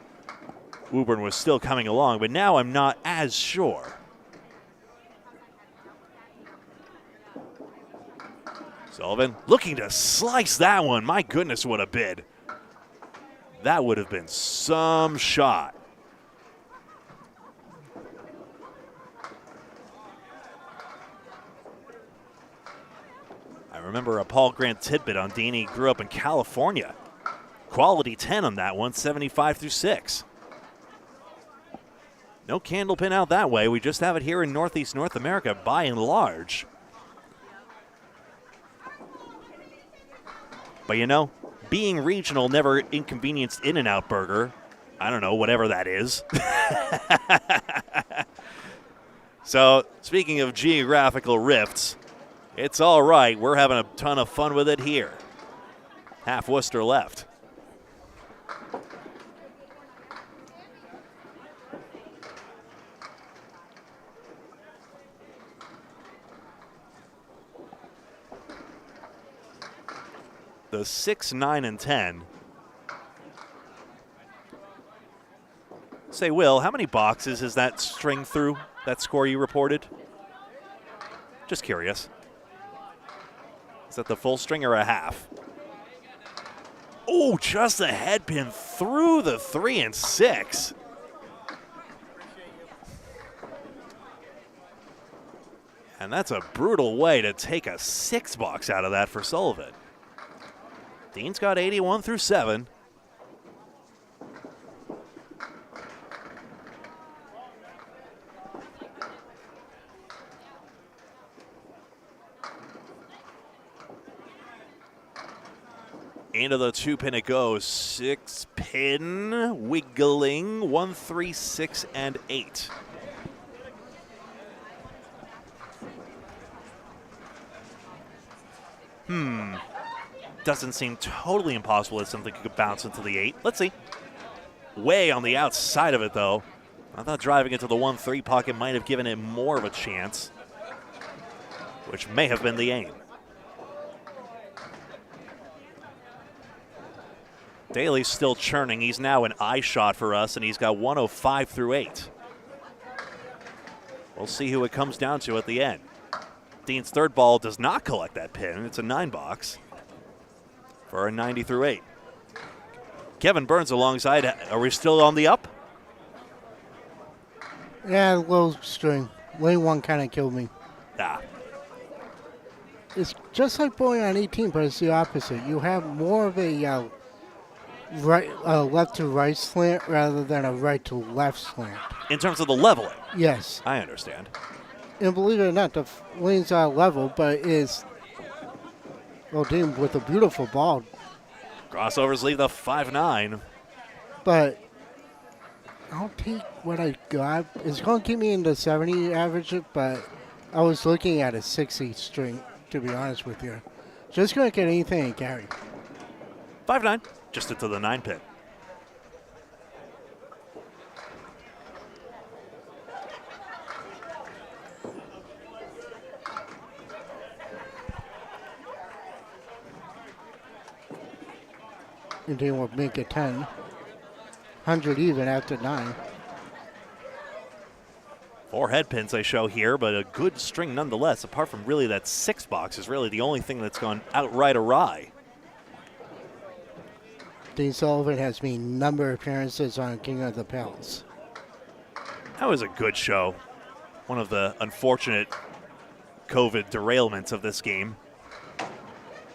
Woburn was still coming along, but now I'm not as sure. Sullivan looking to slice that one. My goodness, what a bid. That would have been some shot. I remember a Paul Grant tidbit on Dean. He grew up in California. Quality 10 on that one, 75 through 6. No Candlepin out that way. We just have it here in Northeast North America by and large. But you know, being regional never inconvenienced In-N-Out Burger. I don't know, whatever that is. So, speaking of geographical rifts, it's all right. We're having a ton of fun with it here. Half Worcester left. the 6, 9, and 10. Say, Will, how many boxes is that string through, that score you reported? Just curious. Is that the full string or a half? Oh, just a head pin through the 3 and 6. And that's a brutal way to take a 6 box out of that for Sullivan. Dean's got 81 through 7. Into the 2-pin it goes. 6-pin, wiggling, 1, 3, 6, and 8. Doesn't seem totally impossible that something could bounce into the 8. Let's see. Way on the outside of it, though. I thought driving into the 1-3 pocket might have given it more of a chance, which may have been the aim. Daly's still churning. He's now an eye shot for us, and he's got 105 through 8. We'll see who it comes down to at the end. Dean's third ball does not collect that pin. It's a 9 box for a 90 through 8. Kevin Burns alongside. Are we still on the up? Yeah, low string. Lane 1 kind of killed me. Ah. It's just like bowling on 18, but it's the opposite. You have more of a left to right slant rather than a right to left slant. In terms of the leveling? Yes. I understand. And believe it or not, the lane's level, but is, well, Dean with a beautiful ball. Crossovers leave the 5-9. But I'll take what I got. It's going to keep me in the 70 average, but I was looking at a 60 string, to be honest with you. Just going to get anything and carry. 5-9, just into the 9 pin. And Dean will make it 10. 100 even after 9. 4 head pins they show here, but a good string nonetheless. Apart from really that 6 box is really the only thing that's gone outright awry. Dean Sullivan has made a number of appearances on King of the Palace. That was a good show. One of the unfortunate COVID derailments of this game.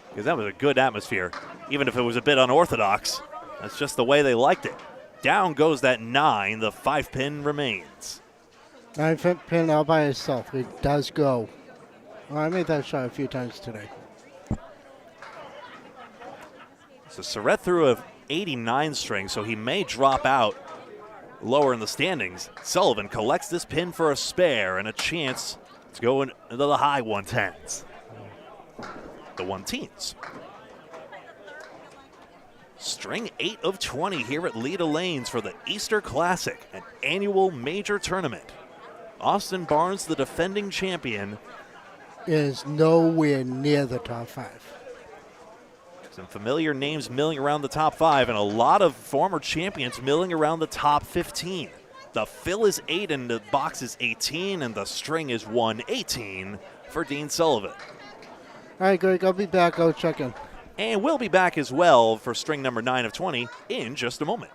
Because that was a good atmosphere, even if it was a bit unorthodox. That's just the way they liked it. Down goes that 9. The 5-pin remains. 9-pin all by itself. It does go. Well, I made that shot a few times today. So Surratt threw a 89 string, so he may drop out lower in the standings. Sullivan collects this pin for a spare and a chance to go into the high 110s. The 1-teens. String 8 of 20 here at Leda Lanes for the Easter Classic, an annual major tournament. Austin Barnes, the defending champion, is nowhere near the top 5. Some familiar names milling around the top 5 and a lot of former champions milling around the top 15. The fill is 8 and the box is 18 and the string is 118 for Dean Sullivan. All right, Greg, I'll be back. I'll check in. And we'll be back as well for string number 9 of 20 in just a moment.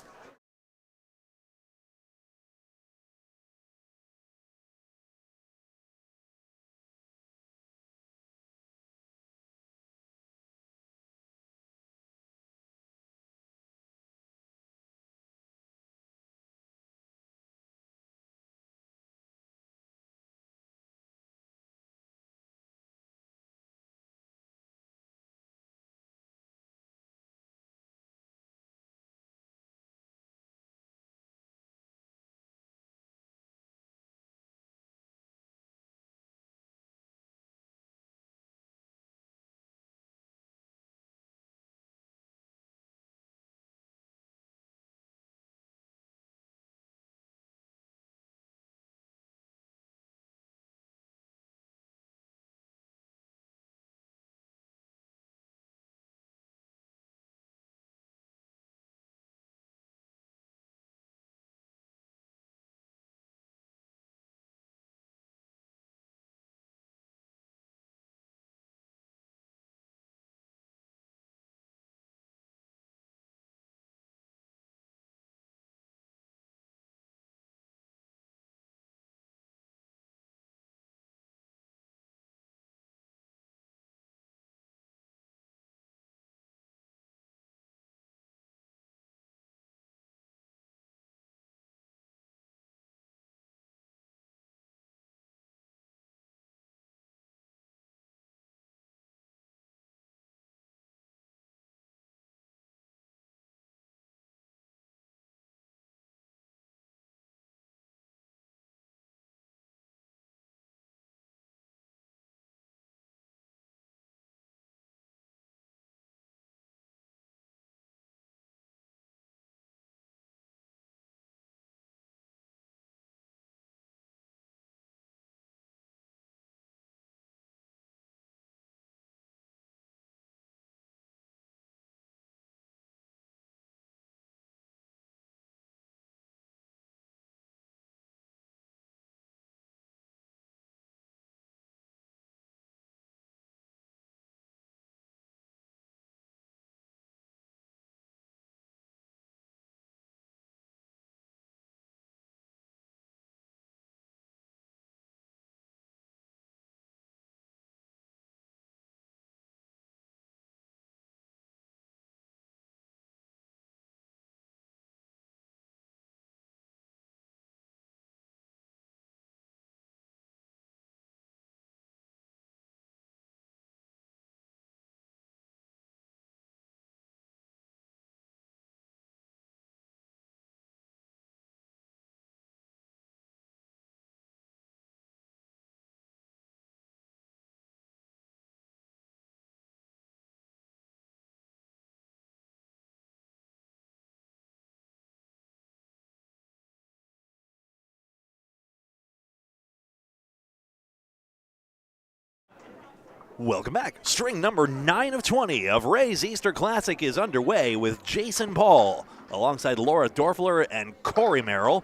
Welcome back. String number 9 of 20 of Ray's Easter Classic is underway with Jason Paul alongside Laura Dorfler and Corey Merrill.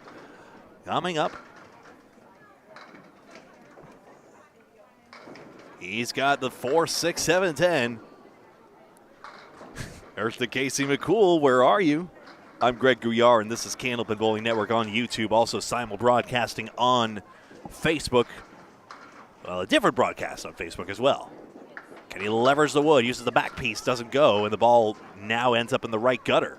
Coming up, he's got the 4, 6, 7, 10. There's the Casey McCool. Where are you? I'm Greg Gouillart, and this is Candlepin Bowling Network on YouTube, also simul-broadcasting on Facebook. Well, a different broadcast on Facebook as well. Kenny levers the wood, uses the back piece, doesn't go, and the ball now ends up in the right gutter.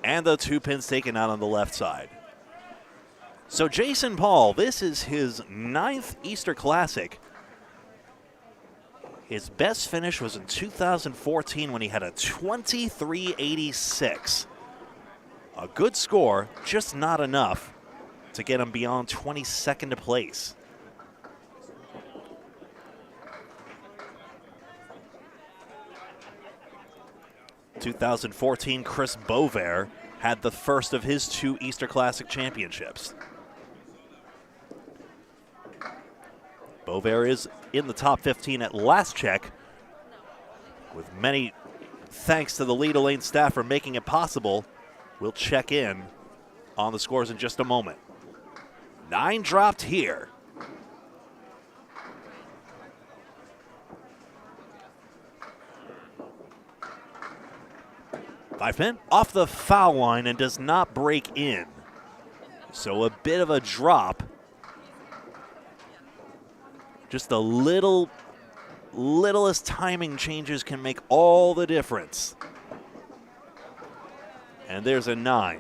And the 2 pins taken out on the left side. So Jason Paul, this is his 9th Easter Classic. His best finish was in 2014 when he had a 23.86. A good score, just not enough to get him beyond 22nd place. In 2014, Chris Bovair had the first of his 2 Easter Classic championships. Bovair is in the top 15 at last check, with many thanks to the Leda Lane staff for making it possible. We'll check in on the scores in just a moment. 9 dropped here. 5 pin off the foul line and does not break in. So a bit of a drop. Just the littlest timing changes can make all the difference. And there's a 9.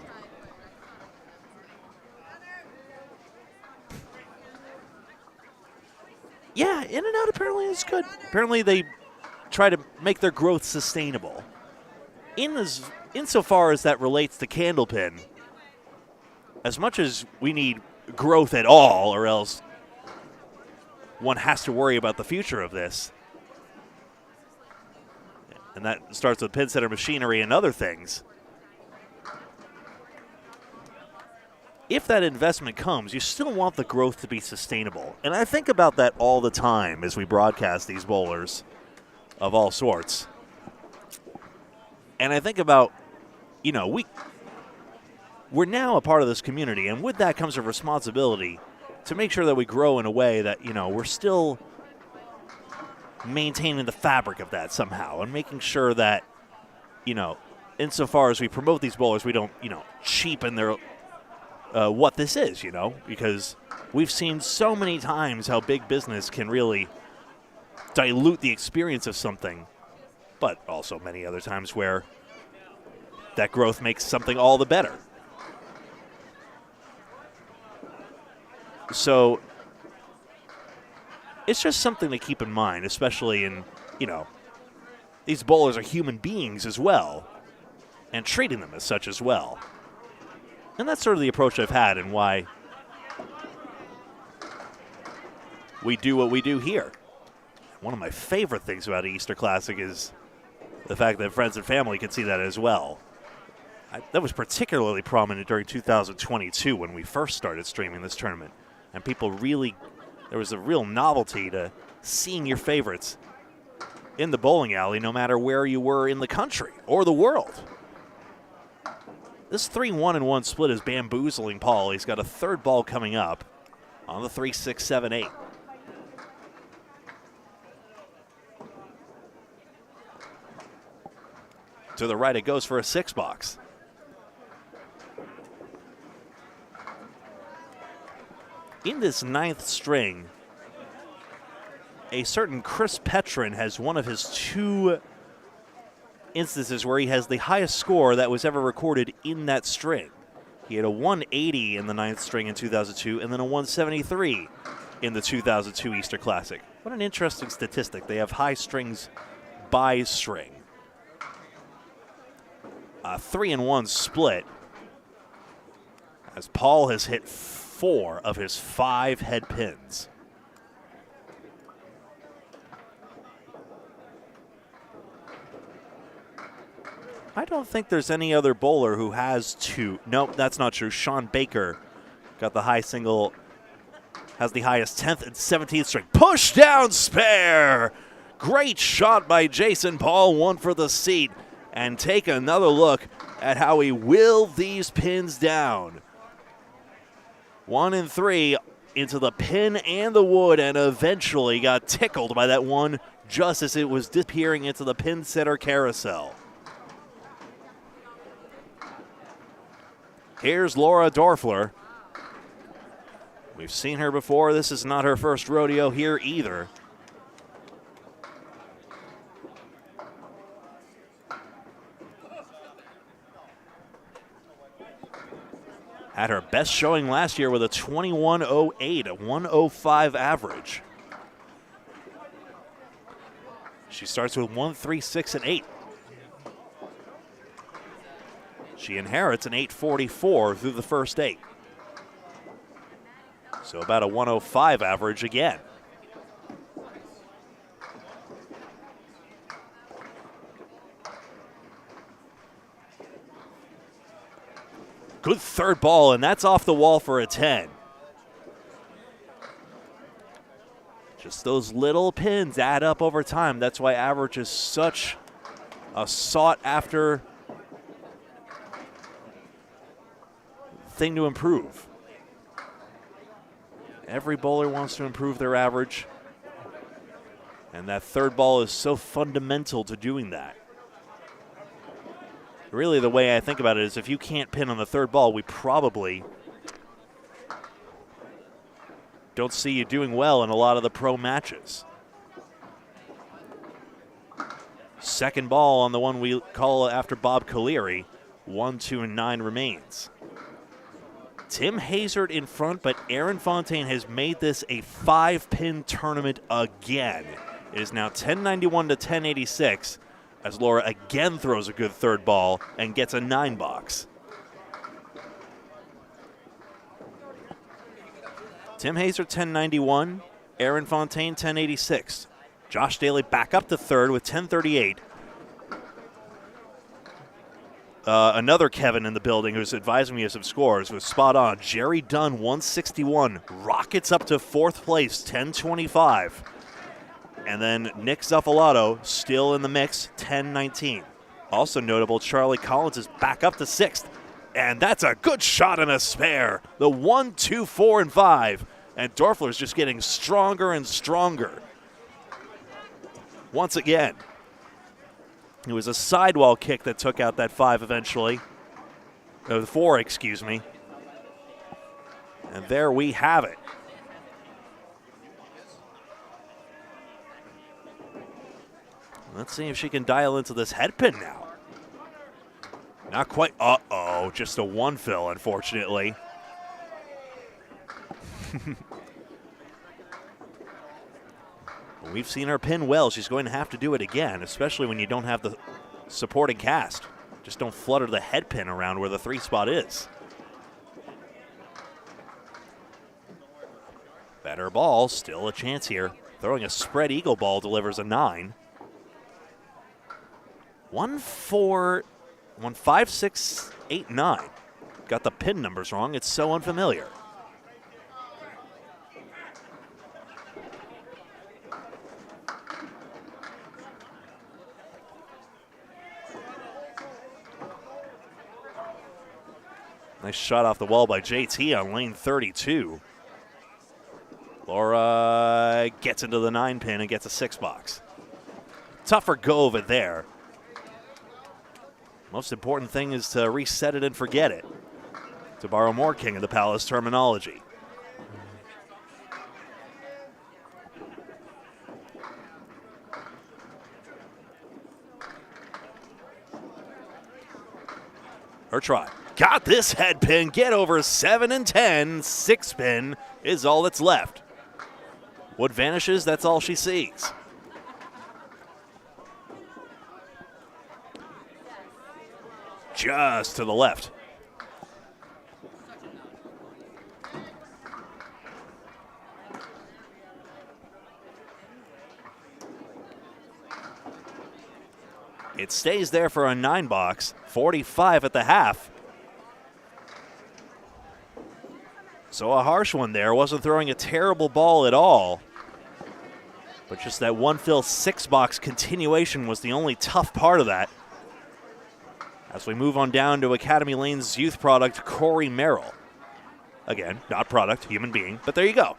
Yeah, in and out apparently is good. Apparently they try to make their growth sustainable. Insofar as that relates to Candlepin, as much as we need growth at all, or else one has to worry about the future of this, and that starts with pin center machinery and other things. If that investment comes, you still want the growth to be sustainable. And I think about that all the time as we broadcast these bowlers of all sorts. And I think about, you know, we're now a part of this community, and with that comes a responsibility to make sure that we grow in a way that, you know, we're still maintaining the fabric of that somehow, and making sure that, you know, insofar as we promote these bowlers, we don't, you know, cheapen their what this is, you know, because we've seen so many times how big business can really dilute the experience of something, but also many other times where that growth makes something all the better. So it's just something to keep in mind, especially in, you know, these bowlers are human beings as well, and treating them as such as well. And that's sort of the approach I've had and why we do what we do here. One of my favorite things about Easter Classic is the fact that friends and family can see that as well. That was particularly prominent during 2022 when we first started streaming this tournament. And people really, there was a real novelty to seeing your favorites in the bowling alley no matter where you were in the country or the world. This 3-1-1 split is bamboozling Paul. He's got a third ball coming up on the 3, 6, 7, 8. To the right, it goes for a 6 box. In this 9th string, a certain Chris Petrin has one of his 2 instances where he has the highest score that was ever recorded in that string. He had a 180 in the 9th string in 2002 and then a 173 in the 2002 Easter Classic. What an interesting statistic. They have high strings by string. A 3-1 split as Paul has hit 4 of his 5 head pins. I don't think there's any other bowler who has two. Nope, that's not true. Sean Baker got the high single, has the highest 10th and 17th string. Push down spare. Great shot by Jason Paul, one for the seat. And take another look at how he willed these pins down. 1 and 3 into the pin and the wood, and eventually got tickled by that one just as it was disappearing into the pin setter carousel. Here's Laura Dorfler. We've seen her before. This is not her first rodeo here either. Had her best showing last year with a 21.08, a 105 average. She starts with 136 and 8. She inherits an 844 through the first 8. So about a 105 average again. Good third ball, and that's off the wall for a 10. Just those little pins add up over time. That's why average is such a sought-after thing to improve. Every bowler wants to improve their average, and that third ball is so fundamental to doing that. Really, the way I think about it is if you can't pin on the third ball, we probably don't see you doing well in a lot of the pro matches. Second ball on the one we call after Bob Colery. 1, 2, and 9 remains. Tim Hazard in front, but Aaron Fontaine has made this a 5-pin tournament again. It is now 1091 to 1086 as Laura again throws a good third ball and gets a 9 box. Tim Hazard 1091, Aaron Fontaine 1086. Josh Daly back up to third with 1038. Another Kevin in the building who's advising me of some scores was spot on. Jerry Dunn, 161. Rockets up to fourth place, 1025. And then Nick Zuffalato still in the mix, 1019. Also notable, Charlie Collins is back up to sixth. And that's a good shot and a spare. The 1, 2, 4, and 5. And Dorfler's just getting stronger and stronger. Once again. It was a sidewall kick that took out that 5 eventually. The 4, excuse me. And there we have it. Let's see if she can dial into this head pin now. Not quite. Uh-oh, just a 1 fill, unfortunately. We've seen her pin well. She's going to have to do it again, especially when you don't have the supporting cast. Just don't flutter the head pin around where the 3 spot is. Better ball, still a chance here. Throwing a spread eagle ball delivers a 9. 1, 4, 1, 5, 6, 8, 9. Got the pin numbers wrong. It's so unfamiliar. Nice shot off the wall by JT on lane 32. Laura gets into the 9 pin and gets a 6 box. Tougher go of it there. Most important thing is to reset it and forget it, to borrow more King of the Palace terminology. Her try. Got this head pin. Get over 7 and 10. 6 pin is all that's left. What vanishes, that's all she sees. Just to the left. It stays there for a 9 box, 45 at the half. So a harsh one there. Wasn't throwing a terrible ball at all. But just that one fill 6 box continuation was the only tough part of that. As we move on down to Academy Lane's youth product, Corey Merrill. Again, not product, human being, but there you go.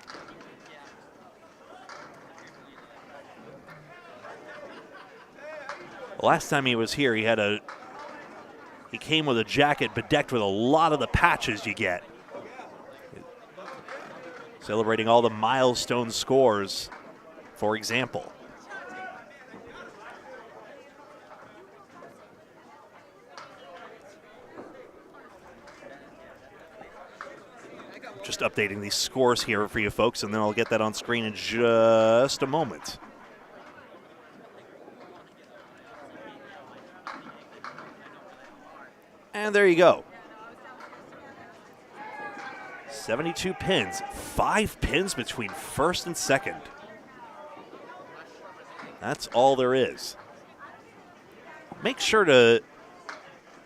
Last time he was here, he came with a jacket bedecked with a lot of the patches you get. Celebrating all the milestone scores, for example. Just updating these scores here for you folks, and then I'll get that on screen in just a moment. And there you go. 72 pins, 5 pins between first and second. That's all there is. Make sure to,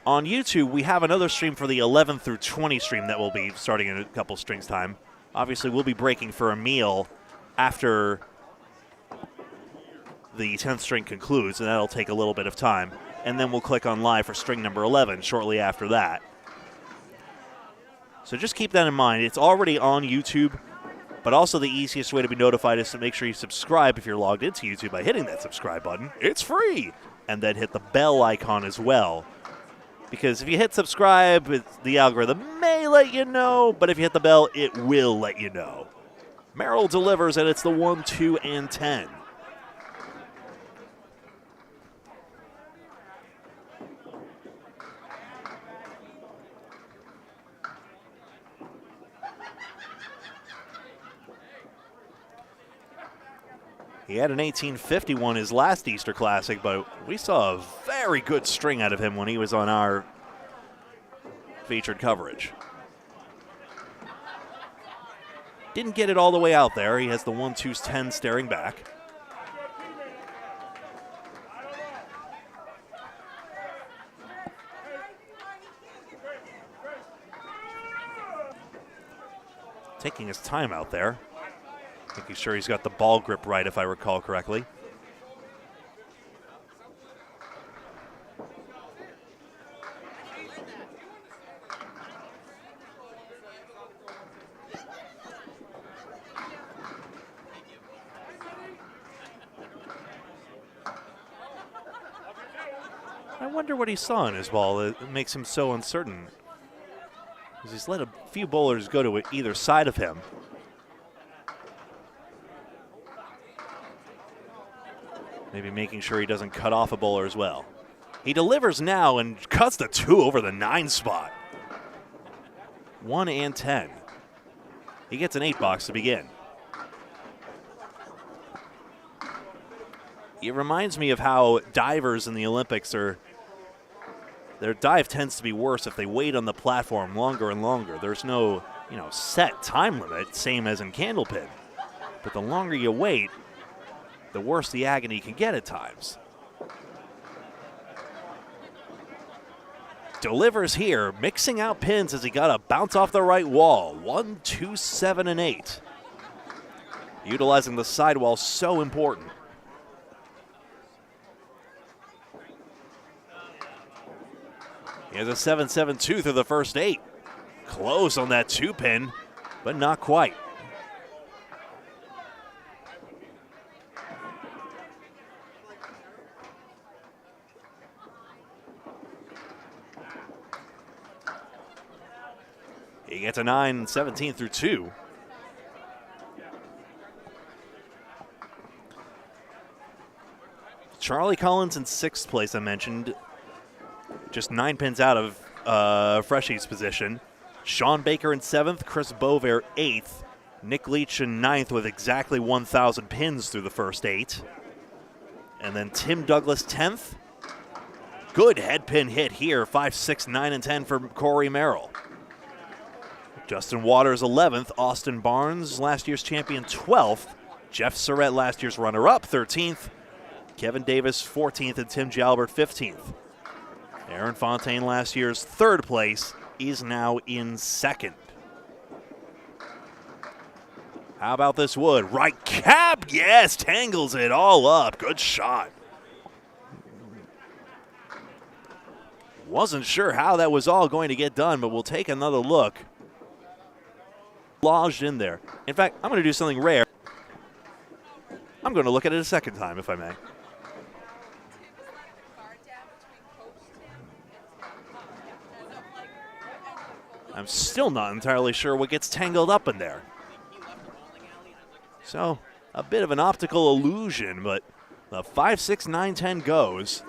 on YouTube, we have another stream for the 11 through 20 stream that will be starting in a couple strings time. Obviously, we'll be breaking for a meal after the 10th string concludes, and that'll take a little bit of time. And then we'll click on live for string number 11 shortly after that. So just keep that in mind. It's already on YouTube, but also the easiest way to be notified is to make sure you subscribe if you're logged into YouTube by hitting that subscribe button. It's free! And then hit the bell icon as well. Because if you hit subscribe, the algorithm may let you know, but if you hit the bell, it will let you know. Merrill delivers, and it's the 1, 2, and 10. He had an 1851 his last Easter Classic, but we saw a very good string out of him when he was on our featured coverage. Didn't get it all the way out there. He has the 1, 2, 10 staring back. Taking his time out there. Making sure he's got the ball grip right, if I recall correctly. I wonder what he saw in his ball that makes him so uncertain. Because he's let a few bowlers go to either side of him. Maybe making sure he doesn't cut off a bowler as well. He delivers now and cuts the 2 over the 9 spot. 1 and 10. He gets an 8 box to begin. It reminds me of how divers in the Olympics are, their dive tends to be worse if they wait on the platform longer and longer. There's no, set time limit, same as in Candlepin. But the longer you wait, the worse the agony can get at times. Delivers here, mixing out pins as he got a bounce off the right wall. 1, 2, 7, and 8. Utilizing the sidewall so important. He has a 7-7-2 through the first 8. Close on that 2 pin, but not quite. He gets a 9-17 through 2. Charlie Collins in 6th place, I mentioned. Just 9 pins out of Freshy's position. Sean Baker in 7th, Chris Bover 8th. Nick Leach in 9th with exactly 1,000 pins through the first 8. And then Tim Douglas 10th. Good head pin hit here, 5, 6, 9, and 10 for Corey Merrill. Justin Waters 11th, Austin Barnes, last year's champion 12th, Jeff Surratt, last year's runner-up 13th, Kevin Davis 14th and Tim Jalbert 15th. Aaron Fontaine, last year's third place, is now in second. How about this wood? Right cap, yes, tangles it all up. Good shot. Wasn't sure how that was all going to get done, but we'll take another look. Lodged in there. In fact, I'm going to do something rare. I'm going to look at it a second time, if I may. I'm still not entirely sure what gets tangled up in there. So, a bit of an optical illusion, but the 5, 6, 9, 10 goes.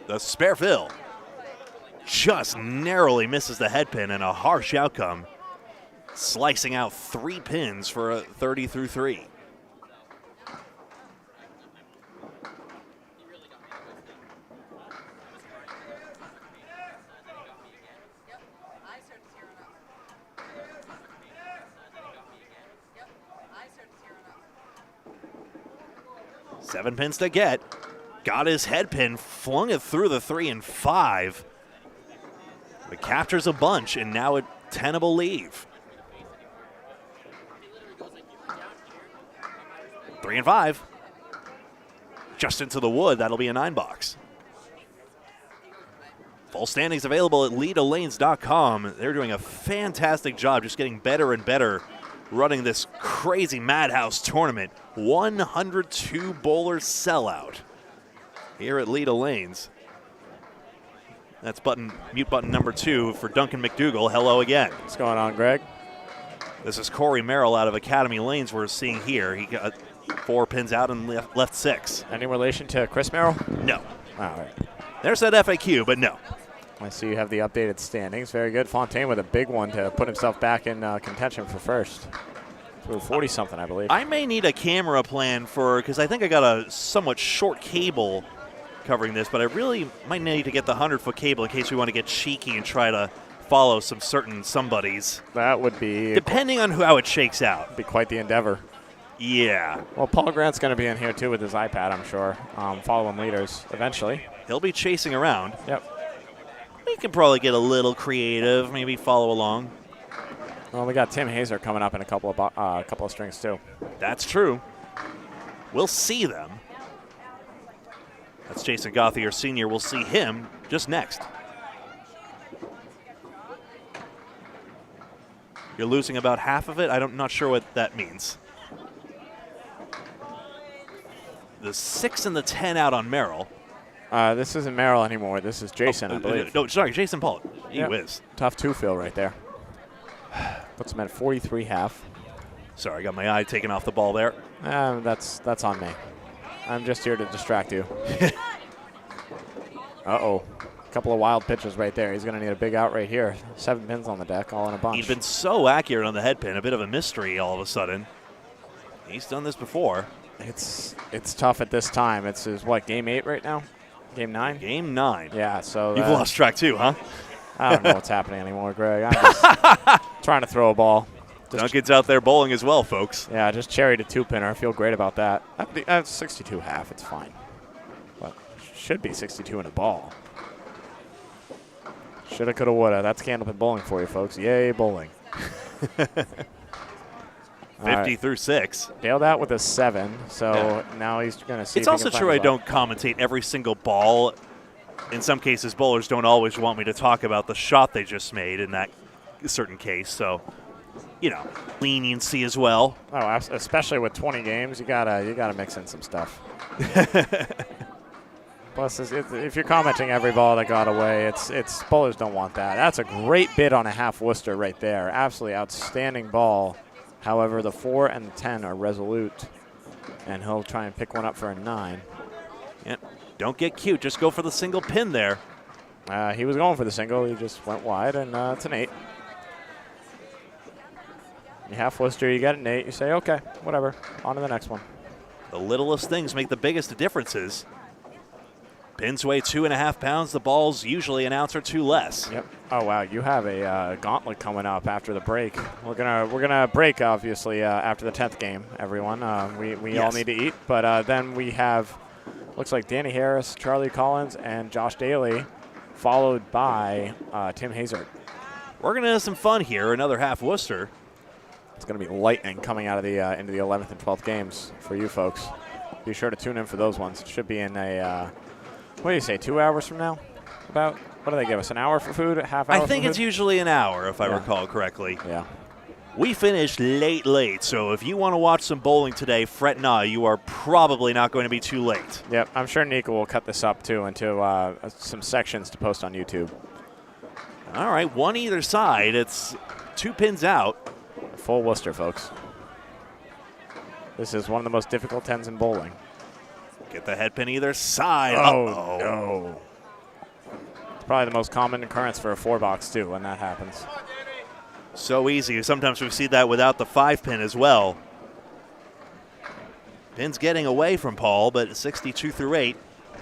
The spare fill just narrowly misses the head pin, and a harsh outcome, slicing out 3 pins for a 30 through 3. Seven pins to get. Got his head pin, flung it through the 3 and 5. But captures a bunch, and now a tenable leave. 3 and 5. Just into the wood, that'll be a 9 box. Full standings available at LedaLanes.com. They're doing a fantastic job just getting better and better running this crazy madhouse tournament. 102 bowler sellout here at Leda Lanes. That's mute button number 2 for Duncan McDougall. Hello again. What's going on, Greg? This is Corey Merrill out of Academy Lanes we're seeing here. He got 4 pins out and left 6. Any relation to Chris Merrill? No. All right. There's that FAQ, but no. I see you have the updated standings. Very good. Fontaine with a big one to put himself back in contention for first. 40-something, I believe. I may need a camera plan because I think I got a somewhat short cable covering this, but I really might need to get the 100-foot cable in case we want to get cheeky and try to follow some certain somebodies. That would be... Depending on how it shakes out. Be quite the endeavor. Yeah. Well, Paul Grant's going to be in here, too, with his iPad, I'm sure, following leaders eventually. He'll be chasing around. Yep. We can probably get a little creative, maybe follow along. Well, we got Tim Hazer coming up in a couple of strings, too. That's true. We'll see them. That's Jason Gauthier Sr. We'll see him just next. You're losing about half of it? I'm not sure what that means. The 6 and the 10 out on Merrill. This isn't Merrill anymore. This is Jason, I believe. No, sorry, Jason Pollock. He whiz. Tough 2-fill right there. Puts him at 43.5. Sorry, I got my eye taken off the ball there. That's on me. I'm just here to distract you. Uh-oh. A couple of wild pitches right there. He's going to need a big out right here. 7 pins on the deck, all in a bunch. He's been so accurate on the head pin, a bit of a mystery all of a sudden. He's done this before. It's tough at this time. It's game 8 right now? Game 9? Game 9. Yeah, so you've lost track too, huh? I don't know what's happening anymore, Greg. I'm just trying to throw a ball. Duncan's out there bowling as well, folks. Yeah, just cherry to 2-pinner. I feel great about that. That's 62 half. It's fine. But should be 62 in a ball. Shoulda, coulda, woulda. That's Candlepin bowling for you, folks. Yay, bowling. 50 through 6. Nailed out with a 7, so now he's going to see. It's also true I don't commentate every single ball. In some cases, bowlers don't always want me to talk about the shot they just made in that certain case. So, leniency as well. Oh, especially with 20 games, you gotta mix in some stuff. Plus, if you're commenting every ball that got away, it's bowlers don't want that. That's a great bid on a half Worcester right there. Absolutely outstanding ball. However, the 4 and the 10 are resolute, and he'll try and pick one up for a 9. Yep. Don't get cute. Just go for the single pin there. He was going for the single. He just went wide, and it's an 8. You half Worcester, you get an 8. You say, okay, whatever. On to the next one. The littlest things make the biggest of differences. Pins weigh 2.5 pounds. The ball's usually an ounce or two less. Yep. Oh wow, you have a gauntlet coming up after the break. We're gonna break obviously after the 10th game. Everyone, we all Yes. need to eat, but then we have looks like Danny Harris, Charlie Collins, and Josh Daly, followed by Tim Hazard. We're going to have some fun here. Another half Worcester. It's going to be lightning coming out of the into the 11th and 12th games for you folks. Be sure to tune in for those ones. It should be in a what do you say, 2 hours from now? About what do they give us? An hour for food? A half hour? I think for it's food? usually an hour, if I Yeah. recall correctly. Yeah. We finished late, so if you want to watch some bowling today, fret not. You are probably not going to be too late. Yep. I'm sure Nika will cut this up too into some sections to post on YouTube. All right, one either side. It's 2 pins out. Full Worcester, folks. This is one of the most difficult 10s in bowling. Get the head pin either side. Oh, Uh-oh. no. It's probably the most common occurrence for a 4-box, too, when that happens. So easy. Sometimes we see that without the 5 pin as well. Pin's getting away from Paul, but 62 through 8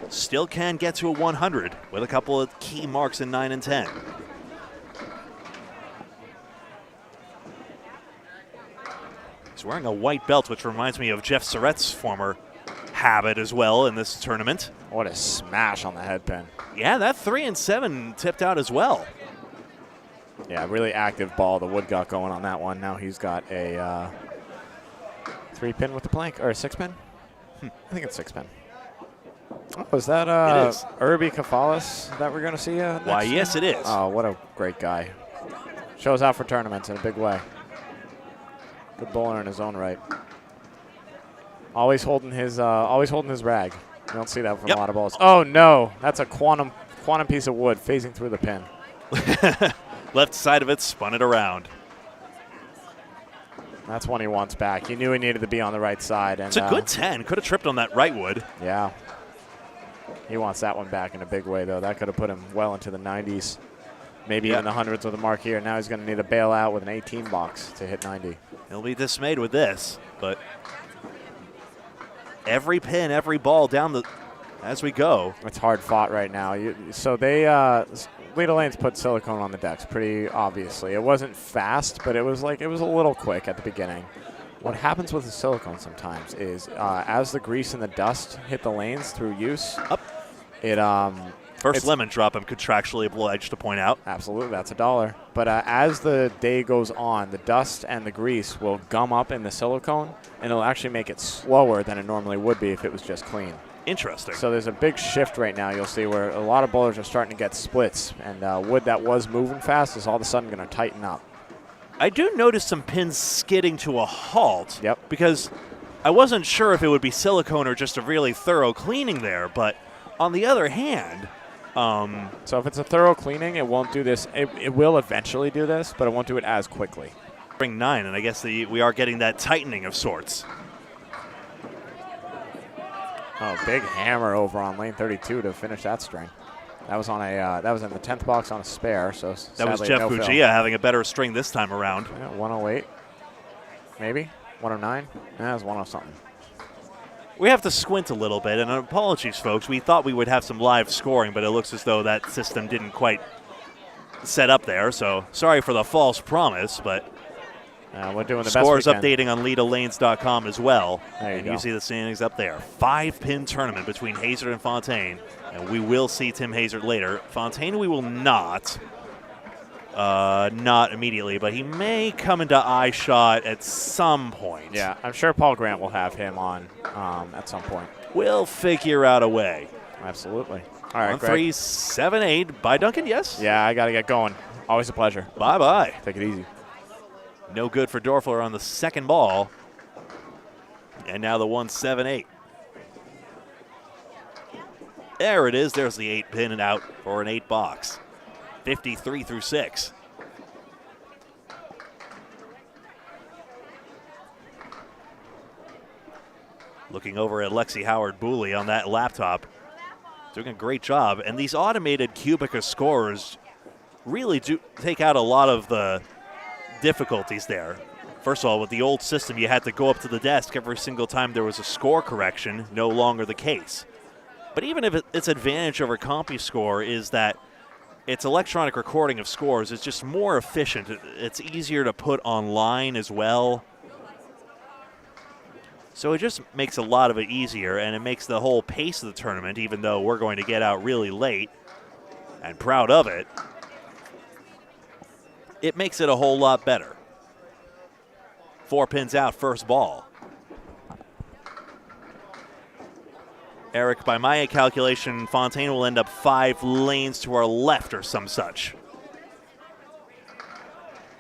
still can get to a 100 with a couple of key marks in 9 and 10. He's wearing a white belt, which reminds me of Jeff Surrett's former habit as well in this tournament. What a smash on the head pin. Yeah, that 3 and 7 tipped out as well. Yeah, really active ball the Wood got going on that one. Now he's got a 3-pin with the plank, or a 6-pin? I think it's 6-pin. Oh, is that It is. Irby Kafalis that we're going to see next Why, yes, it is. Oh, what a great guy. Shows out for tournaments in a big way. Good bowler in his own right. Always holding his rag. You don't see that from Yep. a lot of balls. Oh no, that's a quantum piece of wood phasing through the pin. Left side of it, spun it around. That's one he wants back. He knew he needed to be on the right side. And, It's a good 10. Could have tripped on that right wood. Yeah. He wants that one back in a big way, though. That could have put him well into the 90s, maybe even the hundreds with a mark here. Now he's going to need a bailout with an 18 box to hit 90. He'll be dismayed with this, but every pin, every ball down the as we go. It's hard fought right now. So they Leda Lanes put silicone on the decks pretty obviously. It wasn't fast, but it was a little quick at the beginning. What happens with the silicone sometimes is as the grease and the dust hit the lanes through use, First it's- lemon drop, I'm contractually obliged to point out. absolutely, that's $1. But as the day goes on, the dust and the grease will gum up in the silicone, and it'll actually make it slower than it normally would be if it was just clean. Interesting. So there's a big shift right now you'll see where a lot of bowlers are starting to get splits, and wood that was moving fast is all of a sudden going to tighten up. I do notice some pins skidding to a halt. Yep. Because I wasn't sure if it would be silicone or just a really thorough cleaning there, but on the other hand, So if it's a thorough cleaning, it won't do this. It will eventually do this, but it won't do it as quickly. ring 9, and I guess we are getting that tightening of sorts. Oh, big hammer over on lane 32 to finish that string. That was on that was in the 10th box on a spare. So That was sadly, Jeff no fill. Gouillart having a better string this time around. Yeah, 108, maybe 109. That was 10 something. We have to squint a little bit, and apologies, folks. We thought we would have some live scoring, but it looks as though that system didn't quite set up there. So sorry for the false promise, but We're doing the scores best we can. updating on LedaLanes.com as well. There you and go. you see the standings up there. 5-pin tournament between Hazard and Fontaine, and we will see Tim Hazard later. Fontaine we will not immediately, but he may come into eye shot at some point. Yeah, I'm sure Paul Grant will have him on at some point. We'll figure out a way. Absolutely. All right, 1-3-7-8 by Duncan, yes? Yeah, I got to get going. Always a pleasure. Bye-bye. Take it easy. No good for Dorfler on the second ball. And now the 1-7-8. There it is. There's the 8-pin and out for an 8 box. 53 through 6. Looking over at Lexi Howard Booley on that laptop. Doing a great job. And these automated Cubica scores really do take out a lot of the difficulties there. First of all, with the old system, you had to go up to the desk every single time there was a score correction. No longer the case. But even if its advantage over CompuScore is that its electronic recording of scores is just more efficient. It's easier to put online as well. So it just makes a lot of it easier, and it makes the whole pace of the tournament, even though we're going to get out really late and proud of it, it makes it a whole lot better. 4 pins out, first ball. Eric, by my calculation, Fontaine will end up 5 lanes to our left or some such.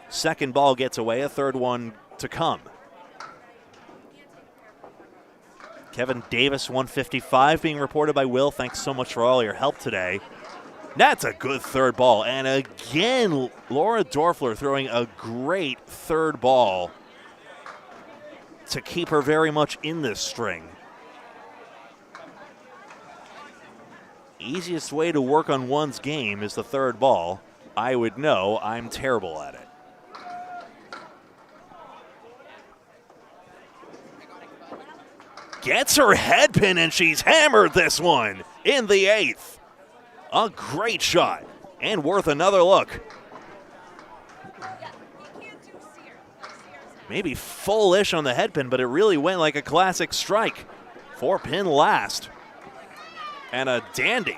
Second ball gets away, a third one to come. Kevin Davis, 155, being reported by Will. Thanks so much for all your help today. That's a good third ball. And again, Laura Dorfler throwing a great third ball to keep her very much in this string. Easiest way to work on one's game is the third ball. I would know. I'm terrible at it. Gets her head pin, and she's hammered this one in the 8th. A great shot, and worth another look. Maybe full-ish on the head pin, but it really went like a classic strike. 4-pin last. And a dandy.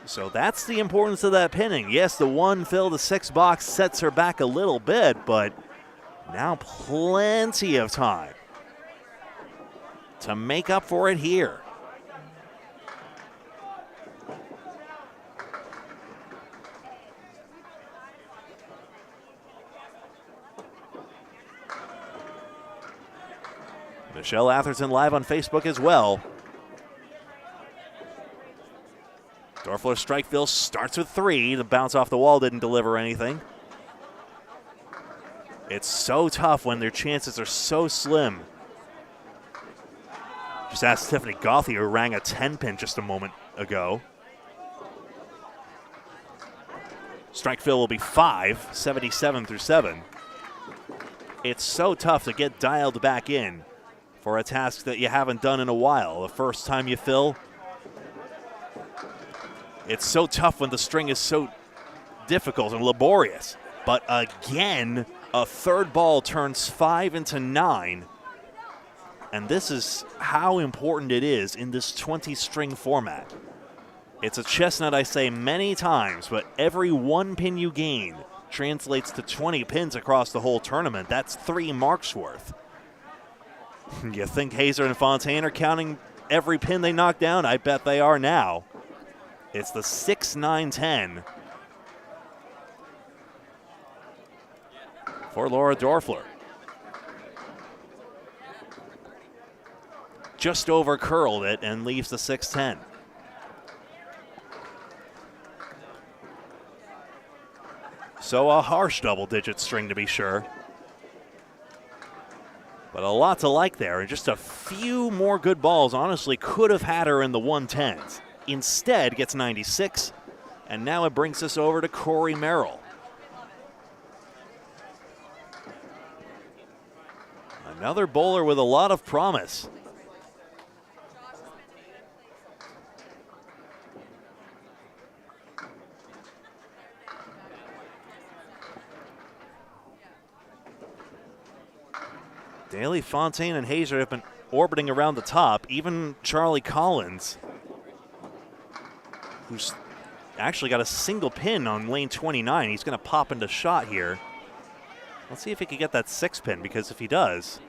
So that's the importance of that pinning. Yes, the 1 fill the 6 box sets her back a little bit, but now plenty of time to make up for it here. Michelle Atherton live on Facebook as well. Dorfler's strike fill starts with 3. The bounce off the wall didn't deliver anything. It's so tough when their chances are so slim. Just ask Tiffany Gothy, who rang a 10-pin just a moment ago. Strike fill will be 5, 77 through 7. It's so tough to get dialed back in for a task that you haven't done in a while. The first time you fill, it's so tough when the string is so difficult and laborious. But again, a third ball turns 5 into 9. And this is how important it is in this 20-string format. It's a chestnut I say many times, but every 1 pin you gain translates to 20 pins across the whole tournament. That's 3 marks worth. You think Hazer and Fontaine are counting every pin they knock down? I bet they are now. It's the 6, 9, 10 for Laura Dorfler. Just over curled it and leaves the 6-10. So a harsh double-digit string to be sure. But a lot to like there, and just a few more good balls honestly could have had her in the 110s. Instead, gets 96, and now it brings us over to Corey Merrill. Another bowler with a lot of promise. Daly, Fontaine, and Hazer have been orbiting around the top. Even Charlie Collins, who's actually got a single pin on lane 29. He's going to pop into shot here. Let's see if he can get that 6 pin, because if he does,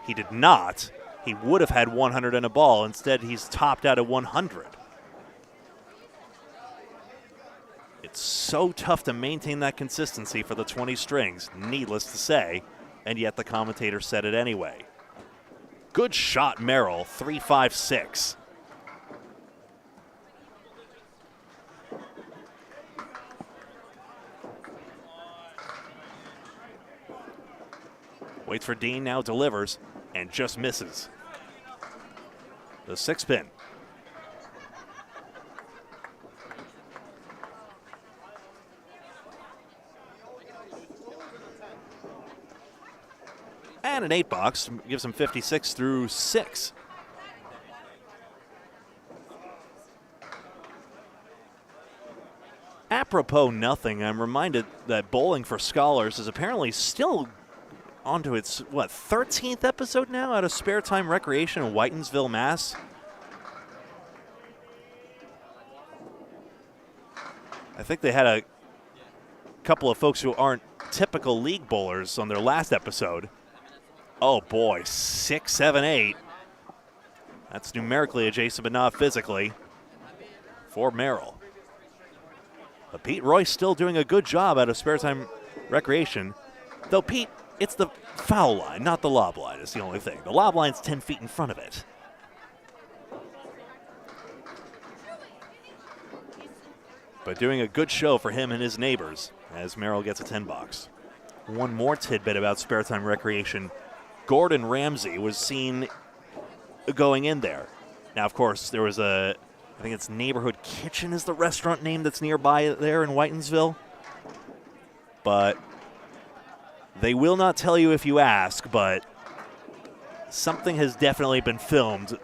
he did not. He would have had 100 and a ball. Instead, he's topped out at 100. It's so tough to maintain that consistency for the 20 strings, needless to say, and yet the commentator said it anyway. Good shot, Merrill, 3-5-6. Waits for Dean, now delivers, and just misses. The 6 pin. And an 8 box gives him 56 through 6. apropos nothing, I'm reminded that Bowling for Scholars is apparently still onto its, 13th episode now out of Spare Time Recreation in Whitensville, Mass. I think they had a couple of folks who aren't typical league bowlers on their last episode. Oh boy, 6, 7, 8. That's numerically adjacent, but not physically for Merrill. But Pete Royce still doing a good job out of Spare Time Recreation. Though, Pete, it's the foul line, not the lob line, is the only thing. The lob line's 10 feet in front of it. But doing a good show for him and his neighbors as Merrill gets a 10 box. One more tidbit about Spare Time Recreation. Gordon Ramsay was seen going in there. Now, of course, there was I think it's Neighborhood Kitchen is the restaurant name that's nearby there in Whitensville. But they will not tell you if you ask, but something has definitely been filmed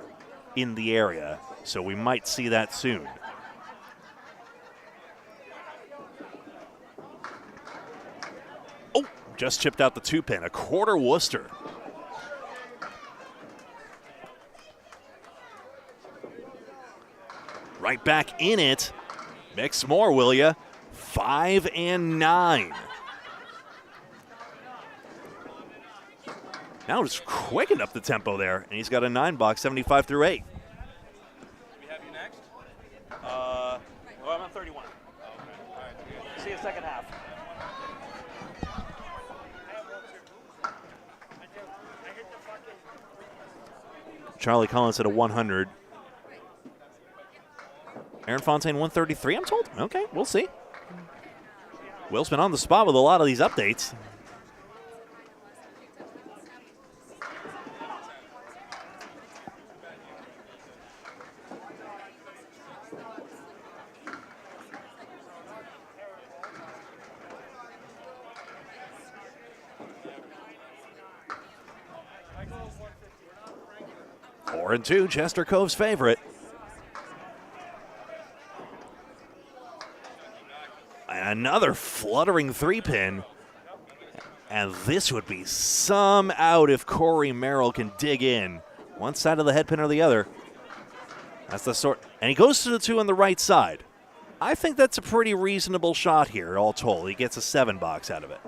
in the area, so we might see that soon. Oh, just chipped out the 2-pin, a quarter Worcester. Right back in it. Mix more, will ya? 5 and 9. Now just quickened up the tempo there, and he's got a 9 box, 75 through 8. We have you next? Well, I'm on 31. Okay. All right. See you second half. Charlie Collins at a 100. Aaron Fontaine 133, I'm told. Okay, we'll see. Will's been on the spot with a lot of these updates. Four and 2, Chester Cove's favorite. Another fluttering 3-pin. And this would be some out if Corey Merrill can dig in. One side of the head pin or the other. That's the sort. And he goes to the 2 on the right side. I think that's a pretty reasonable shot here, all told. He gets a 7 box out of it.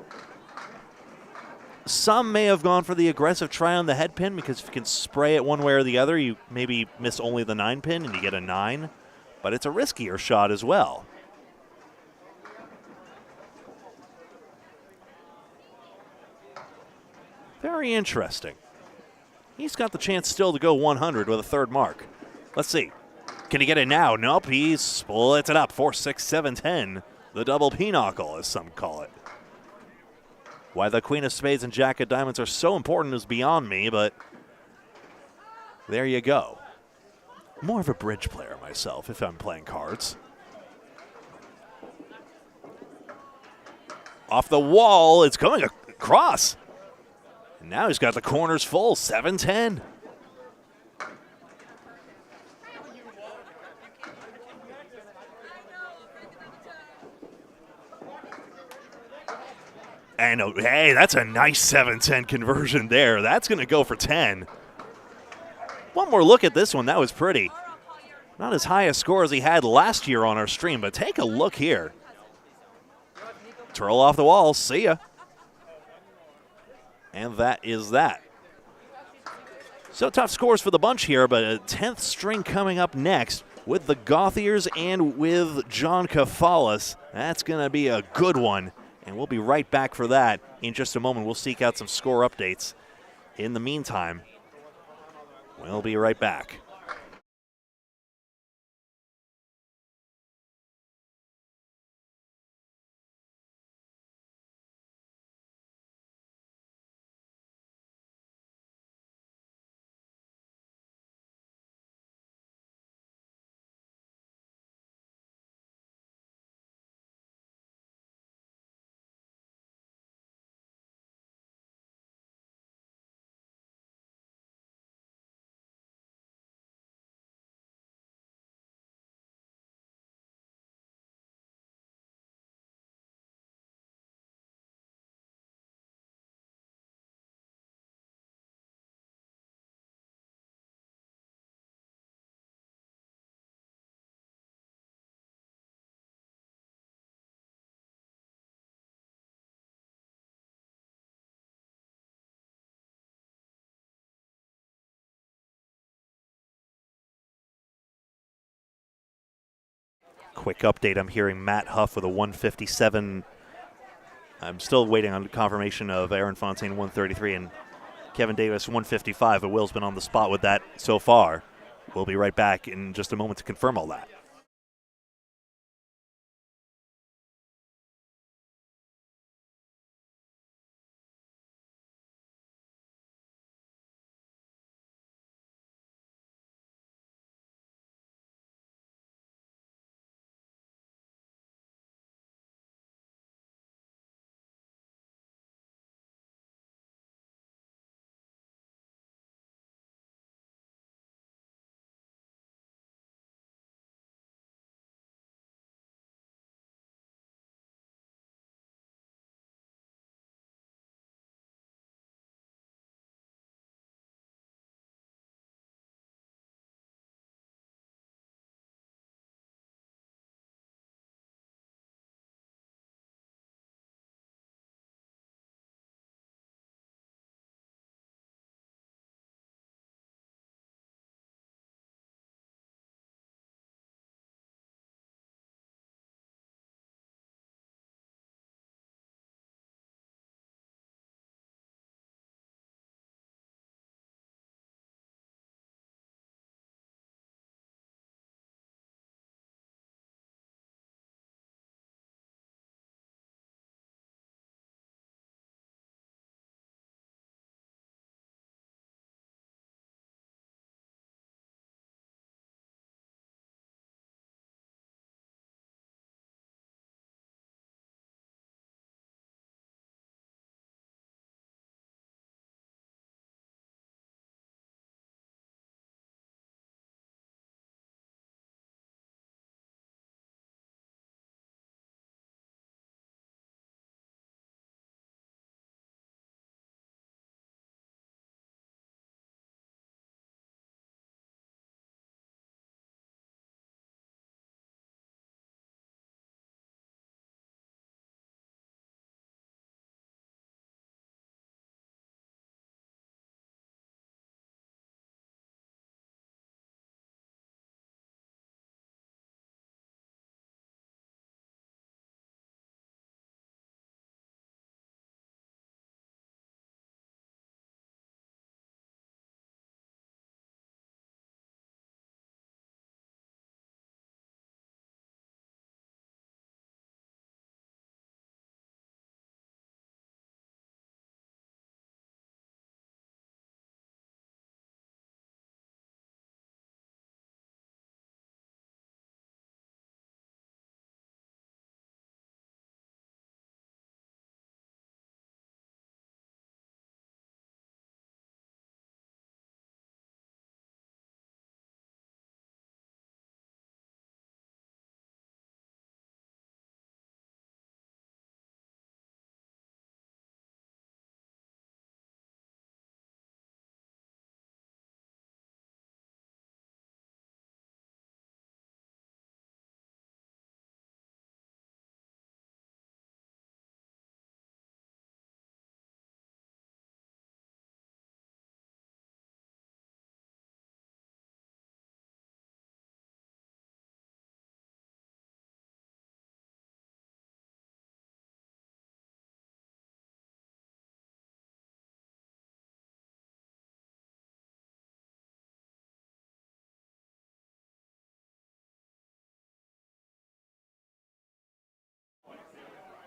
Some may have gone for the aggressive try on the head pin because if you can spray it one way or the other, you maybe miss only the 9 pin and you get a 9. But it's a riskier shot as well. Very interesting. He's got the chance still to go 100 with a 3rd mark. Let's see. Can he get it now? Nope, he splits it up. 4, 6, 7, 10. The double pinochle, as some call it. Why the Queen of Spades and Jack of Diamonds are so important is beyond me, but there you go. More of a bridge player myself if I'm playing cards. Off the wall, it's going across. And now he's got the corners full, 7-10. And hey, that's a nice 7-10 conversion there. That's going to go for 10. One more look at this one. That was pretty. Not as high a score as he had last year on our stream, but take a look here. Twirl off the wall. See ya. And that is that. So tough scores for the bunch here, but a 10th string coming up next with the Gothiers and with John Kafalis. That's going to be a good one, and we'll be right back for that in just a moment. We'll seek out some score updates. In the meantime, we'll be right back. Quick update, I'm hearing Matt Huff with a 157. I'm still waiting on confirmation of Aaron Fontaine 133 and Kevin Davis 155, but Will's been on the spot with that so far. We'll be right back in just a moment to confirm all that.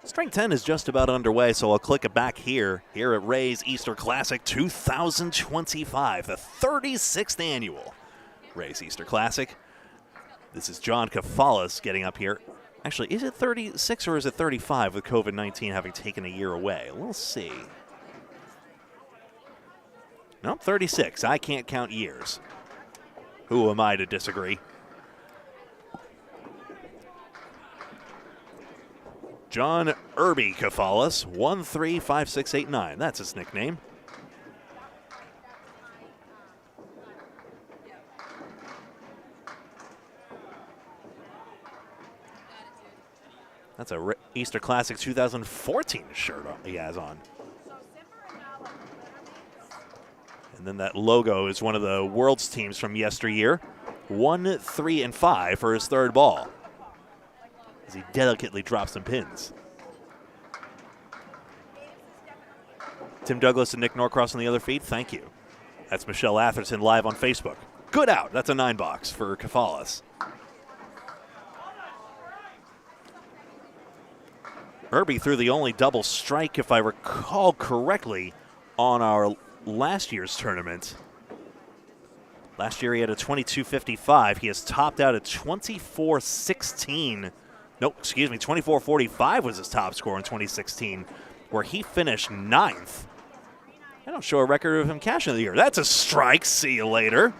Strength 10 is just about underway, so I'll click it back here at Ray's Easter Classic 2025, the 36th annual Ray's Easter Classic. This is John Kafalis getting up here. Actually, is it 36 or is it 35 with COVID-19 having taken a year away? We'll see. Nope, 36. I can't count years. Who am I to disagree? John Irby Kafalis, 135689. That's his nickname. That's a Easter Classic 2014 shirt he has on. And then that logo is one of the world's teams from yesteryear. 1, 3, and 5 for his third ball. as he delicately drops some pins. Tim Douglas and Nick Norcross on the other feed, thank you. That's Michelle Atherton live on Facebook. Good out. That's a 9-box for Kefalis. Irby threw the only double strike, if I recall correctly, on our last year's tournament. Last year he had a 22.55. He has topped out at 24.16. Nope, excuse me, 24.45 was his top score in 2016, where he finished 9th. I don't show a record of him cashing the year. That's a strike. See you later.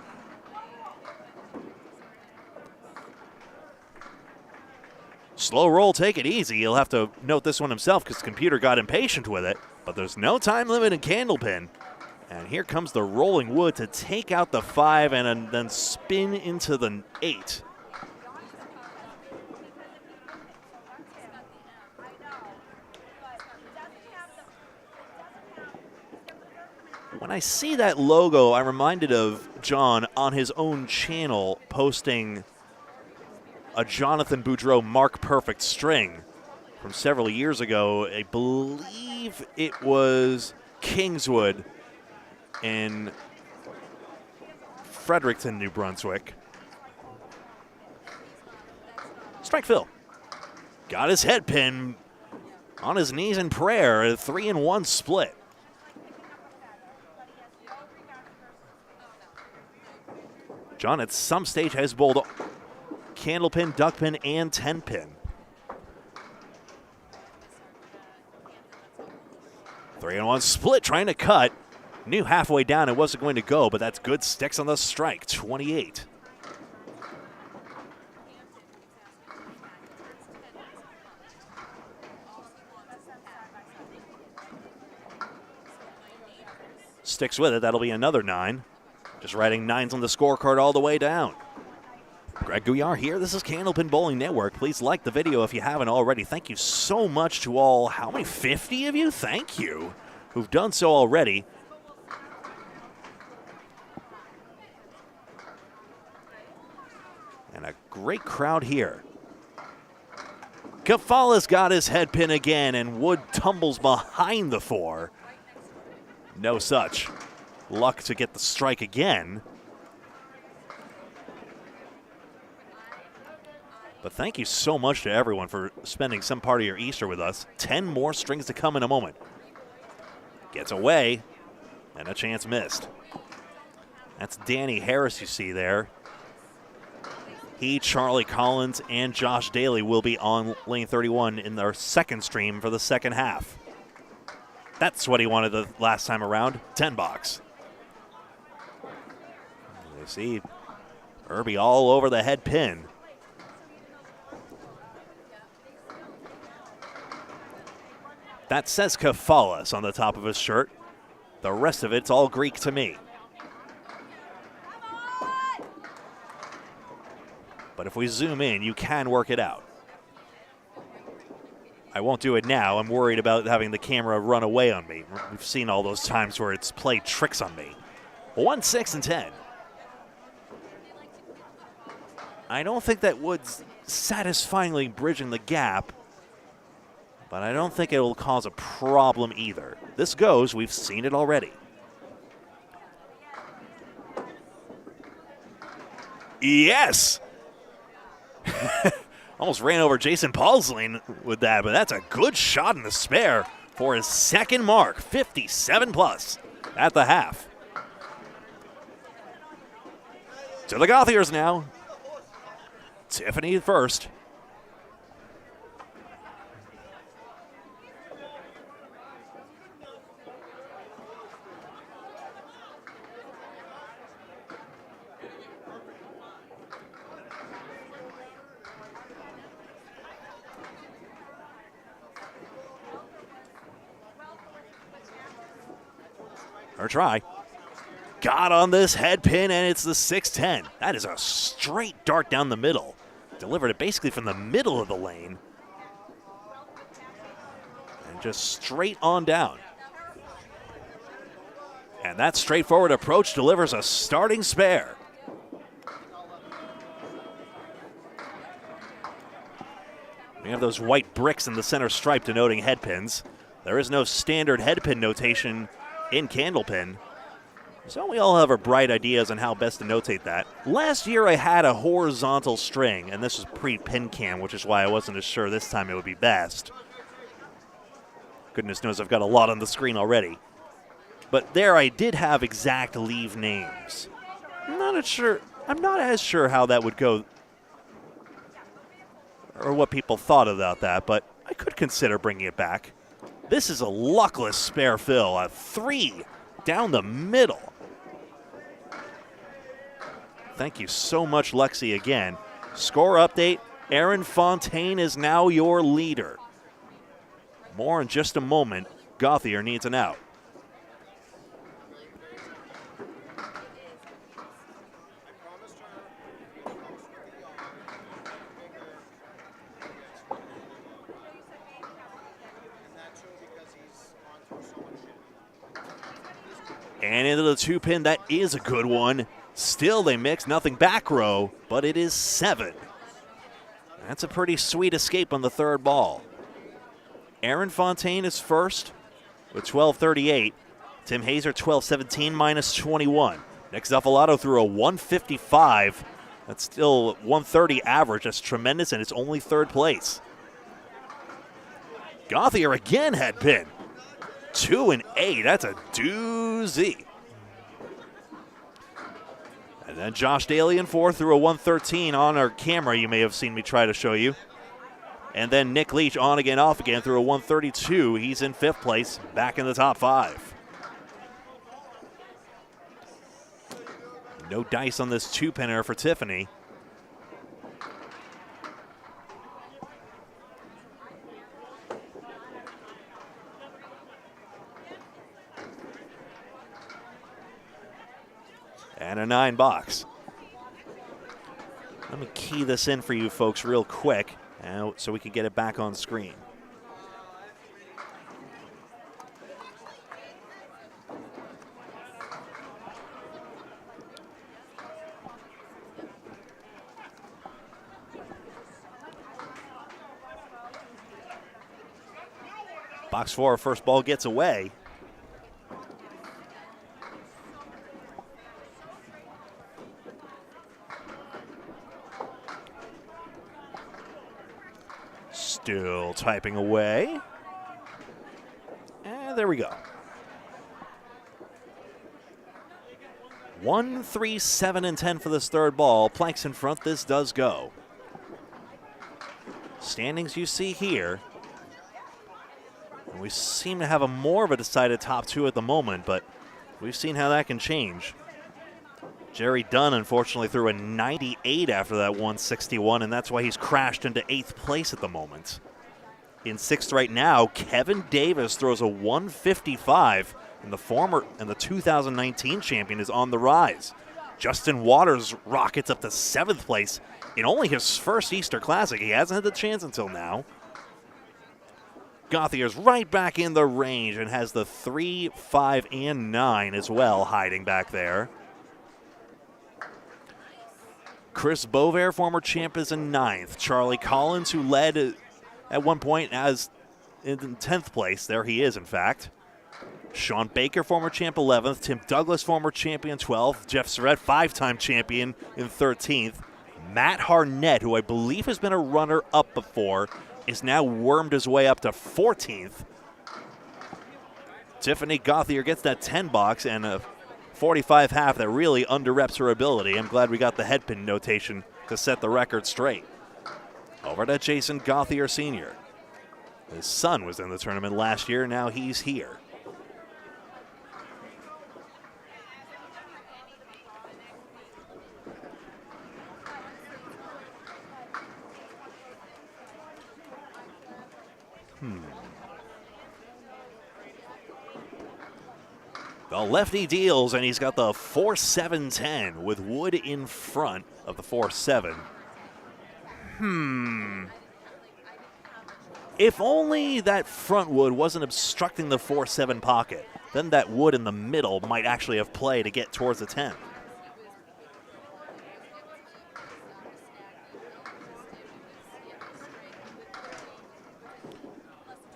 Slow roll, take it easy. He'll have to note this one himself because the computer got impatient with it. But there's no time limit in Candlepin. And here comes the rolling wood to take out the 5 and then spin into the 8. When I see that logo, I'm reminded of John on his own channel posting a Jonathan Boudreau Mark Perfect string from several years ago. I believe it was Kingswood in Fredericton, New Brunswick. Strike Phil. Got his head pin on his knees in prayer. A 3-1 split. John at some stage has bowled Candlepin, Duckpin, and 10-pin. 3-1 split, trying to cut. Knew halfway down it wasn't going to go, but that's good. Sticks on the strike, 28. Sticks with it. That'll be another 9. Just writing 9s on the scorecard all the way down. Greg Gouillart here. This is Candlepin Bowling Network. Please like the video if you haven't already. Thank you so much to all, how many, 50 of you? Thank you, who've done so already. And a great crowd here. Kefalis got his head pin again, and Wood tumbles behind the 4. No such luck to get the strike again. But thank you so much to everyone for spending some part of your Easter with us. 10 more strings to come in a moment. Gets away, and a chance missed. That's Danny Harris you see there. He, Charlie Collins, and Josh Daly will be on lane 31 in their second stream for the second half. That's what he wanted the last time around, 10-box. You see Irby all over the head pin. That says Kefalis on the top of his shirt. The rest of it's all Greek to me. But if we zoom in, you can work it out. I won't do it now. I'm worried about having the camera run away on me. We've seen all those times where it's played tricks on me. 1, 6, and 10. I don't think that Wood's satisfyingly bridging the gap, but I don't think it will cause a problem either. This goes, we've seen it already. Yes! Almost ran over Jason Paulsley with that, but that's a good shot in the spare for his second mark, 57 plus at the half. To the Gothiers now. Tiffany first. Or try. Got on this head pin, and it's the 6-10. That is a straight dart down the middle. Delivered it basically from the middle of the lane. And just straight on down. And that straightforward approach delivers a starting spare. We're have those white bricks in the center stripe denoting head pins. There is no standard head pin notation in Candlepin, so we all have our bright ideas on how best to notate that. Last year I had a horizontal string, and this was pre-pin cam, which is why I wasn't as sure this time it would be best. Goodness knows I've got a lot on the screen already. But there I did have exact leave names. I'm not as sure how that would go or what people thought about that, but I could consider bringing it back. This is a luckless spare fill, a 3 down the middle. Thank you so much, Lexi, again. Score update, Aaron Fontaine is now your leader. More in just a moment. Gauthier needs an out. And into the 2-pin, that is a good one. Still they mix, nothing back row, but it is 7. That's a pretty sweet escape on the third ball. Aaron Fontaine is first with 12.38. Tim Hazer 12.17 minus 21. Nick Zuffalato threw a 155. That's still 130 average. That's tremendous, and it's only third place. Gauthier again head pin. 2 and 8. That's a doozy. And then Josh Daly in fourth threw a 113 on our camera. You may have seen me try to show you. And then Nick Leach on again, off again through a 132. He's in fifth place, back in the top 5. No dice on this 2-pinner for Tiffany. And a 9 box. Let me key this in for you folks real quick so we can get it back on screen. Box 4, first ball gets away. Still typing away. And there we go. 1, 3, 7, and 10 for this third ball. Planks in front, this does go. Standings you see here. And we seem to have a more of a decided top 2 at the moment, but we've seen how that can change. Jerry Dunn, unfortunately, threw a 98 after that 161, and that's why he's crashed into 8th place at the moment. In 6th right now, Kevin Davis throws a 155, and the 2019 champion is on the rise. Justin Waters rockets up to 7th place in only his first Easter Classic. He hasn't had the chance until now. Gauthier's right back in the range and has the 3, 5, and 9 as well hiding back there. Chris Bovair, former champ, is in 9th. Charlie Collins, who led at one point as in 10th place. There he is, in fact. Sean Baker, former champ, 11th. Tim Douglas, former champion, 12th. Jeff Surratt, 5-time champion, in 13th. Matt Harnett, who I believe has been a runner-up before, is now wormed his way up to 14th. Tiffany Gauthier gets that 10 box and a 45 half that really underreps her ability. I'm glad we got the headpin notation to set the record straight. Over to Jason Gauthier Sr. His son was in the tournament last year, now he's here. The lefty deals, and he's got the 4-7-10 with Wood in front of the 4-7. If only that front wood wasn't obstructing the 4-7 pocket, then that wood in the middle might actually have play to get towards the 10.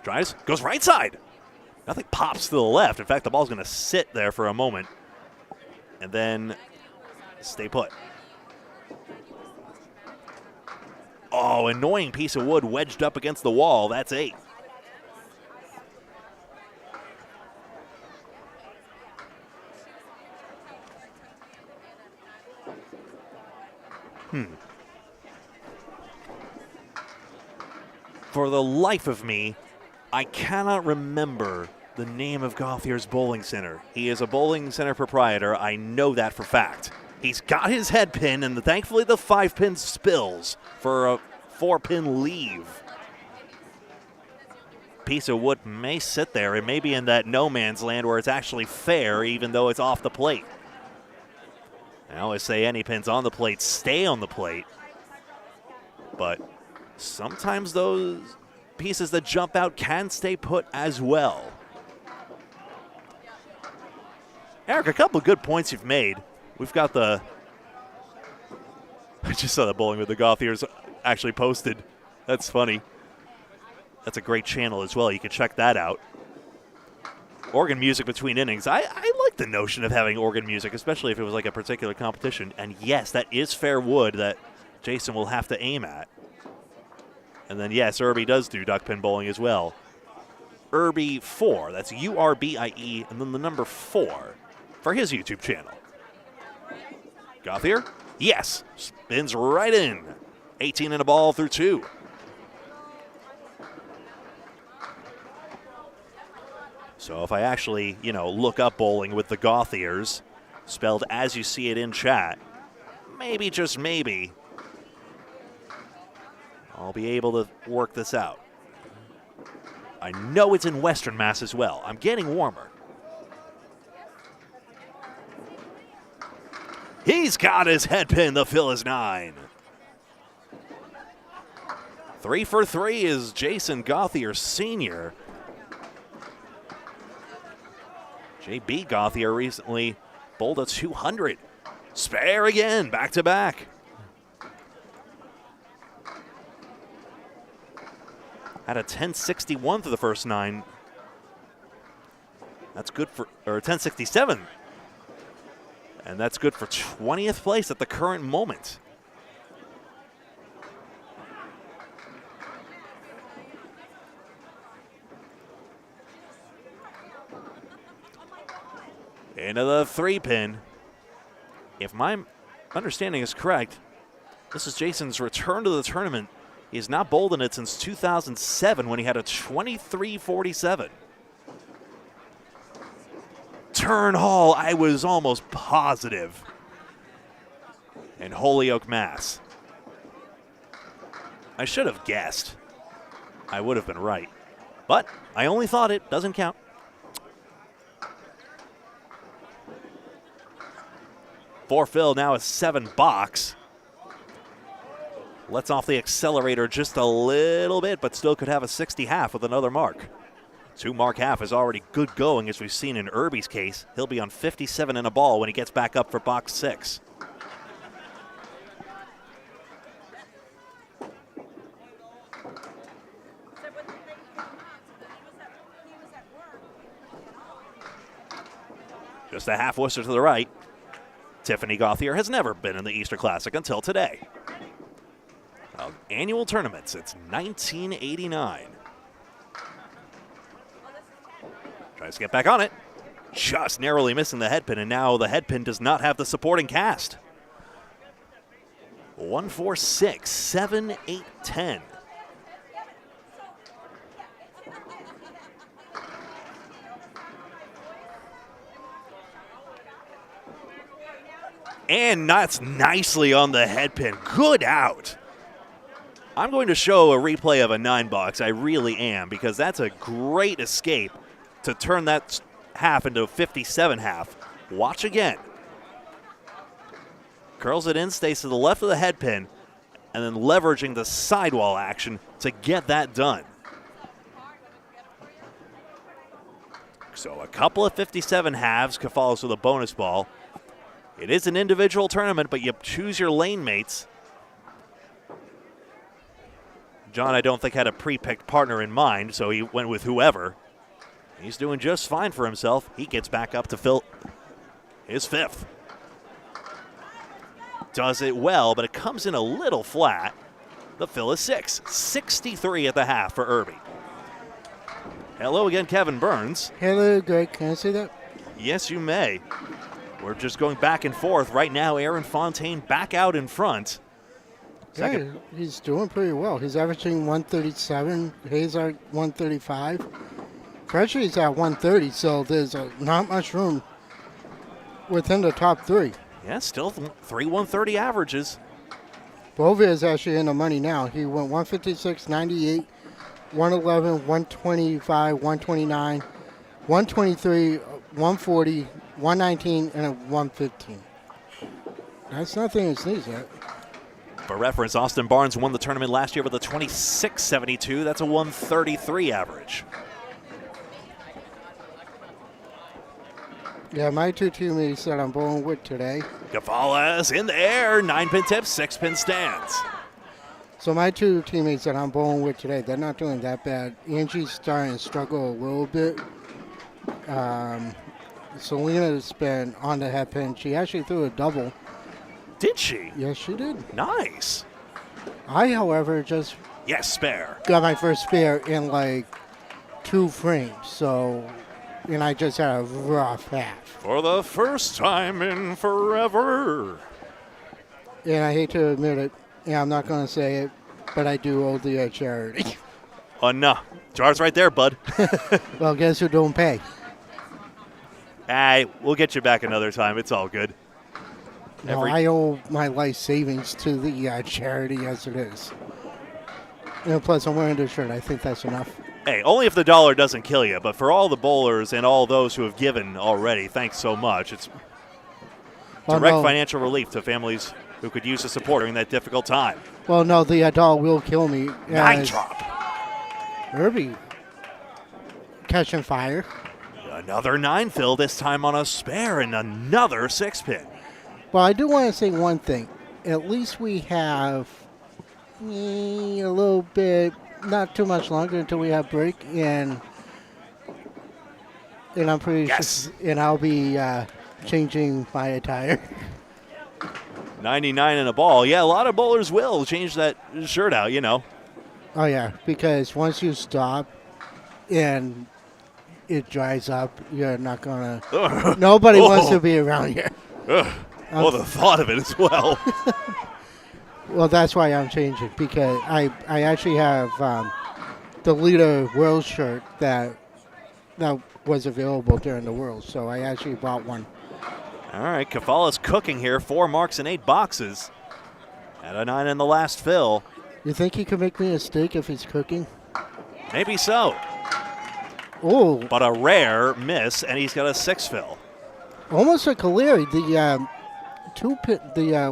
Drives, goes right side. Nothing pops to the left. In fact, the ball's going to sit there for a moment and then stay put. Oh, annoying piece of wood wedged up against the wall. That's 8. For the life of me, I cannot remember the name of Gouillart's bowling center. He is a bowling center proprietor. I know that for fact. He's got his head pin, and thankfully the 5-pin spills for a 4-pin leave. Piece of wood may sit there. It may be in that no man's land where it's actually fair, even though it's off the plate. I always say any pins on the plate stay on the plate, but sometimes those pieces that jump out can stay put as well. Eric, a couple of good points you've made. We've got the... I just saw the Bowling with the Gouillarts actually posted. That's funny. That's a great channel as well. You can check that out. Organ music between innings. I like the notion of having organ music, especially if it was like a particular competition. And yes, that is fair wood that Jason will have to aim at. And then yes, Irby does do duck pin bowling as well. Irby 4, that's U-R-B-I-E, and then the number 4 for his YouTube channel. Gouillart, yes, spins right in. 18 in a ball through 2. So if I actually, look up bowling with the Gouillarts, spelled as you see it in chat, maybe, just maybe, I'll be able to work this out. I know it's in Western Mass as well. I'm getting warmer. He's got his head pin. The fill is 9. 3 for 3 is Jason Gouillart Sr. J.B. Gouillart recently bowled a 200. Spare again, back to back. Had a 1061 through the first 9. That's good for, or 1067. And that's good for 20th place at the current moment. Into the 3-pin. If my understanding is correct, this is Jason's return to the tournament. He has not bowled in it since 2007 when he had a 23-47. Turn Hall, I was almost positive. And Holyoke, Mass. I should have guessed. I would have been right. But I only thought it. Doesn't count. For Phil, now a 7 box. Lets off the accelerator just a little bit, but still could have a 60 half with another mark. 2 mark half is already good going, as we've seen in Irby's case. He'll be on 57 in a ball when he gets back up for box 6. Just a half Worcester to the right. Tiffany Gouillart has never been in the Easter Classic until today. Annual tournaments, it's 1989. Tries to get back on it. Just narrowly missing the head pin, and now the head pin does not have the supporting cast. 1, 4, 6, 7, 8, 10. And that's nicely on the head pin. Good out. I'm going to show a replay of a 9 box. I really am, because that's a great escape to turn that half into a 57 half. Watch again. Curls it in, stays to the left of the head pin, and then leveraging the sidewall action to get that done. So a couple of 57 halves follows with a bonus ball. It is an individual tournament, but you choose your lane mates. John, I don't think, had a pre-picked partner in mind, so he went with whoever. He's doing just fine for himself. He gets back up to fill his 5th. Does it well, but it comes in a little flat. The fill is 6. 63 at the half for Irby. Hello again, Kevin Burns. Hello, Greg. Can I say that? Yes, you may. We're just going back and forth. Right now, Aaron Fontaine back out in front. Yeah, he's doing pretty well. He's averaging 137. Hazard 135. Pressure's at 130, so there's not much room within the top 3. Yeah, still 3 130 averages. Bovia is actually in the money now. He went 156, 98, 111, 125, 129, 123, 140, 119, and a 115. That's nothing to sneeze at. For reference, Austin Barnes won the tournament last year with a 26.72. That's a 133 average. Yeah, my 2 teammates that I'm bowling with today. Cavales in the air, 9-pin tips, 6-pin stands. So my 2 teammates that I'm bowling with today, they're not doing that bad. Angie's starting to struggle a little bit. Selena's been on the head pin. She actually threw a double. Did she? Yes, she did. Nice. I, however, just Yes, spare. got my first spare in like 2 frames. So, and I just had a rough half. For the first time in forever. And I hate to admit it, and I'm not going to say it, but I do owe the charity. Oh, no. Jar's right there, bud. Well, guess who don't pay? Hey, we'll get you back another time. It's all good. No, I owe my life savings to the charity as it is. And plus, I'm wearing this shirt. I think that's enough. Hey, only if the dollar doesn't kill you, but for all the bowlers and all those who have given already, thanks so much. It's direct financial relief to families who could use the support during that difficult time. Well, no, the dollar will kill me. 9 drop. Irby catching fire. Another 9 fill, this time on a spare, and another 6-pin. Well, I do want to say one thing. At least we have a little bit, not too much longer until we have break, and I'm pretty sure, and I'll be changing my attire. 99 and a ball. Yeah, a lot of bowlers will change that shirt out, you know. Oh, yeah, because once you stop and it dries up, you're not going to, nobody wants to be around here. Well, the thought of it as well. Well, that's why I'm changing, because I actually have the Leda World shirt that was available during the World, so I actually bought one. All right, Kafala's cooking here. 4 marks and 8 boxes. At a 9 in the last fill. You think he could make me a steak if he's cooking? Maybe so. Oh, But a rare miss, and he's got a 6 fill. almost a Caleri. The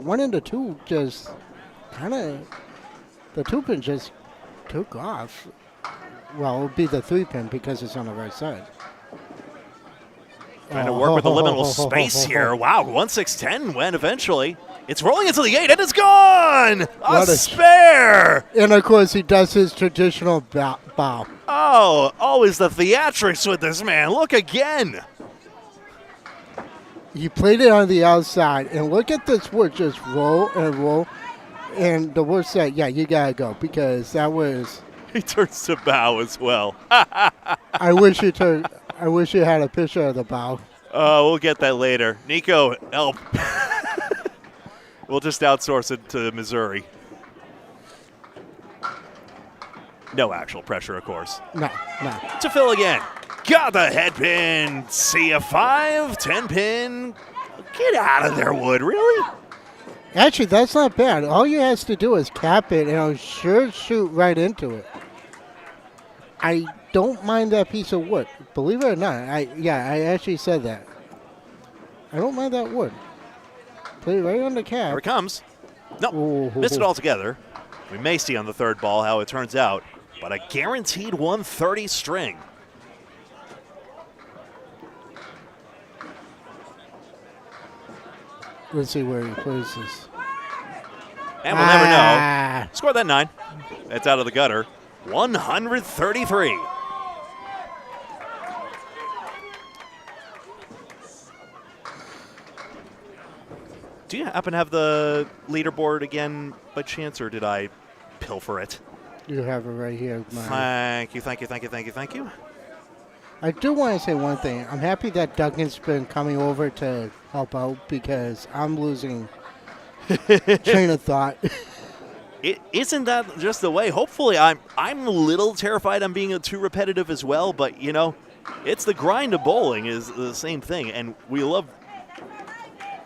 1 and the 2 just kind of, the 2-pin just took off. Well, it would be the 3-pin because it's on the right side. Trying to work with the liminal space here. Wow, 1-6-10 went eventually. It's rolling into the 8, and it's gone! A spare! And, of course, he does his traditional bow. Oh, always the theatrics with this man. Look again. He played it on the outside, and look at this wood just roll and roll. And the wood said, yeah, you got to go, because that was... He turns to bow as well. I wish you had a picture of the bow. We'll get that later. Nico, help. We'll just outsource it to Missouri. No actual pressure, of course. No. To fill again. Got the head pin. See a 5, 10 pin. Get out of there, Wood. Really? Actually, that's not bad. All you has to do is cap it, and it'll sure shoot right into it. I don't mind that piece of wood. Believe it or not, I actually said that. I don't mind that wood. Play right on the cap. Here it comes. No, missed it altogether. We may see on the 3rd ball how it turns out, but a guaranteed 130 string. Let's see where he plays this. And we'll never know. Score that 9. It's out of the gutter. 133. Do you happen to have the leaderboard again by chance, or did I pilfer it? You have it right here. Thank you, thank you, thank you, thank you, thank you. I do want to say one thing. I'm happy that Duncan's been coming over to help out because I'm losing train of thought. Isn't that just the way? Hopefully, I'm a little terrified I'm being too repetitive as well, but, you know, it's the grind of bowling is the same thing, and we love,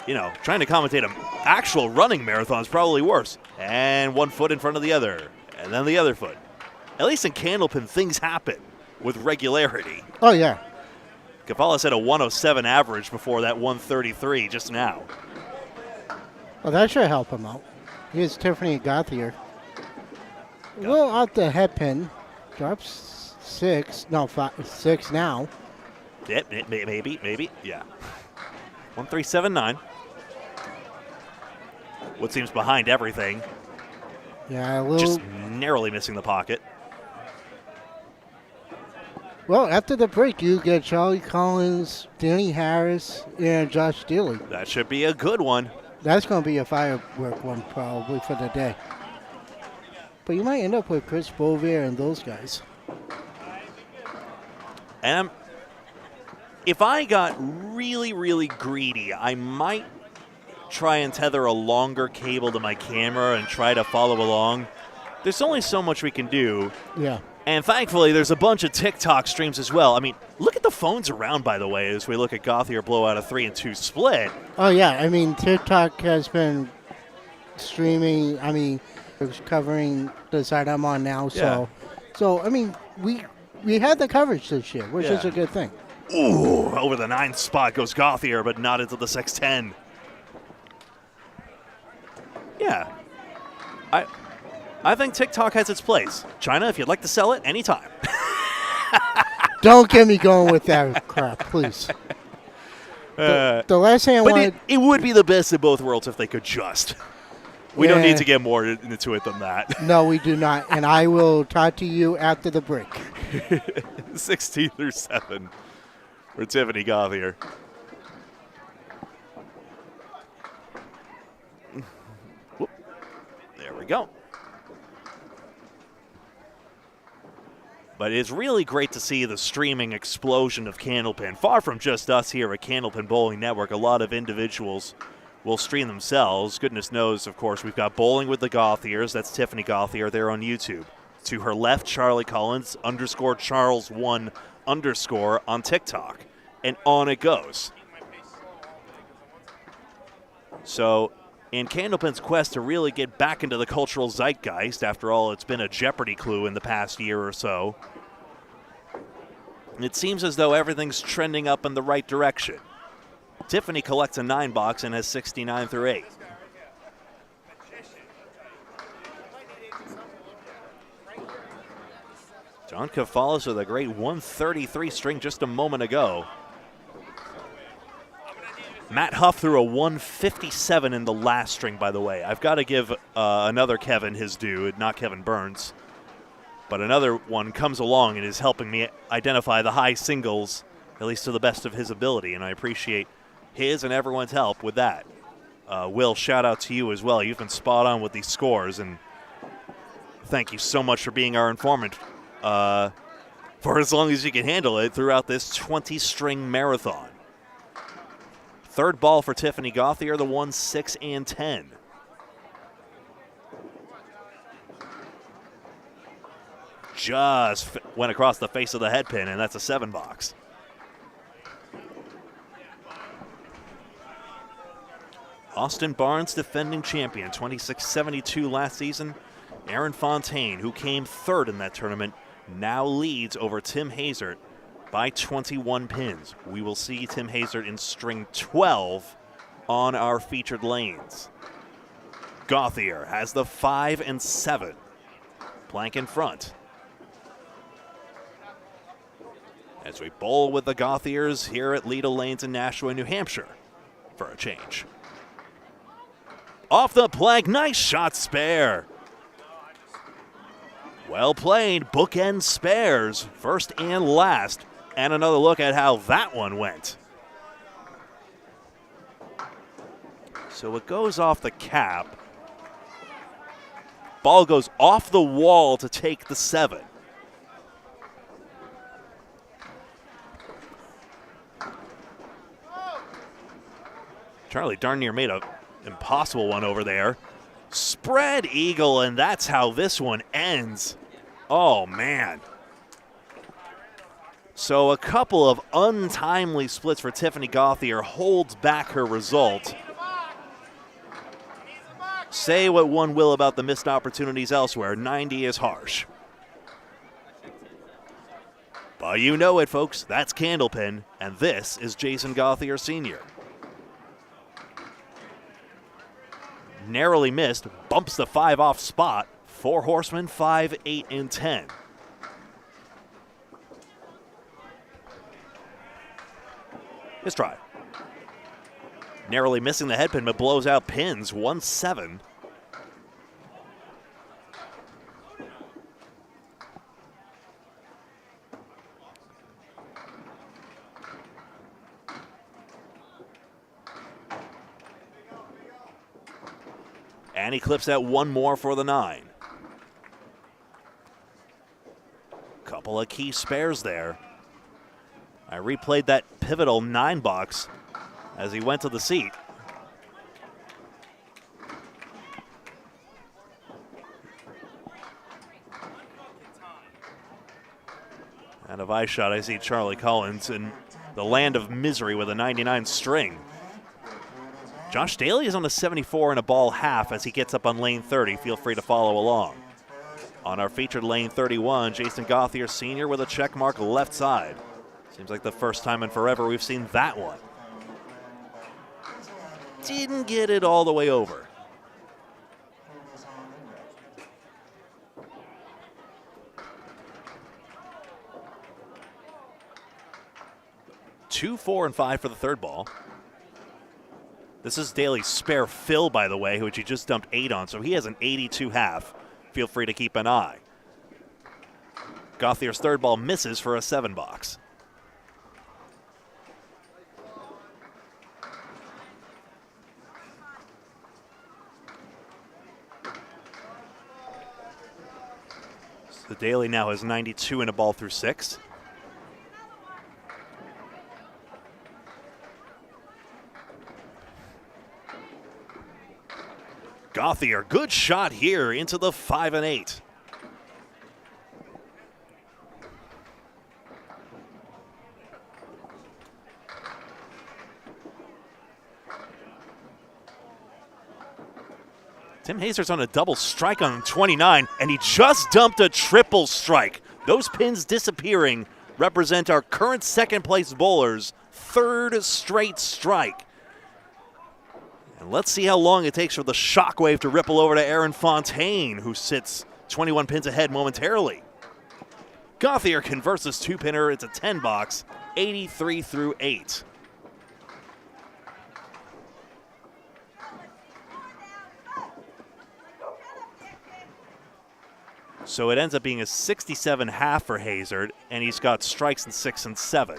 you know, trying to commentate an actual running marathon is probably worse. And one foot in front of the other, and then the other foot. At least in Candlepin, things happen with regularity. Oh, yeah. Kavala said a 107 average before that 133 just now. Well, that should help him out. Here's Tiffany Gauthier. Well, off the head pin. Drops 6. No, 6 now. Yeah, maybe. Yeah. 1379. What seems behind everything. Yeah, a little. Just narrowly missing the pocket. Well, after the break, you get Charlie Collins, Danny Harris, and Josh Steele. That should be a good one. That's going to be a firework one probably for the day. But you might end up with Chris Bovier and those guys. And if I got really, really greedy, I might try and tether a longer cable to my camera and try to follow along. There's only so much we can do. Yeah. And thankfully, there's a bunch of TikTok streams as well. I mean, look at the phones around, by the way, as we look at Gauthier blow out a 3-2 split. Oh, yeah. I mean, TikTok has been streaming. I mean, it's covering the side I'm on now. So I mean, we had the coverage this year, which is a good thing. Ooh, over the 9th spot goes Gauthier, but not into the 6-10. Yeah. I think TikTok has its place. China, if you'd like to sell it, anytime. Don't get me going with that crap, please. The last thing I wanted... It would be the best of both worlds if they could just. We don't need to get more into it than that. No, we do not. And I will talk to you after the break. 16-7 for Tiffany Gauthier. Whoop. There we go. But it's really great to see the streaming explosion of Candlepin. Far from just us here at Candlepin Bowling Network, a lot of individuals will stream themselves. Goodness knows, of course, we've got Bowling with the Gauthiers. That's Tiffany Gauthier there on YouTube. To her left, Charlie Collins, _Charles1_ on TikTok. And on it goes. So, in Candlepin's quest to really get back into the cultural zeitgeist, after all, it's been a Jeopardy clue in the past year or so, it seems as though everything's trending up in the right direction. Tiffany collects a 9 box and has 69 through 8. John Kafalis with a great 133 string just a moment ago. Matt Huff threw a 157 in the last string, by the way. I've got to give another Kevin his due, not Kevin Burns. But another one comes along and is helping me identify the high singles, at least to the best of his ability, and I appreciate his and everyone's help with that. Will, shout out to you as well. You've been spot on with these scores, and thank you so much for being our informant for as long as you can handle it throughout this 20-string marathon. Third ball for Tiffany Gauthier, the 1, 6, and 10. Just went across the face of the head pin, and that's a 7 box. Austin Barnes, defending champion, 26-72 last season. Aaron Fontaine, who came third in that tournament, now leads over Tim Hazert by 21 pins. We will see Tim Hazert in string 12 on our featured lanes. Gauthier has the 5 and 7. Plank in front. As we bowl with the Gauthiers here at Leda Lanes in Nashua, New Hampshire, for a change. Off the plank, nice shot spare. Well played, bookend spares, first and last. And another look at how that one went. So it goes off the cap. Ball goes off the wall to take the 7. Charlie darn near made an impossible one over there. Spread eagle, and that's how this one ends. Oh, man. So a couple of untimely splits for Tiffany Gauthier holds back her result. Say what one will about the missed opportunities elsewhere, 90 is harsh. But you know it, folks. That's Candlepin, and this is Jason Gauthier Sr. Narrowly missed, bumps the 5 off spot. 4 horsemen, 5, 8, and 10. His try. Narrowly missing the headpin, but blows out pins, 1-7. And he clips that one more for the 9. Couple of key spares there. I replayed that pivotal 9 box as he went to the seat. And a vice shot, I see Charlie Collins in the land of misery with a 99 string. Josh Daly is on a 74 and a ball half as he gets up on lane 30. Feel free to follow along. On our featured lane 31, Jason Gauthier Sr. with a check mark left side. Seems like the first time in forever we've seen that one. Didn't get it all the way over. Two, 4, and 5 for the third ball. This is Daly's spare fill, by the way, which he just dumped 8 on, so he has an 82 half. Feel free to keep an eye. Gauthier's third ball misses for a 7 box. So Daly now has 92 and a ball through 6. Gauthier, good shot here into the 5 and 8. Tim Hazer's on a double strike on 29, and he just dumped a triple strike. Those pins disappearing represent our current second place bowler's 3rd straight strike. And let's see how long it takes for the shockwave to ripple over to Aaron Fontaine, who sits 21 pins ahead momentarily. Gauthier converts this 2-pinner into 10 box, 83 through 8. So it ends up being a 67 half for Hazard, and he's got strikes in 6 and 7.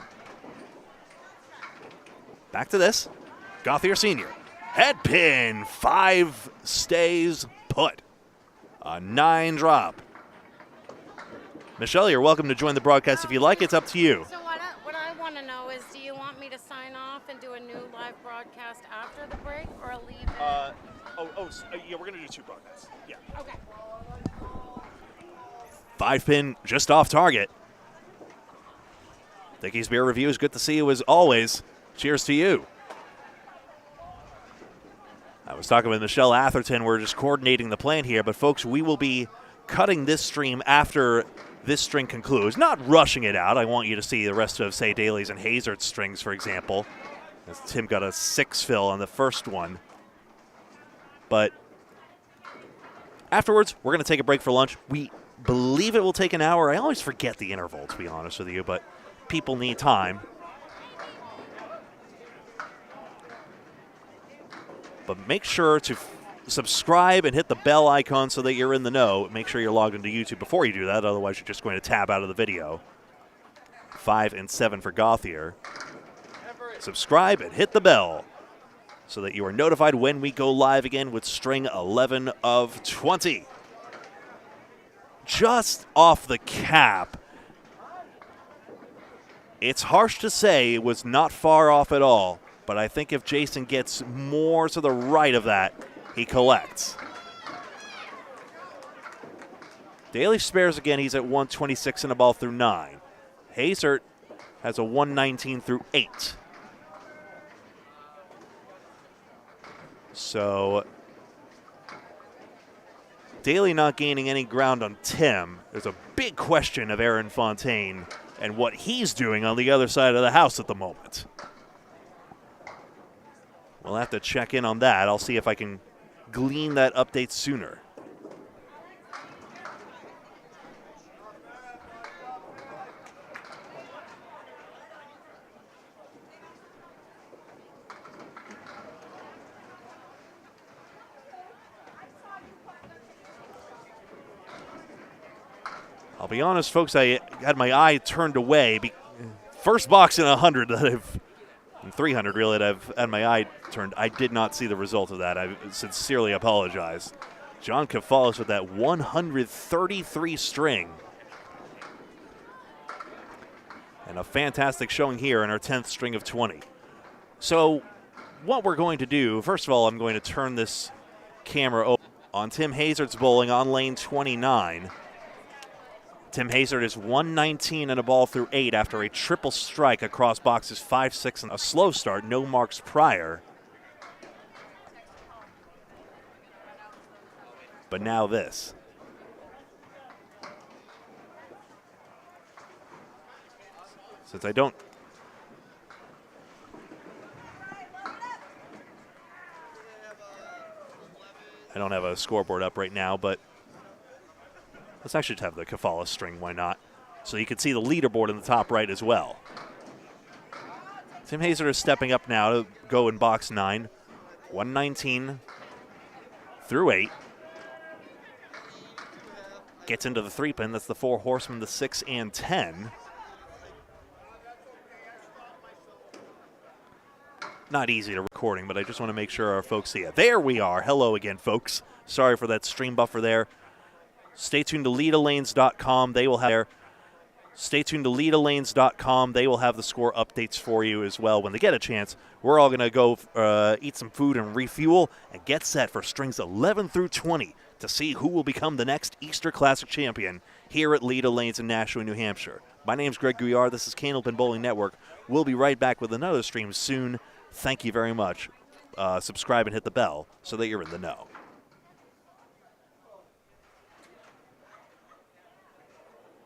Back to this. Gauthier Sr. Head pin, 5 stays put. A 9 drop. Michelle, you're welcome to join the broadcast if you like. It's up to you. So what I want to know is, do you want me to sign off and do a new live broadcast after the break, or leave it? Yeah, we're going to do 2 broadcasts. Yeah. Okay. 5 pin just off target. Dickies Beer Reviews, good to see you as always. Cheers to you. I was talking with Michelle Atherton. We're just coordinating the plan here, but folks, we will be cutting this stream after this string concludes. Not rushing it out. I want you to see the rest of, say, Daly's and Hazard's strings, for example. As Tim got a 6 fill on the first one. But afterwards, we're going to take a break for lunch. We believe it will take an hour. I always forget the interval, to be honest with you, but people need time. But make sure to subscribe and hit the bell icon so that you're in the know. Make sure you're logged into YouTube before you do that, otherwise you're just going to tab out of the video. 5 and 7 for Gouillart. Subscribe and hit the bell so that you are notified when we go live again with string 11 of 20. Just off the cap. It's harsh to say it was not far off at all, but I think if Jason gets more to the right of that, he collects. Daly spares again. He's at 126 and a ball through 9. Hazert has a 119 through 8. So Daly not gaining any ground on Tim. There's a big question of Aaron Fontaine and what he's doing on the other side of the house at the moment. We'll have to check in on that. I'll see if I can glean that update sooner. I'll be honest, folks, I had my eye turned away. First box in 100 that I've, in 300 really, that I've had my eye turned. I did not see the result of that. I sincerely apologize. John Kafalis with that 133 string. And a fantastic showing here in our 10th string of 20. So what we're going to do, first of all, I'm going to turn this camera over on Tim Hazard's bowling on lane 29. Tim Hazard is 119 and a ball through 8 after a triple strike across boxes 5, 6, and a slow start, no marks prior. But now this. Since I don't have a scoreboard up right now, but let's actually have the Kafalis string, why not? So you can see the leaderboard in the top right as well. Tim Hazard is stepping up now to go in box 9. 119 through 8. Gets into the 3-pin. That's the 4 horsemen, the 6 and 10. Not easy to recording, but I just want to make sure our folks see it. There we are. Hello again, folks. Sorry for that stream buffer there. Stay tuned to LedaLanes.com. They will have there. Stay tuned to LedaLanes.com. They will have the score updates for you as well when they get a chance. We're all going to go eat some food and refuel and get set for strings 11 through 20 to see who will become the next Easter Classic champion here at Leda Lanes in Nashua, New Hampshire. My name's Greg Gouillart. This is Candlepin Bowling Network. We'll be right back with another stream soon. Thank you very much. Subscribe and hit the bell so that you're in the know.